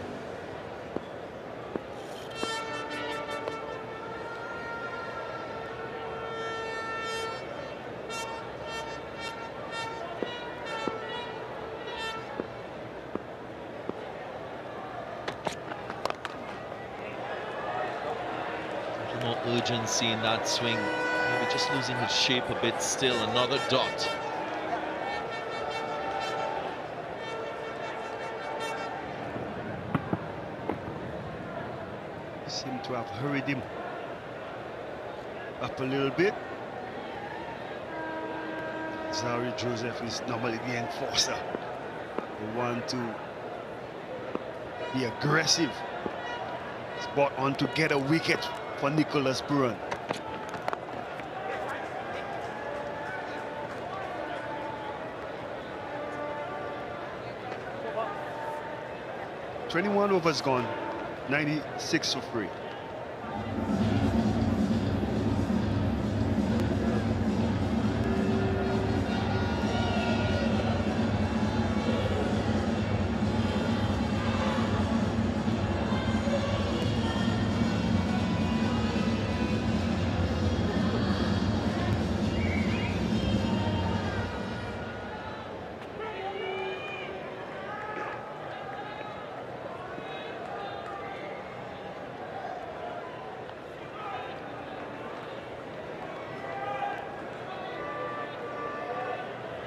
Urgency in that swing, maybe just losing his shape a bit still. Another dot. Seem to have hurried him up a little bit. Zari Joseph is normally the enforcer, the one to be aggressive. Spot on to get a wicket for Nicholas Puran. "21 overs gone, 96 for free."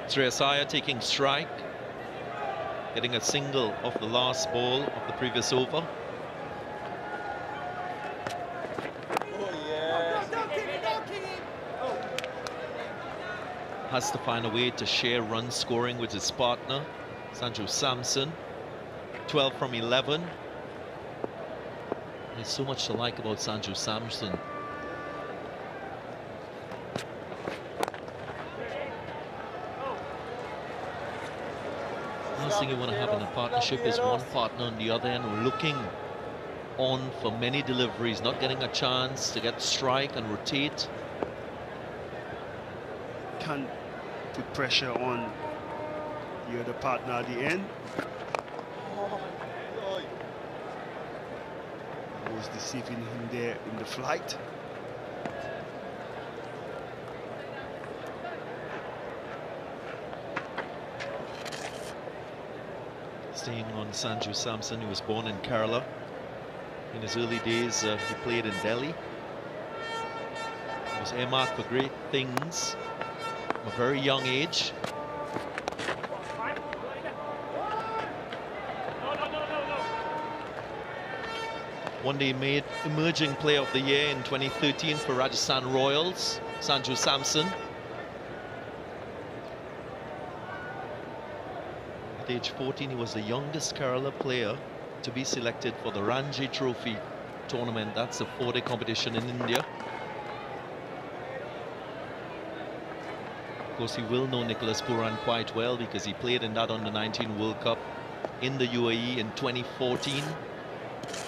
Shreyas Iyer taking strike, getting a single off the last ball of the previous over. Has to find a way to share run scoring with his partner, Sanju Samson. 12 from 11. There's so much to like about Sanju Samson. Last thing you want to have in a partnership is one partner on the other end looking on for many deliveries, not getting a chance to get strike and rotate. Can't put pressure on the other partner at the end. Was deceiving him there in the flight. Staying on Sanju Samson, he was born in Kerala. In his early days, he played in Delhi. He was earmarked for great things from a very young age. One day made Emerging Player of the Year in 2013 for Rajasthan Royals, Sanju Samson. At age 14, he was the youngest Kerala player to be selected for the Ranji Trophy tournament. That's a 4-day competition in India. Of course, you will know Nicholas Puran quite well because he played in that Under-19 World Cup in the UAE in 2014.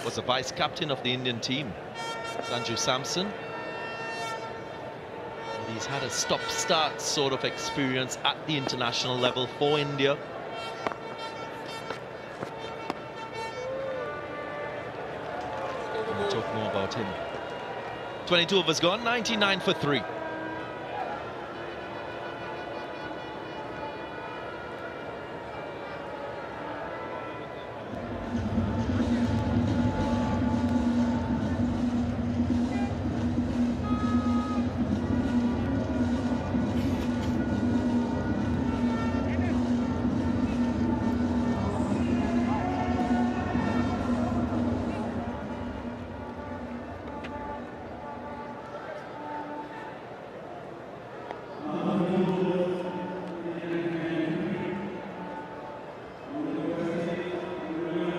Was the vice captain of the Indian team, Sanju Samson. And he's had a stop-start sort of experience at the international level for India. We'll talk more about him. 22 overs gone, 99 for 3.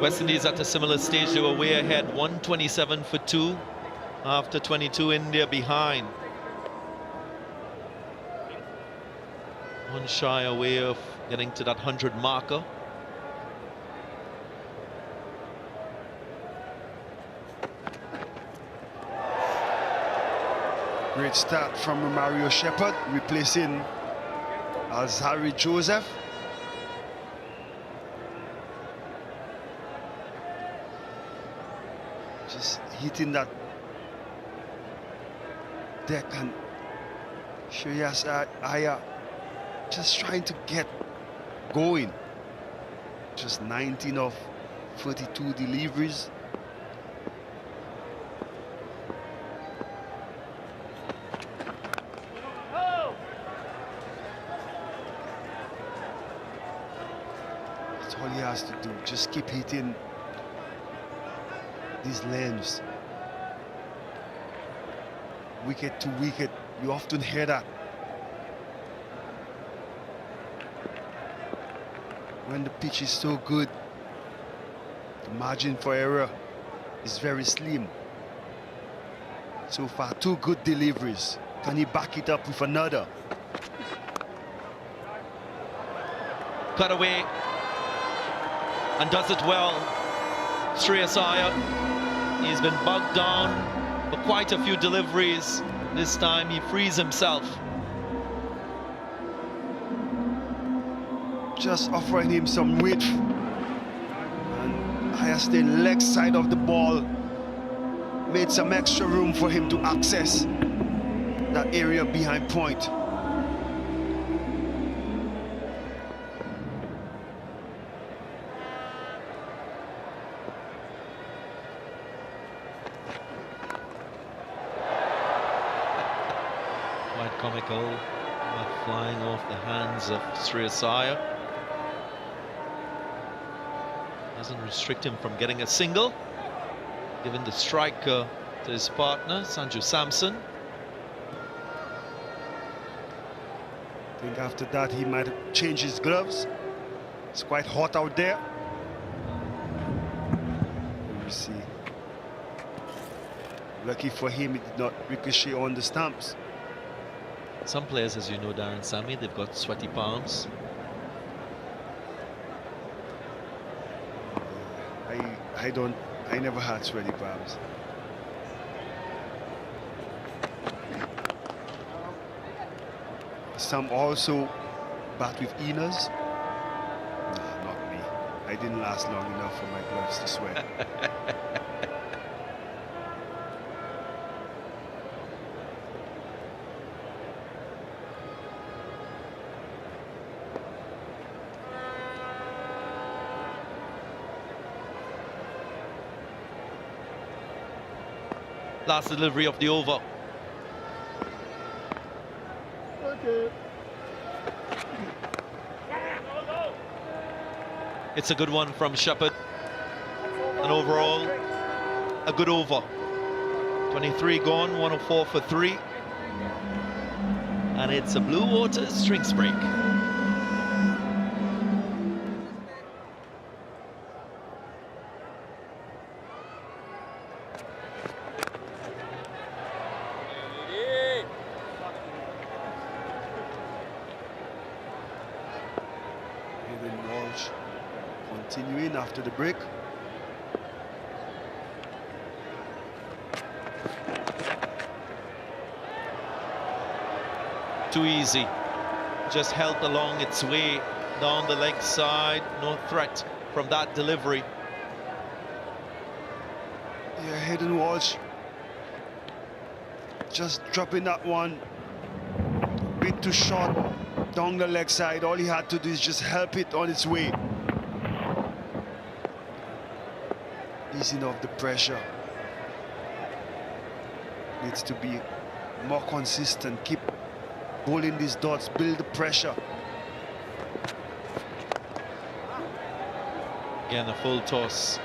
West Indies at a similar stage, they were way ahead, 127 for 2 after 22, India behind. One shy away of getting to that 100 marker. Great start from Mario Shepherd, replacing Azhari Joseph. Just hitting that deck, and Shreyas Iyer just trying to get going. Just 19 of 42 deliveries. That's all he has to do, just keep hitting these lanes. Wicket to wicket, you often hear that. When the pitch is so good, the margin for error is very slim. So far, 2 good deliveries. Can he back it up with another? Cut away and does it well. Shreyas Iyer. He's been bogged down for quite a few deliveries. This time he frees himself. Just offering him some width. And Iyer stayed leg side of the ball. Made some extra room for him to access that area behind point. Comical, flying off the hands of Shreyas Iyer. Doesn't restrict him from getting a single, giving the strike to his partner, Sanju Samson. I think after that he might change his gloves. It's quite hot out there. Let me see. Lucky for him, it did not ricochet on the stumps. Some players, as you know, Darren Sammy, they've got sweaty palms. I never had sweaty palms. Some also bat with Enos. Nah, not me. I didn't last long enough for my gloves to sweat. Last delivery of the over. Okay. It's a good one from Shepherd. And overall, a good over. 23 gone, 104 for 3. And it's a Blue Water strings break. Continuing after the break. Too easy. Just helped along its way down the leg side. No threat from that delivery. Yeah, Hayden Walsh just dropping that one a bit too short down the leg side. All he had to do is just help it on its way. Easing off the pressure. Needs to be more consistent. Keep bowling these dots, build the pressure. Again, a full toss.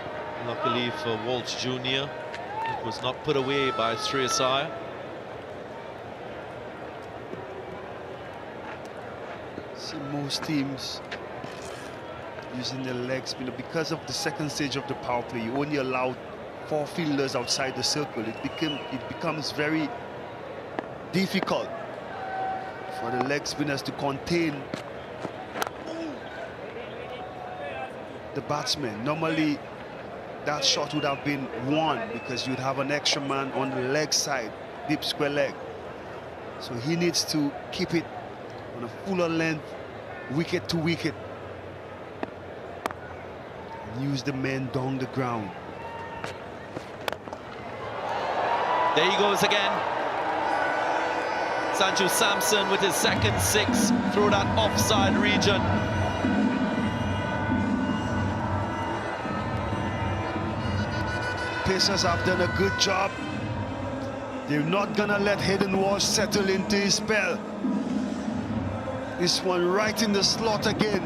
Luckily for Walsh Jr., it was not put away by Shreyas Iyer. See most teams using their legs, because of the second stage of the power play, you only allow 4 fielders outside the circle. It becomes very difficult for the leg spinners to contain the batsman. Normally, that shot would have been won because you'd have an extra man on the leg side, deep square leg. So he needs to keep it on a fuller length, wicket to wicket. Use the men down the ground. There he goes again. Sanju Samson with his second 6 through that offside region. Pacers have done a good job. They're not gonna let Hayden Walsh settle into his spell. This one right in the slot again.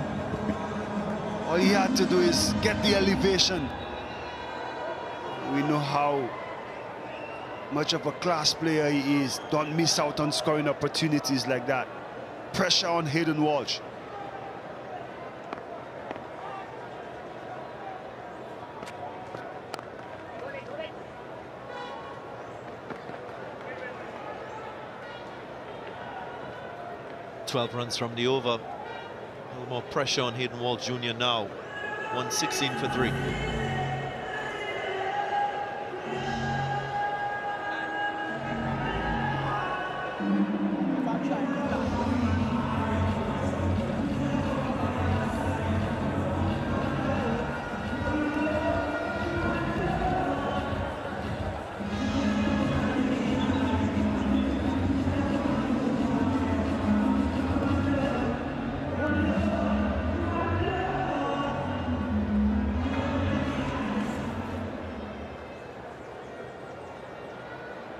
All he had to do is get the elevation. We know how much of a class player he is. Don't miss out on scoring opportunities like that. Pressure on Hayden Walsh. "12 runs from the over. A little more pressure on Hayden Walsh Jr. now. 116 for 3.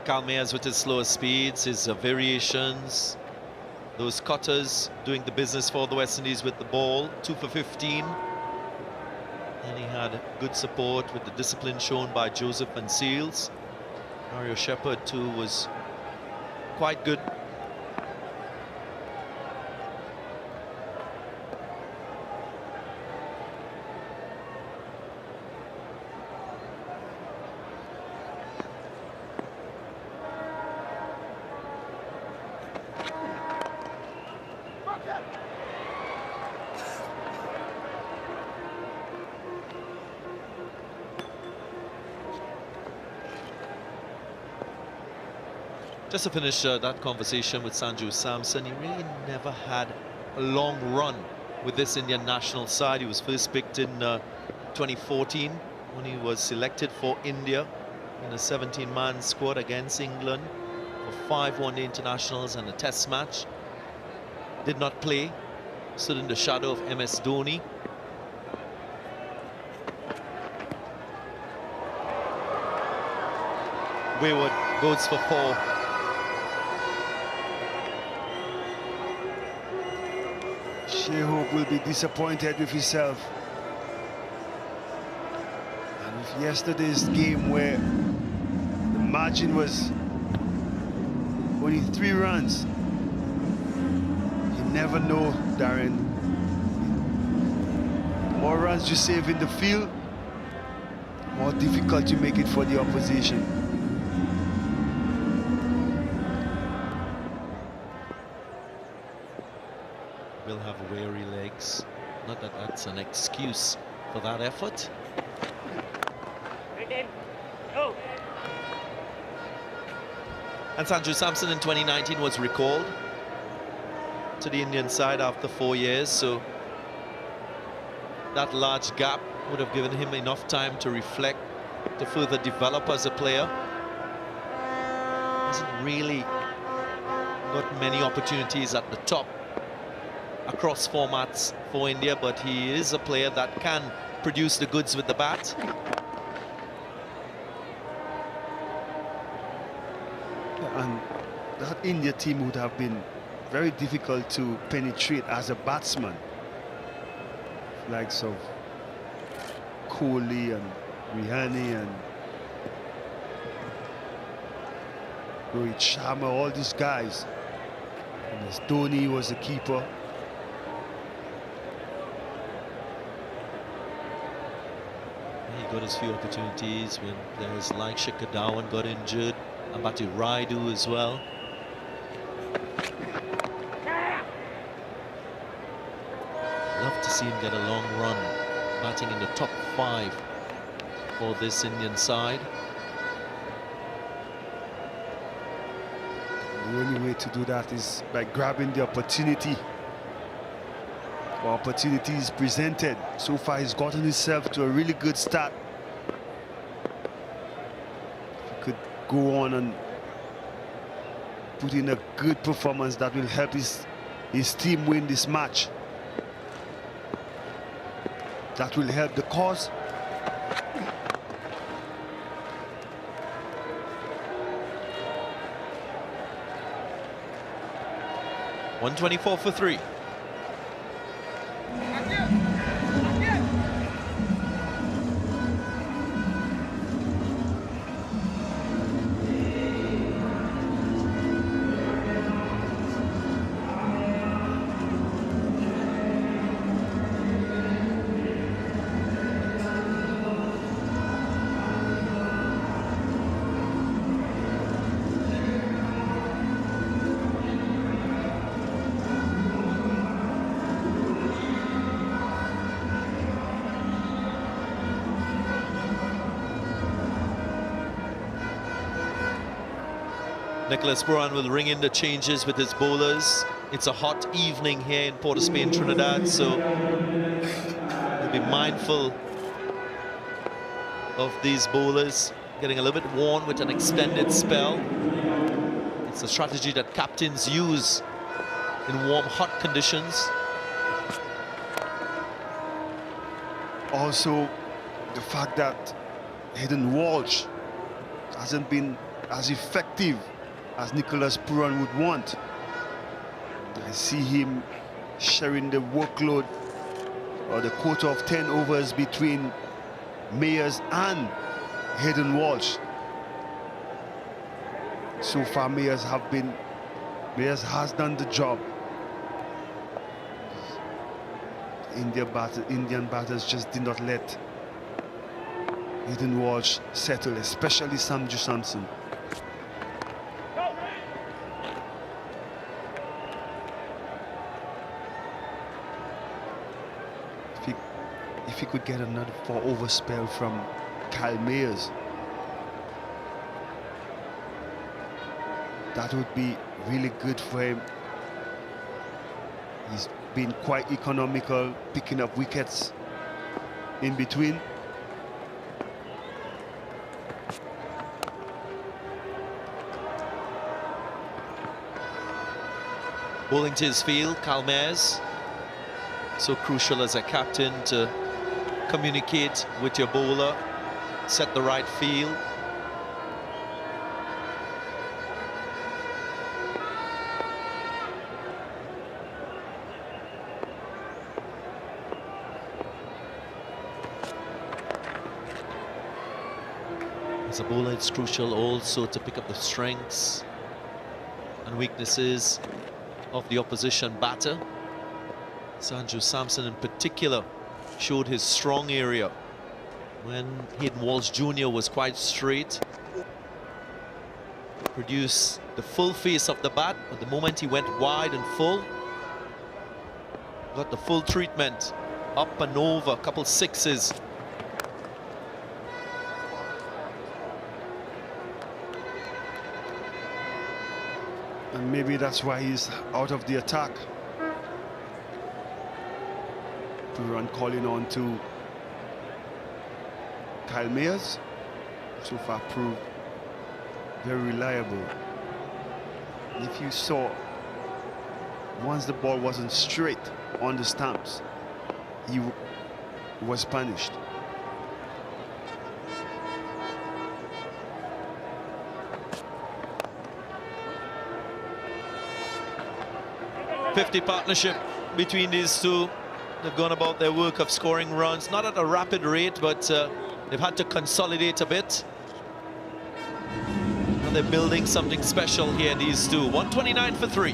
Kalmeas with his slower speeds, his variations, those cutters doing the business for the West Indies with the ball. 2 for 15. And he had good support with the discipline shown by Joseph and Seals. Mario Shepherd too was quite good. Just to finish that conversation with Sanju Samson, he really never had a long run with this Indian national side. He was first picked in 2014 when he was selected for India in a 17-man squad against England for 5 one-day internationals and a test match. Did not play, stood in the shadow of MS Dhoni. Wayward goes for 4. Shai will be disappointed with himself. And with yesterday's game where the margin was only 3 runs, you never know, Darren. The more runs you save in the field, more difficult you make it for the opposition. Will have weary legs. Not that that's an excuse for that effort. And Sanju Samson in 2019 was recalled to the Indian side after 4 years, so that large gap would have given him enough time to reflect, to further develop as a player. Hasn't really got many opportunities at the top across formats for India, but he is a player that can produce the goods with the bat. And that India team would have been very difficult to penetrate as a batsman. Likes of Kohli and Rihani and Rohit Sharma, all these guys. And as Dhoni was the keeper. He got his few opportunities when players like Shikhar Dhawan got injured, Ambati Raidu as well. Love to see him get a long run, batting in the top 5 for this Indian side. The only way to do that is by grabbing the opportunity. Opportunity is presented. So far, he's gotten himself to a really good start. If he could go on and put in a good performance, that will help his team win this match. That will help the cause. .124 for 3. Nicholas Buran will ring in the changes with his bowlers. It's a hot evening here in Port of Spain, Trinidad, so we'll be mindful of these bowlers getting a little bit worn with an extended spell. It's a strategy that captains use in warm, hot conditions. Also, the fact that Hayden Walsh hasn't been as effective as Nicholas Puran would want. I see him sharing the workload or the quota of 10 overs between Mayers and Hayden Walsh. So far, Mayers has done the job. Indian batters just did not let Hayden Walsh settle, especially Sanju Samson. If he could get another 4-over spell from Kyle Mayers, that would be really good for him. He's been quite economical, picking up wickets in between. Bowling to his field, Kyle Mayers. So crucial as a captain to communicate with your bowler, set the right field. As a bowler, it's crucial also to pick up the strengths and weaknesses of the opposition batter. Sanju Samson in particular showed his strong area when Hayden Walsh Jr. was quite straight. Produced the full face of the bat, but the moment he went wide and full, got the full treatment, up and over, a couple sixes. And maybe that's why he's out of the attack. To run calling on to Kyle Mayers, so far proved very reliable. If you saw, once the ball wasn't straight on the stumps, he was punished. .50 partnership between these two. They've gone about their work of scoring runs, not at a rapid rate, but they've had to consolidate a bit. And they're building something special here, these two. 129 for 3.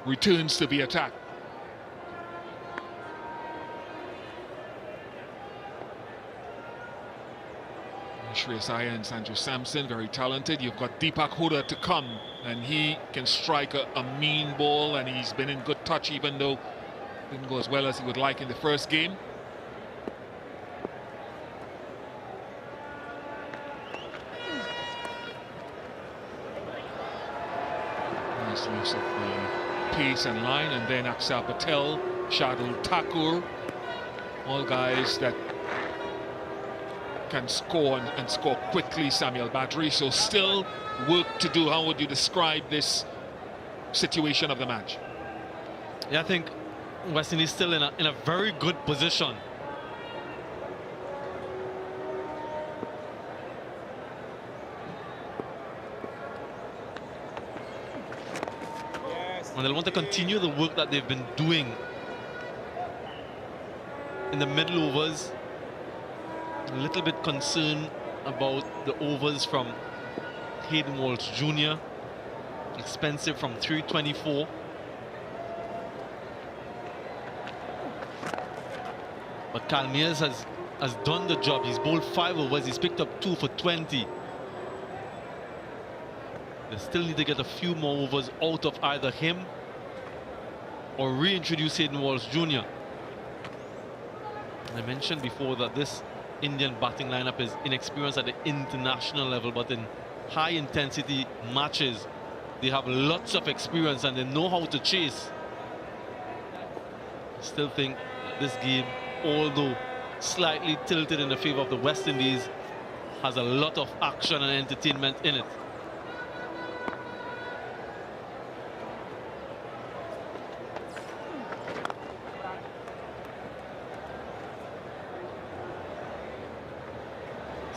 Returns to the attack. Shreyas Iyer and Sanju Samson, very talented. You've got Deepak Hooda to come, and he can strike a mean ball, and he's been in good touch, even though it didn't go as well as he would like in the first game. Nice use of the pace and line, and then Axar Patel, Shardul Thakur, all guys that can score and score quickly. Samuel Badri, so still work to do. How would you describe this situation of the match? Yeah, I think West Indies still in a very good position. And they'll want to continue the work that they've been doing in the middle overs. A little bit concerned about the overs from Hayden Walsh Jr. Expensive from 324. But Kyle Mayers has done the job. He's bowled 5 overs. He's picked up 2 for 20. They still need to get a few more overs out of either him or reintroduce Hayden Walsh Jr. I mentioned before that this Indian batting lineup is inexperienced at the international level, but in high intensity matches they have lots of experience and they know how to chase. I still think this game, although slightly tilted in the favor of the West Indies, has a lot of action and entertainment in it.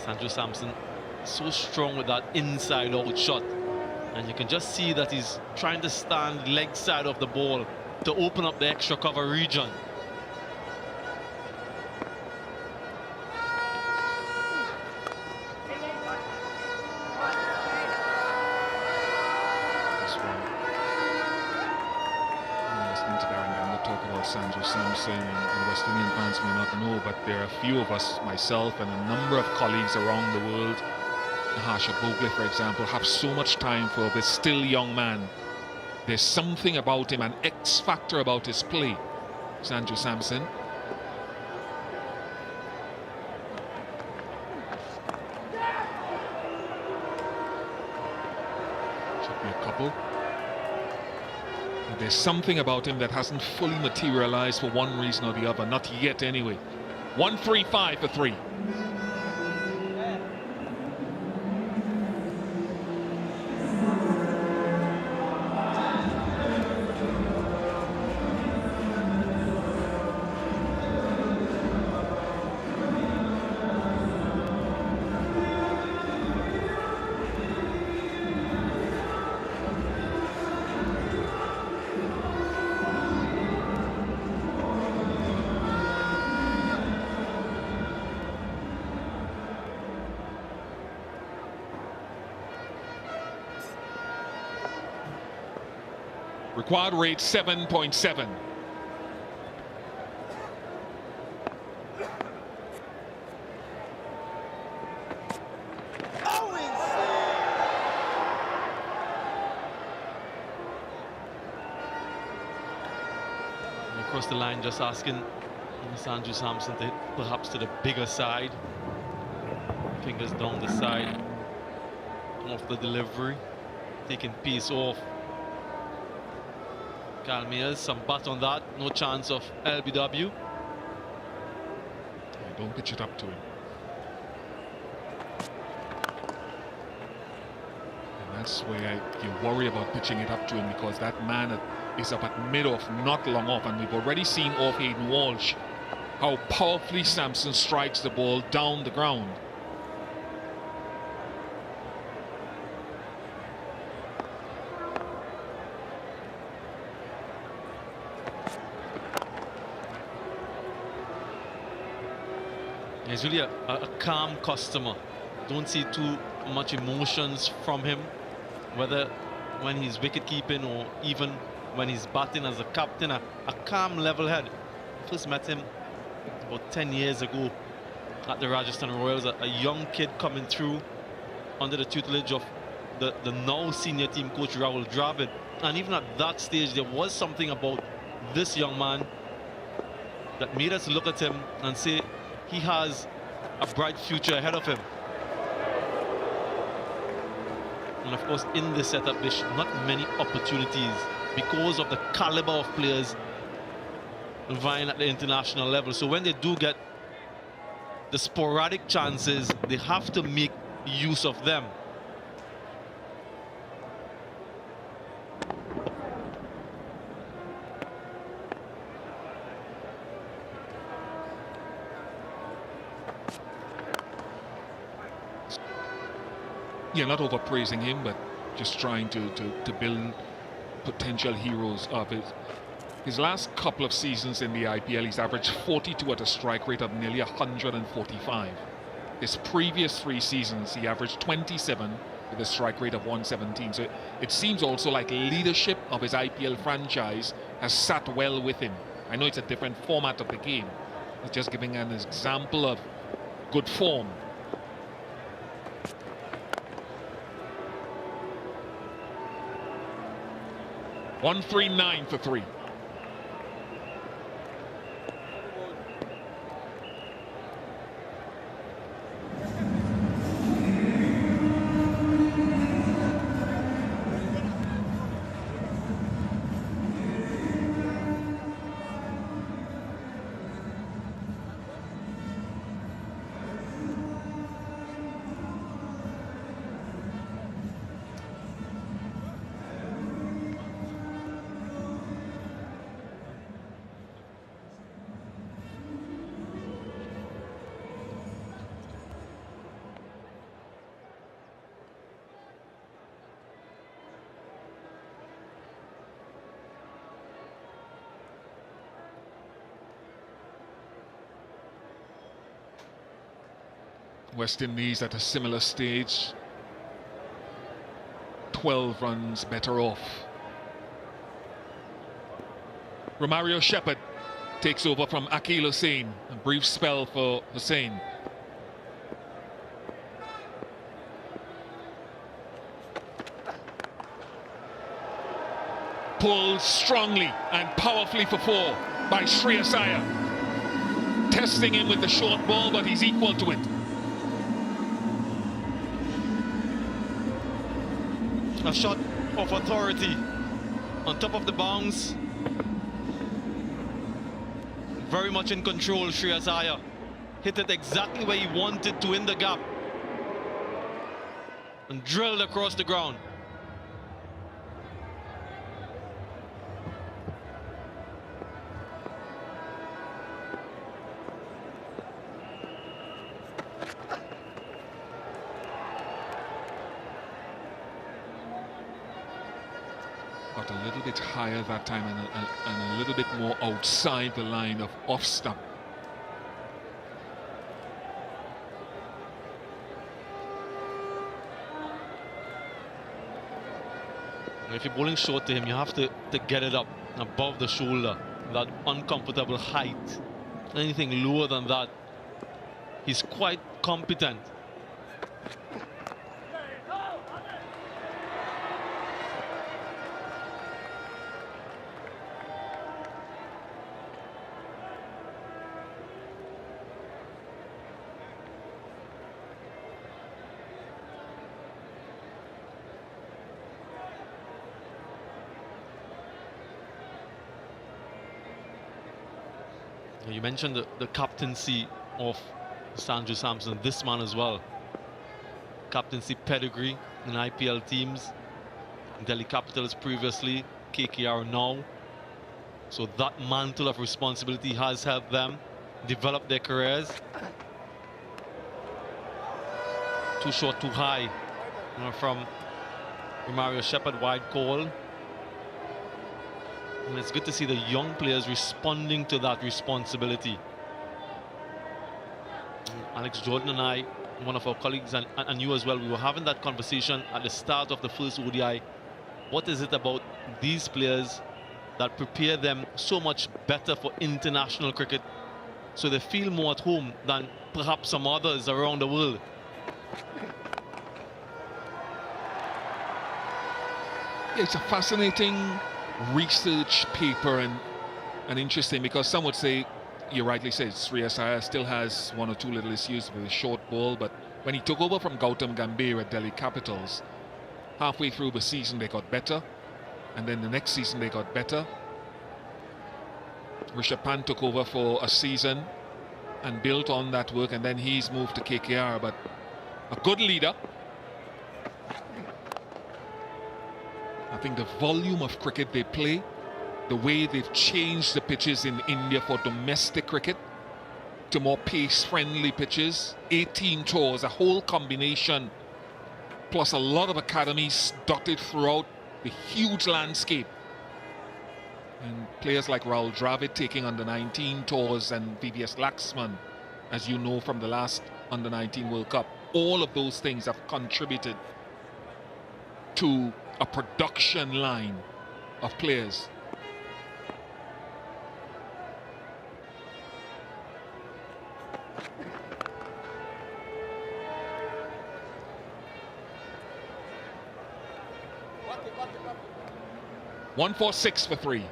Sanju Samson so strong with that inside out shot, and you can just see that he's trying to stand leg side of the ball to open up the extra cover region. Sanju Samson, and West Indian fans may not know, but there are a few of us, myself and a number of colleagues around the world, Harsha Bhogle, for example, have so much time for this still young man. There's something about him, an X factor about his play, Sanju Samson. capable. There's something about him that hasn't fully materialized for one reason or the other, not yet anyway. 1-3-5 for 3. Required rate 7.7. Across the line, just asking Andrew Samson to hit perhaps to the bigger side. Fingers down the side of the delivery, taking pace off. Calmiers, some bat on that, no chance of LBW. Yeah, don't pitch it up to him. And that's where you worry about pitching it up to him, because that man is up at mid-off, not long off, and we've already seen off Hayden Walsh how powerfully Samson strikes the ball down the ground. He's really a calm customer. Don't see too much emotions from him, whether when he's wicket keeping or even when he's batting as a captain. A calm, level head. First met him about 10 years ago at the Rajasthan Royals, a young kid coming through under the tutelage of the now senior team coach Rahul Dravid. And even at that stage, there was something about this young man that made us look at him and say, he has a bright future ahead of him. And of course, in this setup, there's not many opportunities because of the caliber of players vying at the international level. So when they do get the sporadic chances, they have to make use of them. Yeah, not overpraising him, but just trying to build potential heroes of his last couple of seasons in the IPL. He's averaged 42 at a strike rate of nearly 145. His previous 3 seasons, he averaged 27 with a strike rate of 117. So it seems also like leadership of his IPL franchise has sat well with him. I know it's a different format of the game. It's just giving an example of good form. $139 for 3. West Indies at a similar stage, 12 runs better off. Romario Shepherd takes over from Akil Hussain. A brief spell for Hussain. Pulled strongly and powerfully for 4 by Shreyas Iyer. Testing him with the short ball, but he's equal to it. A shot of authority on top of the bounce. Very much in control, Iyer. Hit it exactly where he wanted to in the gap. And drilled across the ground. Got a little bit higher that time and a little bit more outside the line of off stump. If you're bowling short to him, you have to get it up above the shoulder, that uncomfortable height. Anything lower than that, he's quite competent. You mentioned the captaincy of Sanju Samson, this man as well. Captaincy pedigree in IPL teams, Delhi Capitals previously, KKR now. So that mantle of responsibility has helped them develop their careers. Too short, too high, from Mario Shepherd, wide call. And it's good to see the young players responding to that responsibility. Alex Jordan and I, one of our colleagues, and you as well, we were having that conversation at the start of the first ODI. What is it about these players that prepare them so much better for international cricket, so they feel more at home than perhaps some others around the world? It's a fascinating research paper and interesting, because some would say, you rightly said, Iyer still has one or two little issues with his short ball, but when he took over from Gautam Gambhir at Delhi Capitals, halfway through the season they got better, and then the next season they got better. Rishabh Pant took over for a season and built on that work, and then he's moved to KKR, but a good leader. I think the volume of cricket they play, the way they've changed the pitches in India for domestic cricket to more pace-friendly pitches, 18 tours, a whole combination, plus a lot of academies dotted throughout the huge landscape. And players like Rahul Dravid taking under-19 tours, and VVS Laxman, as you know from the last under-19 World Cup. All of those things have contributed to a production line of players. One, 4, 6 for 3.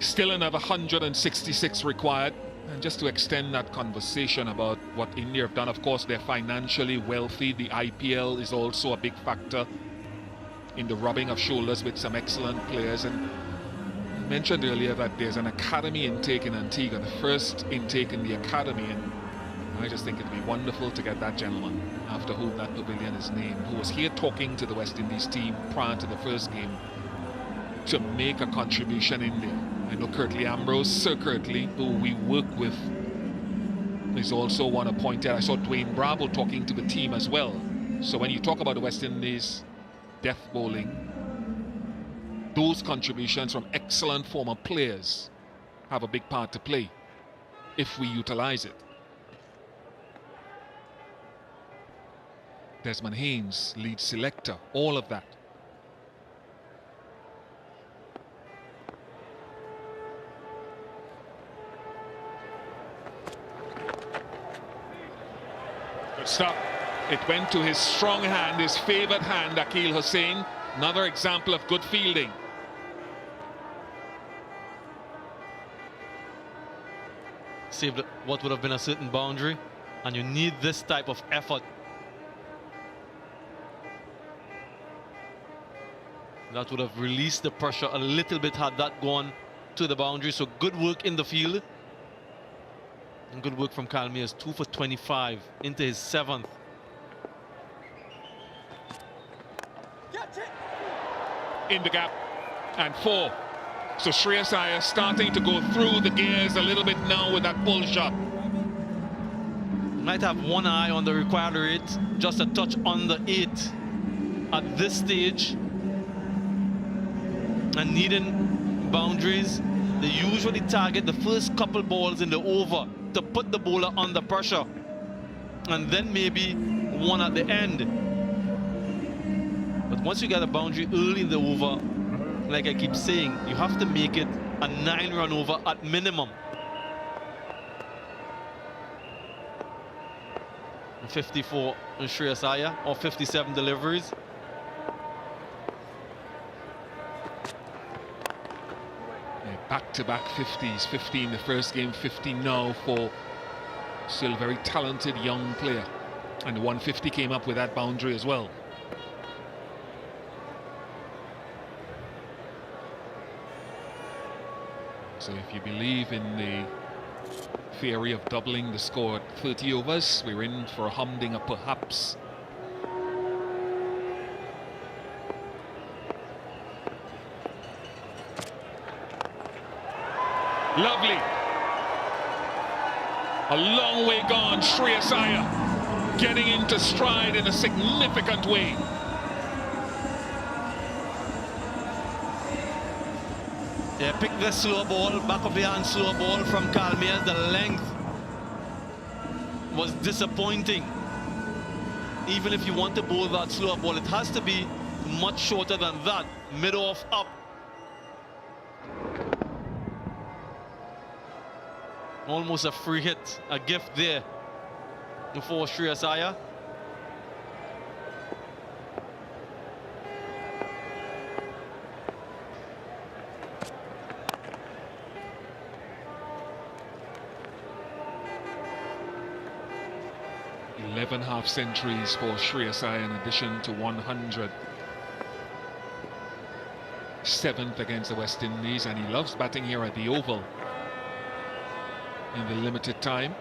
Still another 166 required. And just to extend that conversation about what India have done, of course, they're financially wealthy. The IPL is also a big factor in the rubbing of shoulders with some excellent players. And you mentioned earlier that there's an academy intake in Antigua, the first intake in the academy. And I just think it'd be wonderful to get that gentleman, after whom that pavilion is named, who was here talking to the West Indies team prior to the first game, to make a contribution in there. I know Curtly Ambrose, Sir Curtly, who we work with, is also one appointed. I saw Dwayne Bravo talking to the team as well. So when you talk about the West Indies death bowling, those contributions from excellent former players have a big part to play if we utilize it. Desmond Haynes, lead selector, all of that. Good stop. It went to his strong hand, his favoured hand, Akil Hussain. Another example of good fielding. Saved what would have been a certain boundary, and you need this type of effort. That would have released the pressure a little bit had that gone to the boundary. So good work in the field. And good work from Kalmir's 2 for 25 into his 7th. In the gap, and 4. So Shreyas Iyer starting to go through the gears a little bit now with that pull shot. Might have one eye on the required rate, just a touch under 8 at this stage. And needing boundaries, they usually target the first couple balls in the over to put the bowler under pressure, and then maybe one at the end. But once you get a boundary early in the over, like I keep saying, you have to make it a 9-run over at minimum. 54 in Shreyas Iyer, or 57 deliveries. Back-to-back 50s, 50 in the first game, 50 now for still a very talented young player. And the 150 came up with that boundary as well. So if you believe in the theory of doubling the score at 30 overs, we're in for a humdinger perhaps. Lovely. A long way gone, Shreyas Iyer getting into stride in a significant way. Yeah, pick the slow ball, back of the hand slow ball from Kalmir. The length was disappointing. Even if you want to bowl that slow ball, it has to be much shorter than that. Mid-off up. Almost a free hit, a gift there for Shreyas Iyer. Half centuries for Shreyas Iyer in addition to 100. 7th against the West Indies, and he loves batting here at the Oval in the limited time.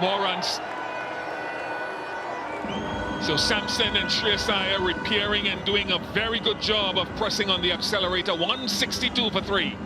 More runs. So Samson and Shreyas Iyer repairing and doing a very good job of pressing on the accelerator. 162 for 3.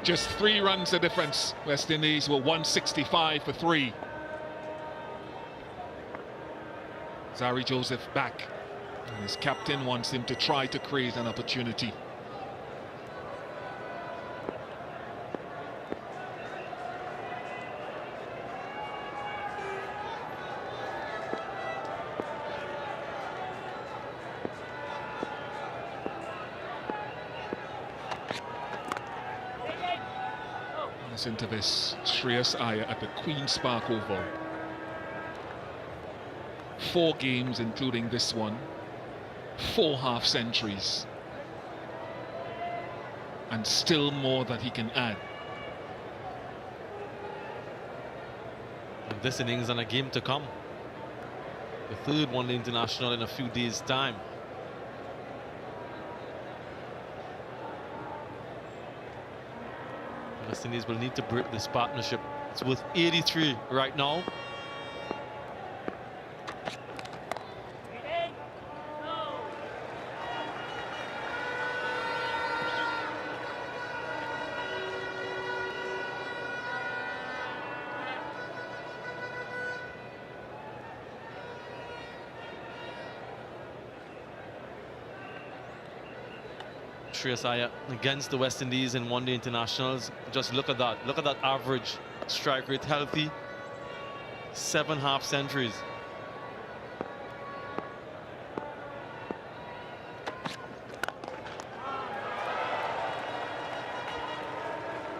Just 3 runs the difference. West Indies were 165 for 3. Zari Joseph back, and his captain wants him to try to create an opportunity. Into this, Shreyas Iyer at the Queen's Park Oval. 4 games, including this one. 4 half centuries. And still more that he can add. this innings and a game to come. The third one-day international in a few days' time. West Indies will need to break this partnership. It's worth 83 right now. Iyer against the West Indies in one-day internationals. Just look at that. Look at that average strike rate, healthy. 7 half centuries.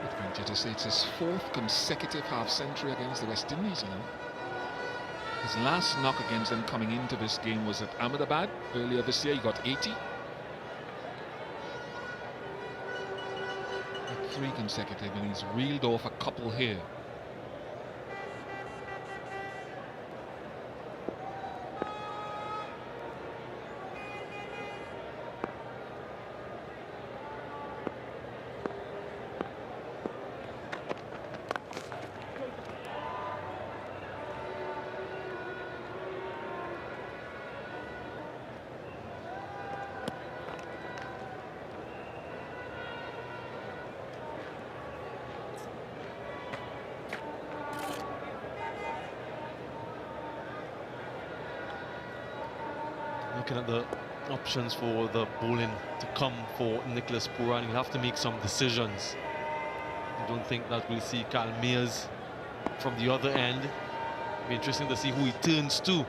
I'd venture to say it's his 4th consecutive half century against the West Indies, you know. His last knock against them coming into this game was at Ahmedabad earlier this year. He got 80. 3 consecutive, and he's reeled off a couple here. Looking at the options for the bowling to come for Nicholas Pooran, he'll have to make some decisions. I don't think that we'll see Kyle Mears from the other end. It'll be interesting to see who he turns to.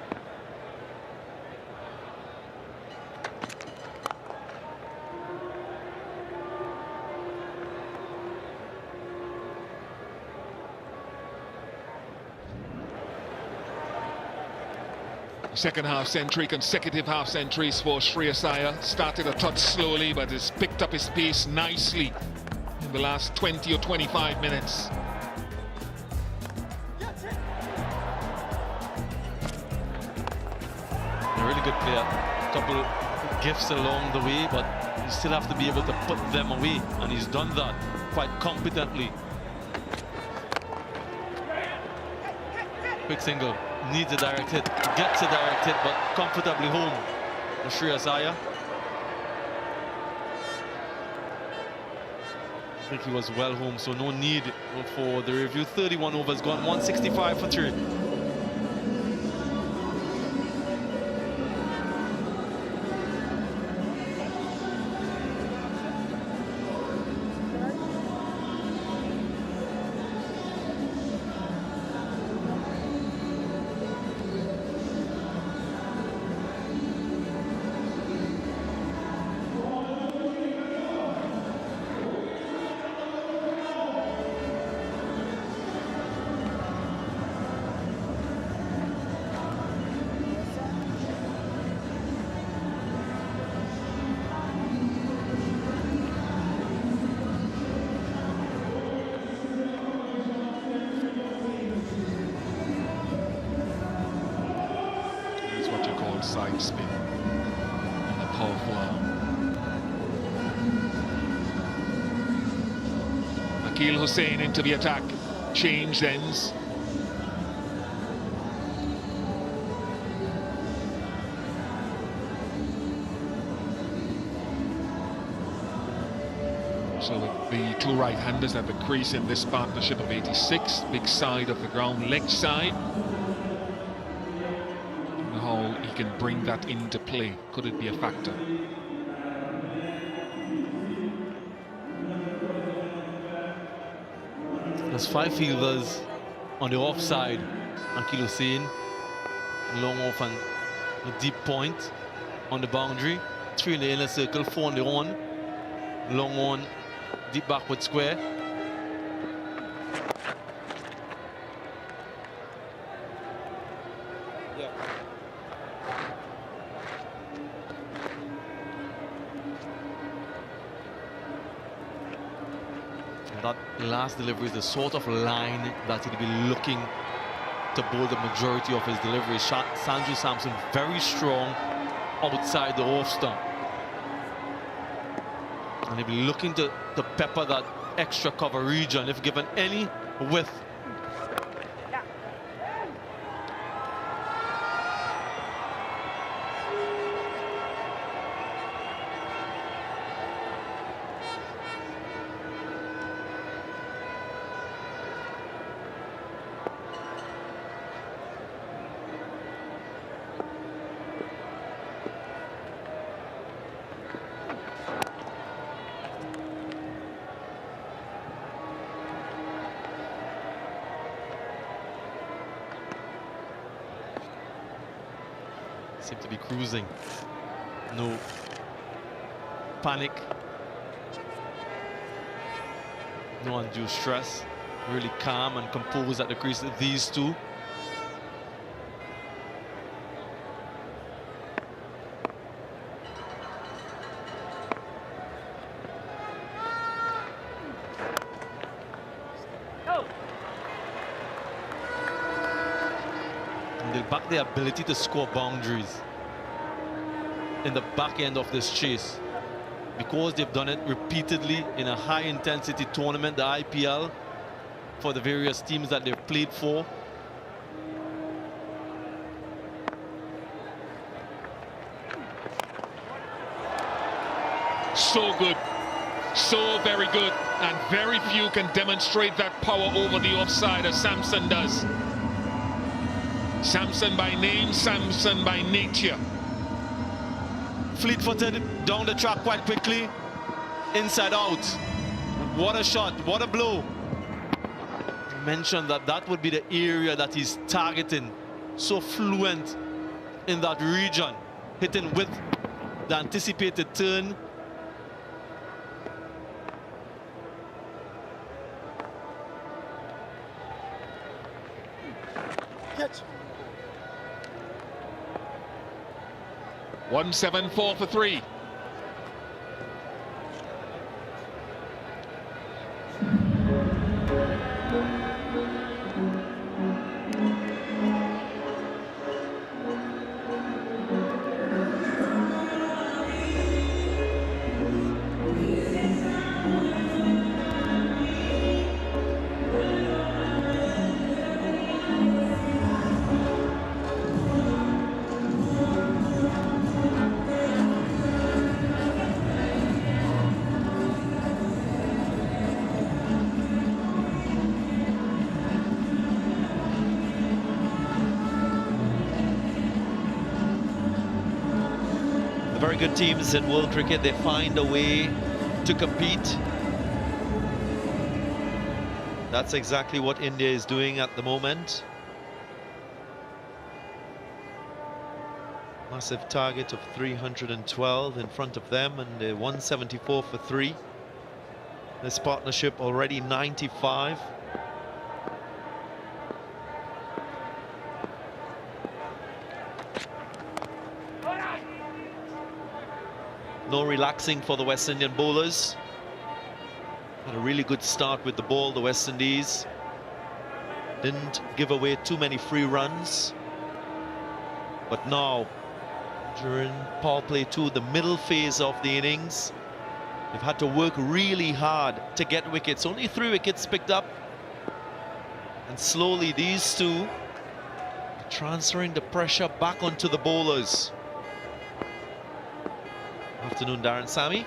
Second half century, consecutive half centuries for Shreyas Iyer. Started a touch slowly, but has picked up his pace nicely in the last 20 or 25 minutes. A really good player. A couple gifts along the way, but you still have to be able to put them away, and he's done that quite competently. Quick single. Needs a direct hit, gets a direct hit, but comfortably home for Shreyas Iyer. I think he was well home, so no need for the review. 31 overs gone, 165 for 3. Side spin and a powerful arm. Akil Hussain into the attack. Changed ends. So the 2 right-handers at the crease in this partnership of 86. Big side of the ground, leg side. How he can bring that into play. Could it be a factor? There's 5 fielders on the offside. Akil Hussain, long off and a deep point on the boundary. 3 in the inner circle, 4 on the on. Long on, deep backward square. That last delivery is the sort of line that he'll be looking to bowl the majority of his delivery. Sanju Samson very strong outside the off stump. And he'll be looking to pepper that extra cover region if given any width. Seem to be cruising. No panic. No undue stress. Really calm and composed at the crease. These two. Back the ability to score boundaries in the back end of this chase, because they've done it repeatedly in a high intensity tournament, the IPL, for the various teams that they've played for. So good, so very good, and very few can demonstrate that power over the offside as Samson does. Samson by name, Samson by nature. Fleet-footed down the track quite quickly, inside out. What a shot, what a blow. I mentioned that would be the area that he's targeting. So fluent in that region, hitting with the anticipated turn. Catch. 174 for 3. Very good teams in world cricket, they find a way to compete. That's exactly what India is doing at the moment. Massive target of 312 in front of them, and 174 for 3. This partnership already 95. No relaxing for the West Indian bowlers. Had a really good start with the ball, the West Indies. Didn't give away too many free runs. But now, during power play 2, the middle phase of the innings, they've had to work really hard to get wickets. Only 3 wickets picked up. And slowly these two are transferring the pressure back onto the bowlers. Afternoon, Darren Sammy.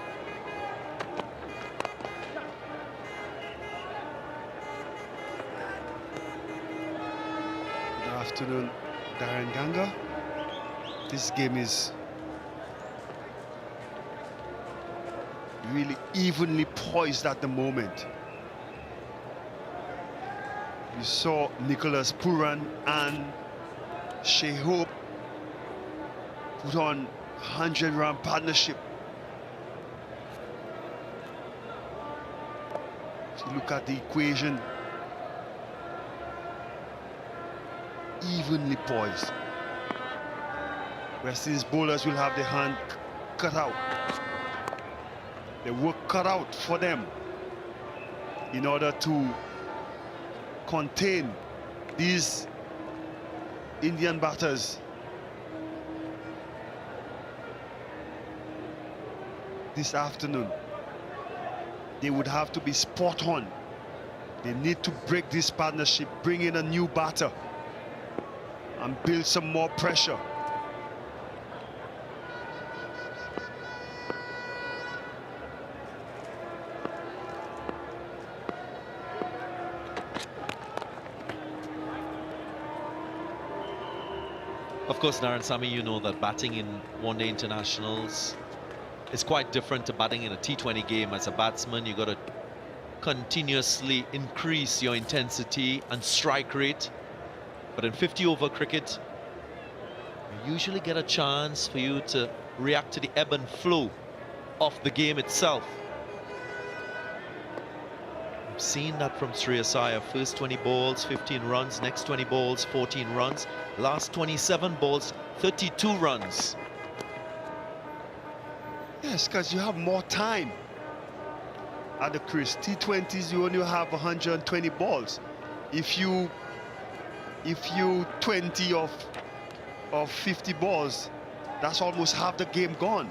Good afternoon, Darren Ganga. This game is really evenly poised at the moment. You saw Nicholas Puran and Shai put on 100-run partnership. If you look at the equation, evenly poised. West Indies bowlers will have their hand cut out. The work cut out for them in order to contain these Indian batters this afternoon, they would have to be spot on. They need to break this partnership, bring in a new batter, and build some more pressure. Of course, Narayansamy, you know that batting in one-day internationals is quite different to batting in a T20 game. As a batsman, you got to continuously increase your intensity and strike rate. But in 50-over cricket, you usually get a chance for you to react to the ebb and flow of the game itself. We've seen that from Shreyas Iyer. First 20 balls, 15 runs. Next 20 balls, 14 runs. Last 27 balls, 32 runs. Yes, because you have more time at the crease. T20s, you only have 120 balls. If you 20 of 50 balls, that's almost half the game gone.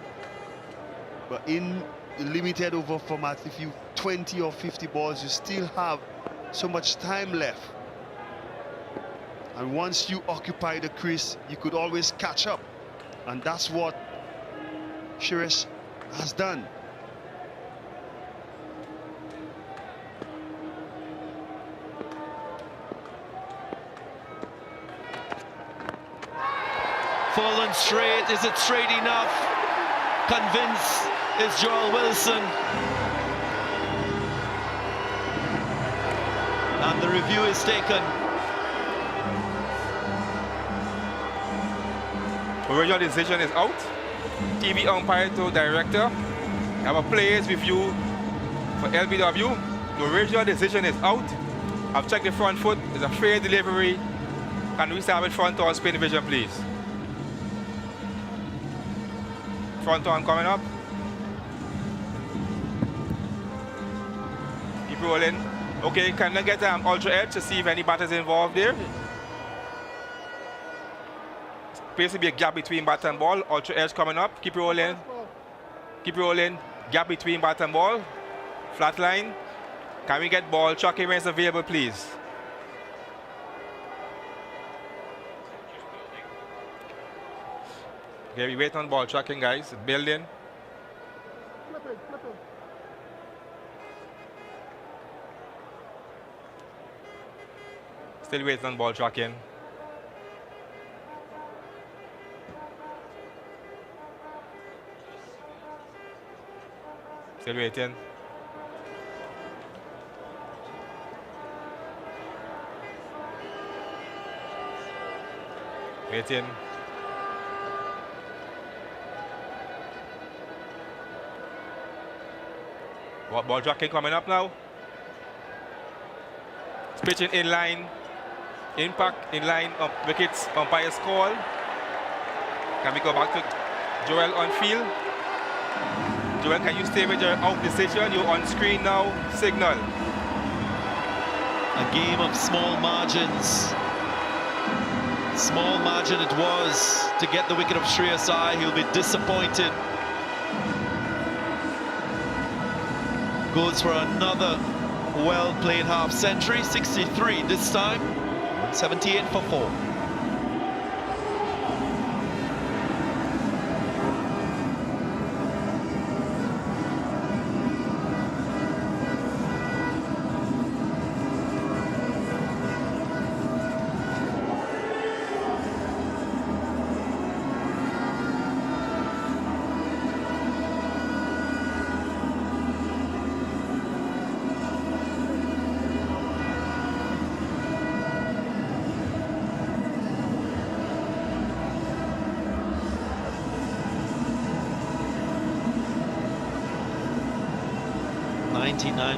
But in limited over format, if you 20 or 50 balls, you still have so much time left. And once you occupy the crease, you could always catch up. And that's what Shreyas has done. Fallen straight. Is it straight enough? Convinced is Joel Wilson. And the review is taken. Original decision is out. TV umpire to director. Have a players review for LBW. The original decision is out. I've checked the front foot. It's a fair delivery. Can we start with front on spin vision, please? Front on coming up. Keep rolling. Okay, can I get ultra edge to see if any batters involved there? Appears to be a gap between bat and ball. Ultra edge coming up. Keep rolling. Keep rolling. Gap between bat and ball. Flat line. Can we get ball tracking when it's available, please? Okay, we wait on ball tracking, guys. Building. Still waiting on ball tracking. Still waiting. Waiting. Ball tracking coming up now. Pitching in line. Impact in line of wickets. Umpire's call. Can we go back to Joel on field? Joel, can you stay with your out decision? You're on screen now. Signal. A game of small margins. Small margin it was to get the wicket of Shreyas Iyer. He'll be disappointed. Goes for another well-played half-century. 63 this time. 78 for 4.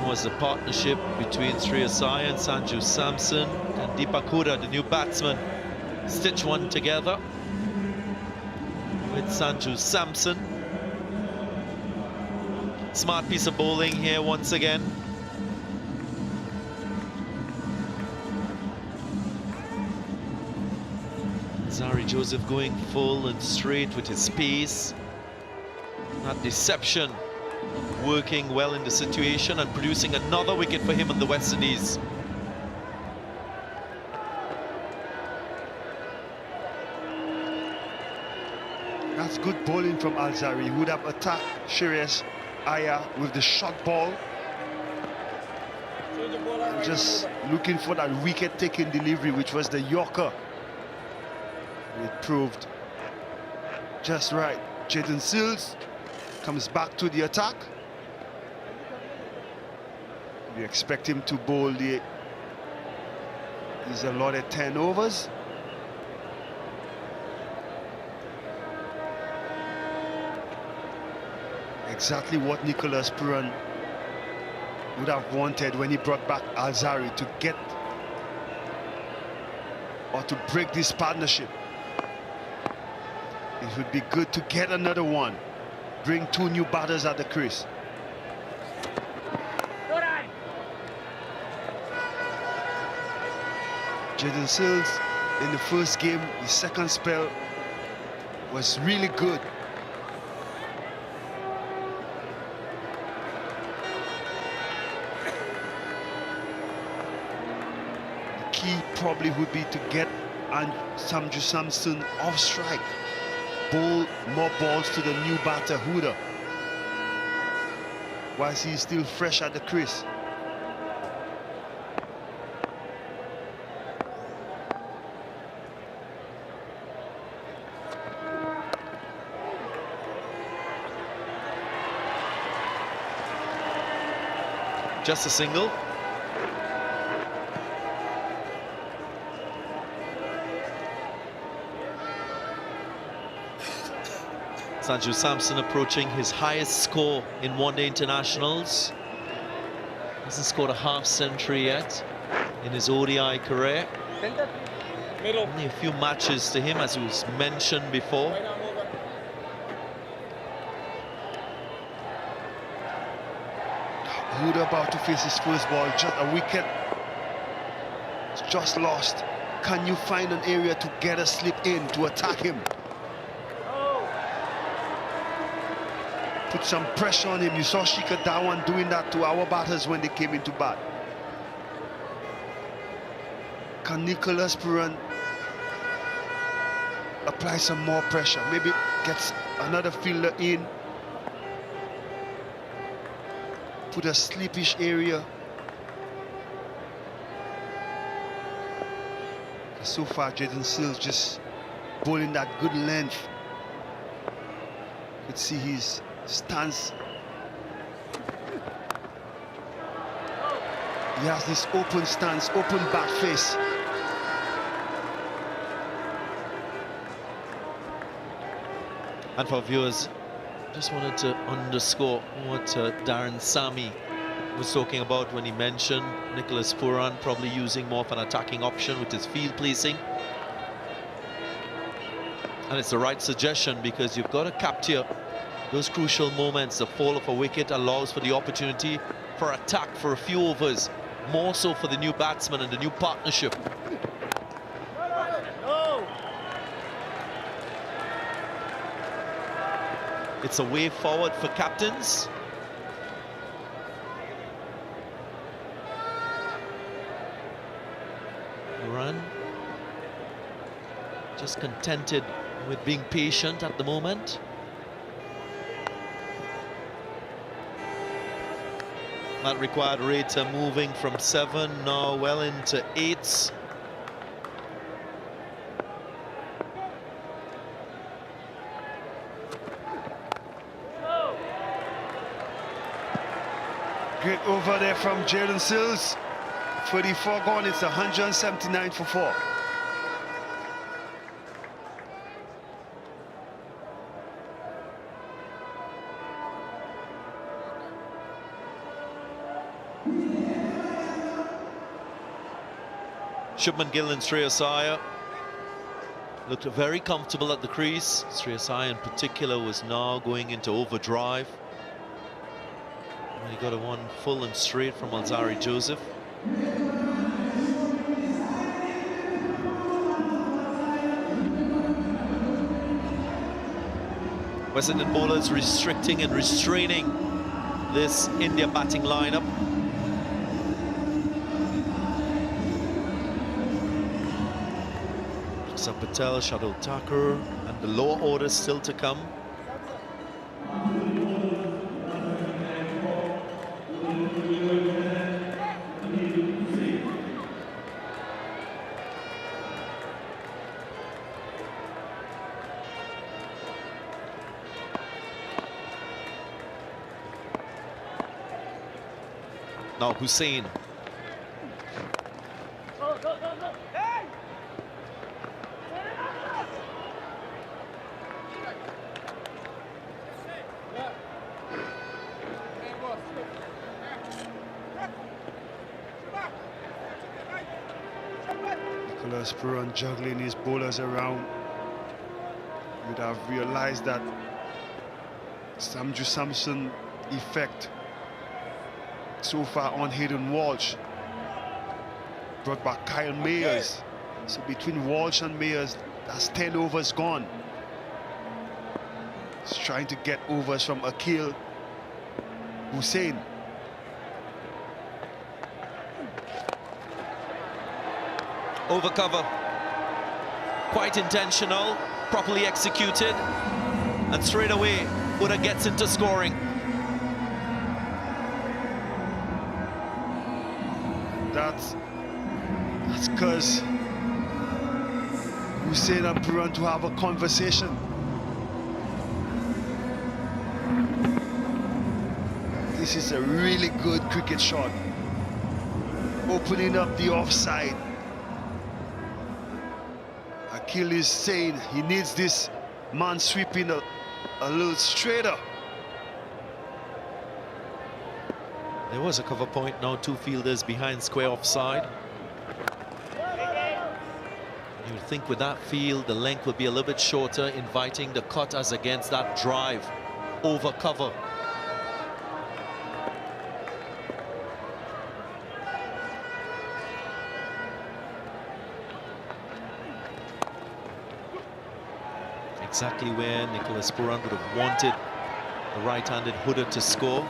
Was the partnership between Shreyas Iyer and Sanju Samson, and Deepak Hooda, the new batsman, stitch one together with Sanju Samson. Smart piece of bowling here once again. Joseph going full and straight with his pace. That deception working well in the situation and producing another wicket for him in the West Indies. That's good bowling from Alzari. He would have attacked Shreyas Iyer with the short ball. And just looking for that wicket-taking delivery, which was the Yorker. It proved just right. Jaden Sills comes back to the attack. We expect him to bowl he's allotted 10 overs. Exactly what Nicholas Puran would have wanted when he brought back Alzari to get or to break this partnership. It would be good to get another one. Bring 2 new batters at the crease. Jaden Sills in the first game, the second spell was really good. The key probably would be to get Samson off strike. Bowl more balls to the new batter, Huda, whilst he's still fresh at the crease. Just a single. Sanju Samson approaching his highest score in one-day internationals. Hasn't scored a half century yet in his ODI career. Middle. Only a few matches to him, as was mentioned before. Right arm over. Huda about to face his first ball, just a wicket. It's just lost. Can you find an area to get a slip in to attack him? Put some pressure on him. You saw Shikhar Dhawan doing that to our batters when they came into bat. Can Nicholas Puran apply some more pressure? Maybe gets another fielder in. Put a slipish area. So far, Jaden Sills just bowling that good length. You could see his stance. He has this open stance, open bat face. And for viewers, just wanted to underscore what Darren Sami was talking about when he mentioned Nicholas Puran probably using more of an attacking option with his field placing. And it's the right suggestion, because you've got to capture those crucial moments. The fall of a wicket allows for the opportunity for attack for a few overs, more so for the new batsman and the new partnership. It's a way forward for captains. Run. Just contented with being patient at the moment. That required rate moving from 7 now well into 8s. Great over there from Jaden Sills. 34 gone, it's 179 for 4. Shubman Gill and Shreyas Iyer looked very comfortable at the crease. Shreyas Iyer in particular was now going into overdrive. And he got a one full and straight from Alzari Joseph. West Indian bowlers restricting and restraining this India batting lineup. Patel, Shadul Thakur, and the lower orders still to come. Now Hussain. Puran juggling his bowlers around. You'd have realized that Samson effect so far on Hayden Walsh brought back Kyle Mayers. So between Walsh and Mayers, that's 10 overs gone. He's trying to get overs from Akil Hussain. Over cover, quite intentional, properly executed, and straight away Buddha gets into scoring. That's because Hussain and Puran to have a conversation. This is a really good cricket shot, opening up the offside. Akil is saying he needs this man sweeping a little straighter. There was a cover point, now 2 fielders behind square offside. You would think with that field, the length would be a little bit shorter, inviting the cut as against that drive over cover. Exactly where Nicholas Puran would have wanted the right-handed hooder to score.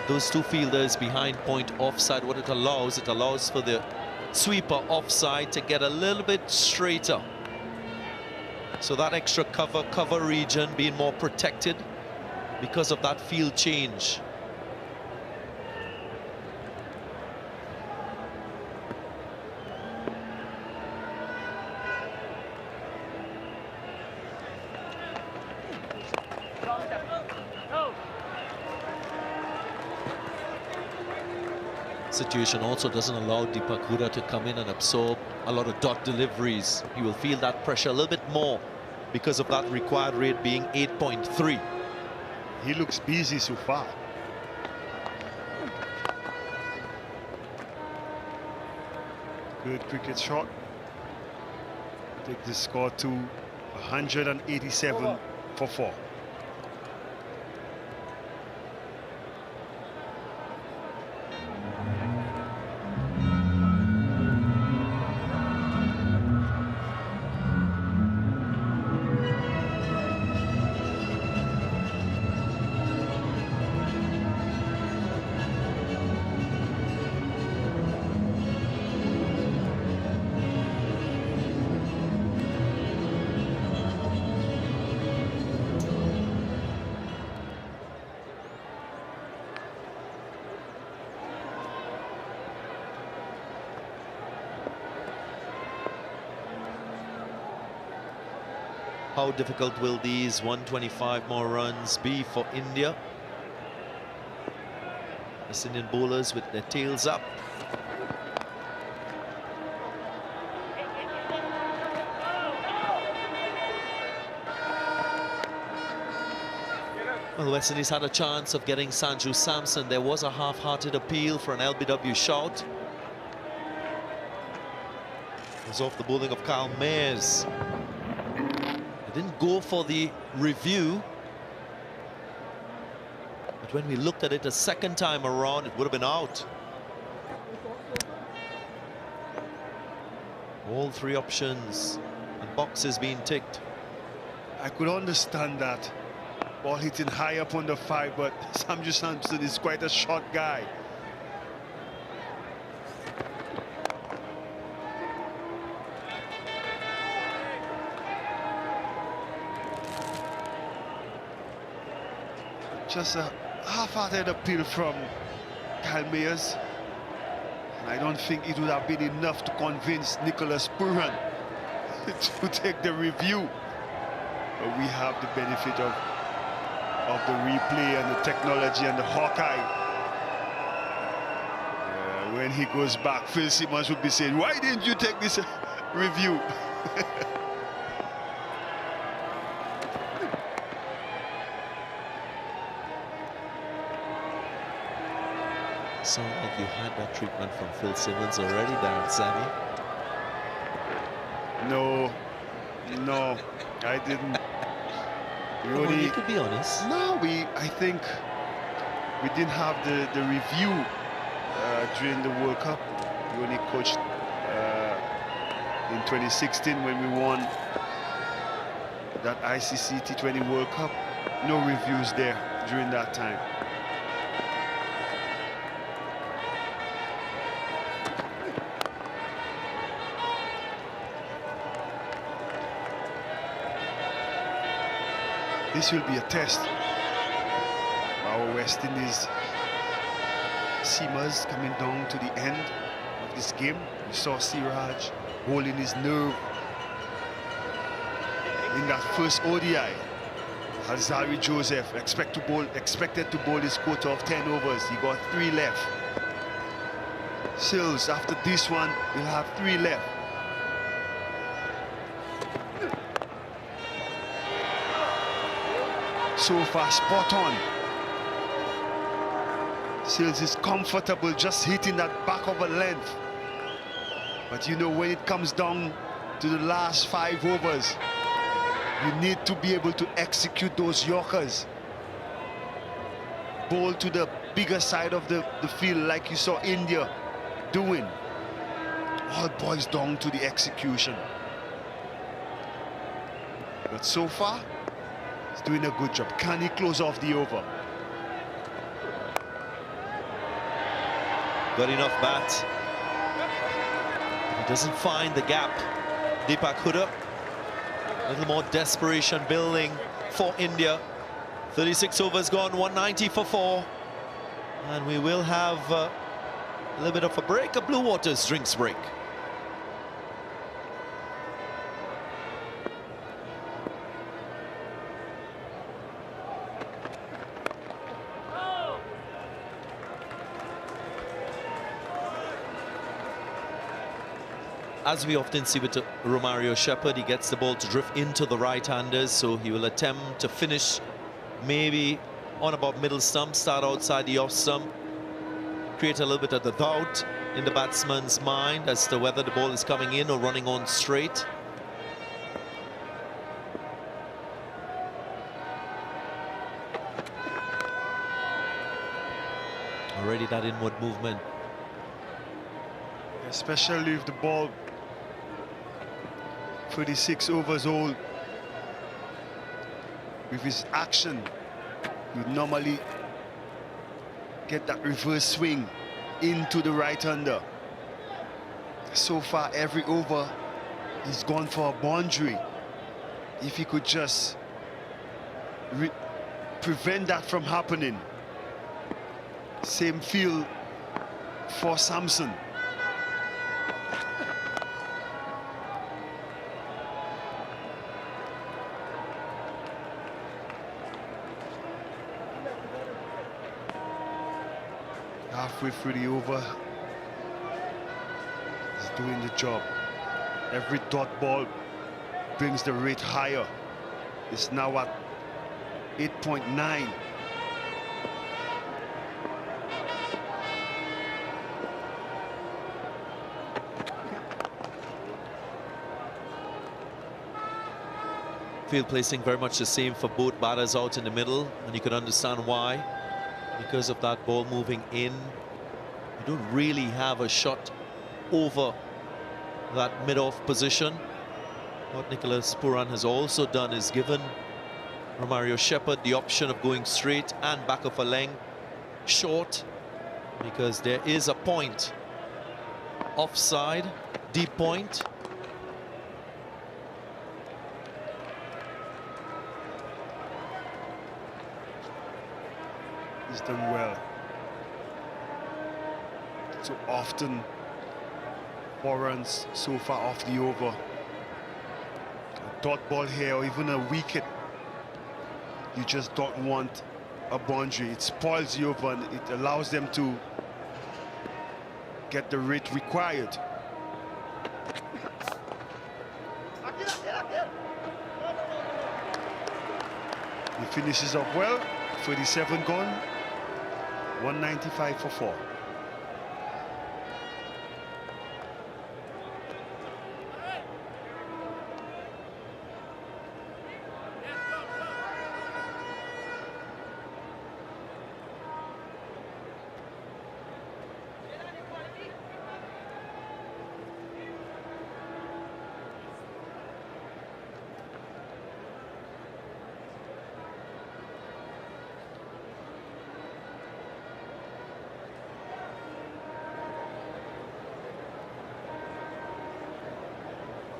Those 2 fielders behind point offside, what it allows for the sweeper offside to get a little bit straighter. So that extra cover region being more protected because of that field change. Situation also doesn't allow Deepak Hooda to come in and absorb a lot of dot deliveries. He will feel that pressure a little bit more because of that required rate being 8.3. He looks busy so far. Good cricket shot. Take the score to 187 for 4. How difficult will these 125 more runs be for India? West Indian bowlers with their tails up. Well, West Indies had a chance of getting Sanju Samson. There was a half-hearted appeal for an LBW shout. It was off the bowling of Kyle Mayers. Didn't go for the review, but when we looked at it a second time around, it would have been out. All 3 options and boxes being ticked. I could understand that. Ball hitting high up on the 5, but Samson is quite a short guy. Just a half-hearted appeal from Calmeers. And I don't think it would have been enough to convince Nicholas Puran to take the review. But we have the benefit of the replay and the technology and the Hawkeye. When he goes back, Phil Simmons would be saying, why didn't you take this review? Sound like you had that treatment from Phil Simmons already, Darren Sammy. No, I didn't. You could be honest. No, I think we didn't have the review during the World Cup. We only coached in 2016 when we won that ICC T20 World Cup. No reviews there during that time. This will be a test. Our West Indies seamers coming down to the end of this game. We saw Siraj holding his nerve in that first ODI. Hazari Joseph expected to bowl his quota of 10 overs. He got 3 left. Sills, after this one, he'll have 3 left. So far, spot on. Sills is comfortable just hitting that back of a length. But you know, when it comes down to the last 5 overs, you need to be able to execute those Yorkers. Bowl to the bigger side of the field like you saw India doing. All boils down to the execution. But so far, he's doing a good job. Can he close off the over? Got enough bat. He doesn't find the gap. Deepak Hooda. A little more desperation building for India. 36 overs gone, 190 for 4. And we will have a little bit of a break, a Blue Waters drinks break. As we often see with Romario Shepherd, he gets the ball to drift into the right-handers, so he will attempt to finish maybe on about middle stump, start outside the off stump, create a little bit of the doubt in the batsman's mind as to whether the ball is coming in or running on straight. Already that inward movement. Especially if the ball 36 overs old. With his action, you normally get that reverse swing into the right-hander. So far, every over, he's gone for a boundary. If he could just prevent that from happening. Same feel for Samson. Halfway through the over, he's doing the job. Every dot ball brings the rate higher. It's now at 8.9. Field placing very much the same for both batters out in the middle, and you can understand why. Because of that ball moving in, you don't really have a shot over that mid-off position. What Nicholas Puran has also done is given Romario Shepherd the option of going straight and back of a length short, because there is a point offside, deep point. He's done well. So often, Warren's so far off the over. A dot ball here or even a wicket. You just don't want a boundary. It spoils the over and it allows them to get the rate required. He finishes off well. 37 gone. 195 for 4.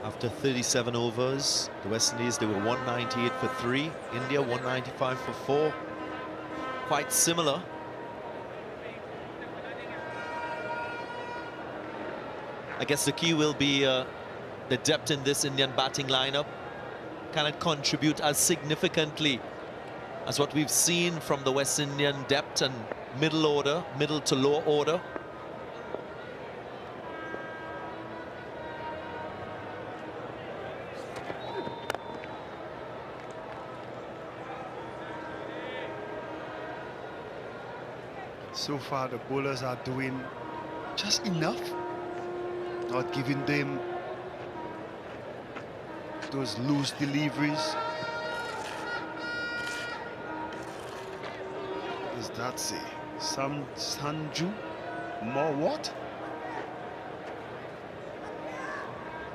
After 37 overs, the West Indies, they were 198 for 3. India, 195 for 4. Quite similar. I guess the key will be the depth in this Indian batting lineup. Can it contribute as significantly as what we've seen from the West Indian depth and middle order, middle to low order? So far, the bowlers are doing just enough, not giving them those loose deliveries. What does that say? Sanju? More what?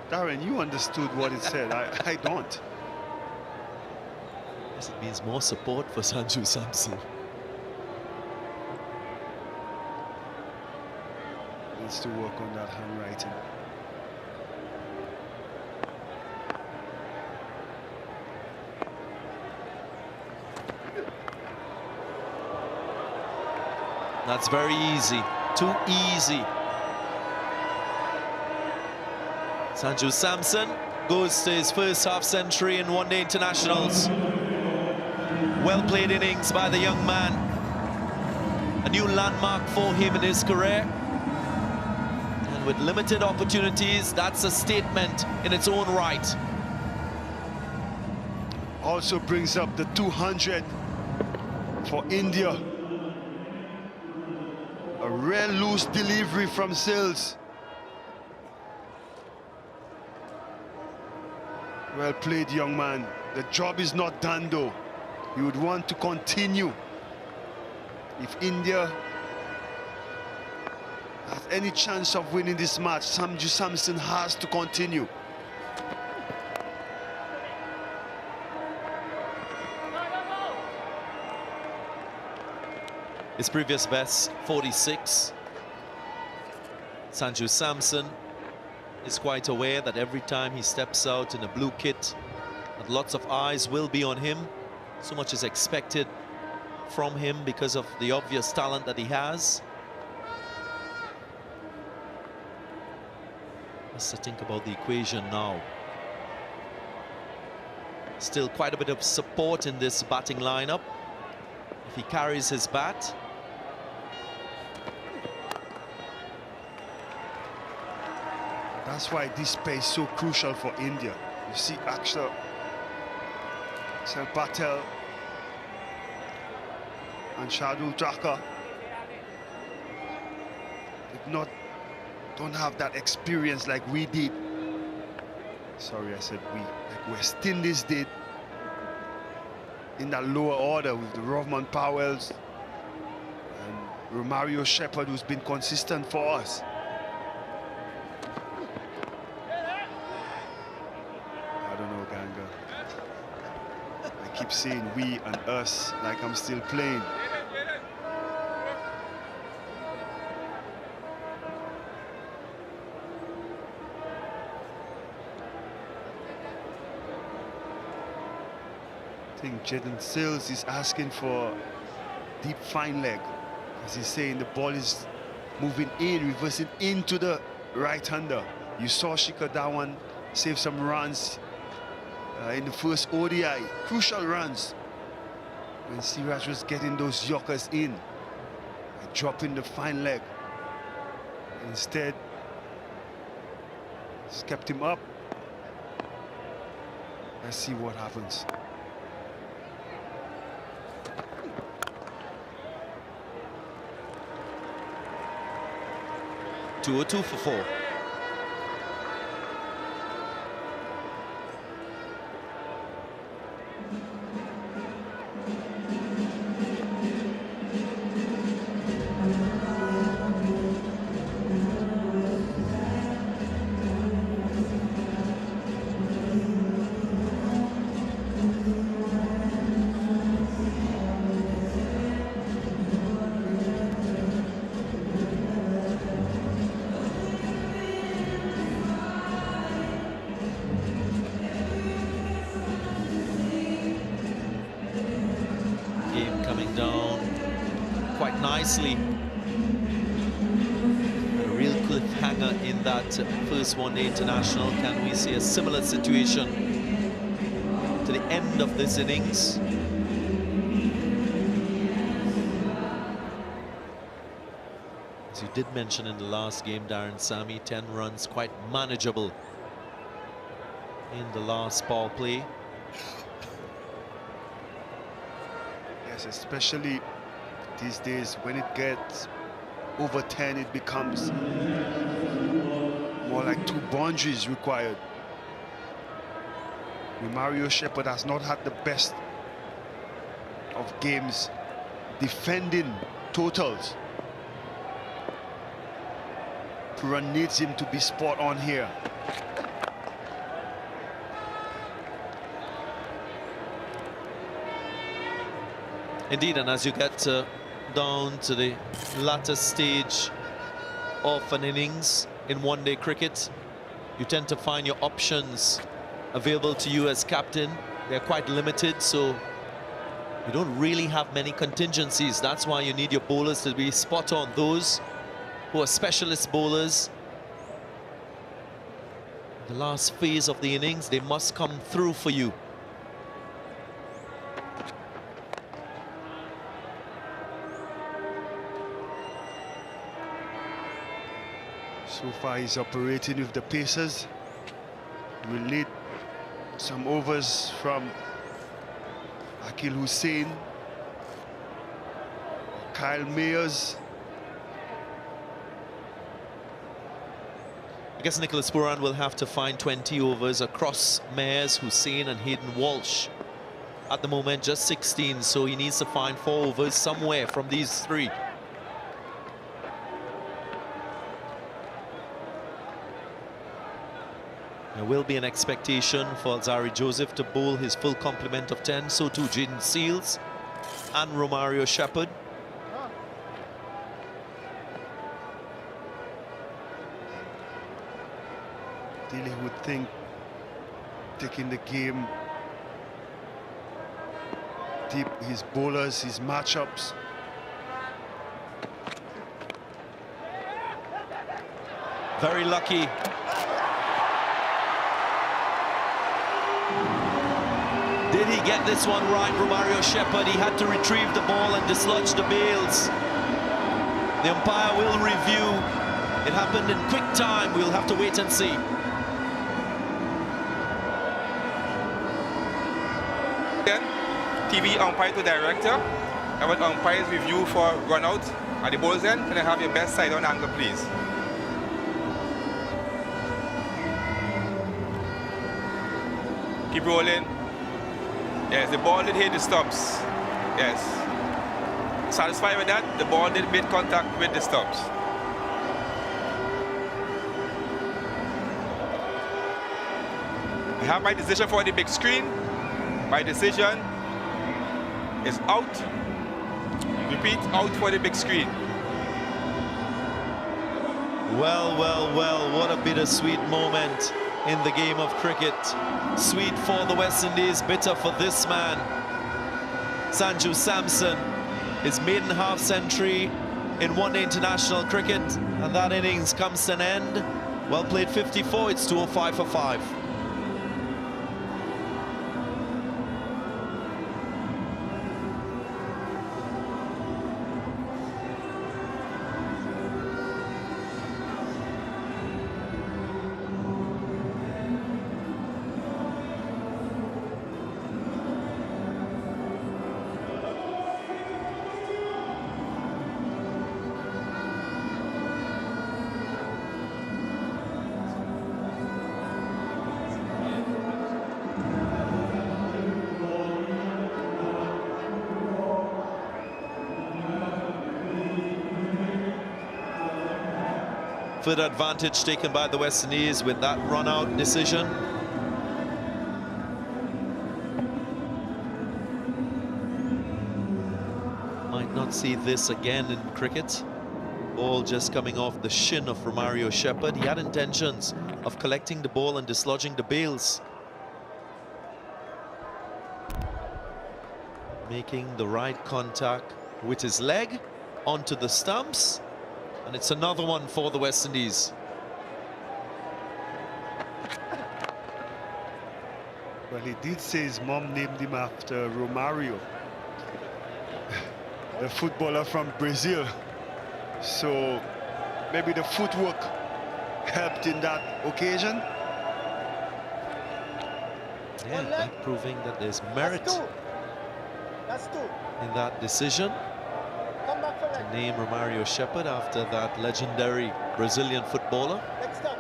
Darren, you understood what it said. I don't. Yes, it means more support for Sanju Samson. Needs to work on that handwriting. That's very easy, too easy. Sanju Samson goes to his first half century in one-day internationals. Well played innings by the young man. A new landmark for him in his career. And with limited opportunities, that's a statement in its own right. Also brings up the 200 for India. A rare loose delivery from Sills. Well played, young man. The job is not done though. You would want to continue. If India has any chance of winning this match, Sanju Samson has to continue. His previous best, 46. Sanju Samson is quite aware that every time he steps out in a blue kit, that lots of eyes will be on him. So much is expected from him because of the obvious talent that he has. Let's think about the equation now. Still quite a bit of support in this batting lineup. If he carries his bat, that's why this pace is so crucial for India. You see Axel Patel and Shardul Thakur don't have that experience like we did. Sorry, I said we. Like West Indies did in that lower order with the Rahman Powells and Romario Shepherd, who's been consistent for us. keep saying we and us like I'm still playing. I think Jaden Sills is asking for deep fine leg. As he's saying, the ball is moving in, reversing into the right-hander. You saw Shika Dawan save some runs in the first ODI, crucial runs, when Siraj was getting those Yorkers in, dropping the fine leg. Instead, it's kept him up. Let's see what happens. Two or 2 for 4. Nicely. A real cliffhanger in that first one-day international. Can we see a similar situation to the end of this innings? As you did mention in the last game, Darren Sammy, 10 runs, quite manageable in the last power play. Yes, especially these days, when it gets over 10, it becomes more like 2 boundaries required. Mario Shepherd has not had the best of games defending totals. Puran needs him to be spot on here. Indeed, and as you get down to the latter stage of an innings in one-day cricket, you tend to find your options available to you as captain. They're quite limited, so you don't really have many contingencies. That's why you need your bowlers to be spot on. Those who are specialist bowlers, the last phase of the innings, they must come through for you. So far, he's operating with the Pacers. We'll need some overs from Akil Hussain, Kyle Mayers. I guess Nicholas Puran will have to find 20 overs across Mayers, Hussain and Hayden Walsh. At the moment, just 16, so he needs to find 4 overs somewhere from these 3. There will be an expectation for Zari Joseph to bowl his full complement of 10, so too Jaden Seals and Romario Shepherd. Really would think taking the game deep, his bowlers, his matchups. Very lucky. Did he get this one right, Romario Shepherd? He had to retrieve the ball and dislodge the bails. The umpire will review. It happened in quick time. We'll have to wait and see. Then, TV umpire to director. I want umpires review for run out. At the ball's end, can I have your best side on angle, please? Keep rolling. Yes, the ball did hit the stumps. Yes. Satisfied with that? The ball did make contact with the stumps. I have my decision for the big screen. My decision, is out. Repeat, out for the big screen. Well, well, well, what a bittersweet moment in the game of cricket. Sweet for the West Indies, bitter for this man. Sanju Samson, his maiden half century in one-day international cricket, and that innings comes to an end. Well played 54, it's 205 for 5. Further advantage taken by the West Indies with that run-out decision. Might not see this again in cricket. Ball just coming off the shin of Romario Shepherd. He had intentions of collecting the ball and dislodging the bails. Making the right contact with his leg onto the stumps. And it's another one for the West Indies. Well, he did say his mom named him after Romario, the footballer from Brazil. So maybe the footwork helped in that occasion. Yeah, like proving that there's merit That's two. in that decision. Come back for leg. Name Romario Shepherd after that legendary Brazilian footballer. Next up.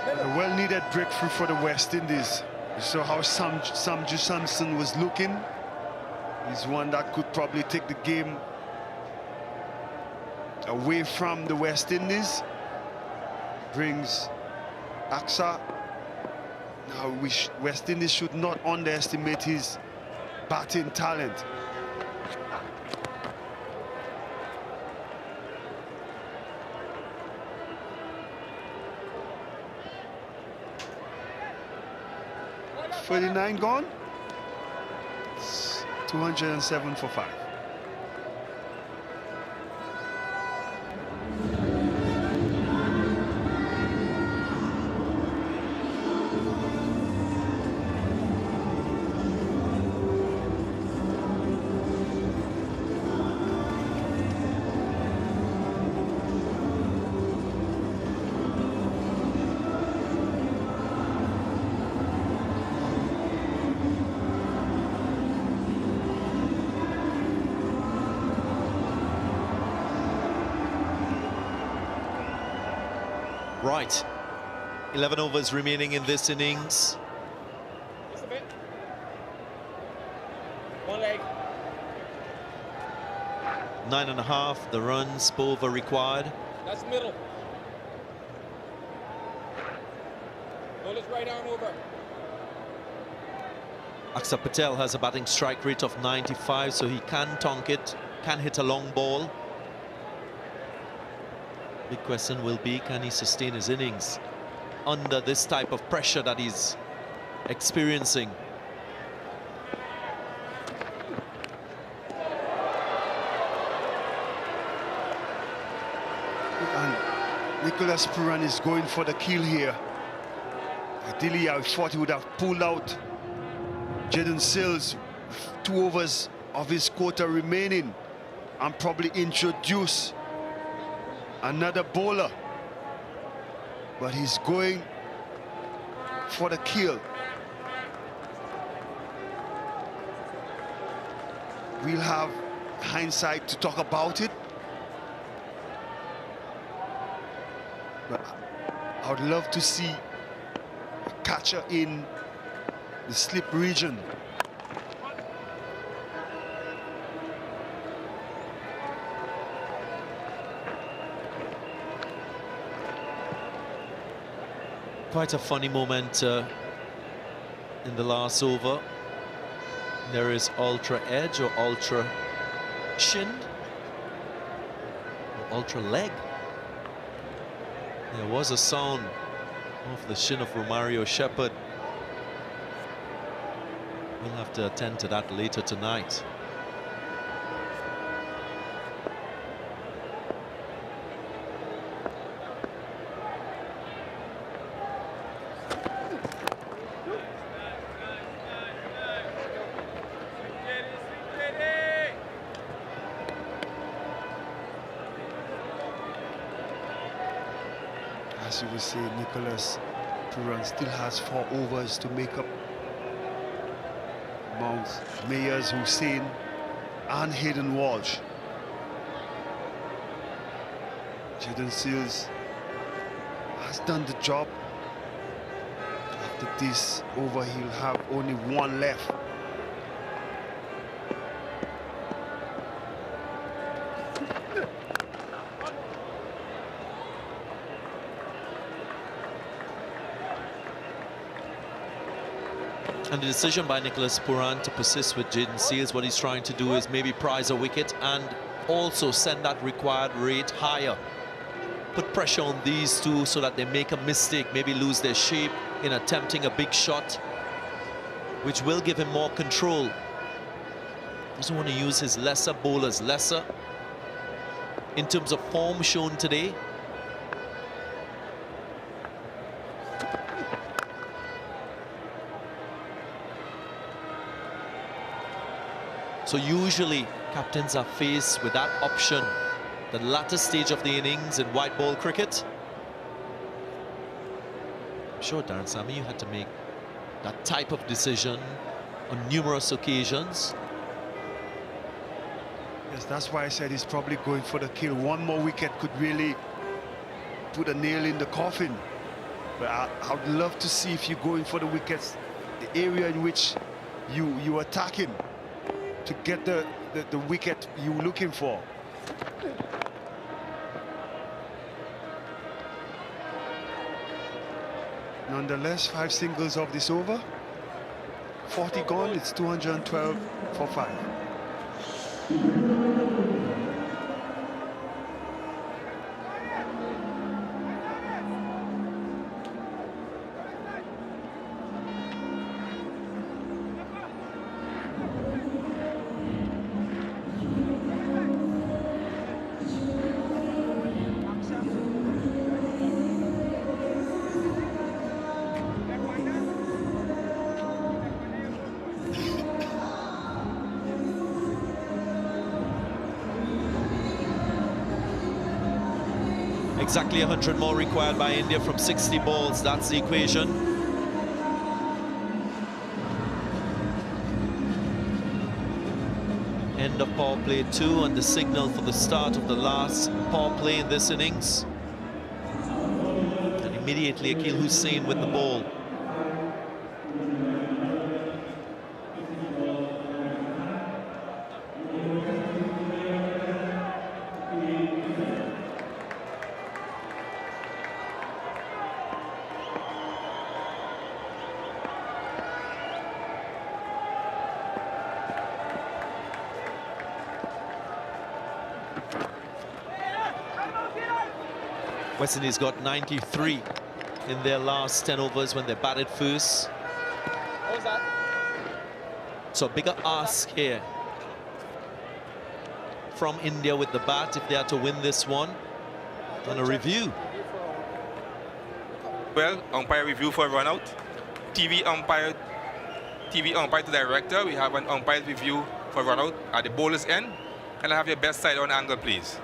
A well-needed breakthrough for the West Indies. You saw how Samju Samson was looking. He's one that could probably take the game away from the West Indies. Brings Aksa. Now, West Indies should not underestimate his batting talent. $39 gone. It's 207 for 5. Right, 11 overs remaining in this innings. Just a bit. One leg. 9.5, the runs per over required. That's middle. Roll his right arm over. Aksa Patel has a batting strike rate of 95, so he can tonk it, can hit a long ball. Big question will be, can he sustain his innings under this type of pressure that he's experiencing? And Nicholas Puran is going for the kill here. Ideally, I thought he would have pulled out Jaden Sills, 2 overs of his quota remaining, and probably introduce another bowler. But he's going for the kill. We'll have hindsight to talk about it. But I would love to see a catcher in the slip region. Quite a funny moment in the last over. There is ultra edge or ultra shin or ultra leg. There was a sound off the shin of Romario Shepherd. We'll have to attend to that later tonight. As you would say, Nicholas Puran still has 4 overs to make up amongst Mayers, Hussein and Hayden Walsh. Jaden Seals has done the job. After this over, he'll have only 1 left. And the decision by Nicholas Puran to persist with Jaden Seals, what he's trying to do is maybe prize a wicket and also send that required rate higher. Put pressure on these two so that they make a mistake, maybe lose their shape in attempting a big shot, which will give him more control. Doesn't want to use his lesser bowlers lesser in terms of form shown today. So usually captains are faced with that option, the latter stage of the innings in white ball cricket. I'm sure, Darren Sammy, you had to make that type of decision on numerous occasions. Yes, that's why I said he's probably going for the kill. 1 more wicket could really put a nail in the coffin. But I would love to see if you're going for the wickets, the area in which you attacking, to get the wicket you're looking for. Nonetheless, 5 singles of this over. 40 gone, it's 212 for 5. Exactly 100 more required by India from 60 balls. That's the equation. End of power play 2 and the signal for the start of the last power play in this innings. And immediately Akil Hussain with the ball. West Indies got 93 in their last 10 overs when they batted first. What was that? So a bigger ask here from India with the bat if they are to win this one. On a review. Well, umpire review for run out. TV umpire to director. We have an umpire review for run out at the bowler's end. Can I have your best side on angle, please?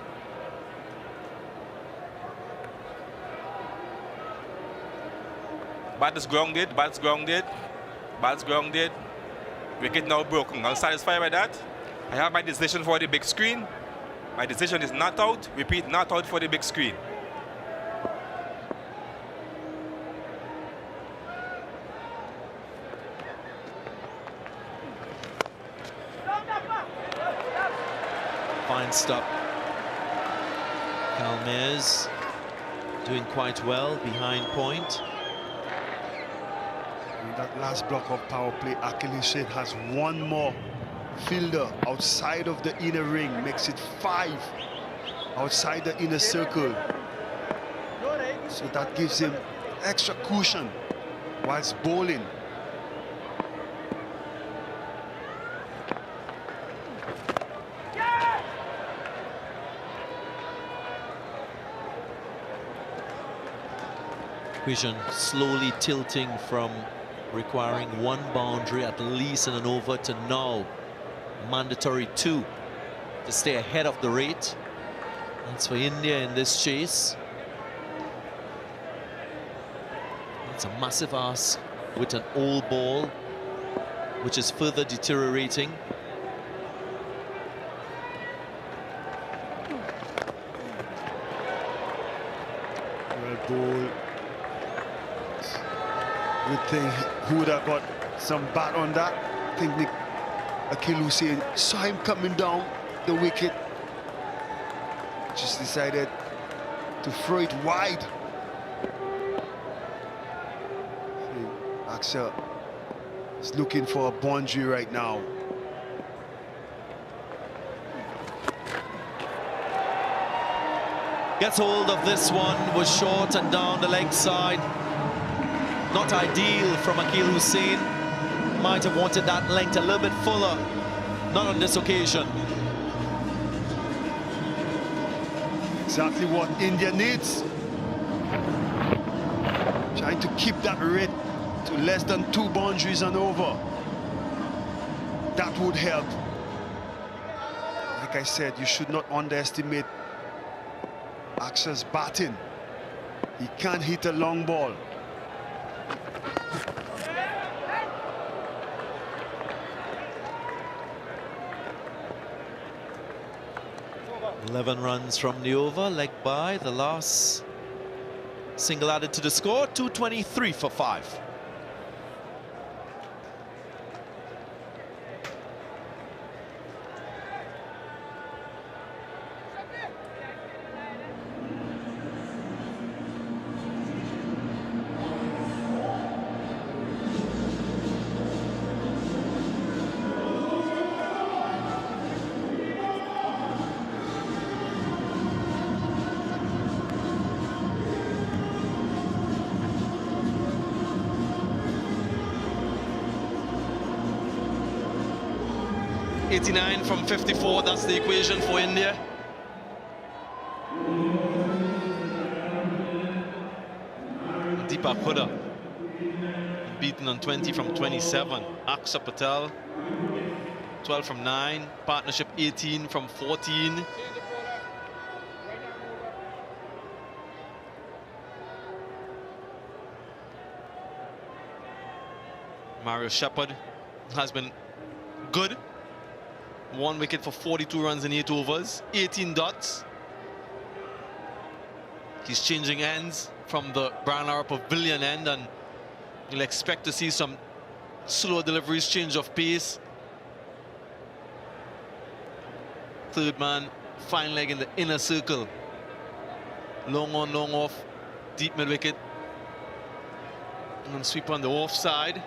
Bat is grounded, bat's grounded, bat's grounded. Wicket now broken. I'm satisfied by that. I have my decision for the big screen. My decision is not out. Repeat, not out for the big screen. Fine stop. Kalmez doing quite well behind point. That last block of power play, Achilles has one more fielder outside of the inner ring, makes it 5 outside the inner circle. So that gives him extra cushion whilst bowling. Vision slowly tilting from requiring 1 boundary at least in an over to now mandatory 2 to stay ahead of the rate. That's for India in this chase. It's a massive ask with an old ball, which is further deteriorating. Well bowled. Good thing who would have got some bat on that. I think Akil Hussain saw him coming down the wicket. Just decided to throw it wide. Axel is looking for a boundary right now. Gets hold of this one, was short and down the leg side. Not ideal from Akil Hussain. Might have wanted that length a little bit fuller. Not on this occasion. Exactly what India needs. Trying to keep that rate to less than 2 boundaries and over. That would help. Like I said, you should not underestimate Axel's batting. He can't hit a long ball. 11 runs from the over, leg by. The last single added to the score, 223 for 5. .89 from 54, that's the equation for India. Deepak Hooda beaten on 20 from 27. Aksa Patel 12 from 9. Partnership 18 from 14. Mario Shepherd has been good. 1 wicket for 42 runs in 8 overs, 18 dots. He's changing ends from the Brian Lara Pavilion end, and you'll expect to see some slow deliveries, change of pace. Third man, fine leg in the inner circle. Long on, long off, deep mid wicket. And sweep on the offside.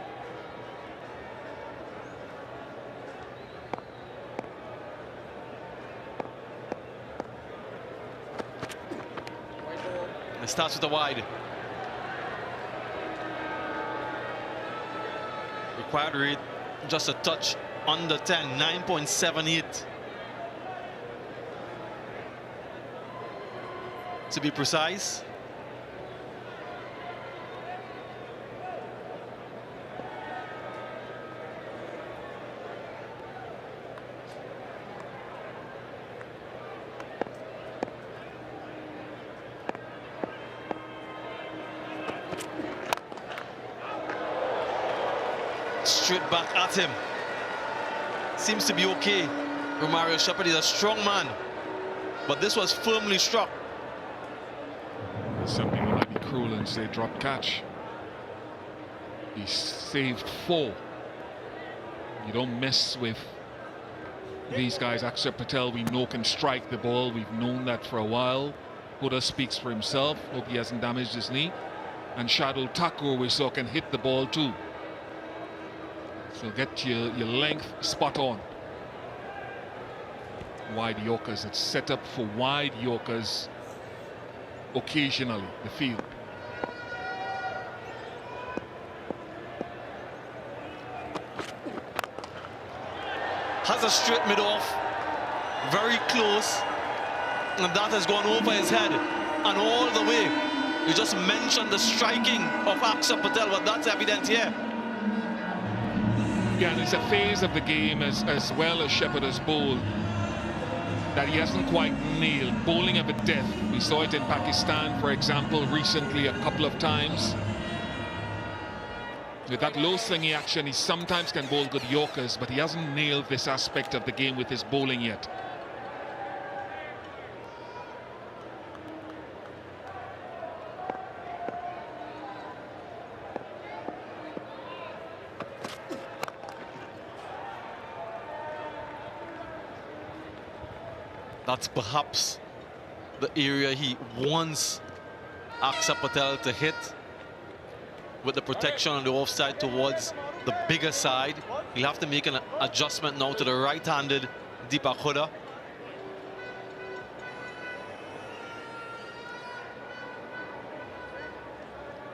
Starts with the wide. Required rate just a touch under 10, 9.78. To be precise. Straight back at him. Seems to be okay. Mario Shepherd is a strong man, but this was firmly struck. Some people might be cruel and say drop catch. He saved 4. You don't mess with these guys. Aksa Patel, we know, can strike the ball. We've known that for a while. Hooda speaks for himself. Hope he hasn't damaged his knee. And Shadul Thakur, we saw, can hit the ball too. So get your length spot on. Wide Yorkers. It's set up for wide Yorkers occasionally, the field. Has a straight mid-off, very close, and that has gone over his head and all the way. You just mentioned the striking of Aksa Patel, but that's evident here. Yeah, and it's a phase of the game as well as Shepherd has bowled that he hasn't quite nailed. Bowling of a death. We saw it in Pakistan, for example, recently a couple of times. With that low swinging action, he sometimes can bowl good Yorkers, but he hasn't nailed this aspect of the game with his bowling yet. That's perhaps the area he wants Aksa Patel to hit, with the protection on the offside towards the bigger side. He'll have to make an adjustment now to the right-handed Deepak Huda.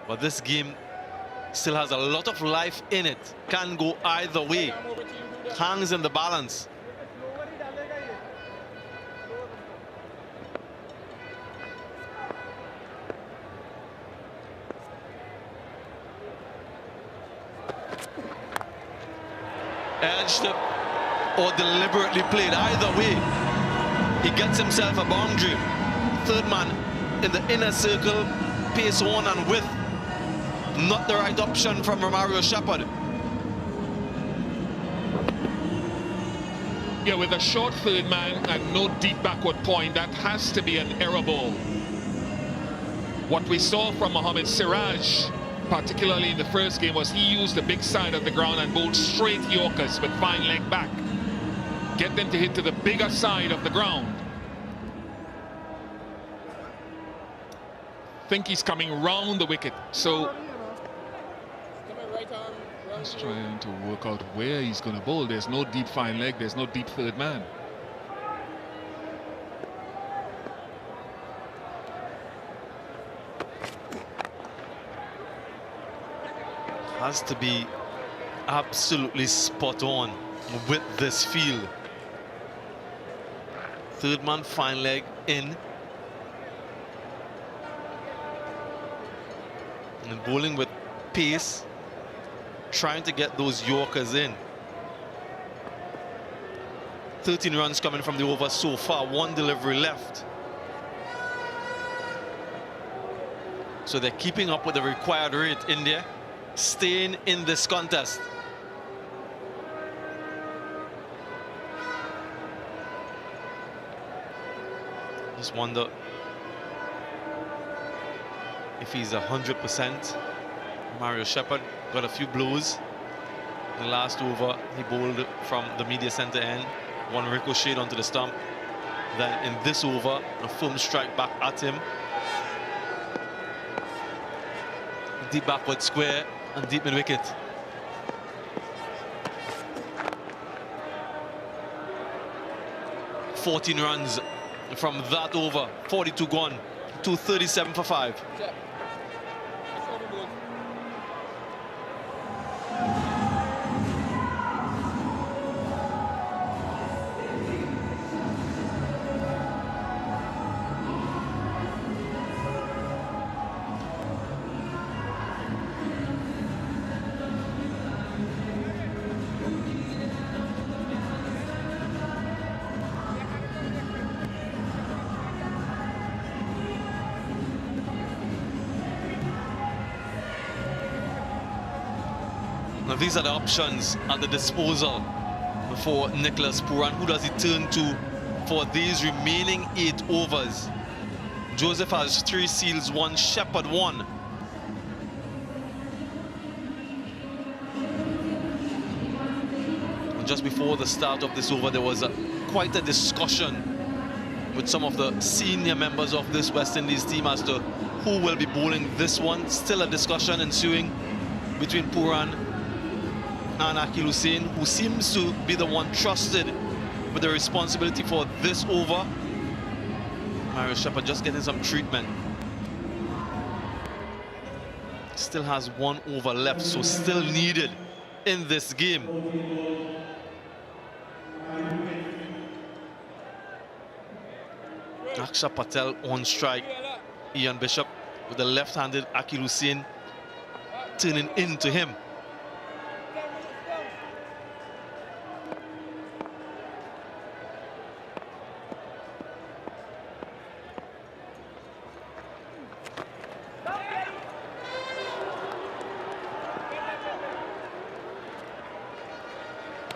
But this game still has a lot of life in it. Can go either way. Hangs in the balance. Edged or deliberately played, either way he gets himself a boundary. Third man in the inner circle, pace on and with. Not the right option from Romario Shepherd. Yeah, with a short third man and no deep backward point, that has to be an error ball. What we saw from Mohammad Siraj, particularly in the first game, was he used the big side of the ground and bowled straight Yorkers with fine leg back. Get them to hit to the bigger side of the ground. Think he's coming round the wicket, so he's trying to work out where he's going to bowl. There's no deep fine leg, there's no deep third man. Has to be absolutely spot on with this field. Third man fine leg in. And bowling with pace, trying to get those Yorkers in. 13 runs coming from the over so far, one delivery left. So they're keeping up with the required rate. India staying in this contest. Just wonder if he's 100%. Mario Shepherd got a few blows. The last over he bowled from the media center end, one ricocheted onto the stump. Then in this over, a firm strike back at him. Deep backward square and deep mid wicket. "14 runs from that over, 42 gone, 237 for 5. Now these are the options at the disposal for Nicholas Pooran. Who does he turn to for these remaining 8 overs? Joseph has 3 seals, 1 Shepherd, 1. And just before the start of this over, there was quite a discussion with some of the senior members of this West Indies team as to who will be bowling this one. Still a discussion ensuing between Pooran and Akil Hussein, who seems to be the one trusted with the responsibility for this over. Mario Shepard just getting some treatment. Still has 1 over left, so still needed in this game. Aksha Patel on strike. Ian Bishop with the left-handed Akil Hussein turning into him.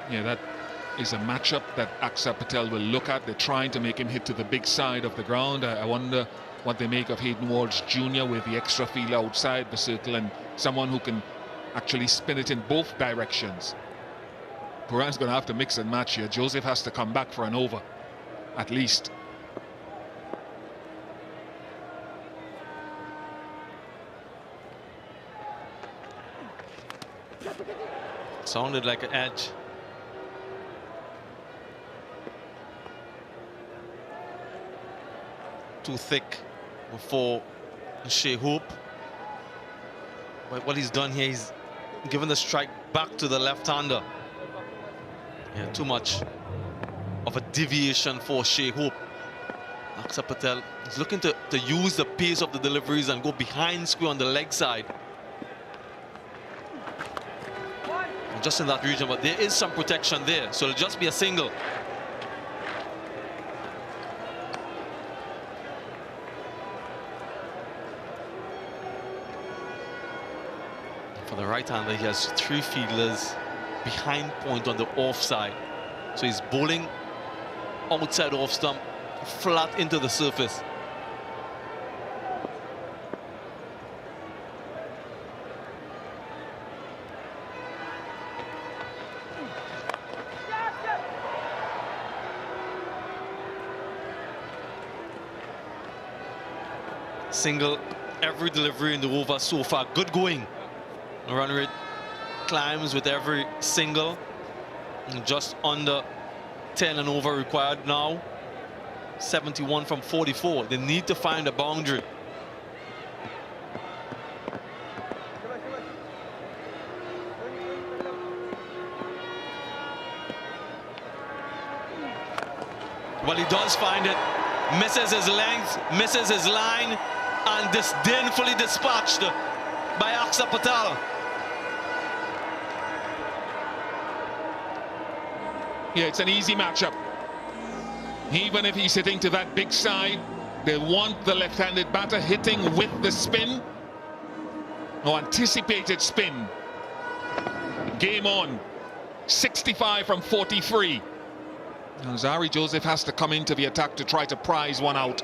Yeah, that is a matchup that Aksha Patel will look at. They're trying to make him hit to the big side of the ground. I wonder what they make of Hayden Walsh Jr. with the extra field outside the circle and someone who can actually spin it in both directions. Puran's going to have to mix and match here. Joseph has to come back for an over, at least. Sounded like an edge. Too thick for Shai Hope. But what he's done here, he's given the strike back to the left-hander. Yeah, too much of a deviation for Shai Hope. Aksha Patel is looking to use the pace of the deliveries and go behind square on the leg side. And just in that region, but there is some protection there, so it'll just be a single. For the right-hander, he has 3 fielders behind point on the offside. So he's bowling outside off stump, flat into the surface. Single every delivery in the over so far. Good going. Run rate climbs with every single. And just under 10 and over required now. 71 from 44. They need to find a boundary. Well, he does find it. Misses his length, misses his line, and disdainfully dispatched by Aksha Patel. Yeah, it's an easy matchup. Even if he's hitting to that big side, they want the left-handed batter hitting with the spin. or anticipated spin. Game on. 65 from 43. Now Zari Joseph has to come into the attack to try to prize one out.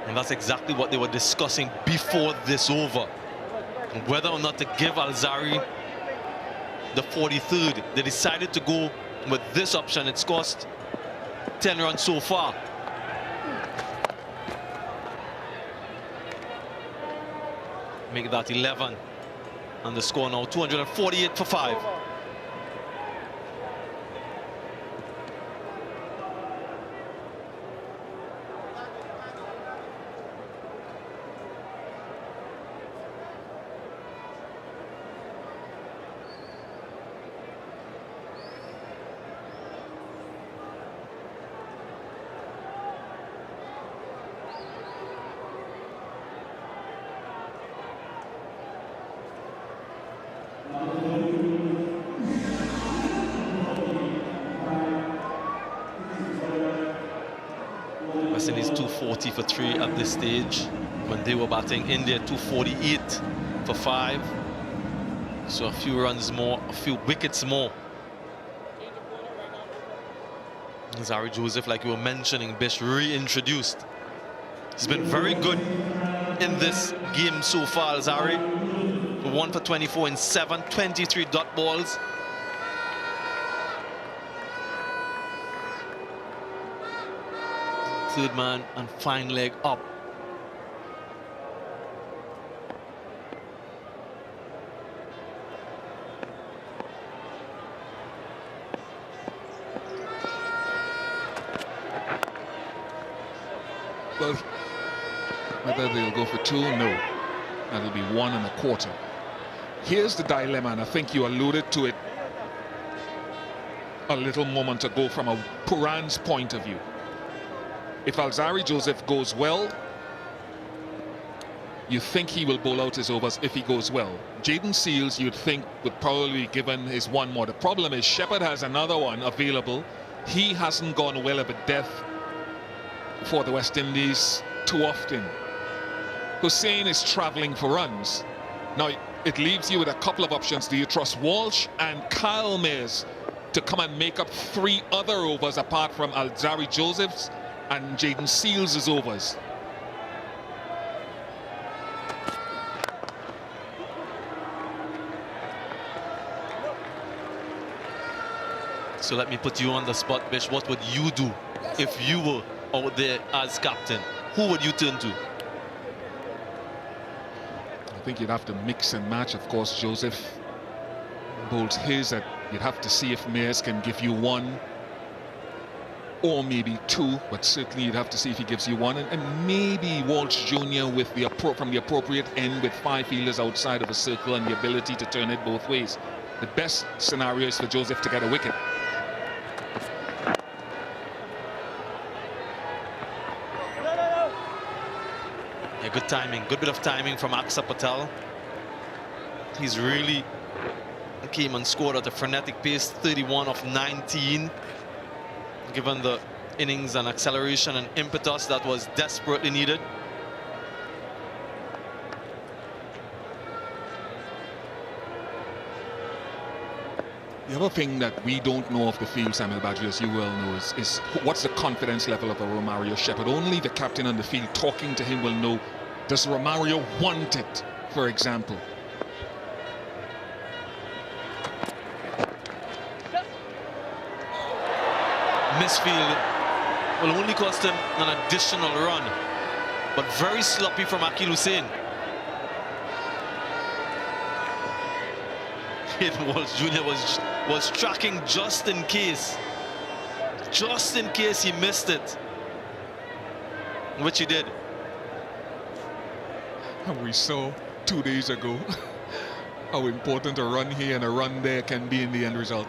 And that's exactly what they were discussing before this over. Whether or not to give Alzari the 43rd. They decided to go with this option. It's cost 10 runs so far. Make that 11. And the score now 248 for 5. West Indies 240 for 3 at this stage. When they were batting, India 248 for 5. So a few runs more, a few wickets more. Zari Joseph, like you were mentioning, Bish reintroduced. He's been very good in this game so far, Zari. 1 for 24 in 7, 23 dot balls. Third man and fine leg up. Whether they'll go for 2, no. That'll be 1 1/4. Here's the dilemma, and I think you alluded to it a little moment ago from a Puran's point of view. If Alzarri Joseph goes well, you think he will bowl out his overs if he goes well. Jaden Seals, you'd think, would probably be given his 1 more. The problem is Shepherd has another one available. He hasn't gone well of a death for the West Indies too often. Hussain is travelling for runs. Now, it leaves you with a couple of options. Do you trust Walsh and Kyle Mayers to come and make up 3 other overs apart from Alzarri Joseph's and Jaden Seals' overs? So let me put you on the spot, Bish. What would you do if you were out there as captain? Who would you turn to? I think you'd have to mix and match. Of course, Joseph bowls his. You'd have to see if Mayers can give you 1 or maybe 2, but certainly you'd have to see if he gives you 1. And maybe Walsh Jr. with from the appropriate end with 5 fielders outside of a circle and the ability to turn it both ways. The best scenario is for Joseph to get a wicket. Yeah, good timing, good bit of timing from Aksa Patel. He's really came and scored at a frenetic pace, 31 of 19. Given the innings and acceleration and impetus that was desperately needed. The other thing that we don't know of the field, Samuel Badger, as you well know, is what's the confidence level of a Romario Shepherd. Only the captain on the field talking to him will know, does Romario want it, for example? Misfield will only cost him an additional run, but very sloppy from Akil Hussain. Walsh Jr. was tracking just in case he missed it, which he did. And we saw 2 days ago how important a run here and a run there can be in the end result.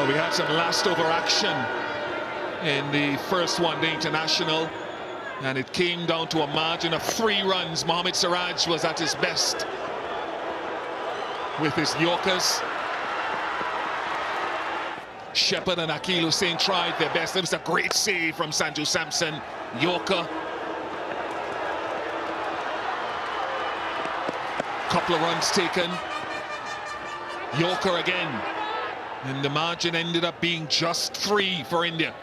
We had some last over action in the first one-day international, and it came down to a margin of 3 runs. Mohammad Siraj was at his best with his Yorkers. Shepherd and Akil Hussain tried their best. It was a great save from Sanju Samson. Yorker. Couple of runs taken. Yorker again. And the margin ended up being just 3 for India.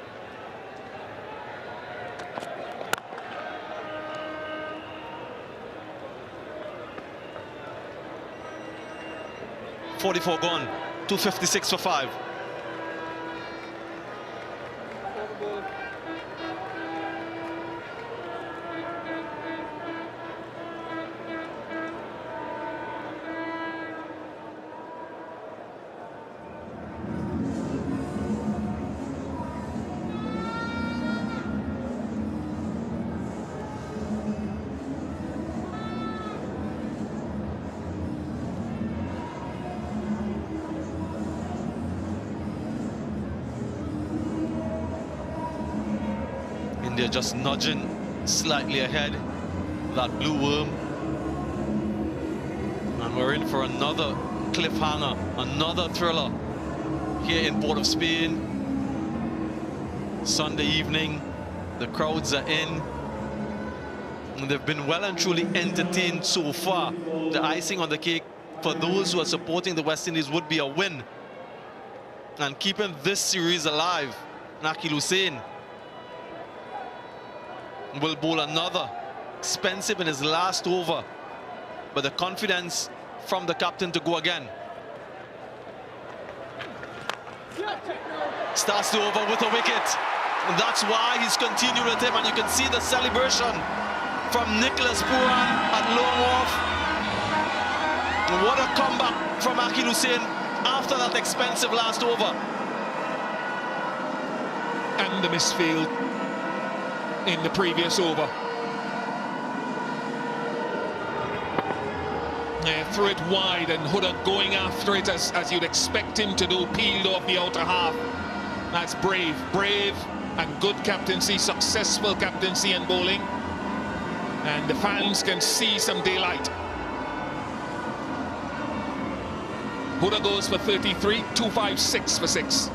.44 gone, 256 for 5. India just nudging slightly ahead, that blue worm. And we're in for another cliffhanger, another thriller here in Port of Spain. Sunday evening, the crowds are in. And they've been well and truly entertained so far. The icing on the cake for those who are supporting the West Indies would be a win. And keeping this series alive, Akil Hussain will bowl another, expensive in his last over, but the confidence from the captain to go again. Starts to over with a wicket. And that's why he's continuing with him, and you can see the celebration from Nicholas Puran at long off. What a comeback from Akil Hussain after that expensive last over. And the misfield in the previous over. Threw it wide, and Huda going after it as you'd expect him to do, peeled off the outer half. That's brave and good captaincy, successful captaincy and bowling. And the fans can see some daylight. Huda goes for 33, 256 for 6.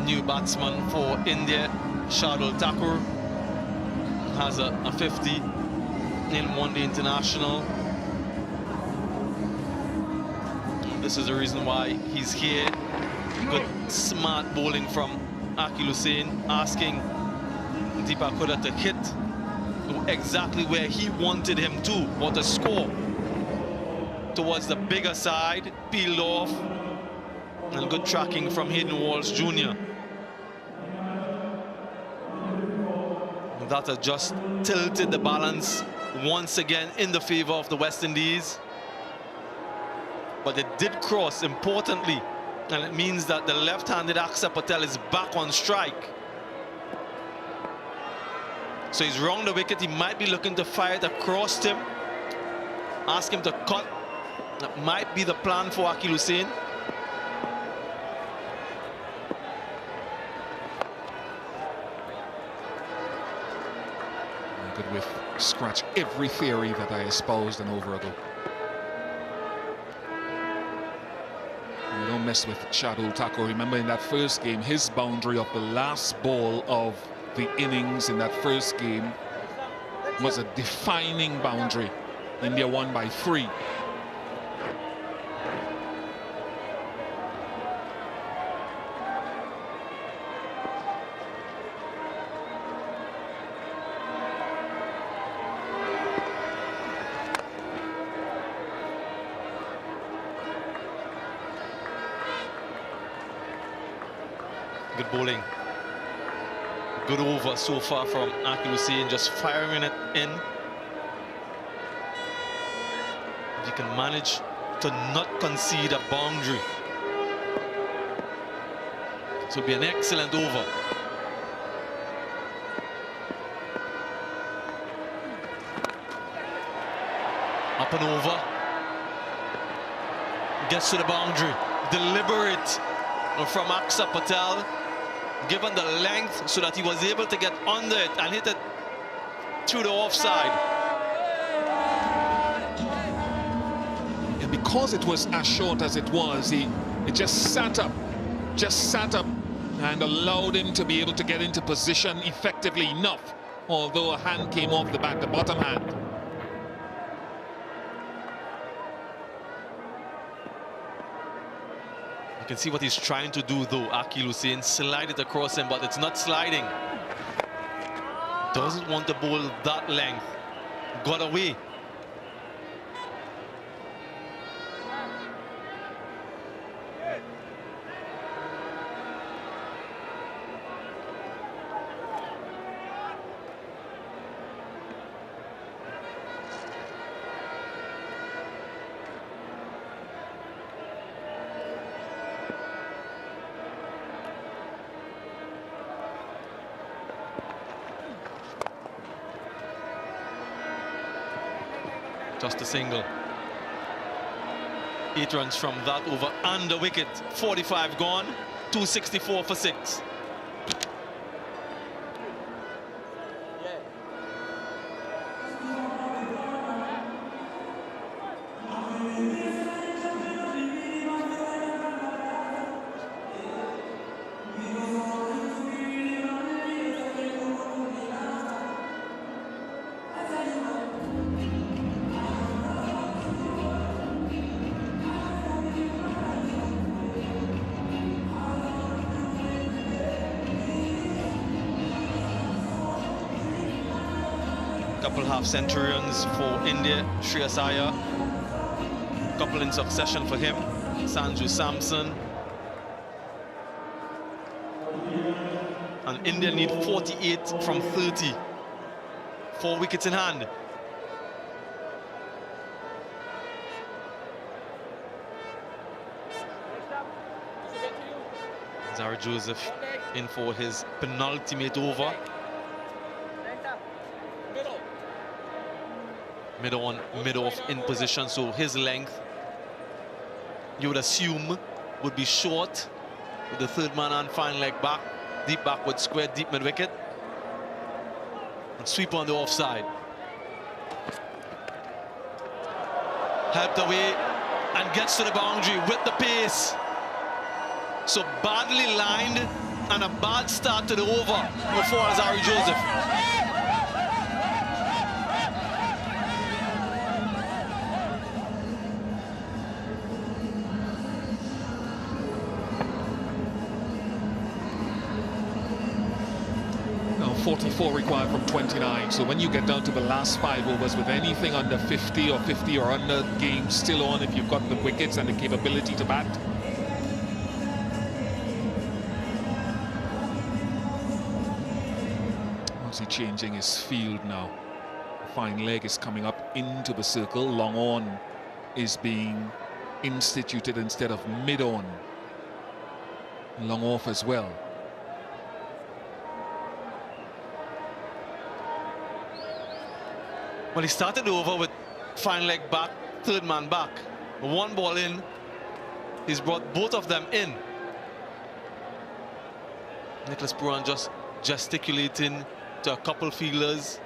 New batsman for India, Shardul Thakur, has a 50 in one-day international. This is the reason why he's here. Good smart bowling from Akil Hussain, asking Deepak Huda to hit exactly where he wanted him to, or to score towards the bigger side, peeled off, and good tracking from Hayden Walsh Jr. That has just tilted the balance once again in the favor of the West Indies. But it did cross importantly, and it means that the left-handed Aksa Patel is back on strike. So he's round the wicket. He might be looking to fire it across him, ask him to cut. That might be the plan for Akil Hussain. Good with scratch every theory that I espoused an over ago. You don't mess with Shardul Thakur. Remember in that first game, his boundary of the last ball of the innings in that first game was a defining boundary. India won by 3. Good bowling. Good over so far from Akil Hussain, just firing it in. If you can manage to not concede a boundary, it will be an excellent over. Up and over. Gets to the boundary. Deliberate from Aksa Patel, given the length so that he was able to get under it and hit it through the offside. And because it was as short as it was, it just sat up and allowed him to be able to get into position effectively enough, although a hand came off the back, the bottom hand. You can see what he's trying to do though, Akil Hussain, slide it across him, but it's not sliding. Doesn't want to bowl that length. Got away. Just a single. 8 runs from that over and the wicket. 45 gone. 264 for 6. Couple half-century runs for India. Shreyas Iyer, couple in succession for him. Sanju Samson. And India need 48 from 30. 4 wickets in hand. Zara Joseph in for his penultimate over. Mid-on, mid-off in position, so his length, you would assume, would be short with the third man on fine leg back, deep backward square, deep mid-wicket. And sweep on the offside. Helped away and gets to the boundary with the pace. So badly lined and a bad start to the over before Zara Joseph. Now 44 required from 29, so when you get down to the last 5 overs with anything under 50 or 50 or under, game still on if you've got the wickets and the capability to bat. He changing his field now. Fine leg is coming up into the circle. Long on is being instituted instead of mid on. Long off as well. Well, he started over with fine leg back, third man back. 1 ball in, he's brought both of them in. Nicholas Pooran just gesticulating to a couple fielders,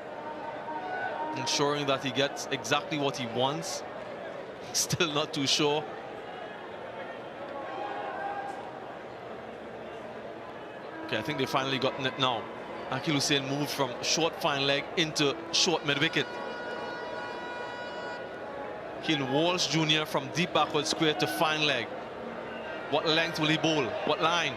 ensuring that he gets exactly what he wants. Still not too sure. Okay, I think they finally gotten it now. Akil Hussain moved from short fine leg into short mid-wicket. Keane Walsh Jr. from deep backward square to fine leg. What length will he bowl? What line?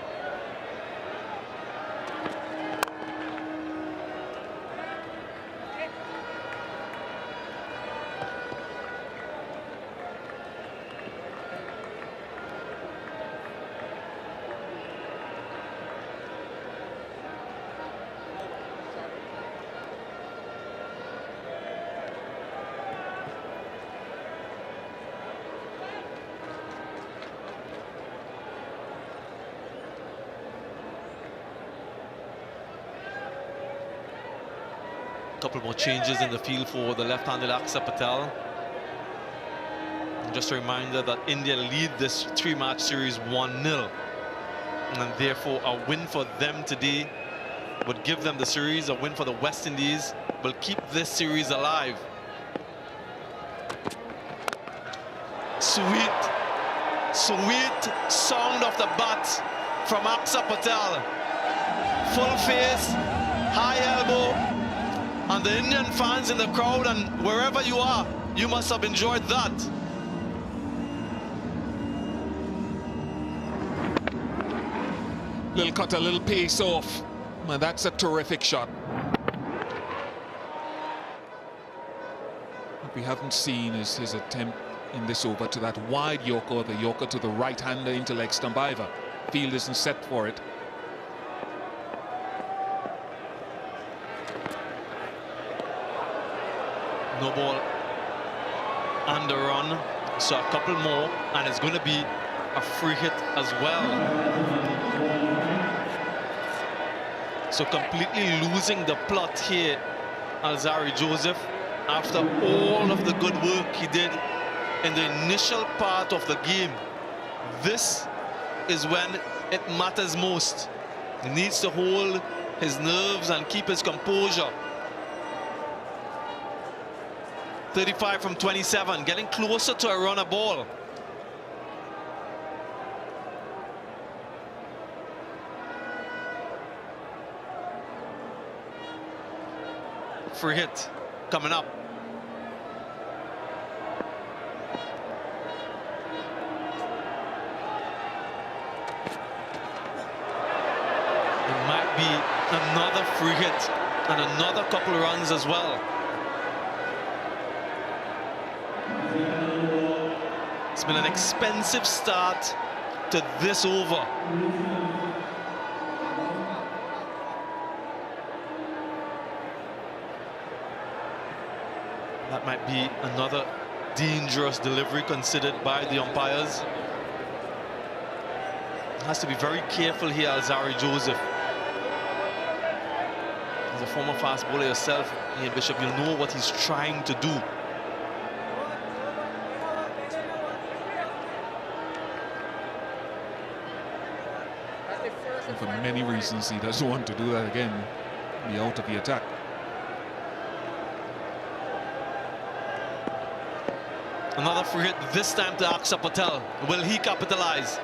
Couple more changes in the field for the left-handed Aksa Patel. And just a reminder that India lead this 3-match series 1-0, and therefore a win for them today would give them the series. A win for the West Indies will keep this series alive. Sweet sound of the bat from Aksa Patel. Full face, high elbow. And the Indian fans in the crowd and wherever you are, you must have enjoyed that. Little cut, a little pace off. Man, that's a terrific shot. What we haven't seen is his attempt in this over to that wide Yorker, the Yorker to the right-hander into leg stump either. Field isn't set for it. No ball and a run, so a couple more, and it's going to be a free hit as well. So completely losing the plot here, Zara Joseph, after all of the good work he did in the initial part of the game. This is when it matters most. He needs to hold his nerves and keep his composure. 35 from 27, getting closer to a runner ball. Free hit coming up. It might be another free hit and another couple of runs as well. It's been an expensive start to this over. That might be another dangerous delivery considered by the umpires. Has to be very careful here, Alzari Joseph. As a former fast bowler yourself, Ian Bishop, you'll know what he's trying to do. And for many reasons, he doesn't want to do that again. Be out of the attack. Another free hit, this time to Aksa Patel. Will he capitalize?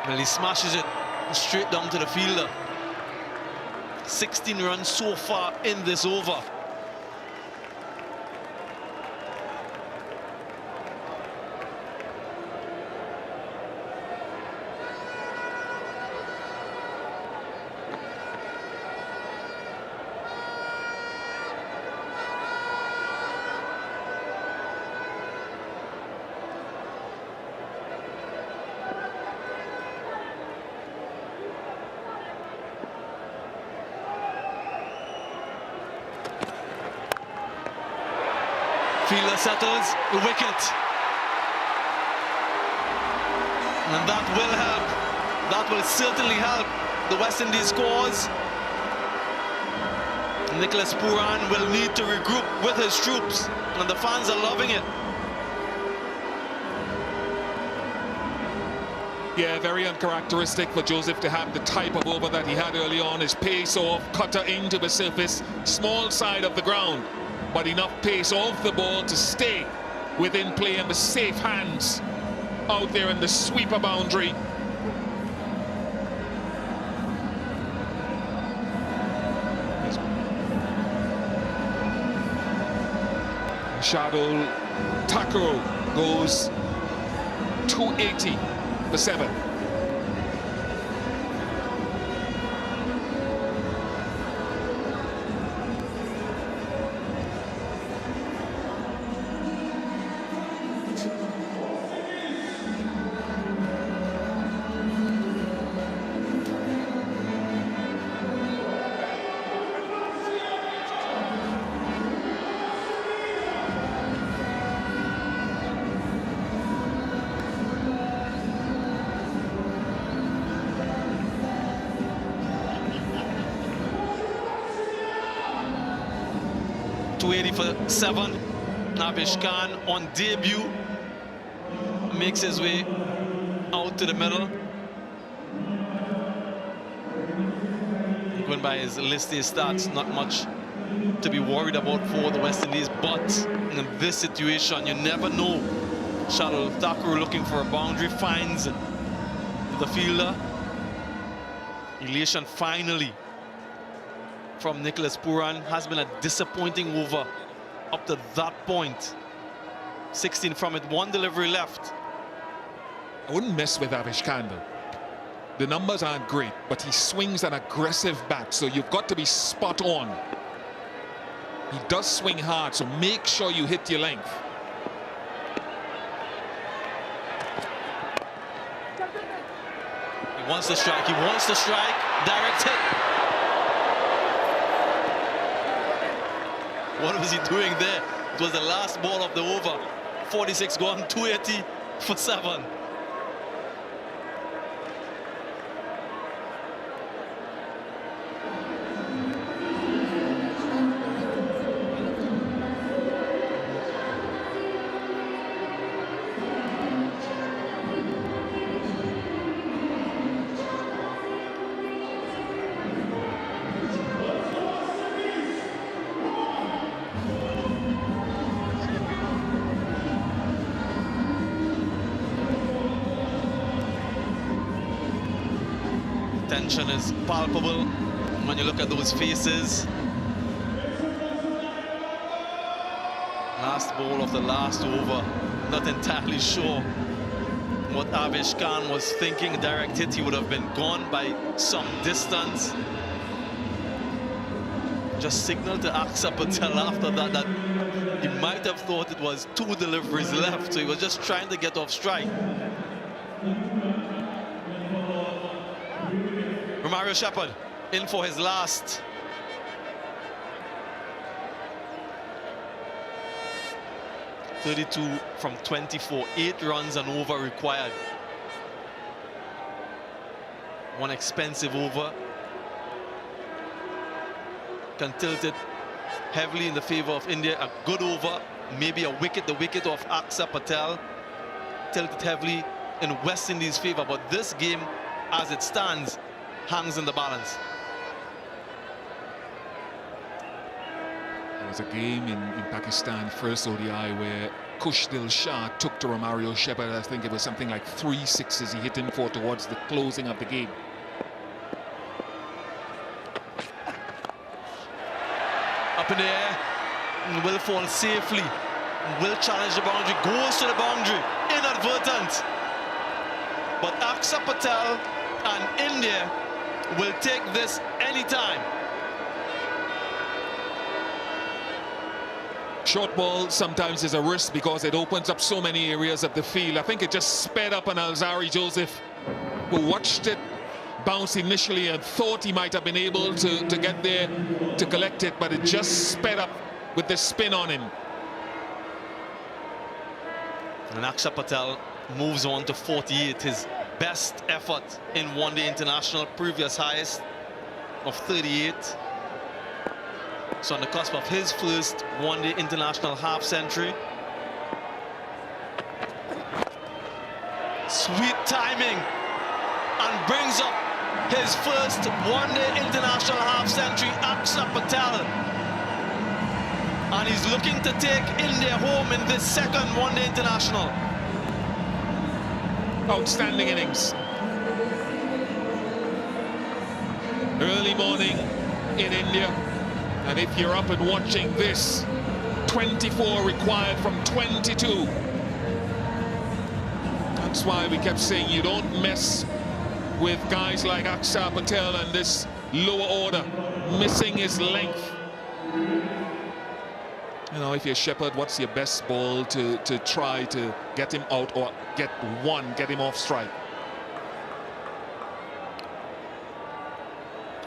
Well, he smashes it straight down to the fielder. 16 runs so far in this over. Fielder settles, the wicket. And that will help. That will certainly help. The West Indies scores. Nicholas Pooran will need to regroup with his troops. And the fans are loving it. Yeah, very uncharacteristic for Joseph to have the type of over that he had early on. His pace off, cutter into the surface, small side of the ground, but enough pace off the ball to stay within play and the safe hands out there in the sweeper boundary. Shadul Takuro goes 280 for 7. For 7. Navish Khan on debut makes his way out to the middle. Going by his list of stats, not much to be worried about for the West Indies, but in this situation you never know. Shadul Thakur looking for a boundary, finds the fielder. Elation finally from Nicholas Pooran. Has been a disappointing over up to that point. 16 from it, 1 delivery left. I wouldn't mess with Avish Khan though. The numbers aren't great, but he swings an aggressive bat, so you've got to be spot on. He does swing hard, so make sure you hit your length. He wants to strike, direct hit. What was he doing there? It was the last ball of the over. 46 gone, 280 for 7. Tension is palpable when you look at those faces. Last ball of the last over. Not entirely sure what Avish Khan was thinking. Direct hit, he would have been gone by some distance. just signaled to Aksa Patel after that he might have thought it was 2 deliveries left, so he was just trying to get off strike. Romario Shepherd in for his last. .32 from 24, 8 runs and over required. One expensive over. Can tilt it heavily in the favor of India. A good over, maybe a wicket, the wicket of Aksa Patel. Tilted heavily in West Indies' favor, but this game, as it stands, hangs in the balance. There was a game in Pakistan, first ODI, where Kushdil Shah took to Romario Shepherd. I think it was something like 3 sixes he hit him for towards the closing of the game. Up in the air, and will fall safely. Will challenge the boundary, goes to the boundary, inadvertent. But Aksa Patel and India will take this anytime. Short ball sometimes is a risk because it opens up so many areas of the field. I think it just sped up on Alzari Joseph, who watched it bounce initially and thought he might have been able to get there to collect it, but it just sped up with the spin on him. And Aksa Patel moves on to 48, his best effort in one-day international, previous highest of 38. So on the cusp of his first one-day international half-century. Sweet timing, and brings up his first one-day international half-century, Aksa Patel. And he's looking to take India home in this second one-day international. Outstanding innings. Early morning in India. And if you're up and watching this, 24 required from 22. That's why we kept saying you don't mess with guys like Aksa Patel and this lower order, missing his length. You know, if you're Shepherd, what's your best ball to try to get him out or get him off strike?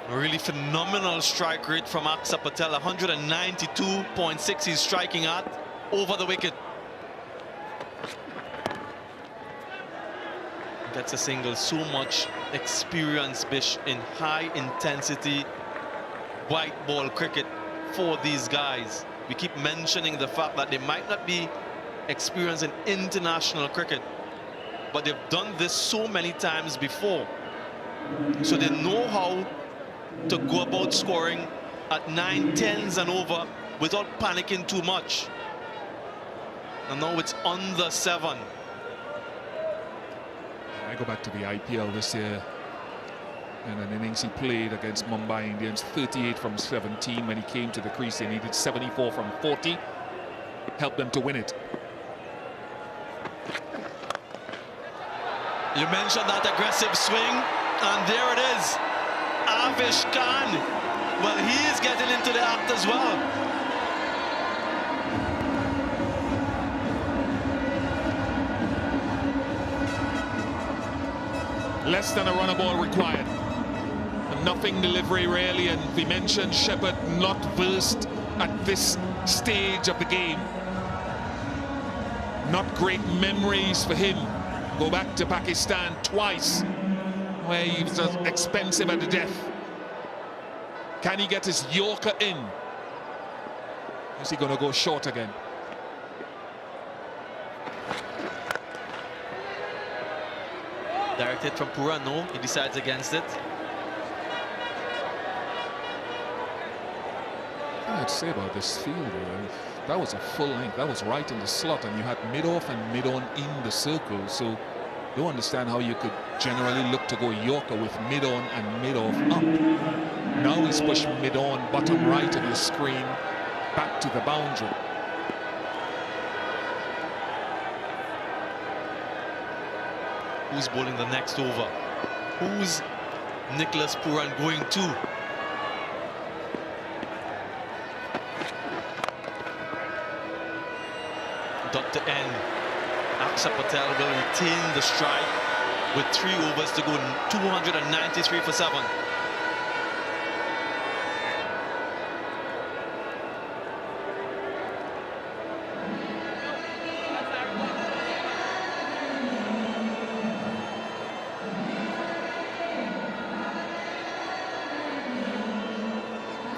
A really phenomenal strike rate from Aksa Patel, 192.6 he's striking at over the wicket. Gets a single. So much experience, Bish, in high intensity white ball cricket for these guys. We keep mentioning the fact that they might not be experienced in international cricket, but they've done this so many times before, so they know how to go about scoring at 9, 10s and over without panicking too much. And now it's under 7. I go back to the IPL this year, and an innings he played against Mumbai Indians, 38 from 17. When he came to the crease, they needed 74 from 40. Helped them to win it. You mentioned that aggressive swing, and there it is. Avish Khan, well, he is getting into the act as well. Less than a run a ball required. And nothing delivery really, and we mentioned Shepherd not versed at this stage of the game. Not great memories for him. Go back to Pakistan twice, where he was expensive at the death. Can he get his Yorker in? Is he going to go short again? Directed from Pura, no, he decides against it. I'd say about this field, that was a full length, that was right in the slot, and you had mid-off and mid-on in the circle, so don't understand how you could generally look to go Yorker with mid-on and mid-off up. Now he's pushed mid-on, bottom right of your screen, back to the boundary. Who's bowling the next over? Who's Nicholas Puran going to? to end. Aksa Patel will retain the strike with 3 overs to go, 293 for 7.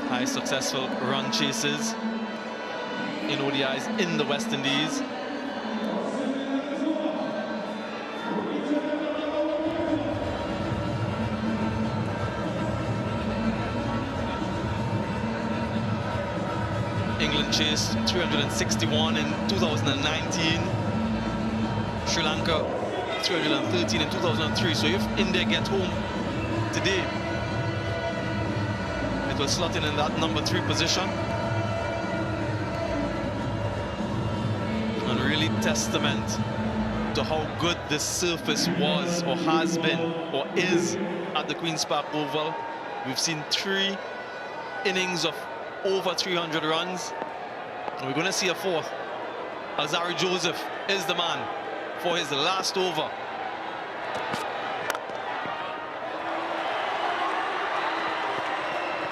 High successful run chases in ODIs in the West Indies. England chased 361 in 2019. Sri Lanka 313 in 2003. So if India get home today, it will slot in that number 3 position. And really testament to how good this surface was or has been or is at the Queen's Park Oval. We've seen 3 innings of over 300 runs, and we're going to see a 4th. Alzarri Joseph is the man for his last over.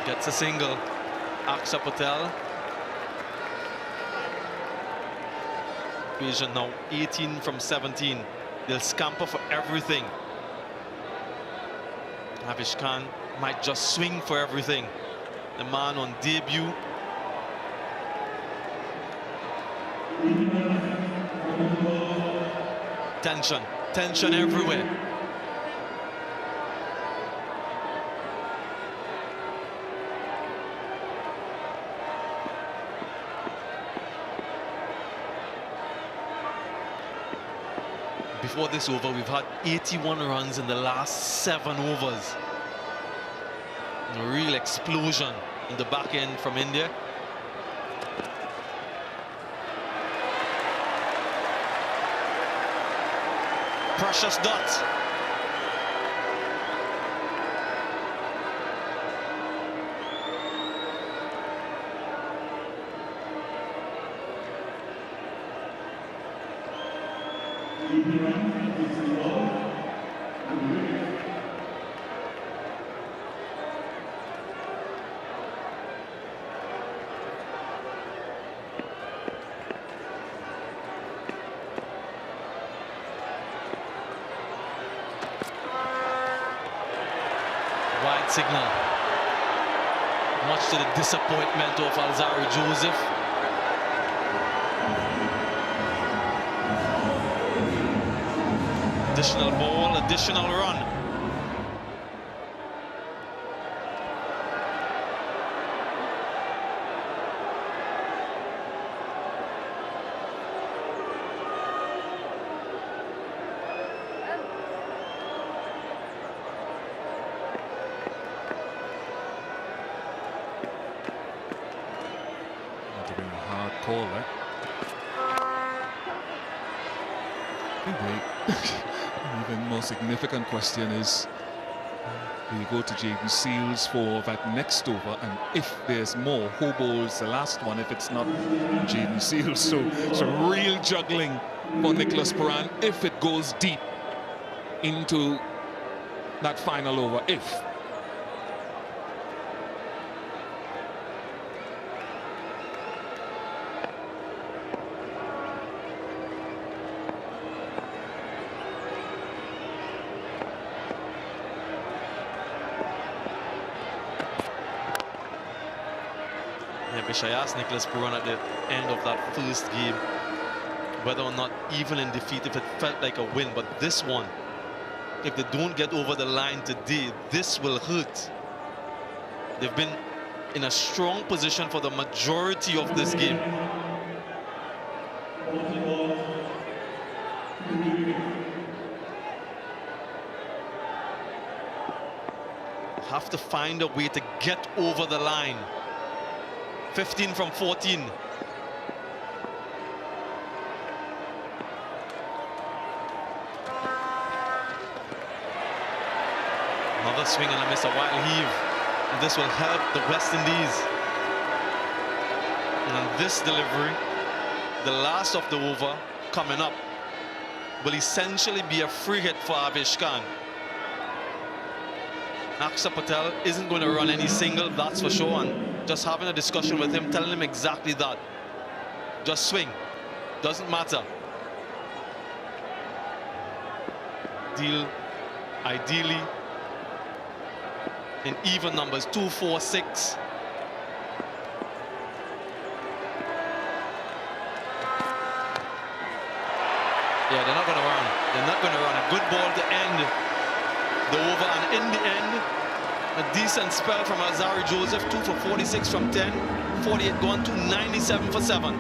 Gets a single. Aksa Patel. Equation now 18 from 17. They'll scamper for everything. Hafiz Khan might just swing for everything. The man on debut. Tension everywhere. Before this over, we've had 81 runs in the last 7 overs. A real explosion in the back end from India. Precious dot. Wide signal. Much to the disappointment of Alzarri Joseph. Additional ball, additional run. Call that. Even more significant question is, do you go to Jaden Seals for that next over, and if there's more, who bowls the last one if it's not Jaden Seals? So real juggling for Nicholas Puran if it goes deep into that final over. If I asked Nicholas Puran at the end of that first game whether or not, even in defeat, if it felt like a win. But this one, if they don't get over the line today, this will hurt. They've been in a strong position for the majority of this game. Have to find a way to get over the line. 15 from 14. Another swing and a miss, a wild heave. And this will help the West Indies. And this delivery, the last of the over, coming up will essentially be a free hit for Avesh Khan. Patel isn't going to run any single, that's for sure, and just having a discussion with him, telling him exactly that. Just swing, doesn't matter. Deal ideally in even numbers, 2, 4, 6. Yeah, they're not going to run. They're not going to run. A good ball to end the over, and in the end, a decent spell from Azari Joseph, 2 for 46 from 10, 48 gone to 97 for 7.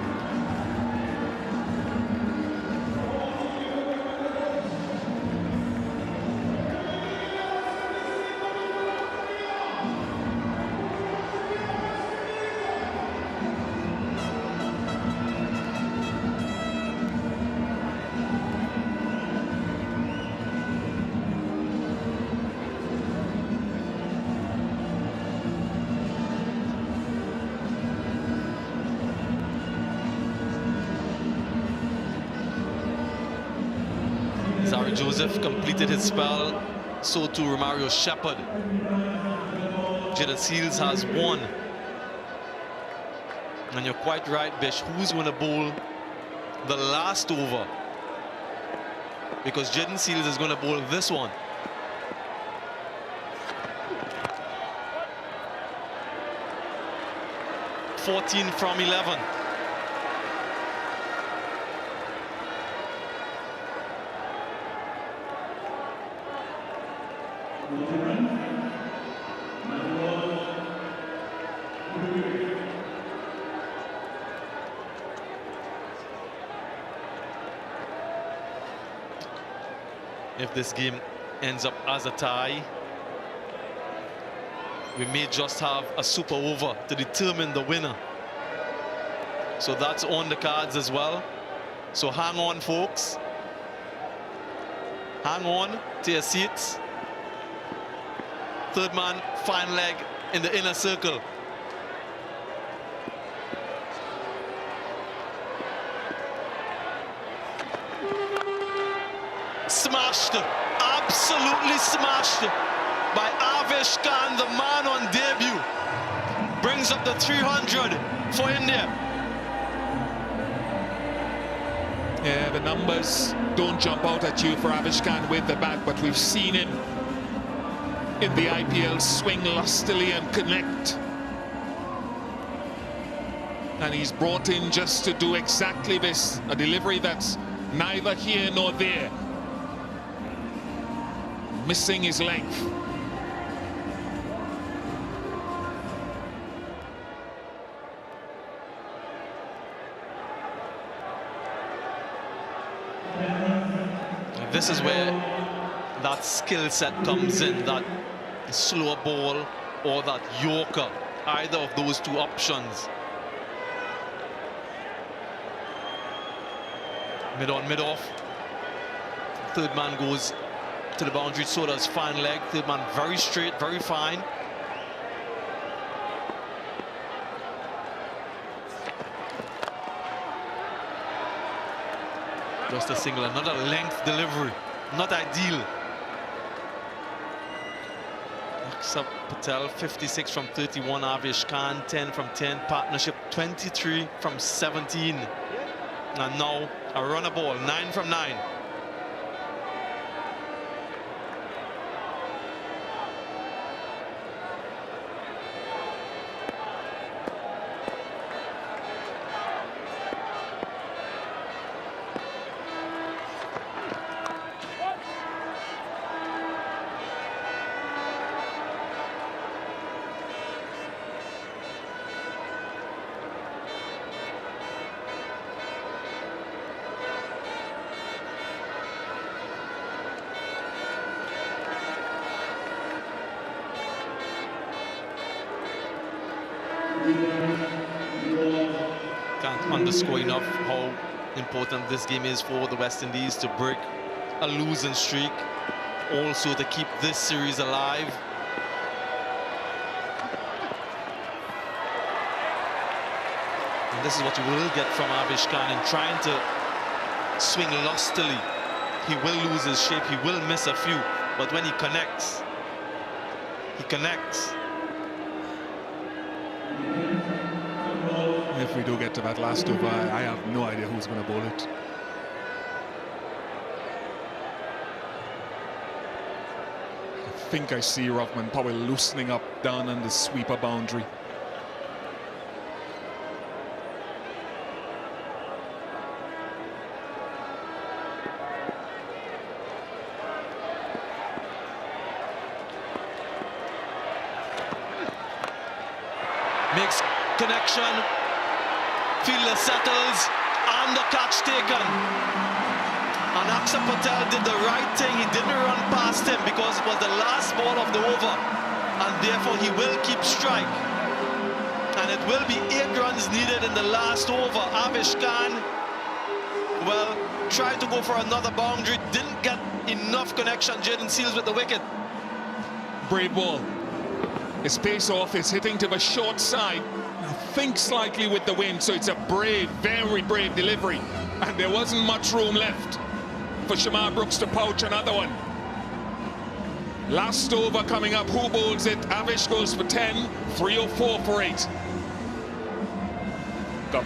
Azari Joseph completed his spell, so too Romario Shepherd. Jaden Seals has 1. And you're quite right, Bish, who's going to bowl the last over? Because Jaden Seals is going to bowl this one. (14 from 11). If this game ends up as a tie, we may just have a super over to determine the winner. So that's on the cards as well. So hang on, folks. Hang on to your seats. Third man, fine leg in the inner circle. Smashed, absolutely smashed by Avesh Khan, the man on debut. Brings up the 300 for India. Yeah, the numbers don't jump out at you for Avesh Khan with the bat, but we've seen him in the IPL swing lustily and connect. And he's brought in just to do exactly this, a delivery that's neither here nor there. Missing his length. This is where that skill set comes in, that slower ball or that Yorker, either of those two options. Mid on, mid off. Third man goes to the boundary, so does fine leg. Third man very straight, very fine. Just a single, another length delivery, not ideal. Patel 56 from 31, Avesh Khan 10 from 10, partnership 23 from 17. And now a runner ball, 9 from 9. Can't underscore enough how important this game is for the West Indies to break a losing streak, also to keep this series alive. And this is what you will get from Avesh Khan in trying to swing lustily, he will lose his shape, he will miss a few, but when he connects, he connects. If we do get to that last over, I have no idea who's going to bowl it. I think I see Rothman Powell loosening up down on the sweeper boundary. Makes connection, fielder settles, and the catch taken. And Patel did the right thing. He didn't run past him because it was the last ball of the over, and therefore he will keep strike. And it will be 8 runs needed in the last over. Avish Khan, well, tried to go for another boundary, didn't get enough connection. Jaden Seals with the wicket. Brave ball. His pace off, is hitting to the short side. I think slightly with the wind, so it's a brave, very brave delivery. And there wasn't much room left for Shamar Brooks to pouch another one. Last over coming up, who bowls it? Avish goes for 10, 304 for 8. Go.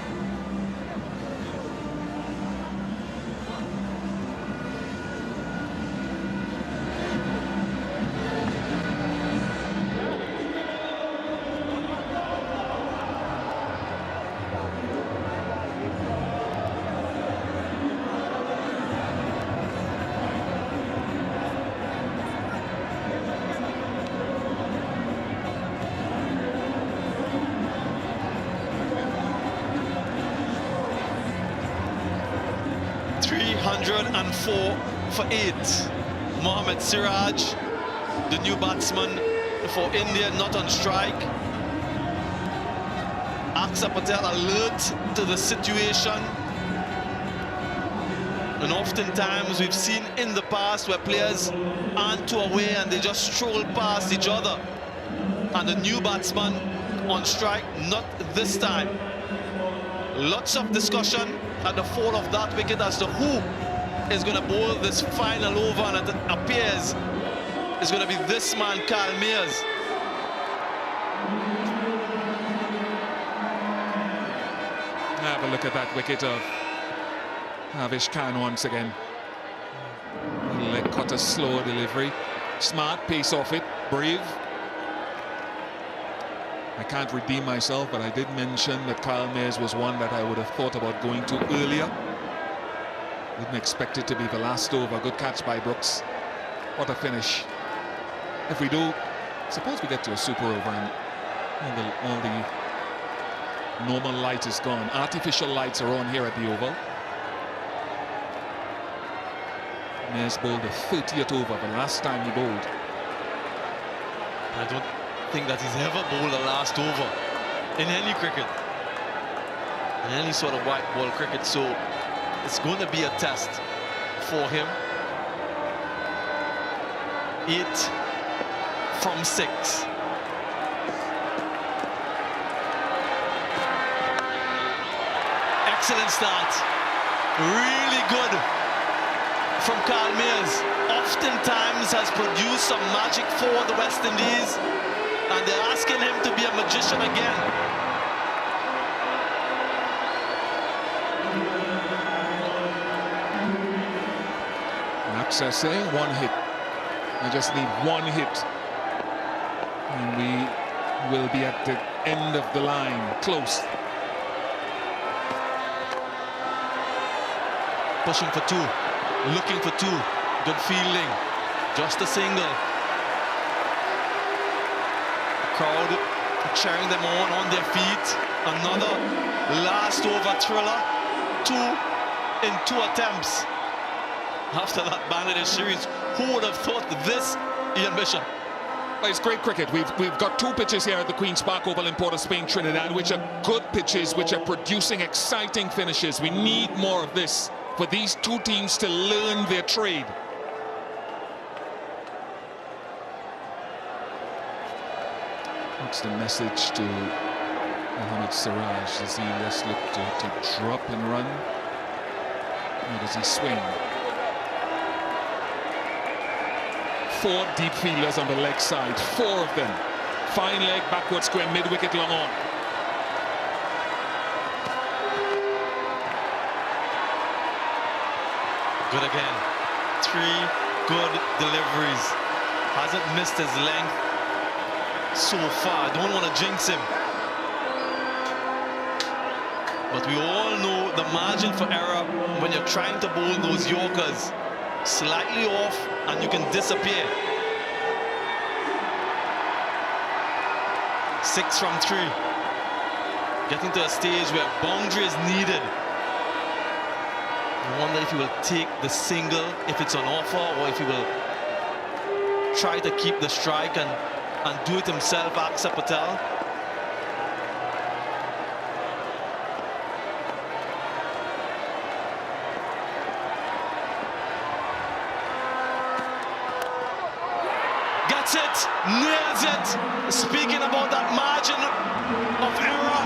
For 8. Mohammad Siraj, the new batsman for India, not on strike. Patel alert to the situation. And oftentimes we've seen in the past where players aren't too aware and they just stroll past each other. And the new batsman on strike, not this time. Lots of discussion at the fall of that wicket as to who is going to bowl this final over, and it appears it's going to be this man, Carl Mears. Have a look at that wicket of Avish Khan once again. Leg cutter, slow delivery, smart pace off it, brave. I can't redeem myself, but I did mention that Carl Mears was one that I would have thought about going to earlier. Didn't expect it to be the last over. Good catch by Brooks. What a finish. If we do, suppose we get to a super over and all the normal light is gone. Artificial lights are on here at the Oval. Mears bowled the 30th over, the last time he bowled. I don't think that he's ever bowled a last over in any cricket, in any sort of white ball cricket, so it's going to be a test for him. 8 from 6. Excellent start. Really good from Carl Mears. Oftentimes has produced some magic for the West Indies, and they're asking him to be a magician again. Say one hit. I just need one hit, and we will be at the end of the line, close. Pushing for 2, looking for 2. Good fielding, just a single. The crowd cheering them on their feet. Another last over thriller. 2 in 2 attempts. After that Bangladesh series, who would have thought this, Ian Bishop? Well, it's great cricket. We've got 2 pitches here at the Queen's Park Oval in Port of Spain, Trinidad, which are good pitches, which are producing exciting finishes. We need more of this for these 2 teams to learn their trade. What's the message to Mohammad Siraj? Does he just look to drop and run? How does he swing? 4 deep fielders on the leg side, 4 of them. Fine leg, backward square, mid-wicket, long on. Good again. 3 good deliveries. Hasn't missed his length so far. Don't want to jinx him. But we all know the margin for error when you're trying to bowl those Yorkers. Slightly off and you can disappear. 6 from 3. Getting to a stage where boundary is needed. I wonder if he will take the single, if it's on offer, or if he will try to keep the strike and do it himself, Aksa Patel. Gets it, nails it. Speaking about that margin of error,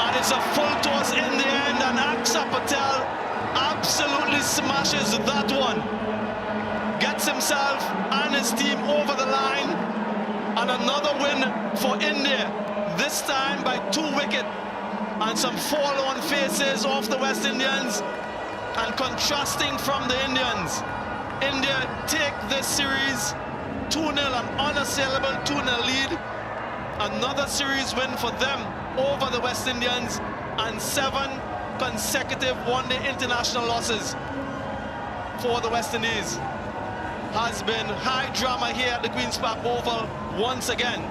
and it's a full toss in the end, and Aksa Patel absolutely smashes that one. Gets himself and his team over the line, and another win for India, this time by 2 wickets and some forlorn faces off the West Indians. And contrasting from the Indians, India take this series 2-0, an unassailable 2-0 lead. Another series win for them over the West Indians, and 7 consecutive one-day international losses for the West Indies. Has been high drama here at the Queen's Park Oval once again.